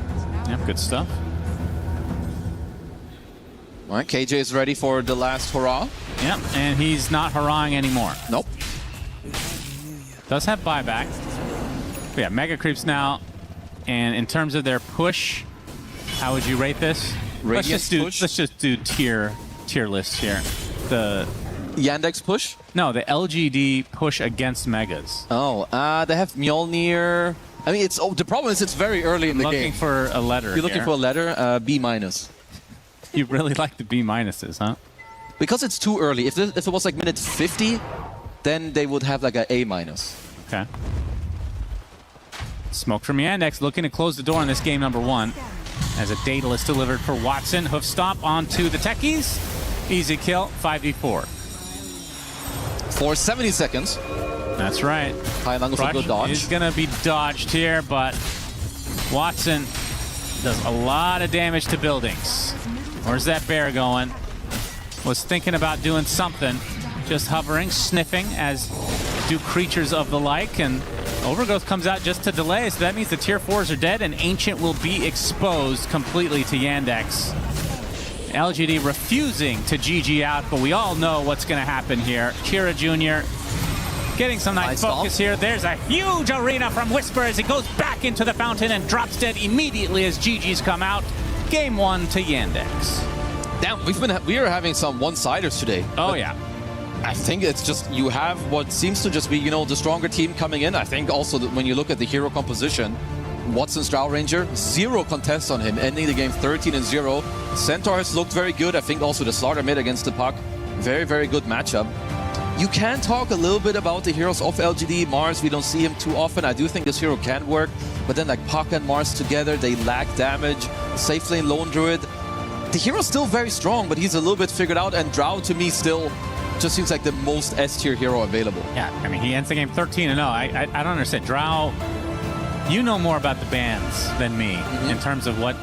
Yep, good stuff. All right, KJ is ready for the last hurrah. Yep, and he's not hurrahing anymore. Nope. Does have buyback. But yeah, Mega Creeps now. And in terms of their push, how would you rate this? Let's just do tier lists here. The Yandex push? No, the LGD push against Megas. Oh, they have Mjolnir. I mean, the problem is it's very early in the game. Looking for a letter. You're looking for a letter? B minus. You really like the B minuses, huh? Because it's too early. If it was like minute 50, then they would have like an A minus. Okay. Smoke from Yandex looking to close the door on this game number 1. As a Daedalus delivered for Watson. Hoof stomp onto the techies. Easy kill, 5v4. For 70 seconds. That's right. High Lang with a good dodge. He's gonna be dodged here, but Watson does a lot of damage to buildings. Where's that bear going? Was thinking about doing something. Just hovering, sniffing, as do creatures of the like, and Overgrowth comes out just to delay, so that means the tier 4s are dead, and Ancient will be exposed completely to Yandex. LGD refusing to GG out, but we all know what's going to happen here. Kira Jr. getting some nice focus here. There's a huge arena from Whisper as he goes back into the fountain and drops dead immediately as GG's come out. Game 1 to Yandex. Damn, we are having some one-siders today. Oh, yeah. I think it's just you have what seems to just be, you know, the stronger team coming in. I think also that when you look at the hero composition, Watson's Drow Ranger, 0 contests on him, ending the game 13-0. Centaurs looked very good. I think also the Slaughter mid against the Puck, very, very good matchup. You can talk a little bit about the heroes of LGD. Mars, we don't see him too often. I do think this hero can work, but then like Puck and Mars together, they lack damage. Safe lane Lone Druid. The hero's still very strong, but he's a little bit figured out, and Drow to me still just seems like the most S-tier hero available. Yeah, I mean, he ends the game 13-0. I don't understand. Drow, you know more about the bans than me in terms of what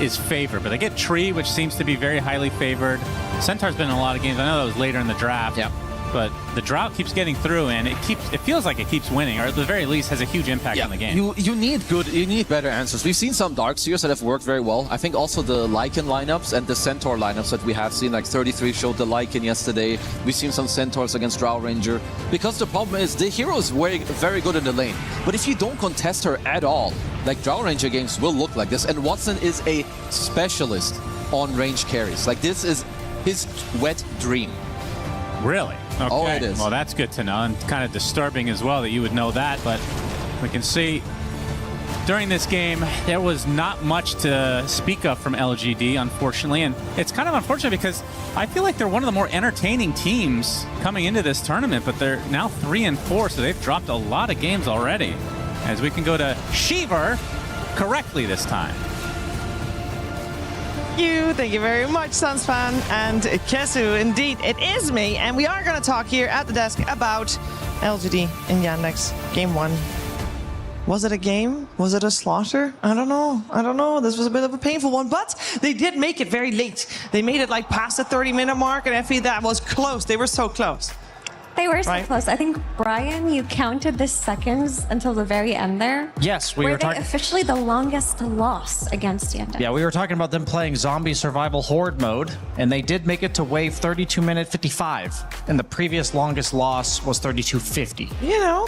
is favored, but they get Tree, which seems to be very highly favored. Centaur's been in a lot of games. I know that was later in the draft. Yeah. But the Drought keeps getting through, and it feels like it keeps winning, or at the very least has a huge impact on the game. You need better answers. We've seen some Darkseers that have worked very well. I think also the Lycan lineups and the Centaur lineups that we have seen, like 33 showed the Lycan yesterday. We've seen some Centaurs against Drow Ranger. Because the problem is the hero is very good in the lane, but if you don't contest her at all, like Drow Ranger games will look like this. And Watson is a specialist on range carries. Like this is his wet dream. Really? Okay. Oh, it is. Well, that's good to know, and kind of disturbing as well that you would know that, but we can see during this game, there was not much to speak of from LGD, unfortunately, and it's kind of unfortunate because I feel like they're one of the more entertaining teams coming into this tournament, but they're now 3-4, so they've dropped a lot of games already. As we can go to Shiver correctly this time. Thank you very much, Sunsfan and Kesu. Indeed, it is me, and we are going to talk here at the desk about LGD and Yandex Game 1. Was it a game? Was it a slaughter? I don't know. This was a bit of a painful one, but they did make it very late. They made it like past the 30-minute mark, and Effie, that was close. They were so close. They were so close. I think, Brian, you counted the seconds until the very end there. Yes, we were talking. Officially the longest loss against Yandex. Yeah, we were talking about them playing zombie survival horde mode, and they did make it to wave 32-minute 55. And the previous longest loss was 32:50. You know,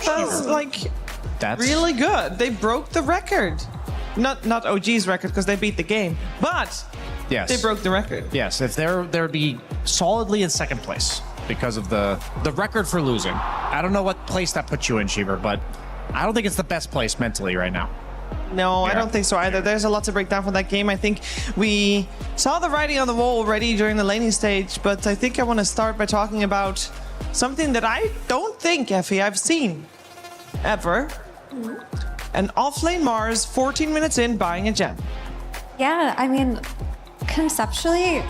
that's really good. They broke the record. Not OG's record because they beat the game, but yes, they broke the record. Yes, if they'd be solidly in second place. Because of the record for losing. I don't know what place that puts you in, Shiver, but I don't think it's the best place mentally right now. No, I don't think so either. There's a lot to break down from that game. I think we saw the writing on the wall already during the laning stage, but I think I want to start by talking about something that I don't think, Effie, I've seen ever. An off-lane Mars 14 minutes in buying a gem. Yeah, I mean, conceptually,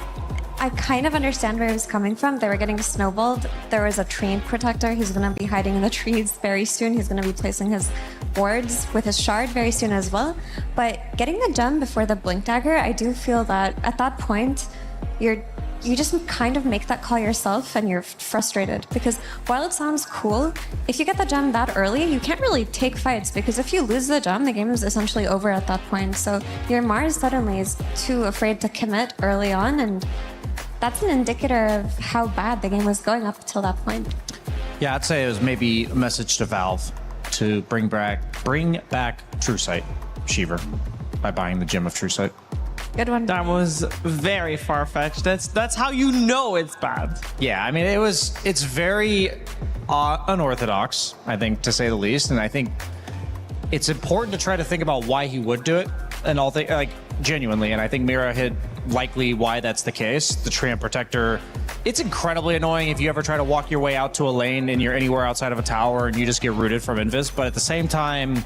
I kind of understand where he was coming from. They were getting snowballed. There was a tree protector. He's going to be hiding in the trees very soon. He's going to be placing his wards with his shard very soon as well. But getting the gem before the blink dagger, I do feel that at that point, you just kind of make that call yourself and you're frustrated. Because while it sounds cool, if you get the gem that early, you can't really take fights. Because if you lose the gem, the game is essentially over at that point. So your Mars suddenly is too afraid to commit early on, and that's an indicator of how bad the game was going up until that point. Yeah, I'd say it was maybe a message to Valve to bring back True Sight, Shiver, by buying the Gem of True Sight. Good one. That was very far-fetched. That's how you know it's bad. Yeah, I mean, it's very unorthodox, I think, to say the least, and I think it's important to try to think about why he would do it, and all things, like, genuinely, and I think Mira hit likely why that's the case. The Treant Protector, it's incredibly annoying if you ever try to walk your way out to a lane and you're anywhere outside of a tower and you just get rooted from Invis, but at the same time,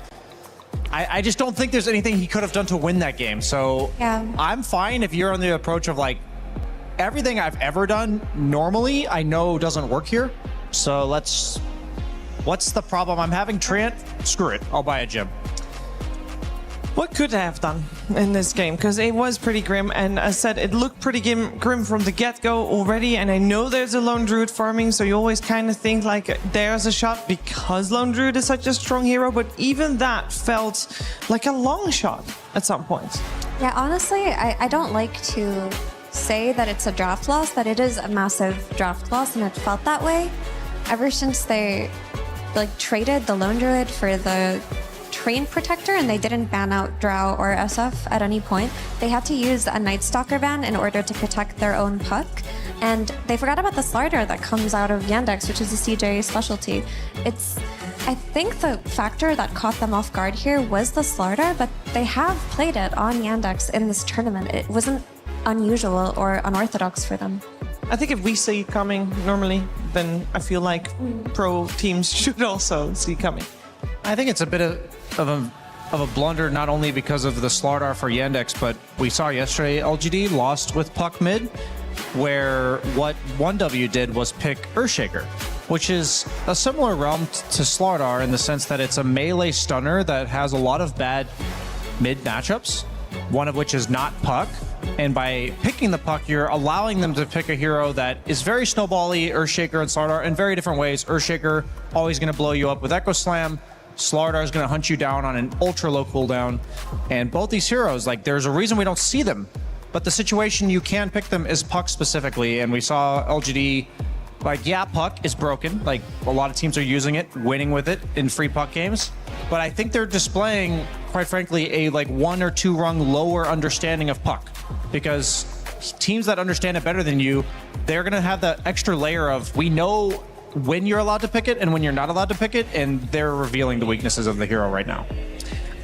I just don't think there's anything he could have done to win that game. So yeah. I'm fine if you're on the approach of like, everything I've ever done normally, I know doesn't work here. So what's the problem I'm having? Trant? Screw it. I'll buy a gym. What could I have done in this game? Because it was pretty grim, and as I said, it looked pretty grim from the get-go already, and I know there's a Lone Druid farming, so you always kind of think like there's a shot because Lone Druid is such a strong hero, but even that felt like a long shot at some point. Yeah, honestly, I don't like to say that it's a draft loss, but it is a massive draft loss, and it felt that way ever since they traded the Lone Druid for the Train Protector, and they didn't ban out Drow or SF at any point. They had to use a Night Stalker ban in order to protect their own puck, and they forgot about the Slardar that comes out of Yandex, which is a CJ specialty. I think the factor that caught them off guard here was the Slardar, but they have played it on Yandex in this tournament. It wasn't unusual or unorthodox for them. I think if we see it coming normally, then I feel like pro teams should also see coming. I think it's a bit of a blunder, not only because of the Slardar for Yandex, but we saw yesterday LGD lost with puck mid, where what 1W did was pick Earthshaker, which is a similar realm to Slardar in the sense that it's a melee stunner that has a lot of bad mid matchups, one of which is not puck. And by picking the puck, you're allowing them to pick a hero that is very snowbally, Earthshaker and Slardar, in very different ways. Earthshaker, always going to blow you up with Echo Slam. Slardar is going to hunt you down on an ultra low cooldown. And both these heroes, there's a reason we don't see them. But the situation you can pick them is puck specifically. And we saw LGD, puck is broken. A lot of teams are using it, winning with it in free puck games. But I think they're displaying, quite frankly, a 1 or 2 rung lower understanding of puck. Because teams that understand it better than you, they're going to have the extra layer of, we know when you're allowed to pick it and when you're not allowed to pick it, and they're revealing the weaknesses of the hero right now.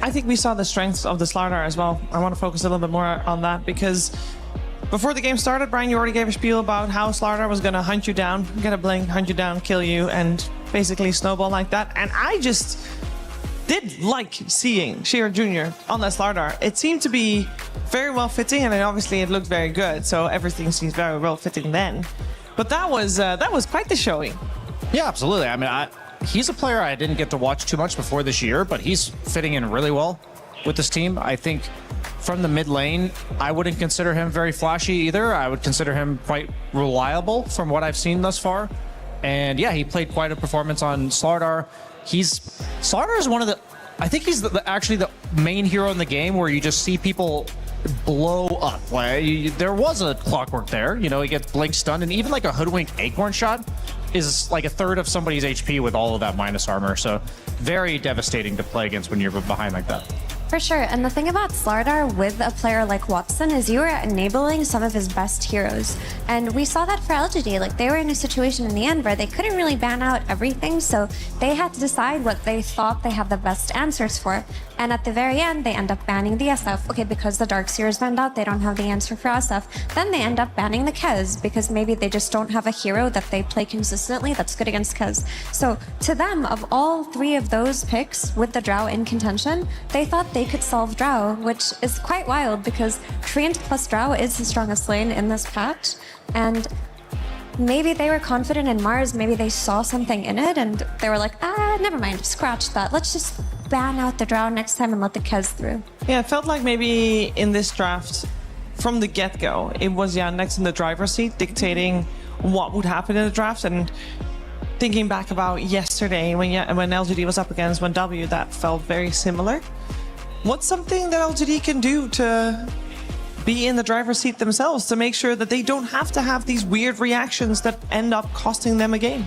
I think we saw the strengths of the Slardar as well. I want to focus a little bit more on that because before the game started, Brian, you already gave a spiel about how Slardar was going to hunt you down, get a blink, hunt you down, kill you, and basically snowball like that. And I just did like seeing Sheer Jr. on that Slardar. It seemed to be very well fitting, and obviously it looked very good, so everything seems very well fitting then. But that was quite the showing. Yeah, absolutely. I mean, he's a player I didn't get to watch too much before this year, but he's fitting in really well with this team. I think from the mid lane, I wouldn't consider him very flashy either. I would consider him quite reliable from what I've seen thus far. And yeah, he played quite a performance on Slardar. Slardar is one of the, I think he's actually the main hero in the game where you just see people blow up. There was a clockwork there, he gets blink stunned, and even a hoodwink acorn shot is a third of somebody's HP with all of that minus armor. So very devastating to play against when you're behind like that. For sure, and the thing about Slardar with a player like Watson is you are enabling some of his best heroes. And we saw that for LGD, they were in a situation in the end where they couldn't really ban out everything, so they had to decide what they thought they had the best answers for. And at the very end, they end up banning the SF. Okay, because the Darkseer is banned out, they don't have the answer for SF. Then they end up banning the Kez, because maybe they just don't have a hero that they play consistently that's good against Kez. So to them, of all 3 of those picks with the Drow in contention, they thought they could solve Drow, which is quite wild because Treant plus Drow is the strongest lane in this patch. And maybe they were confident in Mars, maybe they saw something in it and they were like, never mind, scratch that. Let's just ban out the Drow next time and let the Kez through. Yeah, it felt like maybe in this draft, from the get-go, it was Yandex in the driver's seat dictating what would happen in the draft. And thinking back about yesterday when LGD was up against 1W, that felt very similar. What's something that LGD can do to be in the driver's seat themselves to make sure that they don't have to have these weird reactions that end up costing them a game?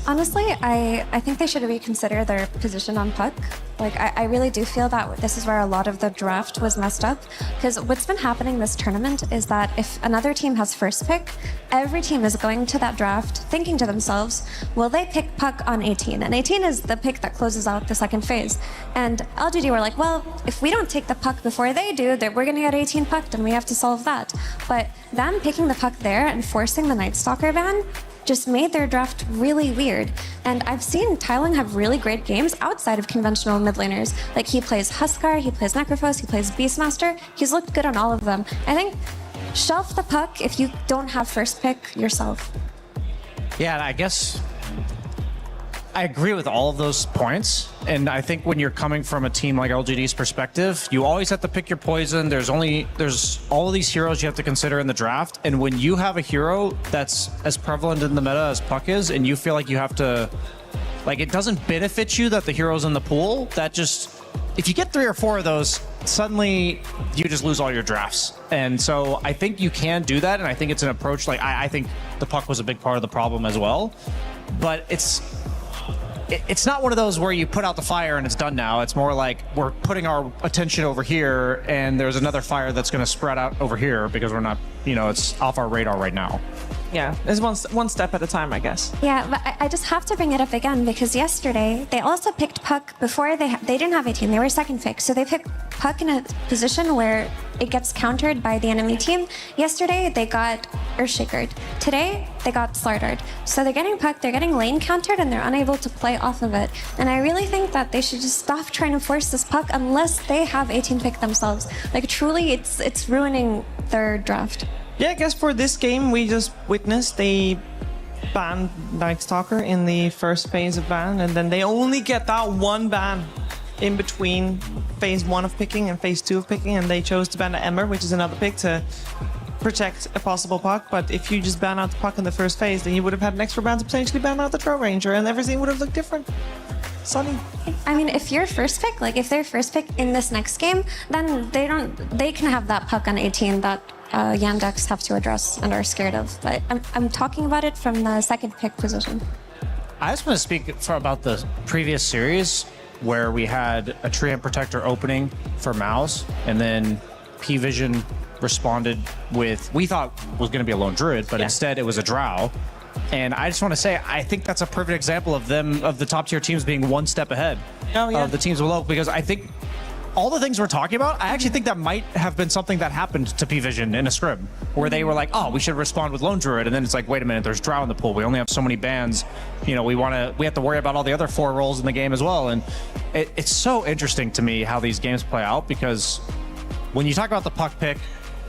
Honestly, I think they should reconsider their position on puck. I really do feel that this is where a lot of the draft was messed up. Because what's been happening this tournament is that if another team has first pick, every team is going to that draft thinking to themselves, will they pick puck on 18? And 18 is the pick that closes out the second phase. And LGD were like, well, if we don't take the puck before they do, then we're going to get 18 pucked and we have to solve that. But them picking the puck there and forcing the Night Stalker ban just made their draft really weird. And I've seen Tylung have really great games outside of conventional mid laners. He plays Huskar, he plays Necrophos, he plays Beastmaster. He's looked good on all of them. I think shelf the puck if you don't have first pick yourself. Yeah, I guess I agree with all of those points. And I think when you're coming from a team like LGD's perspective, you always have to pick your poison. There's all of these heroes you have to consider in the draft. And when you have a hero that's as prevalent in the meta as Puck is, and you feel like you have to, like, it doesn't benefit you that the hero's in the pool, that just, if you get 3 or 4 of those, suddenly you just lose all your drafts. And so I think you can do that. And I think it's an approach, like, I think the Puck was a big part of the problem as well. But it's not one of those where you put out the fire and it's done now. It's more like we're putting our attention over here and there's another fire that's going to spread out over here because we're not, it's off our radar right now. Yeah, it's one step at a time, I guess. Yeah, but I just have to bring it up again because yesterday they also picked Puck before they didn't have 18. They were second pick, so they picked Puck in a position where it gets countered by the enemy team. Yesterday they got Earthshakered. Today they got Slardard. So they're getting Puck, they're getting lane countered, and they're unable to play off of it. And I really think that they should just stop trying to force this Puck unless they have 18 pick themselves. Like truly, it's ruining their draft. Yeah, I guess for this game, we just witnessed they banned Night Stalker in the first phase of ban, and then they only get that one ban in between phase 1 of picking and phase 2 of picking, and they chose to ban the Ember, which is another pick to protect a possible Puck. But if you just ban out the Puck in the first phase, then you would have had an extra ban to potentially ban out the Troll Ranger, and everything would have looked different. Sunny. I mean, if you're first pick, like if they're first pick in this next game, then they can have that Puck on 18 that Yandex have to address and are scared of. But I'm talking about it from the second pick position. I just want to speak about the previous series where we had a Treant Protector opening for Mouse, and then P-Vision responded with, we thought was going to be a Lone Druid, but instead it was a Drow. And I just want to say, I think that's a perfect example of the top tier teams being one step ahead of the teams below, because I think all the things we're talking about, I actually think that might have been something that happened to P-Vision in a scrim, where they were like, oh, we should respond with Lone Druid, and then it's like, wait a minute, there's Drow in the pool. We only have so many bans. We have to worry about all the other 4 roles in the game as well. And it's so interesting to me how these games play out, because when you talk about the Puck pick,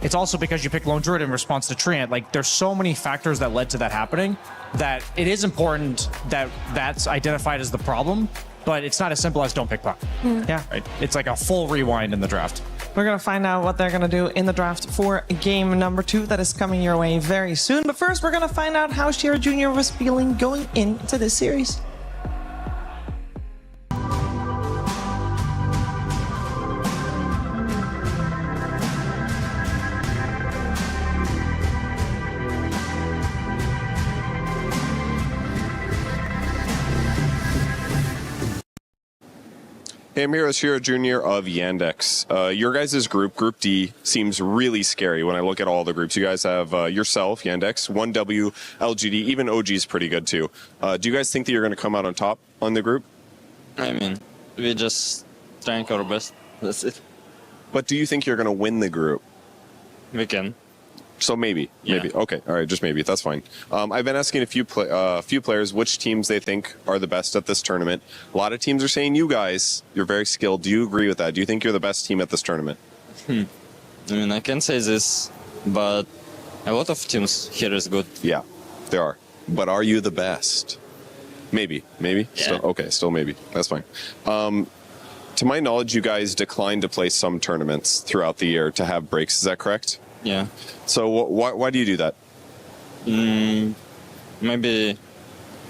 it's also because you pick Lone Druid in response to Treant. Like, there's so many factors that led to that happening that it is important that that's identified as the problem, but it's not as simple as don't pick Puck. Yeah. Right? It's like a full rewind in the draft. We're going to find out what they're going to do in the draft for game number 2 that is coming your way very soon. But first, we're going to find out how Shira Jr. was feeling going into this series. Hey, I'm here with Shira Jr. of Yandex. Your guys' group, Group D, seems really scary when I look at all the groups. You guys have yourself, Yandex, 1W, LGD, even OG is pretty good too. Do you guys think that you're going to come out on top on the group? I mean, we just trying our best. That's it. But do you think you're going to win the group? We can. So maybe. Okay, all right, just maybe. That's fine. I've been asking a few players which teams they think are the best at this tournament. A lot of teams are saying you guys, you're very skilled. Do you agree with that? Do you think you're the best team at this tournament? I mean, I can say this, but a lot of teams here is good. Yeah, there are. But are you the best? Maybe. Yeah. Still maybe. That's fine. To my knowledge, you guys declined to play some tournaments throughout the year to have breaks. Is that correct? Yeah. So why do you do that? Maybe,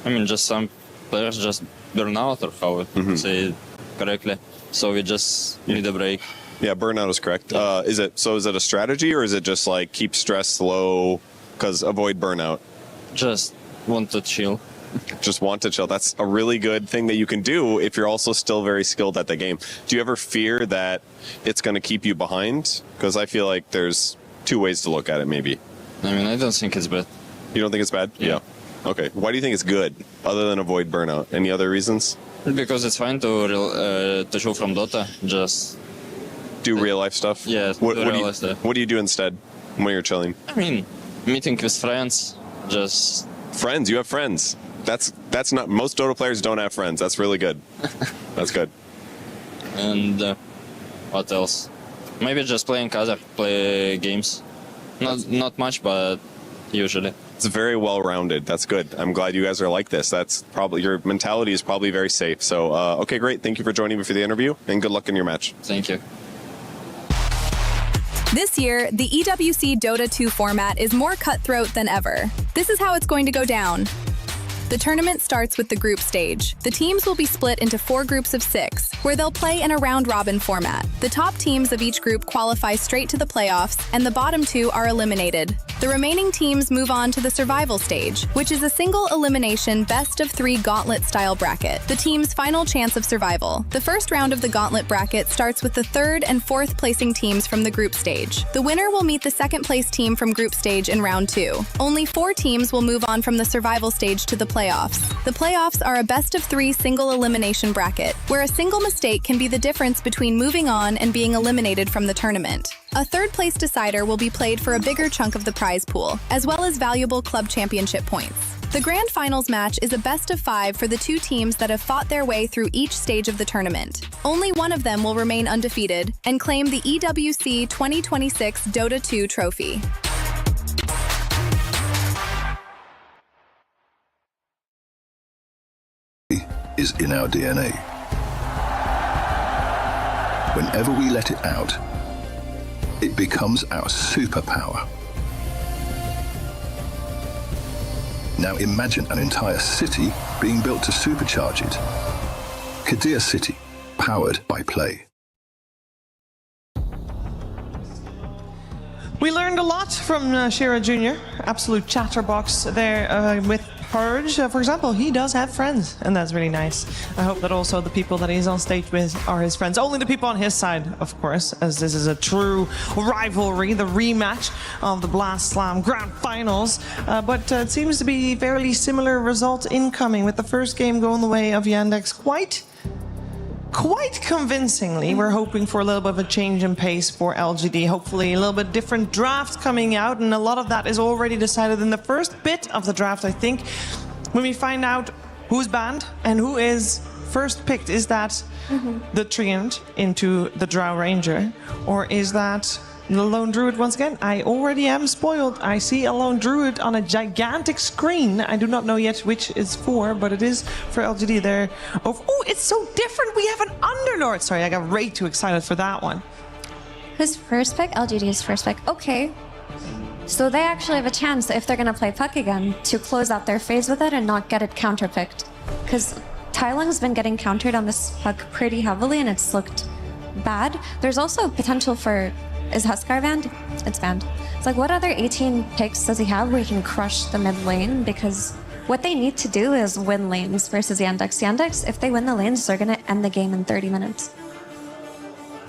I mean, just some players just burn out, or how to say it correctly. So we just need a break. Yeah, burnout is correct. Is it a strategy, or is it just like keep stress low because avoid burnout? Just want to chill. Just want to chill. That's a really good thing that you can do if you're also still very skilled at the game. Do you ever fear that it's going to keep you behind? Because I feel like there's 2 ways to look at it, maybe. I mean, I don't think it's bad. You don't think it's bad? Yeah. Okay. Why do you think it's good, other than avoid burnout? Any other reasons? Because it's fine to show from Dota. Just do real life stuff? Yeah, What do you do instead when you're chilling? I mean, meeting with friends. Just friends? You have friends? That's not, most Dota players don't have friends. That's really good. That's good. And what else? Maybe just play games. Not much, but usually. It's very well-rounded. That's good. I'm glad you guys are like this. That's probably, your mentality is probably very safe. So, okay, great. Thank you for joining me for the interview, and good luck in your match. Thank you. This year, the EWC Dota 2 format is more cutthroat than ever. This is how it's going to go down. The tournament starts with the group stage. The teams will be split into 4 groups of 6, where they'll play in a round-robin format. The top teams of each group qualify straight to the playoffs, and the bottom 2 are eliminated. The remaining teams move on to the survival stage, which is a single elimination best-of-3 gauntlet-style bracket, the team's final chance of survival. The first round of the gauntlet bracket starts with the 3rd and 4th placing teams from the group stage. The winner will meet the 2nd place team from group stage in round 2. Only 4 teams will move on from the survival stage to the playoffs. The playoffs are a best-of-3 single elimination bracket, where a single mistake can be the difference between moving on and being eliminated from the tournament. A 3rd place decider will be played for a bigger chunk of the prize pool, as well as valuable club championship points. The grand finals match is a best-of-5 for the 2 teams that have fought their way through each stage of the tournament. Only one of them will remain undefeated and claim the EWC 2026 Dota 2 trophy. Is in our DNA. Whenever we let it out, it becomes our superpower. Now imagine an entire city being built to supercharge it. Kadir City, powered by play. We learned a lot from Shira Jr. Absolute chatterbox there with Purge. For example, he does have friends, and that's really nice. I hope that also the people that he's on stage with are his friends. Only the people on his side, of course, as this is a true rivalry, the rematch of the Blast Slam Grand Finals. But it seems to be fairly similar result incoming, with the first game going the way of Yandex quite convincingly. We're hoping for a little bit of a change in pace for LGD. Hopefully a little bit different draft coming out, and a lot of that is already decided in the first bit of the draft, I think, when we find out who's banned and who is first picked. Is that the Treant into the Drow Ranger, or is that the Lone Druid once again? I already am spoiled. I see a Lone Druid on a gigantic screen. I do not know yet which is for, but it is for LGD there. Oh, it's so different. We have an Underlord. Sorry, I got way too excited for that one. Who's first pick? LGD's first pick. Okay. So they actually have a chance, if they're going to play Puck again, to close out their phase with it and not get it counterpicked. Because Tylung's been getting countered on this Puck pretty heavily, and it's looked bad. There's also potential for... Is Huskar banned? It's banned. It's like, what other 18 picks does he have where he can crush the mid lane? Because what they need to do is win lanes versus Yandex. Yandex, if they win the lanes, they're going to end the game in 30 minutes.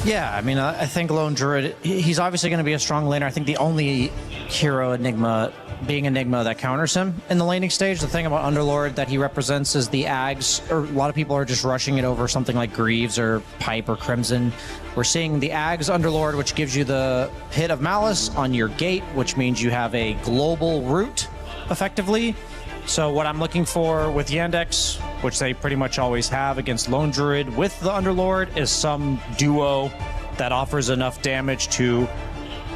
Yeah, I mean, I think Lone Druid, he's obviously going to be a strong laner. I think the only hero Enigma being Enigma that counters him in the laning stage. The thing about Underlord that he represents is the Ags, or a lot of people are just rushing it over something like Greaves or Pipe or Crimson. We're seeing the Ags Underlord, which gives you the Pit of Malice on your gate, which means you have a global route, effectively. So what I'm looking for with Yandex, which they pretty much always have against Lone Druid with the Underlord, is some duo that offers enough damage to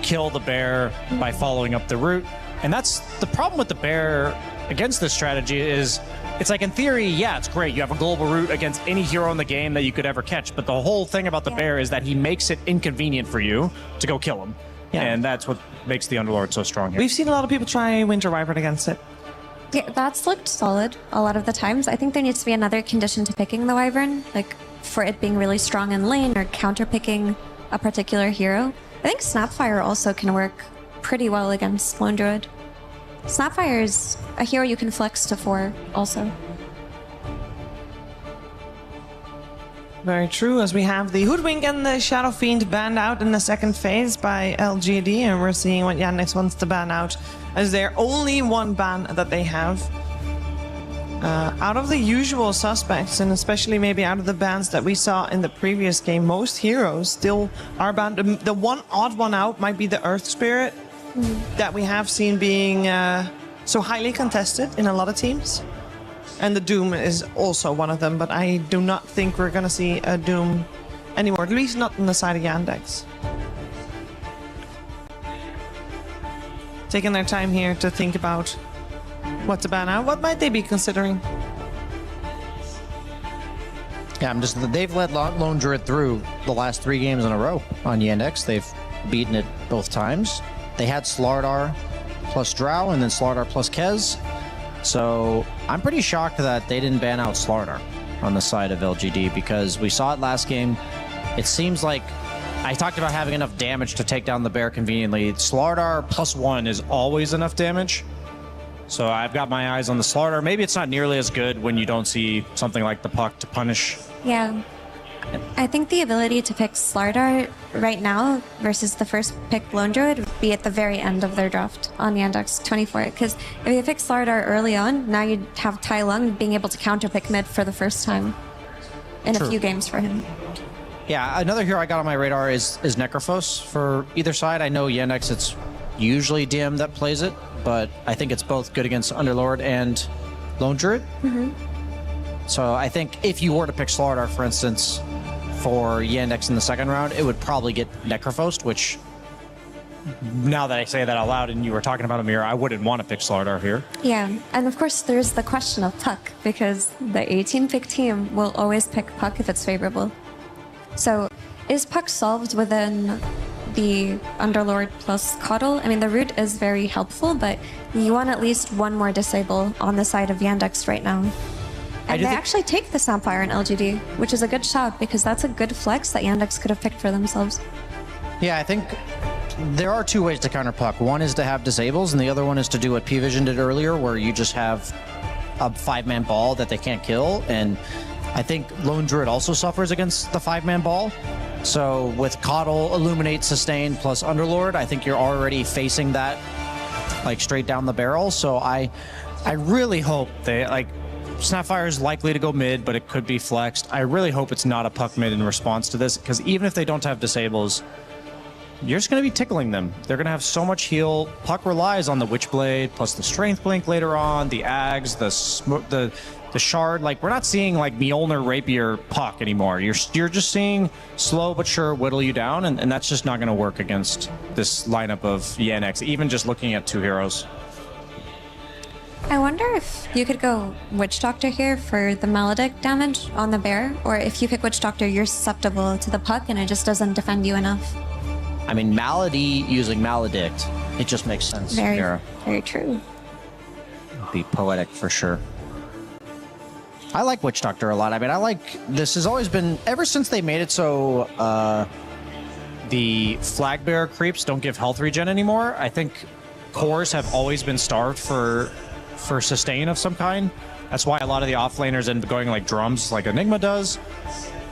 kill the bear by following up the route. And that's the problem with the bear against this strategy is, it's like, in theory, yeah, it's great. You have a global route against any hero in the game that you could ever catch. But the whole thing about the bear is that he makes it inconvenient for you to go kill him. Yeah. And that's what makes the Underlord so strong here. We've seen a lot of people try Winter Wyvern against it. Yeah, that's looked solid a lot of the times. I think there needs to be another condition to picking the Wyvern, like for it being really strong in lane or counter-picking a particular hero. I think Snapfire also can work pretty well against Lone Druid. Snapfire is a hero you can flex to 4 also. Very true, as we have the Hoodwink and the Shadow Fiend banned out in the second phase by LGD, and we're seeing what Yandex wants to ban out as their only one ban that they have. Out of the usual suspects, and especially maybe out of the bans that we saw in the previous game, most heroes still are banned. The one odd one out might be the Earth Spirit, that we have seen being so highly contested in a lot of teams. And the Doom is also one of them, but I do not think we're going to see a Doom anymore, at least not on the side of Yandex. taking their time here to think about what to ban out. What might they be considering? Yeah, they've led Lone Druid through the last 3 games in a row on Yandex. They've beaten it both times. They had Slardar plus Drow and then Slardar plus Kez. So I'm pretty shocked that they didn't ban out Slardar on the side of LGD, because we saw it last game. It seems like I talked about having enough damage to take down the bear conveniently. Slardar +1 is always enough damage. So I've got my eyes on the Slardar. Maybe it's not nearly as good when you don't see something like the Puck to punish. Yeah. I think the ability to pick Slardar right now versus the first pick Lone Druid would be at the very end of their draft on Yandex 24. Because if you pick Slardar early on, now you'd have Tai Lung being able to counter pick mid for the first time in a few games for him. Yeah, another hero I got on my radar is Necrophos for either side. I know Yandex, it's usually DM that plays it, but I think it's both good against Underlord and Lone Druid. So I think if you were to pick Slardar, for instance, for Yandex in the second round, it would probably get Necrophos, which, now that I say that out loud and you were talking about Amir, I wouldn't want to pick Slardar here. Yeah, and of course there's the question of Puck, because the 18-pick team will always pick Puck if it's favorable. So is Puck solved within the Underlord plus Coddle? I mean, the root is very helpful, but you want at least one more disable on the side of Yandex right now. And they actually take the Snapfire in LGD, which is a good shot, because that's a good flex that Yandex could have picked for themselves. Yeah, I think there are 2 ways to counter Puck. One is to have disables, and the other one is to do what P-Vision did earlier, where you just have a 5-man ball that they can't kill. And I think Lone Druid also suffers against the 5-man ball. So with Coddle, Illuminate, Sustain, plus Underlord, I think you're already facing that like straight down the barrel. So I really hope they, like, Snapfire is likely to go mid, but it could be flexed. I really hope it's not a Puck mid in response to this, because even if they don't have disables, you're just going to be tickling them. They're going to have so much heal. Puck relies on the Witchblade, plus the Strength Blink later on, the Ags, the Shard. Like, we're not seeing like Mjolnir Rapier Puck anymore. You're just seeing slow but sure whittle you down, and that's just not going to work against this lineup of Yandex, even just looking at 2 heroes. I wonder if you could go Witch Doctor here for the Maledict damage on the bear, or if you pick Witch Doctor, you're susceptible to the Puck and it just doesn't defend you enough. I mean, Malady using Maledict, it just makes sense. Very true. It'd be poetic for sure. I like Witch Doctor a lot. I mean, this has always been, ever since they made it so the flag bearer creeps don't give health regen anymore, I think cores have always been starved for sustain of some kind. That's why a lot of the offlaners end up going like drums, like Enigma does,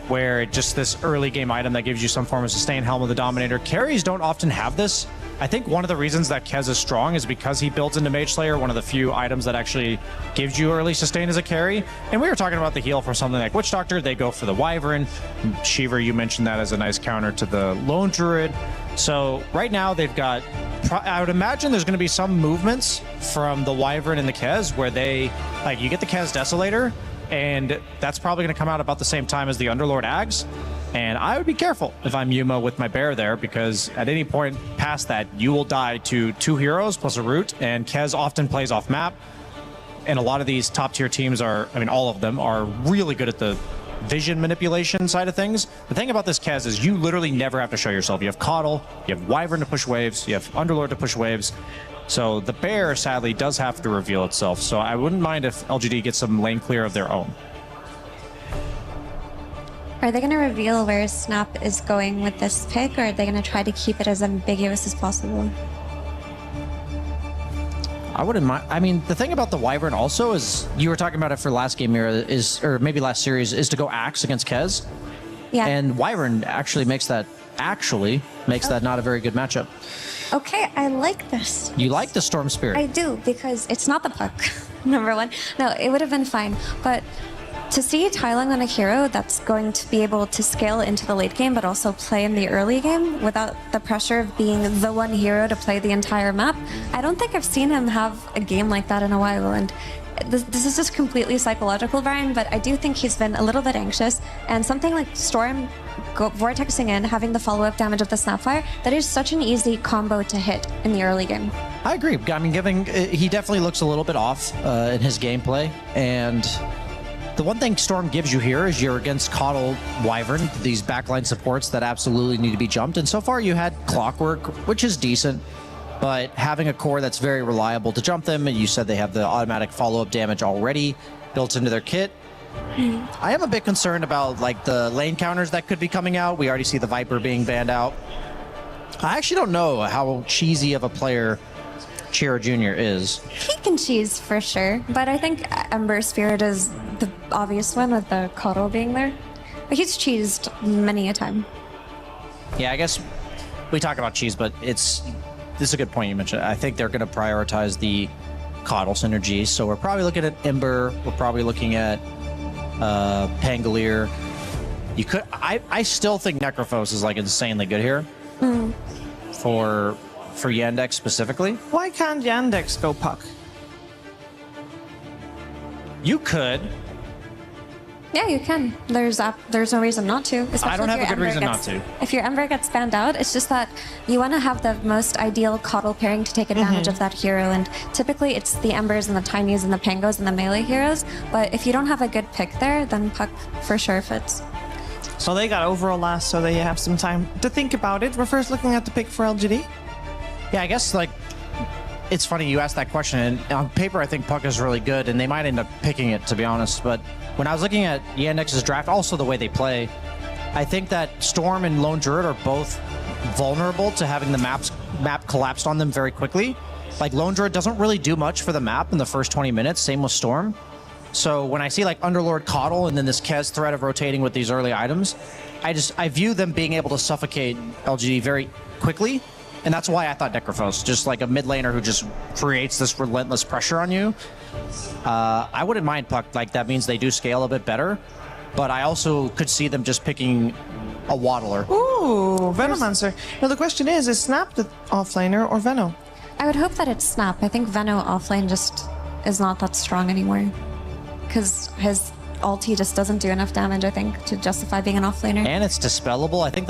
where just this early game item that gives you some form of sustain. Helm of the Dominator. Carries don't often have this. I think one of the reasons that Kez is strong is because he builds into Mage Slayer, one of the few items that actually gives you early sustain as a carry. And we were talking about the heal for something like Witch Doctor. They go for the Wyvern. Shiver, you mentioned that as a nice counter to the Lone Druid. So right now they've got, I would imagine there's going to be some movements from the Wyvern and the Kez where they, like, you get the Kez Desolator, and that's probably going to come out about the same time as the Underlord Ags. And I would be careful if I'm Yuma with my bear there, because at any point past that, you will die to 2 heroes plus a root, and Kez often plays off map. And a lot of these top tier teams are, I mean, all of them are really good at the vision manipulation side of things. The thing about this Kez is you literally never have to show yourself. You have Coddle, you have Wyvern to push waves, you have Underlord to push waves. So the bear, sadly, does have to reveal itself. So I wouldn't mind if LGD gets some lane clear of their own. Are they going to reveal where Snap is going with this pick, or are they going to try to keep it as ambiguous as possible? I wouldn't mind. I mean, the thing about the Wyvern also is, you were talking about it for last game here, is, or maybe last series, is to go Axe against Kez. Yeah. And Wyvern actually makes that not a very good matchup. Okay, I like this. You like the Storm Spirit? I do, because it's not the Puck, number one. No, it would have been fine. But to see Tai Lung on a hero that's going to be able to scale into the late game, but also play in the early game without the pressure of being the one hero to play the entire map, I don't think I've seen him have a game like that in a while. And this is just completely psychological, Brian, but I do think he's been a little bit anxious. And something like Storm vortexing in, having the follow-up damage of the Snapfire, that is such an easy combo to hit in the early game. I agree. I mean, he definitely looks a little bit off in his gameplay, and the one thing Storm gives you here is you're against Coddle, Wyvern, these backline supports that absolutely need to be jumped. And so far you had Clockwork, which is decent, but having a core that's very reliable to jump them, and you said they have the automatic follow-up damage already built into their kit. I am a bit concerned about like the lane counters that could be coming out. We already see the Viper being banned out. I actually don't know how cheesy of a player Chiro Jr. is. He can cheese for sure, but I think Ember Spirit is the obvious one with the Coddle being there. But he's cheesed many a time. Yeah, I guess we talk about cheese, but this is a good point you mentioned. I think they're going to prioritize the Coddle synergy. So we're probably looking at Ember. We're probably looking at Pangolier. I still think Necrophos is like insanely good here for Yandex specifically. Why can't Yandex go Puck? You could. Yeah, you can. There's no reason not to. I don't have a good reason not to. If your Ember gets banned out, it's just that you want to have the most ideal Coddle pairing to take advantage of that hero, and typically it's the Embers and the Tinies and the Pangos and the melee heroes, but if you don't have a good pick there, then Puck for sure fits. So they got overall last, so they have some time to think about it. We're first looking at the pick for LGD. Yeah, I guess like it's funny you asked that question, and on paper I think Puck is really good, and they might end up picking it, to be honest, but when I was looking at Yandex's draft, also the way they play, I think that Storm and Lone Druid are both vulnerable to having the map collapsed on them very quickly. Like Lone Druid doesn't really do much for the map in the first 20 minutes, same with Storm. So when I see like Underlord Coddle and then this Kez threat of rotating with these early items, I view them being able to suffocate LGD very quickly. And that's why I thought Necrophos, just like a mid laner who just creates this relentless pressure on you. I wouldn't mind Puck, like that means they do scale a bit better, but I also could see them just picking a Waddler. Ooh, Venomancer. Now the question is Snap the offlaner or Veno? I would hope that it's Snap. I think Veno offlane just is not that strong anymore, because his ulti just doesn't do enough damage, I think, to justify being an offlaner. And it's dispellable. I think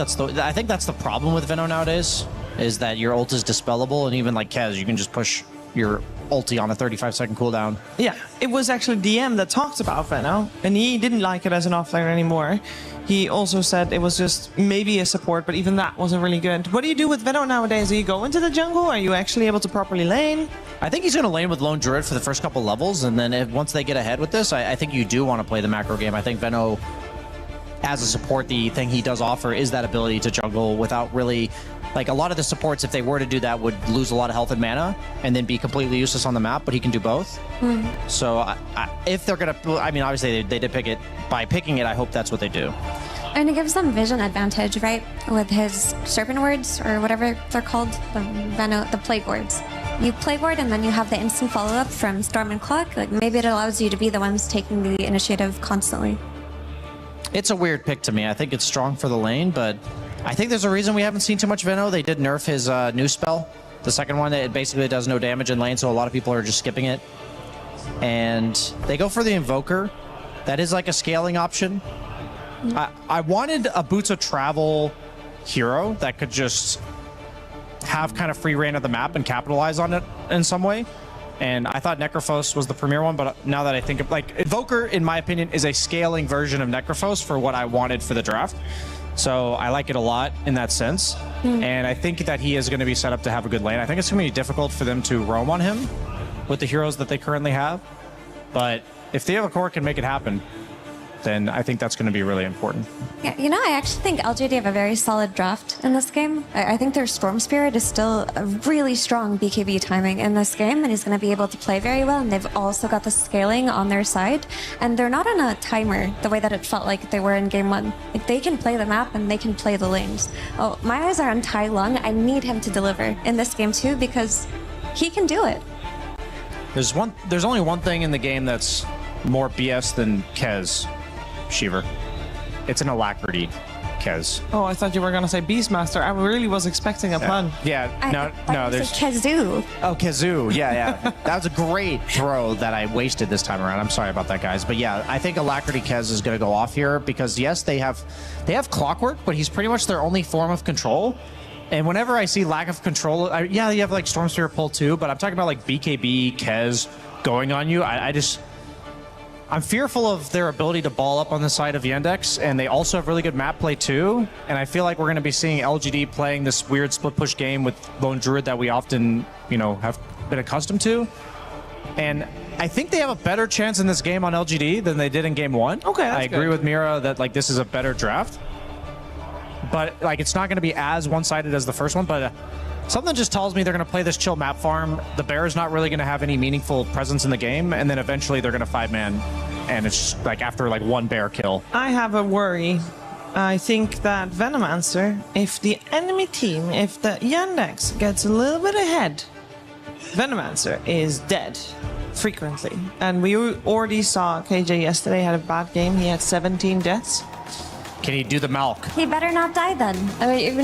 that's the problem with Veno nowadays, is that your ult is dispellable, and even like Kez, you can just push your ulti on a 35-second cooldown. Yeah, it was actually DM that talked about Veno, and he didn't like it as an offlaner anymore. He also said it was just maybe a support, but even that wasn't really good. What do you do with Veno nowadays? Do you go into the jungle? Are you actually able to properly lane? I think he's going to lane with Lone Druid for the first couple levels, and then once they get ahead with this, I think you do want to play the macro game. I think Veno, as a support, the thing he does offer is that ability to jungle without really... Like, a lot of the supports, if they were to do that, would lose a lot of health and mana and then be completely useless on the map, but he can do both. So if they're going to... I mean, obviously, they did pick it. By picking it, I hope that's what they do. And it gives them vision advantage, right? With his Serpent Words, or whatever they're called, the Plague Words. You Plague Ward, and then you have the instant follow-up from Storm and Clock. Like, maybe it allows you to be the ones taking the initiative constantly. It's a weird pick to me. I think it's strong for the lane, but... I think there's a reason we haven't seen too much Veno. They did nerf his new spell. The second one, it basically does no damage in lane, so a lot of people are just skipping it. And they go for the Invoker. That is like a scaling option. I wanted a Boots of Travel hero that could just have kind of free reign of the map and capitalize on it in some way. And I thought Necrophos was the premier one, but now that I think of, like, Invoker, in my opinion, is a scaling version of Necrophos for what I wanted for the draft. So I like it a lot in that sense. And I think that he is going to be set up to have a good lane. I think it's going to be difficult for them to roam on him with the heroes that they currently have. But if the other core can make it happen, then I think that's going to be really important. Yeah, you know, I actually think LGD have a very solid draft in this game. I think their Storm Spirit is still a really strong BKB timing in this game, and he's going to be able to play very well, and they've also got the scaling on their side, and they're not on a timer the way that it felt like they were in Game 1. Like, they can play the map, and they can play the lanes. Oh, my eyes are on Tai Lung. I need him to deliver in this game too, because he can do it. There's only one thing in the game that's more BS than Kez, Shiver. It's an alacrity, Kez. Oh, I thought you were going to say Beastmaster. I really was expecting a pun. No, there's... Kazoo. Oh, Kazoo. Yeah. That was a great throw that I wasted this time around. I'm sorry about that, guys. But yeah, I think Alacrity Kez is going to go off here because, yes, they have Clockwork, but he's pretty much their only form of control. And whenever I see lack of control, yeah, you have like Storm Spirit pull too, but I'm talking about like BKB, Kez going on you. I'm fearful of their ability to ball up on the side of Yandex, and they also have really good map play too. And I feel like we're going to be seeing LGD playing this weird split push game with Lone Druid that we often, have been accustomed to. And I think they have a better chance in this game on LGD than they did in game 1. Okay, I agree with Mira that like this is a better draft. But like it's not going to be as one-sided as the first one, but something just tells me they're going to play this chill map farm. The Bear's not really going to have any meaningful presence in the game, and then eventually they're going to 5-man, and it's just, like after like one Bear kill. I have a worry. I think that Venomancer, if the enemy team, if the Yandex gets a little bit ahead, Venomancer is dead frequently. And we already saw KJ yesterday had a bad game. He had 17 deaths. Can he do the Malk? He better not die then. I mean,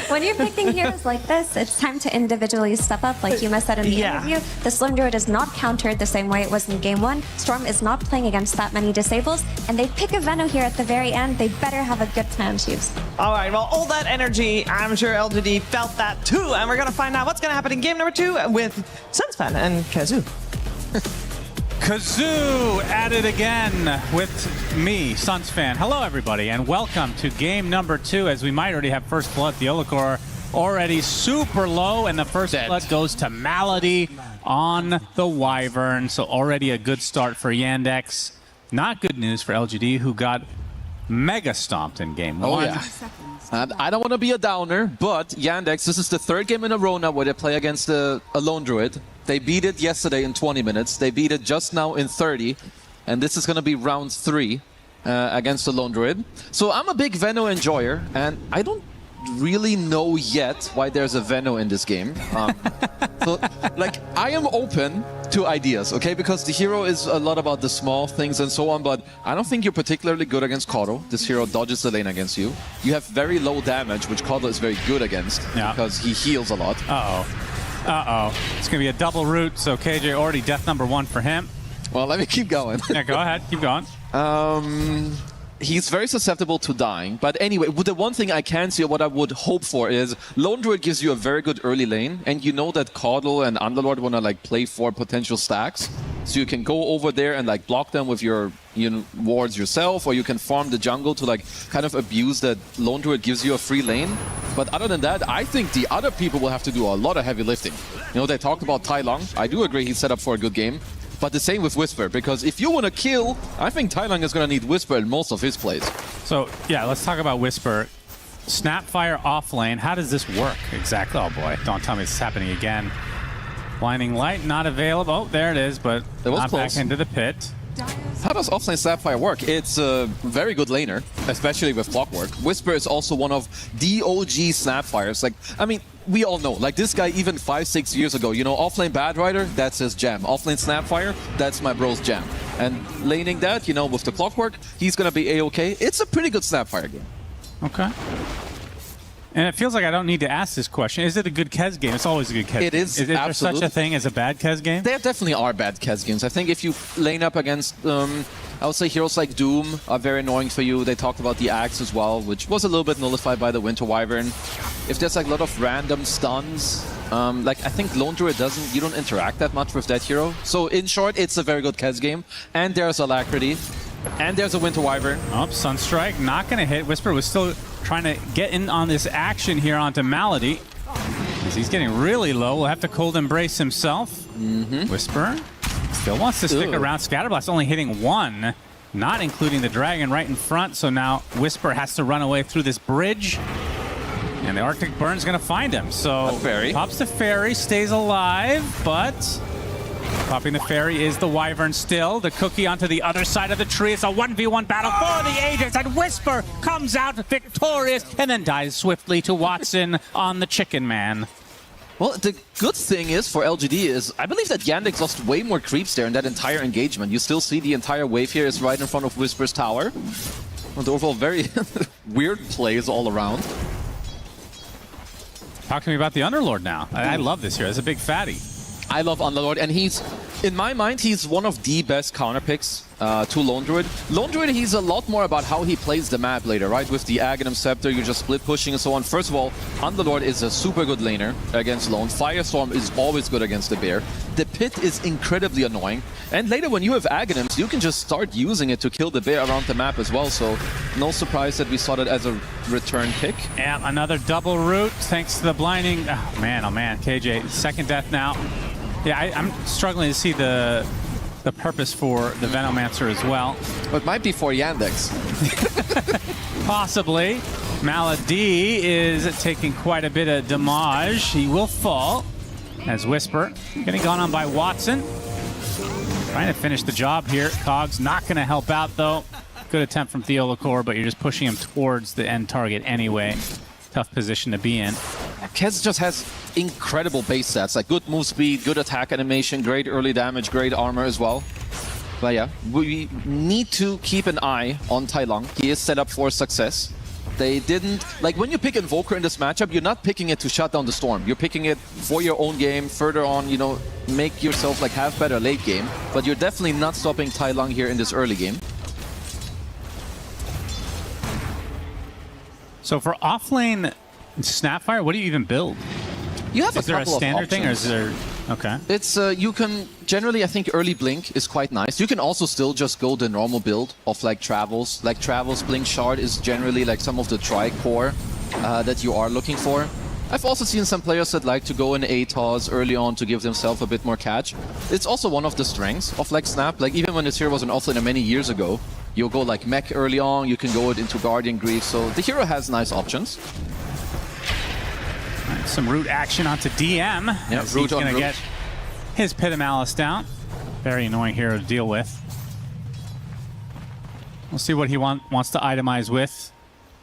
when you're picking heroes like this, it's time to individually step up. Like Yuma said in the interview, the Lone Druid is not countered the same way it was in game 1. Storm is not playing against that many disables, and they pick a Veno here at the very end. They better have a good plan to use. All right, well, all that energy, I'm sure LGD felt that too, and we're going to find out what's going to happen in game number 2 with Sunspan and Kazoo. Kazoo at it again with me, Suns fan. Hello, everybody, and welcome to game number 2, as we might already have first blood. The Olakor already super low, and the first blood goes to Malady on the Wyvern, so already a good start for Yandex. Not good news for LGD, who got mega stomped in game 1. Oh, yeah. And I don't want to be a downer, but Yandex, this is the 3rd game in a row now where they play against a Lone Druid. They beat it yesterday in 20 minutes. They beat it just now in 30. And this is going to be round 3 against the Lone Druid. So I'm a big Veno enjoyer, and I don't really know yet why there's a Veno in this game. So, like, I am open to ideas, okay? Because the hero is a lot about the small things and so on, but I don't think you're particularly good against Koro. This hero dodges the lane against you. You have very low damage, which Koro is very good against because he heals a lot. It's going to be a double root, so KJ already death number 1 for him. Well, let me keep going. Yeah, go ahead. Keep going. He's very susceptible to dying. But anyway, the one thing I can see, or what I would hope for, is Lone Druid gives you a very good early lane, and you know that Caudle and Underlord want to like play for potential stacks. So you can go over there and like block them with your wards yourself, or you can farm the jungle to like kind of abuse that Lone Druid gives you a free lane. But other than that, I think the other people will have to do a lot of heavy lifting. They talked about Tai Long. I do agree he's set up for a good game. But the same with Whisper, because if you want to kill, I think Tai Long is going to need Whisper in most of his plays. So, yeah, let's talk about Whisper. Snapfire off lane, how does this work exactly? Oh boy, don't tell me this is happening again. Blinding Light, not available. Oh, there it is, but not back into the pit. How does offlane Snapfire work? It's a very good laner, especially with Clockwork. Whisper is also one of the OG Snapfires. Like, I mean, we all know, like this guy even 5-6 years ago, offlane Bad Rider, that's his jam. Offlane Snapfire, that's my bro's jam. And laning that, with the Clockwork, he's gonna be A-okay. It's a pretty good Snapfire game. Okay. And it feels like I don't need to ask this question. Is it a good Kez game? It's always a good Kez game. It is, Is there such a thing as a bad Kez game? There definitely are bad Kez games. I think if you lane up against, I would say heroes like Doom are very annoying for you. They talked about the Axe as well, which was a little bit nullified by the Winter Wyvern. If there's like a lot of random stuns, I think Lone Druid you don't interact that much with that hero. So in short, it's a very good Kez game. And there's Alacrity. And there's a Winter Wyvern. Oh, Sunstrike not going to hit. Whisper was still trying to get in on this action here onto Malady. As he's getting really low, we'll have to cold embrace himself. Whisper still wants to stick around. Scatterblast only hitting 1, not including the dragon right in front. So now Whisper has to run away through this bridge. And the Arctic Burn's going to find him. So pops the fairy, stays alive, but popping the fairy is the Wyvern still. The cookie onto the other side of the tree. It's a 1v1 battle for the ages, and Whisper comes out victorious and then dies swiftly to Watson on the Chicken Man. Well, the good thing is for LGD is I believe that Yandex lost way more creeps there in that entire engagement. You still see the entire wave here is right in front of Whisper's tower. Well, the overall very weird plays all around. Talk to me about the Underlord now. I love this here. It's a big fatty. I love Underlord, and in my mind, he's one of the best counter picks to Lone Druid. Lone Druid, he's a lot more about how he plays the map later, right? With the Aghanim Scepter, you're just split pushing and so on. First of all, Underlord is a super good laner against Lone. Firestorm is always good against the Bear. The Pit is incredibly annoying. And later when you have Aghanims, you can just start using it to kill the Bear around the map as well. So no surprise that we saw that as a return pick. Yeah, another double root thanks to the blinding. Oh man, KJ, second death now. Yeah, I'm struggling to see the purpose for the Venomancer as well. But might be for Yandex. Possibly. Malady is taking quite a bit of damage. He will fall as Whisper. Getting gone on by Watson. Trying to finish the job here. Cog's not going to help out though. Good attempt from Theolacor, but you're just pushing him towards the end target anyway. Tough position to be in. Kez just has incredible base stats, like good move speed, good attack animation, great early damage, great armor as well. But yeah, we need to keep an eye on Tai Long. He is set up for success. They didn't, like when you pick Invoker in this matchup, you're not picking it to shut down the Storm. You're picking it for your own game, further on, you know, make yourself like have better late game. But you're definitely not stopping Tai Long here in this early game. So for offlane Snapfire, what do you even build? You have is there a standard thing, or is there? Okay. It's you can generally, I think early blink is quite nice. You can also still just go the normal build of like travels. Like travels, blink shard is generally like some of the tri-core that you are looking for. I've also seen some players that like to go in ATOS early on to give themselves a bit more catch. It's also one of the strengths of like Snap. Like even when this hero was an offlaner many years ago, you'll go like mech early on. You can go it into Guardian Grief. So the hero has nice options. Some root action onto DM. Yeah, he's going to get his Pit of Malice down. Very annoying hero to deal with. We'll see what he wants to itemize with.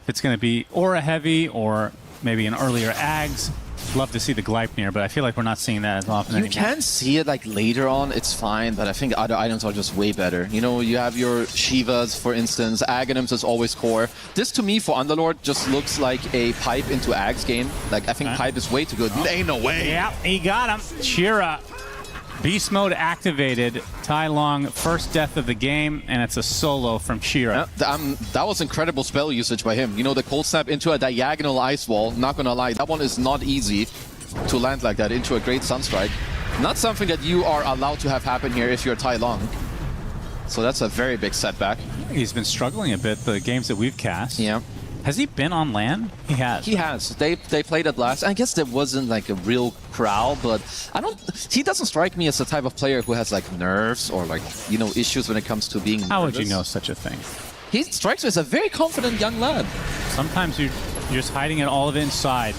If it's going to be Aura heavy or maybe an earlier Ags. Love to see the Gleipnir, but I feel like we're not seeing that as often anymore. You can see it like later on, it's fine, but I think other items are just way better. You know, you have your Shivas, for instance, Aghanims is always core. This to me for Underlord just looks like a pipe into Ags game. Like I think pipe is way too good. Ain't no way. Yeah, he got him. Shira. Beast mode activated. Tai Long, first death of the game, and it's a solo from Shira. That was incredible spell usage by him. You know, the cold snap into a diagonal ice wall. Not gonna lie, that one is not easy to land like that into a great Sunstrike. Not something that you are allowed to have happen here if you're Tai Long. So that's a very big setback. He's been struggling a bit the games that we've cast. Yeah. Has he been on LAN? He has. He has. They played it last. I guess there wasn't like a real crowd, but he doesn't strike me as the type of player who has like nerves or like, you know, issues when it comes to being nervous. How would you know such a thing? He strikes me as a very confident young lad. Sometimes you're just hiding it all of it inside.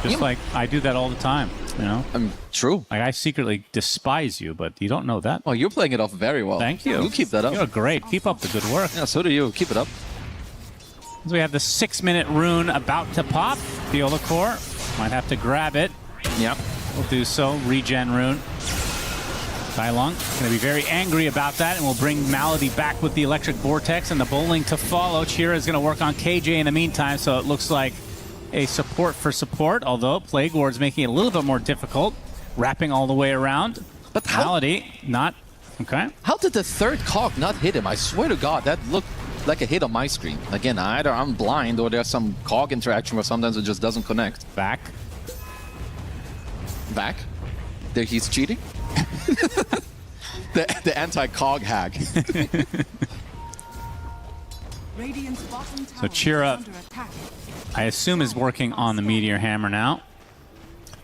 Just like I do that all the time, you know? True. Like I secretly despise you, but you don't know that. Oh, you're playing it off very well. Thank you. You keep that up. You're great. Keep up the good work. Yeah, so do you. Keep it up. So we have the 6-minute rune about to pop. Theolacor might have to grab it. Yep. We'll do so. Regen rune. Tai Long going to be very angry about that, and we'll bring Malady back with the Electric Vortex and the bowling to follow. Chira is going to work on KJ in the meantime, so it looks like a support for support, although Plague Ward's making it a little bit more difficult, wrapping all the way around. But Malady, not... Okay. How did the third cog not hit him? I swear to God, that looked like a hit on my screen. Again, either I'm blind or there's some cog interaction where sometimes it just doesn't connect. Back. Back? There he's cheating? the anti-cog hack. So Chira, I assume, is working on the Meteor Hammer now.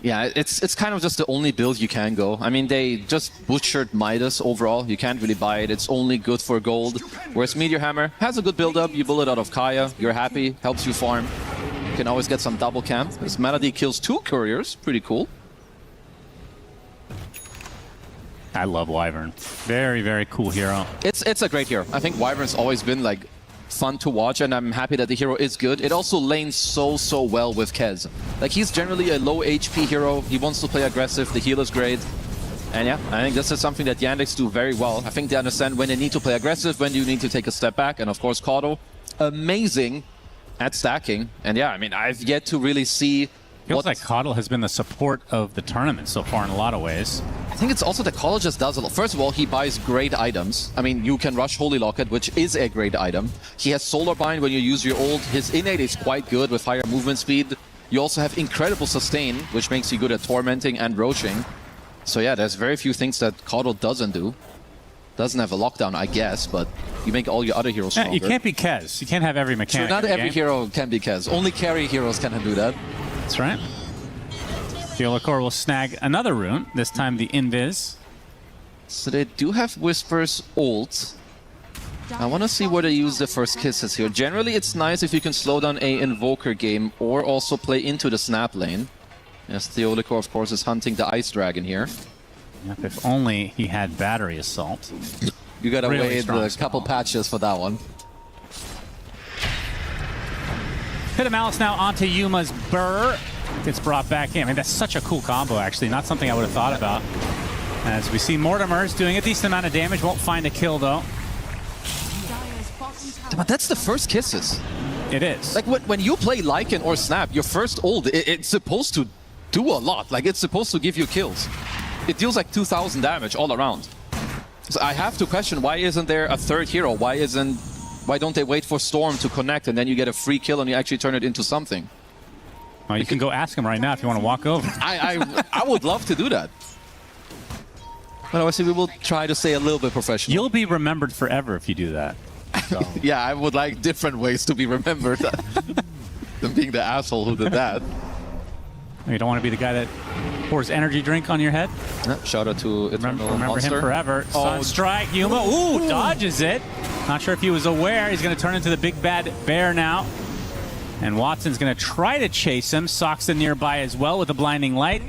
Yeah, it's kind of just the only build you can go. I mean, they just butchered Midas overall. You can't really buy it. It's only good for gold. Whereas Meteor Hammer has a good build-up. You build it out of Kaya. You're happy. Helps you farm. You can always get some double camp. This Malady kills 2 couriers. Pretty cool. I love Wyvern. Very, very cool hero. It's a great hero. I think Wyvern's always been like fun to watch, and I'm happy that the hero is good. It also lanes so well with Kez. Like, he's generally a low HP hero. He wants to play aggressive. The heal is great. And yeah, I think this is something that Yandex do very well. I think they understand when they need to play aggressive, when you need to take a step back. And of course, Kato, amazing at stacking. And yeah, I mean, I've yet to really see... Feels like Kato has been the support of the tournament so far in a lot of ways. think it's also that Call just does a lot. First of all, he buys great items. I mean, you can rush Holy Locket, which is a great item. He has Solar Bind when you use your ult. His innate is quite good with higher movement speed. You also have incredible sustain, which makes you good at tormenting and roaching. So yeah, there's very few things that Caudle doesn't do. Doesn't have a lockdown, I guess, but you make all your other heroes stronger. You can't be Kez. You can't have every mechanic. So not every hero can be Kez. Only carry heroes can do that. That's right. Theolacor will snag another rune, this time the Invis. So they do have Whisper's ult. I want to see where they use the first kisses here. Generally, it's nice if you can slow down a Invoker game or also play into the snap lane. Yes, Theolacor, of course, is hunting the Ice Dragon here. Yep, if only he had Battery Assault. You gotta Really wait strong a couple patches for that one. Pit of Malice now onto Yuma's Burr. Gets brought back in. I mean, that's such a cool combo, actually. Not something I would have thought about. As we see Mortimer's doing a decent amount of damage. Won't find a kill, though. But that's the first kisses. It is. Like when you play Lycan or Snap, your first ult, it's supposed to do a lot. Like it's supposed to give you kills. It deals like 2,000 damage all around. So I have to question, why isn't there a third hero? Why don't they wait for Storm to connect and then you get a free kill and you actually turn it into something? Well, you can go ask him right now if you want to walk over. I would love to do that. But obviously we will try to stay a little bit professional. You'll be remembered forever if you do that. So. Yeah, I would like different ways to be remembered than being the asshole who did that. You don't want to be the guy that pours energy drink on your head? Shout out to Eternal Remember Monster. him forever. Oh. Sunstrike, Yuma. Ooh, dodges it. Not sure if he was aware. He's going to turn into the big bad bear now. And Watson's going to try to chase him. Soxa nearby as well with the blinding light.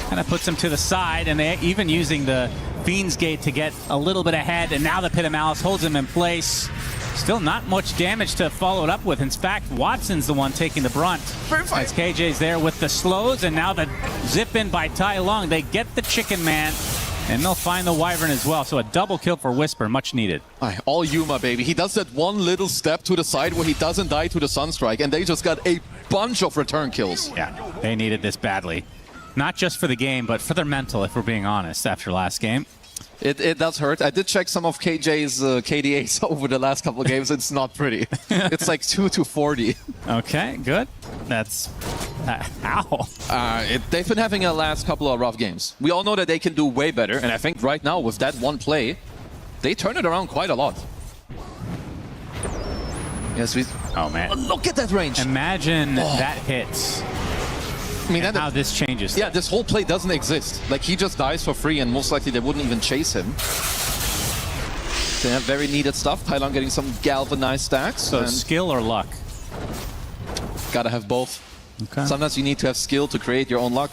Kind of puts him to the side. And they even using the Fiend's Gate to get a little bit ahead. And now the Pit of Malice holds him in place. Still not much damage to follow it up with. In fact, Watson's the one taking the brunt. As KJ's there with the slows, and now the zip in by Tai Lung. They get the Chicken Man, and they'll find the Wyvern as well. So a double kill for Whisper, much needed. All Yuma, baby. He does that one little step to the side where he doesn't die to the Sunstrike, and they just got a bunch of return kills. Yeah, they needed this badly. Not just for the game, but for their mental, if we're being honest, after last game. It does hurt. I did check some of KJ's KDAs over the last couple of games. It's not pretty. It's like 2 to 40. Okay, good. That's... ow. They've been having a last couple of rough games. We all know that they can do way better, and I think right now with that one play, they turn it around quite a lot. Yes, we... Oh, man. Look at that range. Imagine that hits. I mean, how this changes. Yeah, this whole play doesn't exist. Like, he just dies for free, and most likely they wouldn't even chase him. They have very needed stuff. Tai Lung getting some galvanized stacks. So skill or luck? Gotta have both. Okay. Sometimes you need to have skill to create your own luck.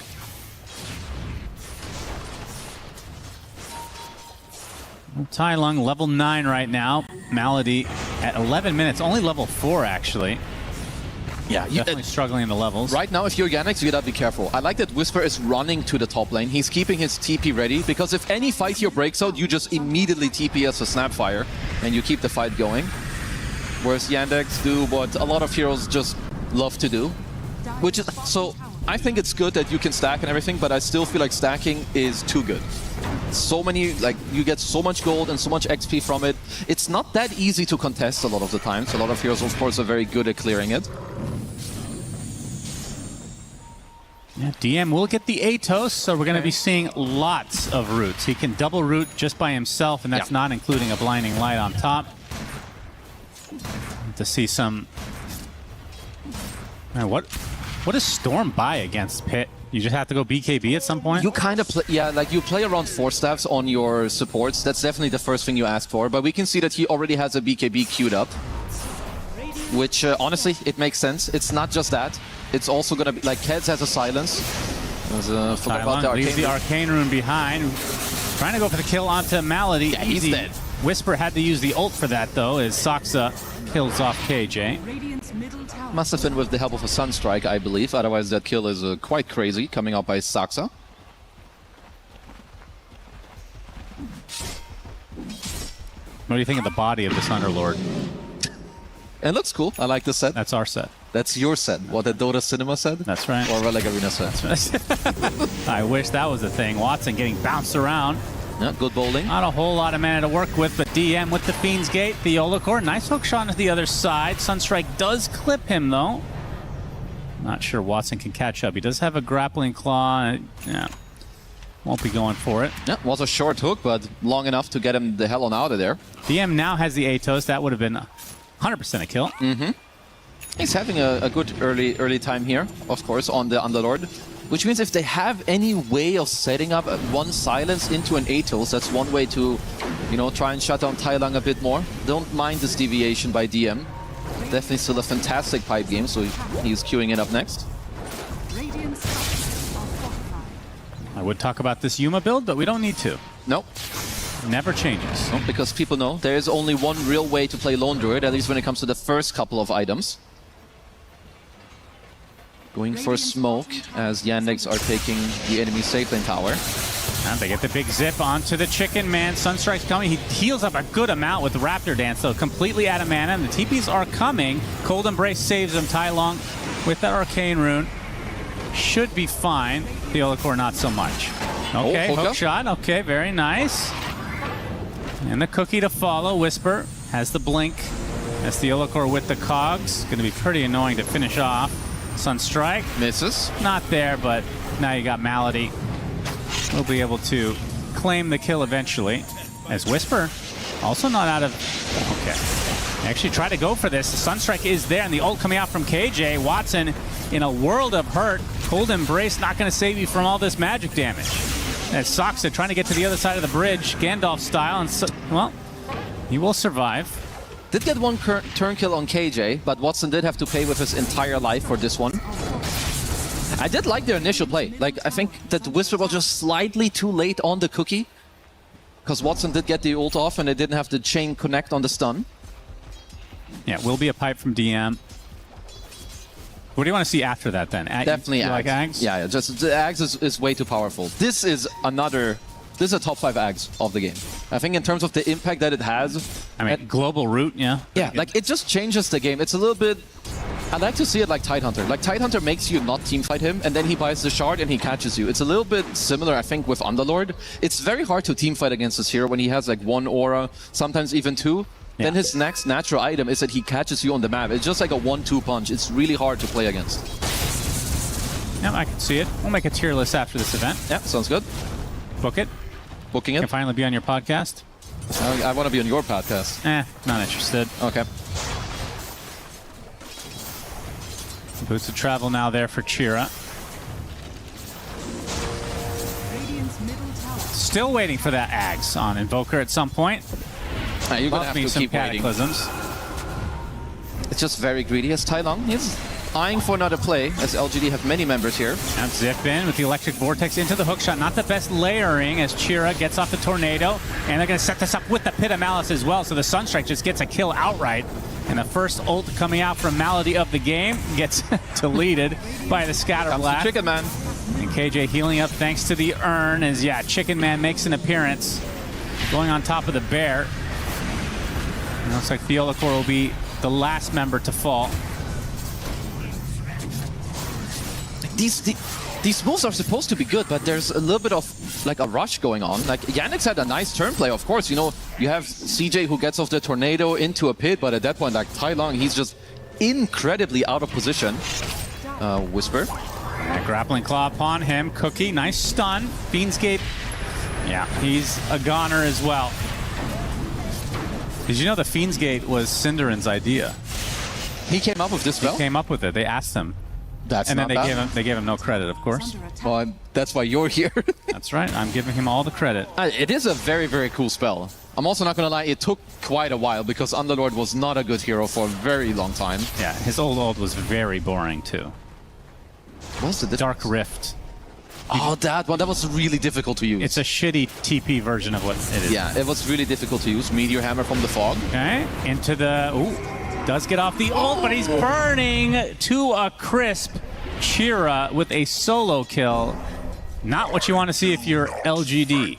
Tai Lung, level 9 right now. Malady at 11 minutes. Only level 4, actually. Yeah, definitely struggling in the levels. Right now, if you're Yannick, you gotta be careful. I like that Whisper is running to the top lane. He's keeping his TP ready, because if any fight here breaks out, you just immediately TP as a Snapfire, and you keep the fight going. Whereas Yandex do what a lot of heroes just love to do. Which is, so I think it's good that you can stack and everything, but I still feel like stacking is too good. So many, like, you get so much gold and so much XP from it. It's not that easy to contest a lot of the times. A lot of heroes, of course, are very good at clearing it. Yeah, DM will get the Atos, so we're going to be seeing lots of roots. He can double root just by himself, and that's not including a blinding light on top. To see some... Man, what does Storm buy against Pit? You just have to go BKB at some point? You kind of play, yeah, like you play around 4 staffs on your supports. That's definitely the first thing you ask for, but we can see that he already has a BKB queued up. Which, honestly, it makes sense. It's not just that. It's also going to be, like, Keds has a silence. Tai Lung leaves the Arcane Rune behind. Trying to go for the kill onto Malady. Yeah, he's dead. Whisper had to use the ult for that, though, as Soxa kills off KJ. Must have been with the help of a Sunstrike, I believe. Otherwise, that kill is quite crazy, coming out by Soxa. What do you think of the body of this Underlord? It looks cool. I like this set. That's our set. That's your set. What the Dota Cinema said? That's right. Or Relic Arena said. I wish that was the thing. Watson getting bounced around. Yeah, good bowling. Not a whole lot of mana to work with, but DM with the Fiend's Gate. The Olacor, nice hook shot into the other side. Sunstrike does clip him, though. Not sure Watson can catch up. He does have a grappling claw. Yeah, won't be going for it. Yeah, was a short hook, but long enough to get him the hell on out of there. DM now has the Atos. That would have been 100% a kill. Mm-hmm. He's having a good early time here, of course, on the Underlord. Which means if they have any way of setting up one silence into an Atos, that's one way to, you know, try and shut down Tailang a bit more. Don't mind this deviation by DM. Definitely still a fantastic pipe game, so he's queuing it up next. I would talk about this Yuma build, but we don't need to. Nope. Never changes. No, because people know there is only one real way to play Lone Druid, at least when it comes to the first couple of items. Going for smoke as Yandex are taking the enemy safe lane tower. And they get the big zip onto the Chicken Man. Sunstrike's coming. He heals up a good amount with the Raptor Dance, so completely out of mana. And the TPs are coming. Cold Embrace saves him. Tai Long with that Arcane Rune should be fine. The Olacor not so much. Okay, hook shot. Okay, very nice. And the cookie to follow. Whisper has the blink. That's the Olacor with the cogs. Going to be pretty annoying to finish off. Sunstrike. Misses. Not there, but now you got Malady. We'll be able to claim the kill eventually. As Whisper, also not out of... Okay. Actually try to go for this. The Sunstrike is there, and the ult coming out from KJ. Watson in a world of hurt. Cold Embrace not going to save you from all this magic damage. And Soxa trying to get to the other side of the bridge, Gandalf style, and well, he will survive. Did get one turn kill on KJ, but Watson did have to pay with his entire life for this one. I did like their initial play. Like, I think that Whisper was just slightly too late on the cookie, because Watson did get the ult off and they didn't have the chain connect on the stun. Yeah, will be a pipe from DM. What do you want to see after that then? Definitely Ags. Like Ags? Yeah, just the Ags is way too powerful. This is a top 5 Ags of the game. I think in terms of the impact that it has. I mean, global route, yeah. Yeah, like it just changes the game. It's a little bit... I like to see it like Tidehunter. Like Tidehunter makes you not teamfight him, and then he buys the shard and he catches you. It's a little bit similar, I think, with Underlord. It's very hard to teamfight against this hero when he has like 1 aura, sometimes even 2. Yeah. Then his next natural item is that he catches you on the map. It's just like a 1-2 punch. It's really hard to play against. Yeah, I can see it. We'll make a tier list after this event. Yeah, sounds good. Book it. Booking it. Can finally be on your podcast. I want to be on your podcast. Not interested. Okay. Boots of travel now there for Chira. Still waiting for that Ags on Invoker at some point. You're going to have to keep waiting. Cataclysms. It's just very greedy as Tai Long. He's eyeing for another play, as LGD have many members here. And Zip in with the Electric Vortex into the hookshot. Not the best layering as Chira gets off the Tornado. And they're going to set this up with the Pit of Malice as well. So the Sunstrike just gets a kill outright. And the first ult coming out from Malady of the game gets deleted by the Scatter Blast. Chicken Man. And KJ healing up thanks to the urn as, yeah, Chicken Man makes an appearance. Going on top of the bear. And it looks like the Olacor will be the last member to fall. These moves are supposed to be good, but there's a little bit of like a rush going on. Like Yandex had a nice turn play, of course. You know, you have CJ who gets off the Tornado into a pit, but at that point, like Tai Long, he's just incredibly out of position. Whisper. And grappling claw upon him. Cookie, nice stun. Fiend's Gate. Yeah, he's a goner as well. Did you know the Fiend's Gate was Cinderan's idea? He came up with this spell? He came up with it. They asked him. That's and not then bad. they gave him no credit, of course. Well, that's why you're here. That's right. I'm giving him all the credit. It is a very, very cool spell. I'm also not going to lie, it took quite a while because Underlord was not a good hero for a very long time. Yeah, his old ult was very boring too. What's the difference? Dark Rift. Oh, that one. That was really difficult to use. It's a shitty TP version of what it is. Yeah, it was really difficult to use. Meteor Hammer from the fog. Okay, into the... Ooh, does get off the ult, but he's burning to a crisp. Chira with a solo kill. Not what you want to see if you're LGD.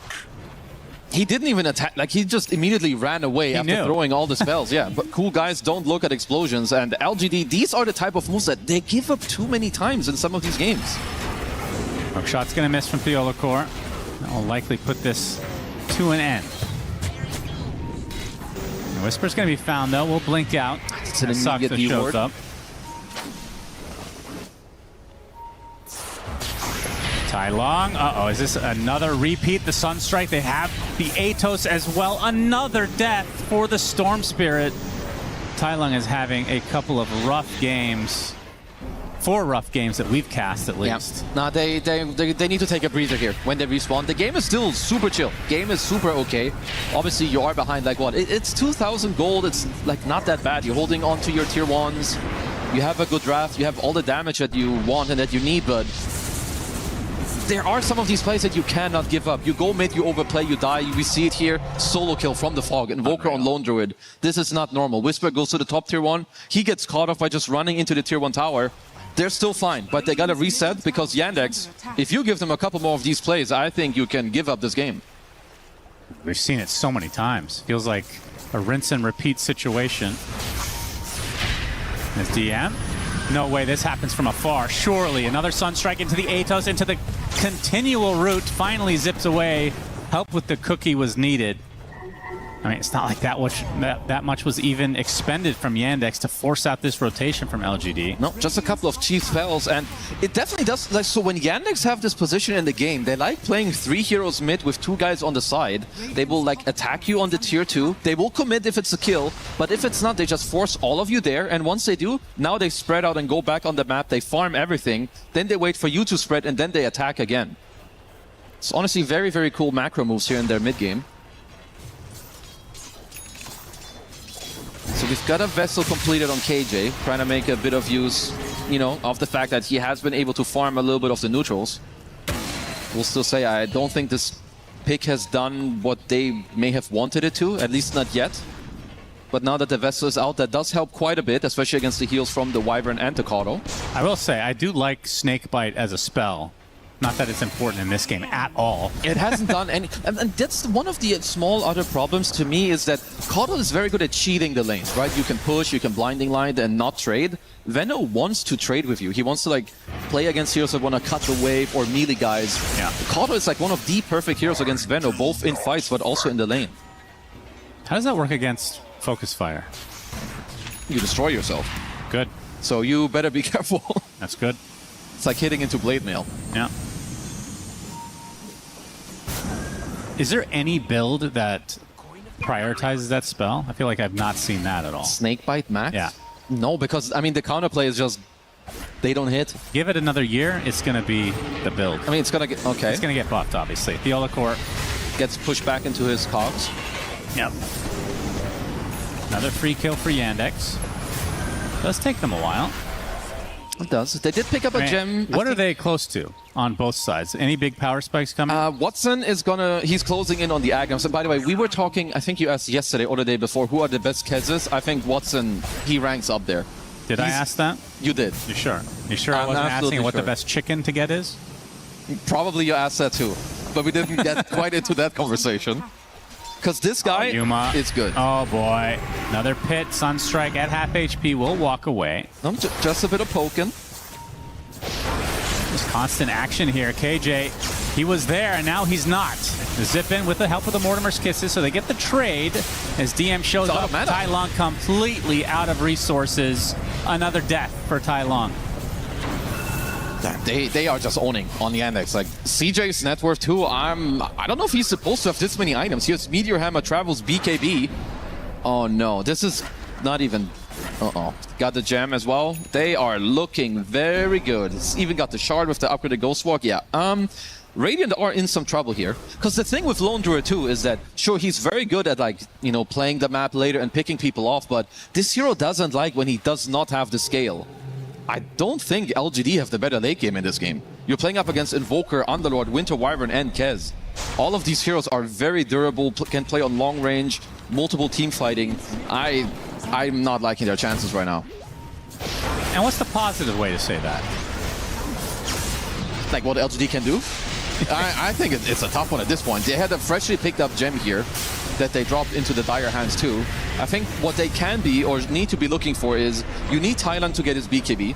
He didn't even attack, like he just immediately ran away after throwing all the spells. Yeah, but cool guys don't look at explosions, and LGD, these are the type of moves that they give up too many times in some of these games. Hook shot's gonna miss from Theolacor. That will likely put this to an end. The Whisper's gonna be found though. We'll blink out. It's an Sakta immediate shows reward. up. Tai Long, is this another repeat? The Sunstrike, they have the Atos as well. Another death for the Storm Spirit. Tai Long is having a couple of rough games. 4 rough games that we've cast at least. Yeah. No, they need to take a breather here when they respawn. The game is still super chill. Game is super okay. Obviously, you are behind like what? It's 2,000 gold. It's like not that bad. You're holding on to your tier 1s. You have a good draft. You have all the damage that you want and that you need, but there are some of these plays that you cannot give up. You go mid, you overplay, you die. We see it here. Solo kill from the Fog. Invoker on Lone Druid. This is not normal. Whisper goes to the top tier 1. He gets caught off by just running into the tier 1 tower. They're still fine, but they gotta reset because Yandex, if you give them a couple more of these plays, I think you can give up this game. We've seen it so many times. Feels like a rinse and repeat situation. As DM, no way this happens from afar. Surely another Sunstrike into the Atos, into the continual route, finally zips away. Help with the cookie was needed. I mean, it's not like that much was even expended from Yandex to force out this rotation from LGD. No, just a couple of cheap spells, and it definitely does. Like, so when Yandex have this position in the game, they like playing 3 heroes mid with 2 guys on the side. They will like attack you on the tier 2. They will commit if it's a kill, but if it's not, they just force all of you there. And once they do, now they spread out and go back on the map. They farm everything. Then they wait for you to spread, and then they attack again. It's honestly very, very cool macro moves here in their mid game. So we've got a Vessel completed on KJ, trying to make a bit of use, you know, of the fact that he has been able to farm a little bit of the neutrals. We'll still say I don't think this pick has done what they may have wanted it to, at least not yet. But now that the Vessel is out, that does help quite a bit, especially against the heals from the Wyvern and Tocado. I will say, I do like Snakebite as a spell. Not that it's important in this game at all. It hasn't done any... And that's one of the small other problems to me is that Caudle is very good at cheating the lanes, right? You can push, you can blinding light and not trade. Venno wants to trade with you. He wants to like play against heroes that want to cut the wave or melee guys. Yeah. Caudle is like one of the perfect heroes against Venno, both in fights but also in the lane. How does that work against Focus Fire? You destroy yourself. Good. So you better be careful. That's good. It's like hitting into Blade Mail. Yeah. Is there any build that prioritizes that spell? I feel like I've not seen that at all. Snakebite Max? Yeah. No, because, I mean, the counterplay is just, they don't hit. Give it another year, it's going to be the build. I mean, it's going to get, okay. It's going to get buffed, obviously. Theolacor gets pushed back into his cogs. Yep. Another free kill for Yandex. Does take them a while. It does. They did pick up a gem. What are they close to on both sides? Any big power spikes coming? Watson is he's closing in on the Agnams. And by the way, we were talking, I think you asked yesterday or the day before, who are the best Kezes? I think Watson, he ranks up there. Did I ask that? You did. You sure? You sure I wasn't asking what the best chicken to get is? Probably you asked that too. But we didn't get quite into that conversation. Because this guy is good. Oh boy. Another pit. Sunstrike at half HP will walk away. Just a bit of poking. There's constant action here. KJ, he was there and now he's not. The zip in with the help of the Mortimer's Kisses, so they get the trade as DM shows up. Tai Long completely out of resources. Another death for Tai Long. They are just owning on the Yandex. Like CJ's net worth too. I don't know if he's supposed to have this many items. He has Meteor Hammer, Travels, BKB. Oh no, this is not even. Got the gem as well. They are looking very good. It's even got the shard with the upgraded Ghost Walk. Yeah. Radiant are in some trouble here. Because the thing with Lone Druid too is that, sure, he's very good at like, you know, playing the map later and picking people off, but this hero doesn't like when he does not have the scale. I don't think LGD have the better late game in this game. You're playing up against Invoker, Underlord, Winter Wyvern, and Kez. All of these heroes are very durable, can play on long range, multiple team fighting. I'm not liking their chances right now. And what's the positive way to say that? Like what LGD can do? I think it's a tough one at this point. They had a freshly picked up gem here that they dropped into the dire hands too. I think what they can be or need to be looking for is you need Thailand to get his BKB.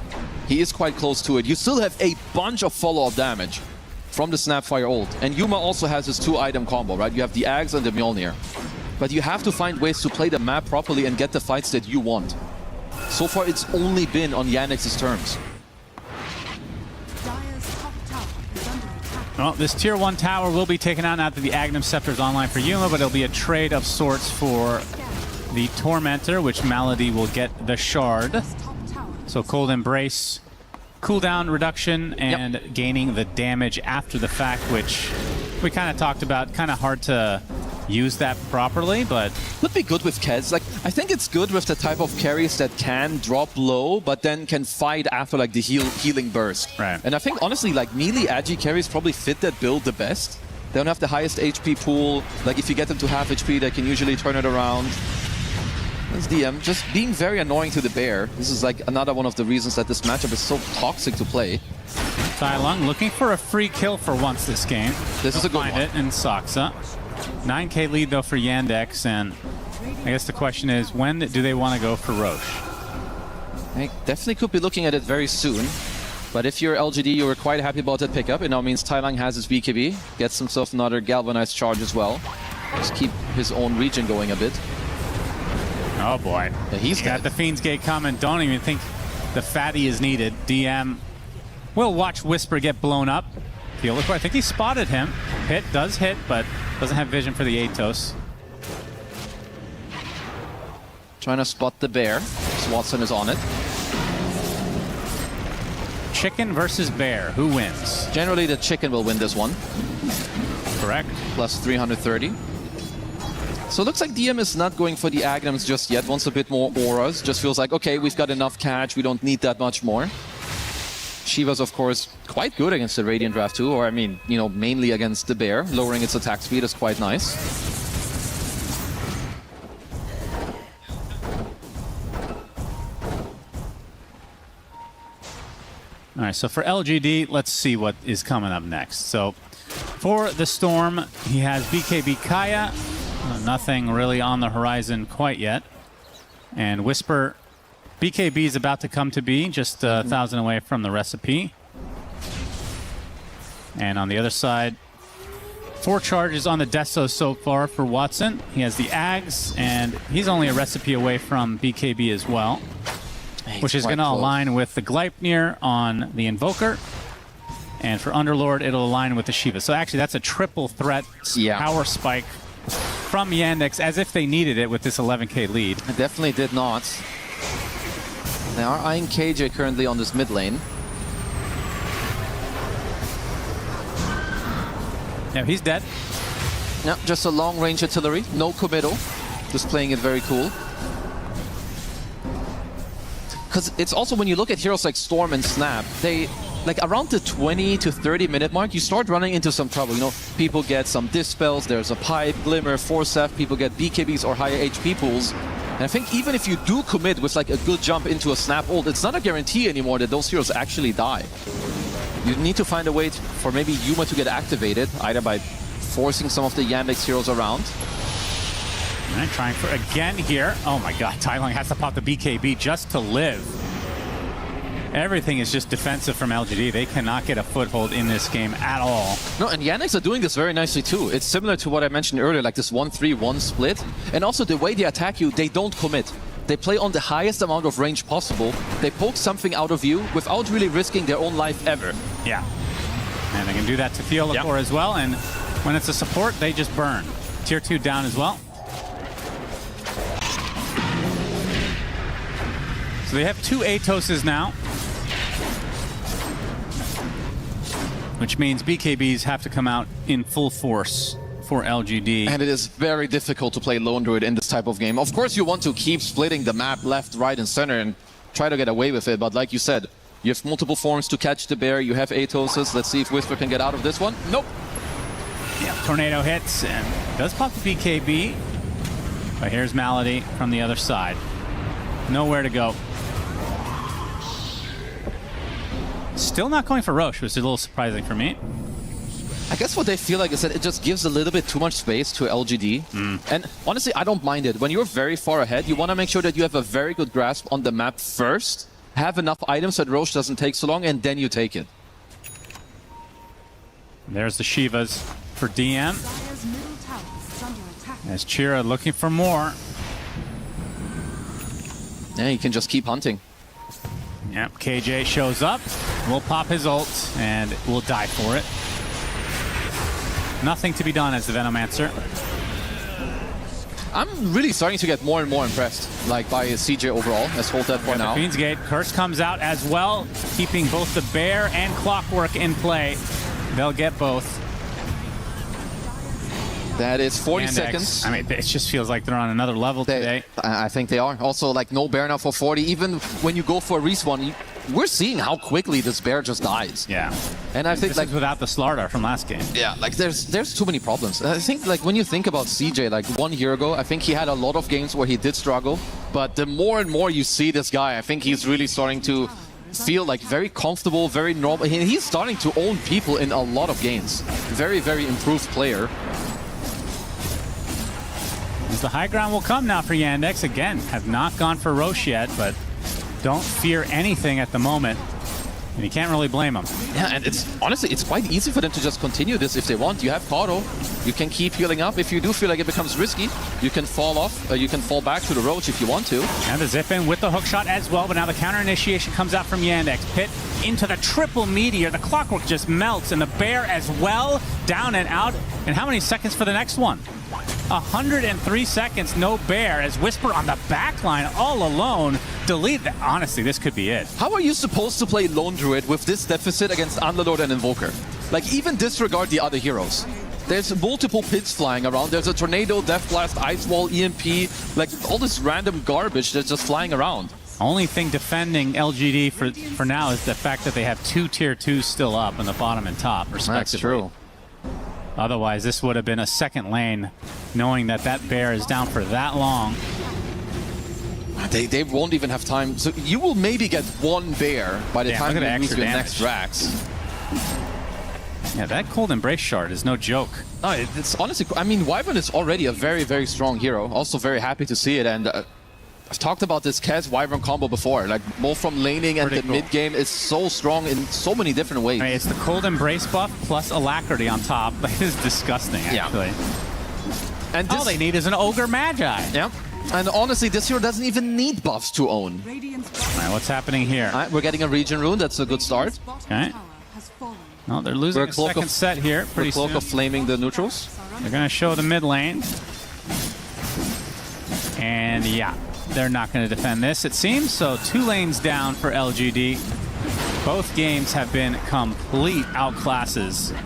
He is quite close to it. You still have a bunch of follow-up damage from the Snapfire ult. And Yuma also has his 2-item combo, right? You have the Ags and the Mjolnir. But you have to find ways to play the map properly and get the fights that you want. So far, it's only been on Yannex's terms. Well, this tier 1 tower will be taken out now that the Agnum Scepter is online for Yuma, but it'll be a trade of sorts for the Tormentor, which Malady will get the Shard. So Cold Embrace, cooldown reduction, and gaining the damage after the fact, which we kind of talked about. Kind of hard to use that properly, but would be good with Kez. Like, I think it's good with the type of carries that can drop low, but then can fight after like the healing burst. Right. And I think honestly, like melee agi carries probably fit that build the best. They don't have the highest HP pool. Like if you get them to half HP, they can usually turn it around. This DM just being very annoying to the bear. This is like another one of the reasons that this matchup is so toxic to play. Tai Lung looking for a free kill for once this game. This is a good one. Find it in Saksa. 9k lead though for Yandex, and I guess the question is, when do they want to go for Roche? They definitely could be looking at it very soon. But if you're LGD, you were quite happy about that pickup. It now means Tai Lung has his BKB, gets himself another galvanized charge as well. Just keep his own region going a bit. Oh boy. Yeah, he's got the Fiend's Gate coming. Don't even think the fatty is needed. DM will watch Whisper get blown up. I think he spotted him. Hit does hit, but doesn't have vision for the Atos. Trying to spot the bear. Watson is on it. Chicken versus bear. Who wins? Generally, the chicken will win this one. Correct. Plus 330. So it looks like DM is not going for the Agnums just yet. Wants a bit more auras. Just feels like, okay, we've got enough catch. We don't need that much more. Shiva's, of course, quite good against the Radiant Draft too. Or, I mean, you know, mainly against the bear. Lowering its attack speed is quite nice. All right, so for LGD, let's see what is coming up next. So for the Storm, he has BKB Kaya. Nothing really on the horizon quite yet. And Whisper, BKB is about to come to be, just 1,000 away from the recipe. And on the other side, 4 charges on the Deso so far for Watson. He has the Ags, and he's only a recipe away from BKB as well. Which is going to align with the Gleipnir on the Invoker. And for Underlord, it'll align with the Shiva. So actually, that's a triple threat power spike from Yandex, as if they needed it with this 11k lead. It definitely did not. They are eyeing KJ currently on this mid lane. Yeah, he's dead. Yeah, just a long-range artillery. No committal. Just playing it very cool. Because it's also, when you look at heroes like Storm and Snap, they, like around the 20 to 30 minute mark, you start running into some trouble. You know, people get some dispels, there's a pipe, glimmer, force F, people get BKBs or higher HP pools. And I think even if you do commit with like a good jump into a Snap ult, it's not a guarantee anymore that those heroes actually die. You need to find a way for maybe Yuma to get activated, either by forcing some of the Yandex heroes around. All right, trying for again here. Oh my god, Tai Lung has to pop the BKB just to live. Everything is just defensive from LGD. They cannot get a foothold in this game at all. No, and Yandex are doing this very nicely too. It's similar to what I mentioned earlier, like this 1-3-1 split. And also the way they attack you, they don't commit. They play on the highest amount of range possible. They poke something out of you without really risking their own life ever. Yeah. And they can do that to Theolacor as well. And when it's a support, they just burn. Tier 2 down as well. So they have 2 Atoses now. Which means BKBs have to come out in full force for LGD. And it is very difficult to play Lone Druid in this type of game. Of course, you want to keep splitting the map left, right, and center and try to get away with it. But like you said, you have multiple forms to catch the bear. You have Atoses. Let's see if Whisper can get out of this one. Nope. Yeah, Tornado hits and does pop the BKB. But here's Malady from the other side. Nowhere to go. Still not going for Roche, which is a little surprising for me. I guess what they feel like is that it just gives a little bit too much space to LGD. And honestly, I don't mind it. When you're very far ahead, you want to make sure that you have a very good grasp on the map first, have enough items that Roche doesn't take so long, and then you take it. There's the Shivas for DM. As Chira looking for more. Yeah, you can just keep hunting. Yep, KJ shows up, will pop his ult, and will die for it. Nothing to be done as the Venomancer. I'm really starting to get more and more impressed, like, by CJ overall. Let's hold that for now. The Fiend's Gate Curse comes out as well, keeping both the Bear and Clockwork in play. They'll get both. That is 40 Yandex, seconds. I mean, it just feels like they're on another level today. I think they are. Also, like, no Bear now for 40. Even when you go for a respawn, we're seeing how quickly this Bear just dies. Yeah. And I think, this like, is without the Slardar from last game. Yeah, like, there's too many problems. I think, like, when you think about CJ, like, 1 year ago, I think he had a lot of games where he did struggle. But the more and more you see this guy, I think he's really starting to feel like very comfortable, very normal. He's starting to own people in a lot of games. Very, very improved player. As the high ground will come now for Yandex. Again, have not gone for Roche yet, but don't fear anything at the moment. And you can't really blame them. Yeah, and it's honestly, it's quite easy for them to just continue this if they want. You have Kato. You can keep healing up. If you do feel like it becomes risky, you can fall off. You can fall back to the Roach if you want to. And the zip in with the hook shot as well, but now the counter initiation comes out from Yandex. Pit into the triple meteor. The Clockwork just melts, and the Bear as well. Down and out. And how many seconds for the next one? 103 seconds, no Bear, as Whisper on the back line all alone. Delete that. Honestly, this could be it. How are you supposed to play Lone Druid with this deficit against Underlord and Invoker? Like, even disregard the other heroes. There's multiple pits flying around. There's a Tornado, Death Blast, Ice Wall, EMP, like all this random garbage that's just flying around. Only thing defending LGD for now is the fact that they have 2 tier 2s still up in the bottom and top, respectively. That's true. Otherwise, this would have been a second lane, knowing that that Bear is down for that long. They won't even have time. So you will maybe get 1 Bear by the time you meet your next Drax. Yeah, that Cold Embrace shard is no joke. No, it's honestly, I mean, Wyvern is already a very, very strong hero. Also very happy to see it. And I've talked about this Kaz Wyvern combo before. Like, both from laning and the mid game is so strong in so many different ways. I mean, it's the Cold Embrace buff plus Alacrity on top. That is disgusting, actually. Yeah. And all they need is an Ogre Magi. Yeah. And honestly, this hero doesn't even need buffs to own. All right, what's happening here? All right, we're getting a region rune. That's a good start. Okay. No, they're losing a second set here pretty soon. Cloak of flaming the neutrals. They're going to show the mid lane. And yeah, they're not going to defend this, it seems. So 2 lanes down for LGD. Both games have been complete outclasses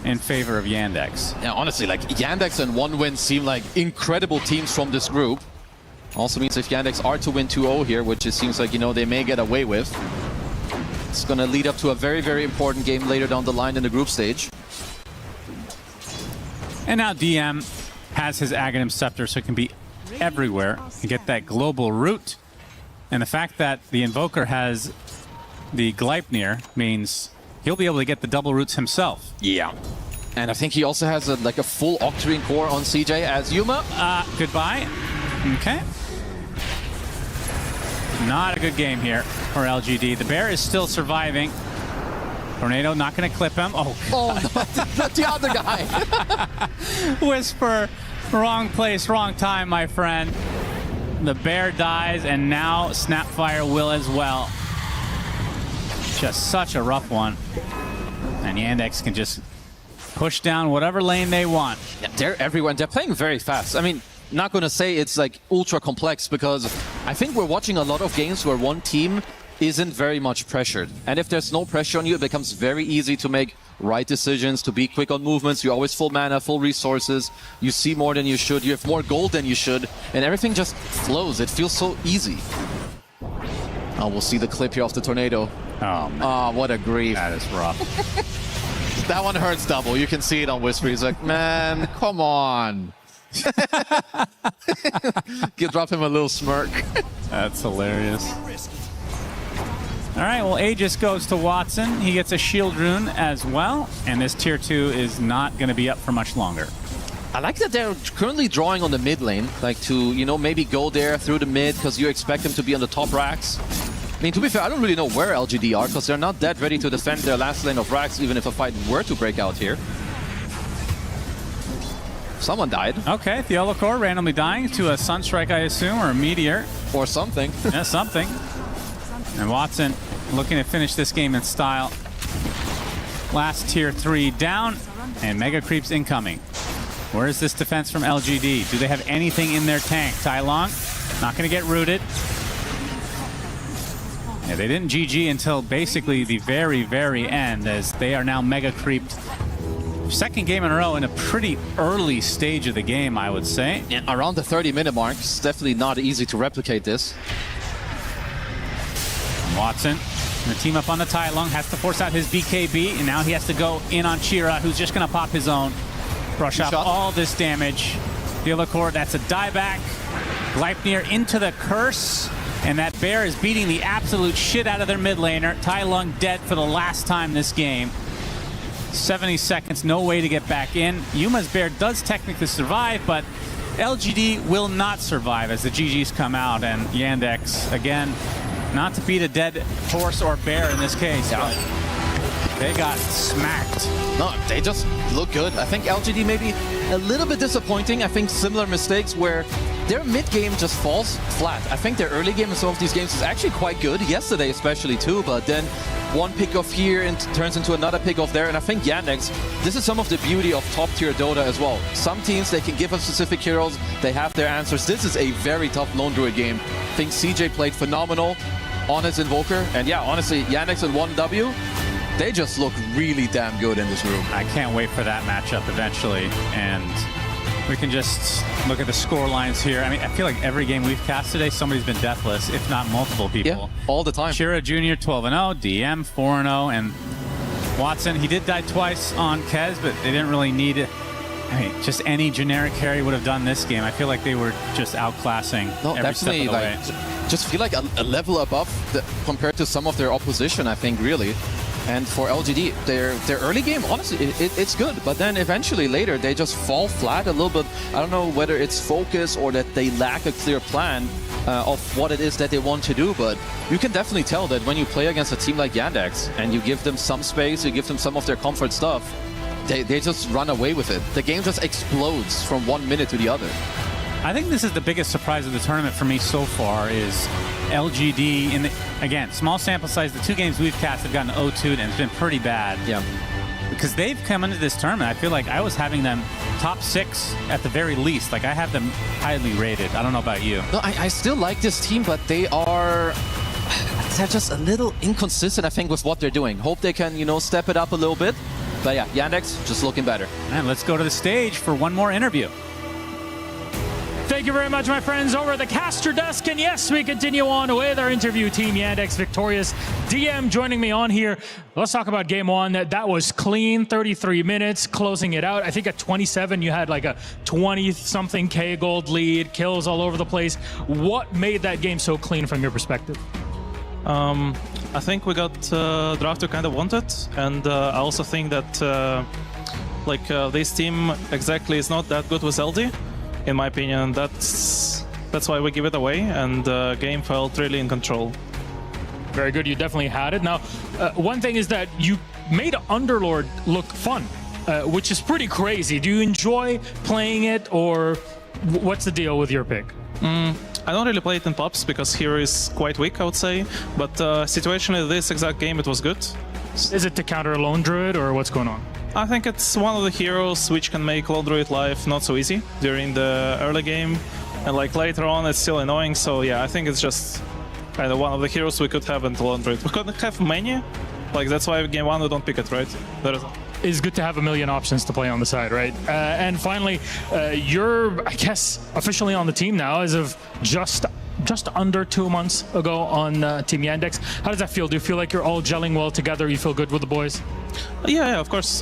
in favor of Yandex. Yeah, honestly, like, Yandex and 1win seem like incredible teams from this group. Also means if Yandex are to win 2-0 here, which it seems like, you know, they may get away with, it's going to lead up to a very, very important game later down the line in the group stage. And now DM has his Aghanim Scepter, so it can be everywhere and get that global root. And the fact that the Invoker has the Gleipnir means he'll be able to get the double roots himself. Yeah. And I think he also has a full Octarine core on CJ as Yuma. Goodbye. Okay. Not a good game here for LGD. The Bear is still surviving. Tornado not going to clip him. Oh, not the other guy. Whisper, wrong place, wrong time, my friend. The Bear dies, and now Snapfire will as well. Just such a rough one. And Yandex can just push down whatever lane they want. Yeah, they're everywhere. They're playing very fast. I mean, not going to say it's like ultra complex, because I think we're watching a lot of games where one team isn't very much pressured. And if there's no pressure on you, it becomes very easy to make right decisions, to be quick on movements. You're always full mana, full resources. You see more than you should. You have more gold than you should. And everything just flows. It feels so easy. Oh, we'll see the clip here of the Tornado. Oh, man. Oh, what a grief. That is rough. That one hurts double. You can see it on Whisper. He's like, man, come on. Drop him a little smirk. That's hilarious. All right, well, Aegis goes to Watson. He gets a shield rune as well, and this tier 2 is not going to be up for much longer. I like that they're currently drawing on the mid lane, like to, you know, maybe go there through the mid because you expect them to be on the top racks. I mean, to be fair, I don't really know where LGD are because they're not that ready to defend their last lane of racks, even if a fight were to break out here. Someone died. Okay, the yellow core randomly dying to a Sunstrike, I assume, or a Meteor. Or something. Yeah, something. And Watson looking to finish this game in style. Last tier 3 down, and Mega Creeps incoming. Where is this defense from LGD? Do they have anything in their tank? Tai Long, not going to get rooted. Yeah, they didn't GG until basically the very, very end, as they are now Mega Creeped. Second game in a row in a pretty early stage of the game, I would say. Yeah, around the 30-minute mark. It's definitely not easy to replicate this. Watson, the team up on the Tai Long, has to force out his BKB, and now he has to go in on Chira, who's just going to pop his own. Brush off all this damage. Dillicord, that's a dieback. Gleipnir into the curse, and that bear is beating the absolute shit out of their mid laner. Tai Long dead for the last time this game. 70 seconds, no way to get back in. Yuma's bear does technically survive, but LGD will not survive as the GGs come out, and Yandex, again, not to beat a dead horse or bear in this case, but they got smacked. No, they just look good. I think LGD maybe a little bit disappointing. I think similar mistakes where their mid game just falls flat. I think their early game in some of these games is actually quite good. Yesterday especially too, but then one pick off here and turns into another pick off there. And I think Yandex, this is some of the beauty of top tier Dota as well. Some teams, they can give us specific heroes. They have their answers. This is a very tough lone druid game. I think CJ played phenomenal on his Invoker. And yeah, honestly, Yandex and 1W, they just look really damn good in this room. I can't wait for that matchup eventually. And we can just look at the score lines here. I mean, I feel like every game we've cast today, somebody's been deathless, if not multiple people. Yeah, all the time. Chira Jr. 12-0, DM 4-0, and Watson, he did die twice on Kez, but they didn't really need it. I mean, just any generic carry would have done this game. I feel like they were just outclassing every step of the way. Just feel like a level above compared to some of their opposition, I think, really. And for LGD, their early game, honestly, it's good. But then eventually later, they just fall flat a little bit. I don't know whether it's focus or that they lack a clear plan of what it is that they want to do. But you can definitely tell that when you play against a team like Yandex and you give them some space, you give them some of their comfort stuff, they just run away with it. The game just explodes from 1 minute to the other. I think this is the biggest surprise of the tournament for me so far is LGD. Again, small sample size. The 2 games we've cast have gotten 0-2'd and it's been pretty bad. Yeah. Because they've come into this tournament, I feel like I was having them top 6 at the very least. Like, I have them highly rated. I don't know about you. No, I still like this team, but they're just a little inconsistent, I think, with what they're doing. Hope they can, you know, step it up a little bit. But yeah, Yandex just looking better. And let's go to the stage for one more interview. Thank you very much, my friends, over at the caster desk. And yes, we continue on with our interview. Team Yandex victorious. DM joining me on here. Let's talk about game 1. That was clean, 33 minutes, closing it out. I think at 27, you had like a 20-something K gold lead, kills all over the place. What made that game so clean from your perspective? I think we got draft we kind of wanted, and I also think that this team exactly is not that good with LD. In my opinion, that's why we give it away, and the game felt really in control. Very good. You definitely had it. Now, one thing is that you made Underlord look fun, which is pretty crazy. Do you enjoy playing it, or what's the deal with your pick? I don't really play it in pubs because hero is quite weak, I would say. But situationally, this exact game, it was good. Is it to counter a lone druid, or what's going on? I think it's one of the heroes which can make lone druid life not so easy during the early game, and like later on it's still annoying. So yeah, I think it's just kind of one of the heroes we could have in the lone druid. We couldn't have many, like that's why game 1 we don't pick it, right? It's good to have a million options to play on the side, right? And finally, you're, I guess, officially on the team now as of just just under 2 months ago on Team Yandex. How does that feel? Do you feel like you're all gelling well together? You feel good with the boys? Yeah, of course.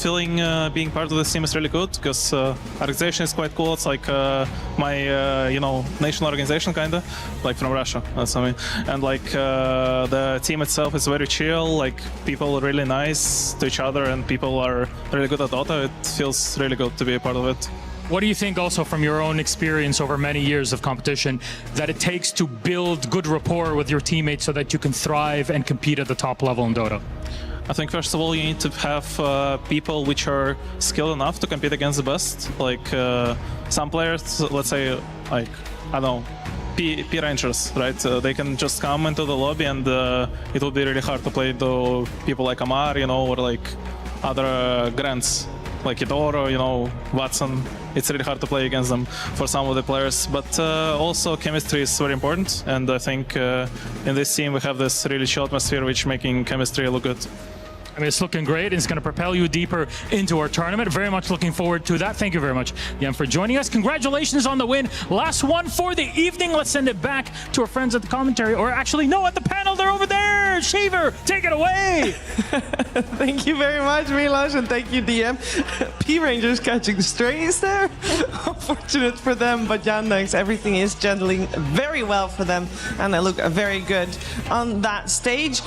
Feeling being part of this team is really good because organization is quite cool. It's like my national organization kind of, like from Russia. That's what I mean. And like the team itself is very chill. Like people are really nice to each other, and people are really good at Dota. It feels really good to be a part of it. What do you think also from your own experience over many years of competition that it takes to build good rapport with your teammates so that you can thrive and compete at the top level in Dota? I think first of all you need to have people which are skilled enough to compete against the best. Like some players, let's say, like I don't know, P Rangers, right? They can just come into the lobby and it will be really hard to play to people like Amar, or like other Grants, like Itoro, Watson. It's really hard to play against them for some of the players. But also chemistry is very important, and I think in this team we have this really chill atmosphere which making chemistry look good. I mean, it's looking great. It's going to propel you deeper into our tournament. Very much looking forward to that. Thank you very much, Jan, for joining us. Congratulations on the win. Last one for the evening. Let's send it back to our friends at the commentary, or actually, no, at the panel. They're over there. Shaver, take it away. Thank you very much, Milos, and thank you, DM. P Rangers catching the strays there. Unfortunate for them, but Yandex, everything is gentling very well for them, and they look very good on that stage.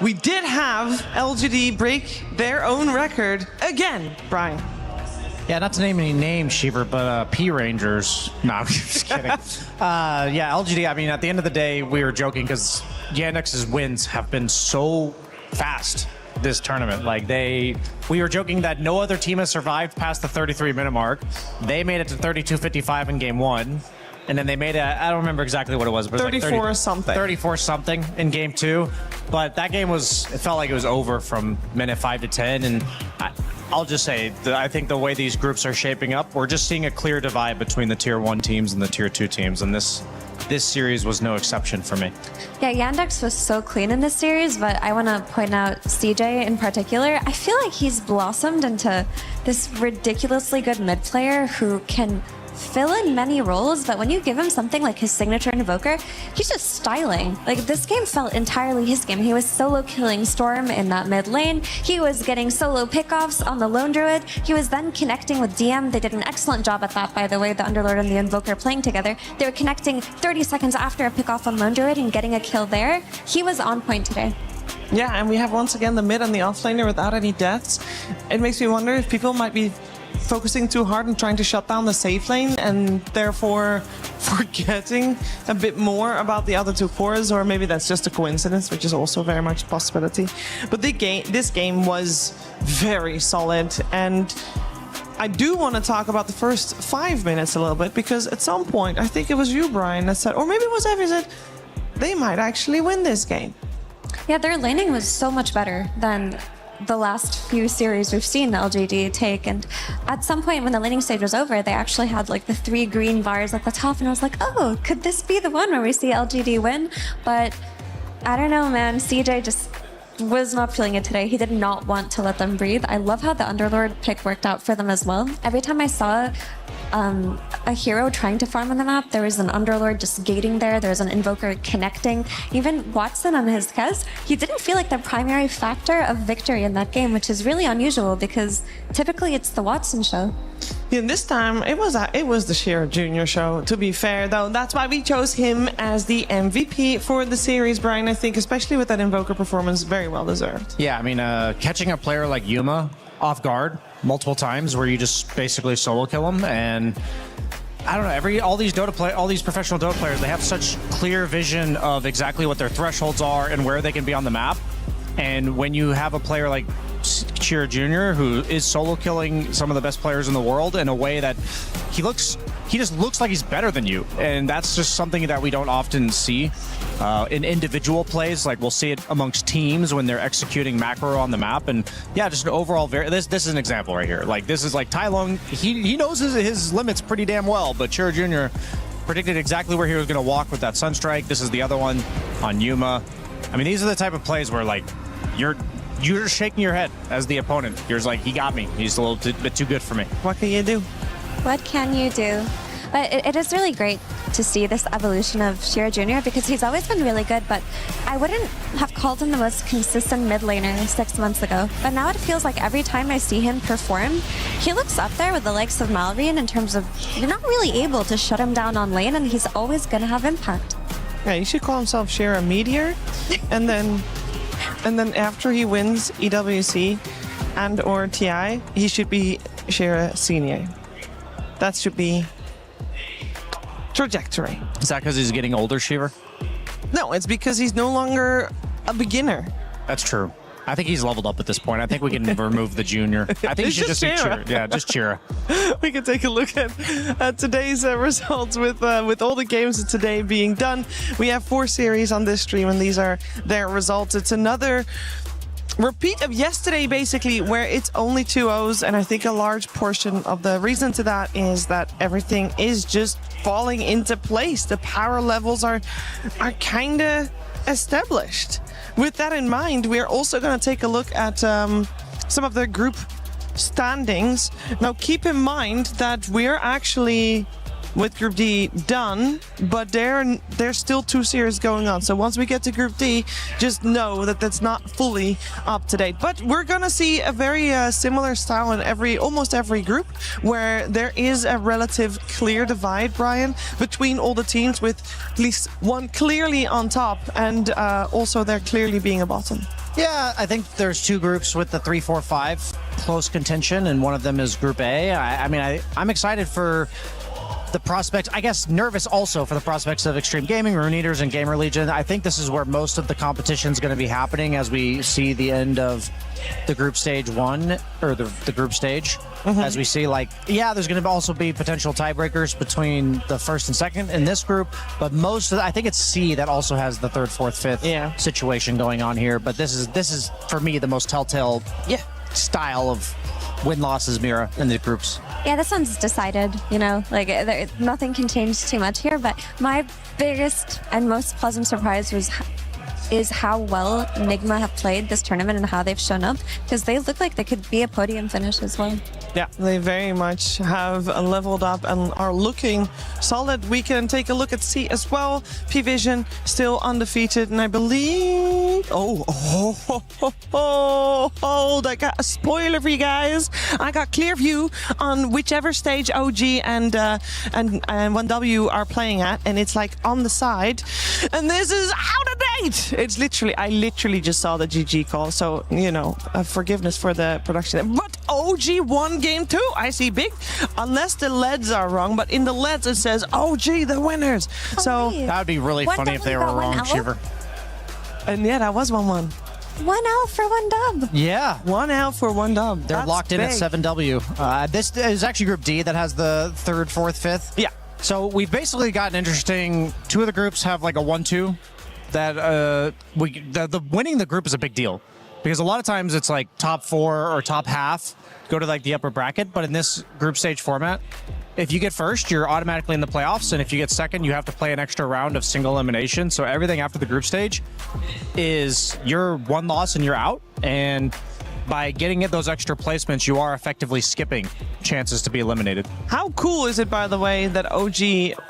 We did have LGD break their own record again, Brian. Yeah, not to name any names, Shiver, but P Rangers. No, I'm just kidding. Yeah, LGD, I mean, at the end of the day, we were joking because Yandex's wins have been so fast this tournament. Like we were joking that no other team has survived past the 33-minute mark. They made it to 32-55 in game 1. And then they made I don't remember exactly what it was, but it was 34 something. 34 something in game 2. But that game it felt like it was over from minute 5 to 10. And I'll just say that I think the way these groups are shaping up, we're just seeing a clear divide between the tier 1 teams and the tier 2 teams. And this series was no exception for me. Yeah, Yandex was so clean in this series, but I want to point out CJ in particular. I feel like he's blossomed into this ridiculously good mid player who can fill in many roles, but when you give him something like his signature invoker, he's just styling. Like, this game felt entirely his game. He was solo killing Storm in that mid lane. He was getting solo pickoffs on the Lone Druid. He was then connecting with DM. They did an excellent job at that, by the way, the Underlord and the Invoker playing together. They were connecting 30 seconds after a pickoff on Lone Druid and getting a kill there. He was on point today. Yeah, and we have once again the mid and the offlaner without any deaths. It makes me wonder if people might be focusing too hard and trying to shut down the safe lane and therefore forgetting a bit more about the other two cores, or maybe that's just a coincidence, which is also very much a possibility. But this game was very solid, and I do want to talk about the first 5 minutes a little bit, because at some point, I think it was you, Brian, that said, or maybe it was Evie, said they might actually win this game. Yeah, their laning was so much better than the last few series we've seen LGD take, and at some point when the laning stage was over, they actually had like the 3 green bars at the top, and I was like, oh, could this be the one where we see LGD win? But I don't know, man. CJ just was not feeling it today. He did not want to let them breathe. I love how the Underlord pick worked out for them as well. Every time I saw a hero trying to farm on the map, there was an Underlord just gating there, there was an Invoker connecting. Even Watson on his Kez, he didn't feel like the primary factor of victory in that game, which is really unusual because typically it's the Watson show. Yeah, this time it was the Shearer Jr. show, to be fair, though. That's why we chose him as the MVP for the series, Brian. I think, especially with that Invoker performance, very well deserved. Yeah, I mean, catching a player like Yuma off guard multiple times where you just basically solo kill him, and I don't know, all these professional Dota players, they have such clear vision of exactly what their thresholds are and where they can be on the map. And when you have a player like Shearer Jr., who is solo killing some of the best players in the world in a way that he just looks like he's better than you, and that's just something that we don't often see in individual plays. Like, we'll see it amongst teams when they're executing macro on the map, and yeah, just an overall this is an example right here. Like, this is like Tai Lung, he knows his limits pretty damn well, but Shearer Jr. predicted exactly where he was going to walk with that Sunstrike. This is the other one on Yuma. I mean, these are the type of plays where, like, you're just shaking your head as the opponent. You're just like, he got me. He's a little bit too good for me. What can you do? What can you do? But it is really great to see this evolution of Shira Jr. because he's always been really good, but I wouldn't have called him the most consistent mid laner 6 months ago. But now it feels like every time I see him perform, he looks up there with the likes of Malrian in terms of you're not really able to shut him down on lane, and he's always going to have impact. Yeah, he should call himself Shira Meteor, and then after he wins EWC and or TI, he should be Shira Senior. That should be trajectory. Is that because he's getting older, Shiver? No, it's because he's no longer a beginner. That's true. I think he's leveled up at this point. I think we can remove the junior. I think you should just see Chira. Yeah, just Chira. We can take a look at today's results with all the games of today being done. We have 4 series on this stream, and these are their results. It's another repeat of yesterday, basically, where it's only 2-0s, and I think a large portion of the reason to that is that everything is just falling into place. The power levels are kind of established. With that in mind, we're also going to take a look at some of the group standings. Now, keep in mind that we're actually with Group D done, but there's still 2 series going on. So once we get to Group D, just know that that's not fully up to date. But we're gonna see a very similar style in almost every group, where there is a relative clear divide, Brian, between all the teams, with at least one clearly on top, and also there clearly being a bottom. Yeah, I think there's 2 groups with the 3, 4, 5 close contention, and one of them is Group A. I'm excited for the prospects, I guess nervous also for the prospects of Extreme Gaming, Rune Eaters, and Gamer Legion. I think this is where most of the competition is going to be happening as we see the end of the group stage 1, or the group stage. As we see, there's going to also be potential tiebreakers between the first and second in this group, but I think it's C that also has the 3rd, 4th, 5th situation going on here. But this is for me the most telltale style of win-losses mirror in the groups. Yeah, this one's decided, nothing can change too much here, but my biggest and most pleasant surprise is how well Nigma have played this tournament and how they've shown up, because they look like they could be a podium finish as well. Yeah, they very much have leveled up and are looking solid. We can take a look at C as well. P-Vision still undefeated, and I believe... I got a spoiler for you guys. I got clear view on whichever stage OG and 1W are playing at, and it's on the side. And this is out of date! It's I literally just saw the GG call, so, forgiveness for the production. But OG won game 2. I see big, unless the LEDs are wrong, but in the LEDs it says OG the winners. So that would be really funny if they were wrong, Shiver. And yeah, that was 1-1. 1L for 1W. Yeah. 1L for 1W. They're locked in at 7W. This is actually Group D that has the 3rd, 4th, 5th. Yeah. So we've basically got an interesting... 2 of the groups have a 1-2. That the winning the group is a big deal, because a lot of times it's top 4 or top half go to the upper bracket, but in this group stage format, if you get first, you're automatically in the playoffs, and if you get second, you have to play an extra round of single elimination. So everything after the group stage is your 1 loss and you're out, and by getting those extra placements, you are effectively skipping chances to be eliminated. How cool is it, by the way, that OG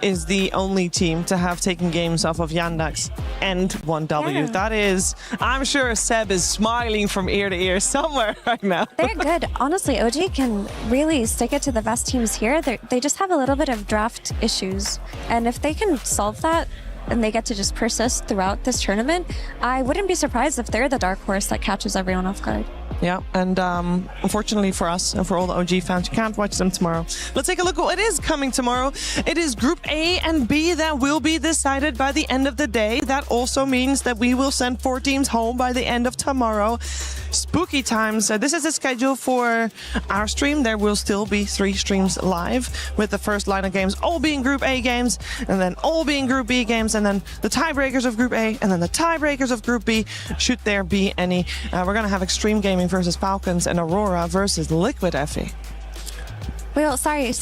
is the only team to have taken games off of Yandex and 1W? Yeah. That is, I'm sure Seb is smiling from ear to ear somewhere right now. They're good. Honestly, OG can really stick it to the best teams here. They just have a little bit of draft issues. And if they can solve that, and they get to just persist throughout this tournament, I wouldn't be surprised if they're the dark horse that catches everyone off guard. Yeah, and unfortunately for us and for all the OG fans, you can't watch them tomorrow. Let's take a look at what is coming tomorrow. It is Group A and B that will be decided by the end of the day. That also means that we will send 4 teams home by the end of tomorrow. Spooky times. This is the schedule for our stream. There will still be 3 streams live, with the first line of games all being Group A games, and then all being Group B games, and then the tiebreakers of Group A, and then the tiebreakers of Group B, should there be any. We're going to have Extreme Gaming versus Falcons and Aurora versus Liquid Effie. Well, sorry,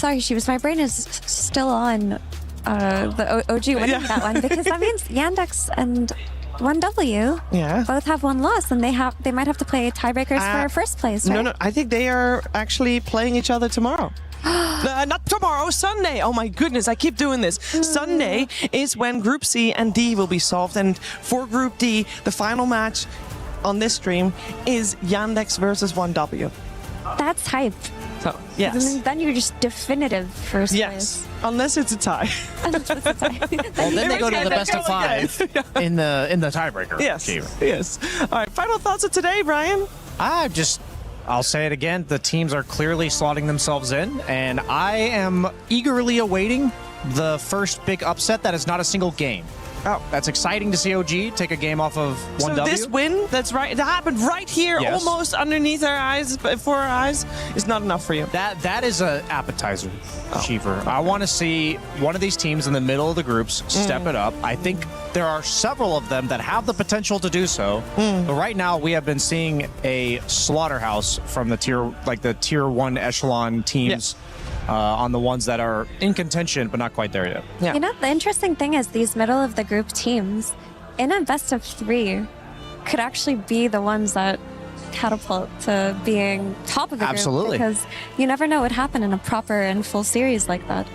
my brain is still on the OG winning that one, because that means Yandex and 1W both have 1 loss, and they might have to play tiebreakers for first place, right? No, I think they are actually playing each other tomorrow. Not tomorrow, Sunday. Oh my goodness, I keep doing this. Sunday is when Group C and D will be solved. And for Group D, the final match on this stream is Yandex versus 1W. That's hype. So, yes. Then you're just definitive first Yes, unless it's a tie. Well, then they go to the best of 5 in the tiebreaker. Yes, game. yes. All right, final thoughts of today, Brian? I'll say it again. The teams are clearly slotting themselves in, and I am eagerly awaiting the first big upset that is not a single game. Oh, that's exciting to see OG take a game off of 1W. So this win, that's right, that happened right here, Yes. almost underneath our eyes, before our eyes, is not enough for you. That is an appetizer, Cheever. I want to see one of these teams in the middle of the groups step it up. I think there are several of them that have the potential to do so. But right now, we have been seeing a slaughterhouse from the tier 1 echelon teams. On the ones that are in contention, but not quite there yet. You know, the interesting thing is these middle of the group teams in a best of 3 could actually be the ones that catapult to being top of the Absolutely. group, because you never know what would happen in a proper and full series like that.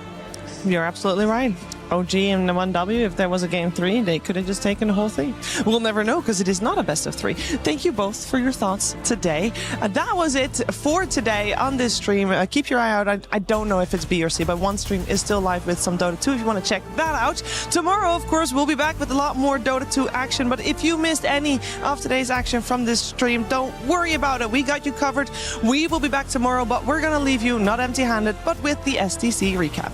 You're absolutely right. OG and the 1W, if there was a game 3, they could have just taken the whole thing. We'll never know because it is not a best of 3. Thank you both for your thoughts today. That was it for today on this stream. Keep your eye out. I don't know if it's B or C, but one stream is still live with some Dota 2 if you want to check that out. Tomorrow, of course, we'll be back with a lot more Dota 2 action. But if you missed any of today's action from this stream, don't worry about it. We got you covered. We will be back tomorrow, but we're going to leave you not empty-handed, but with the STC recap.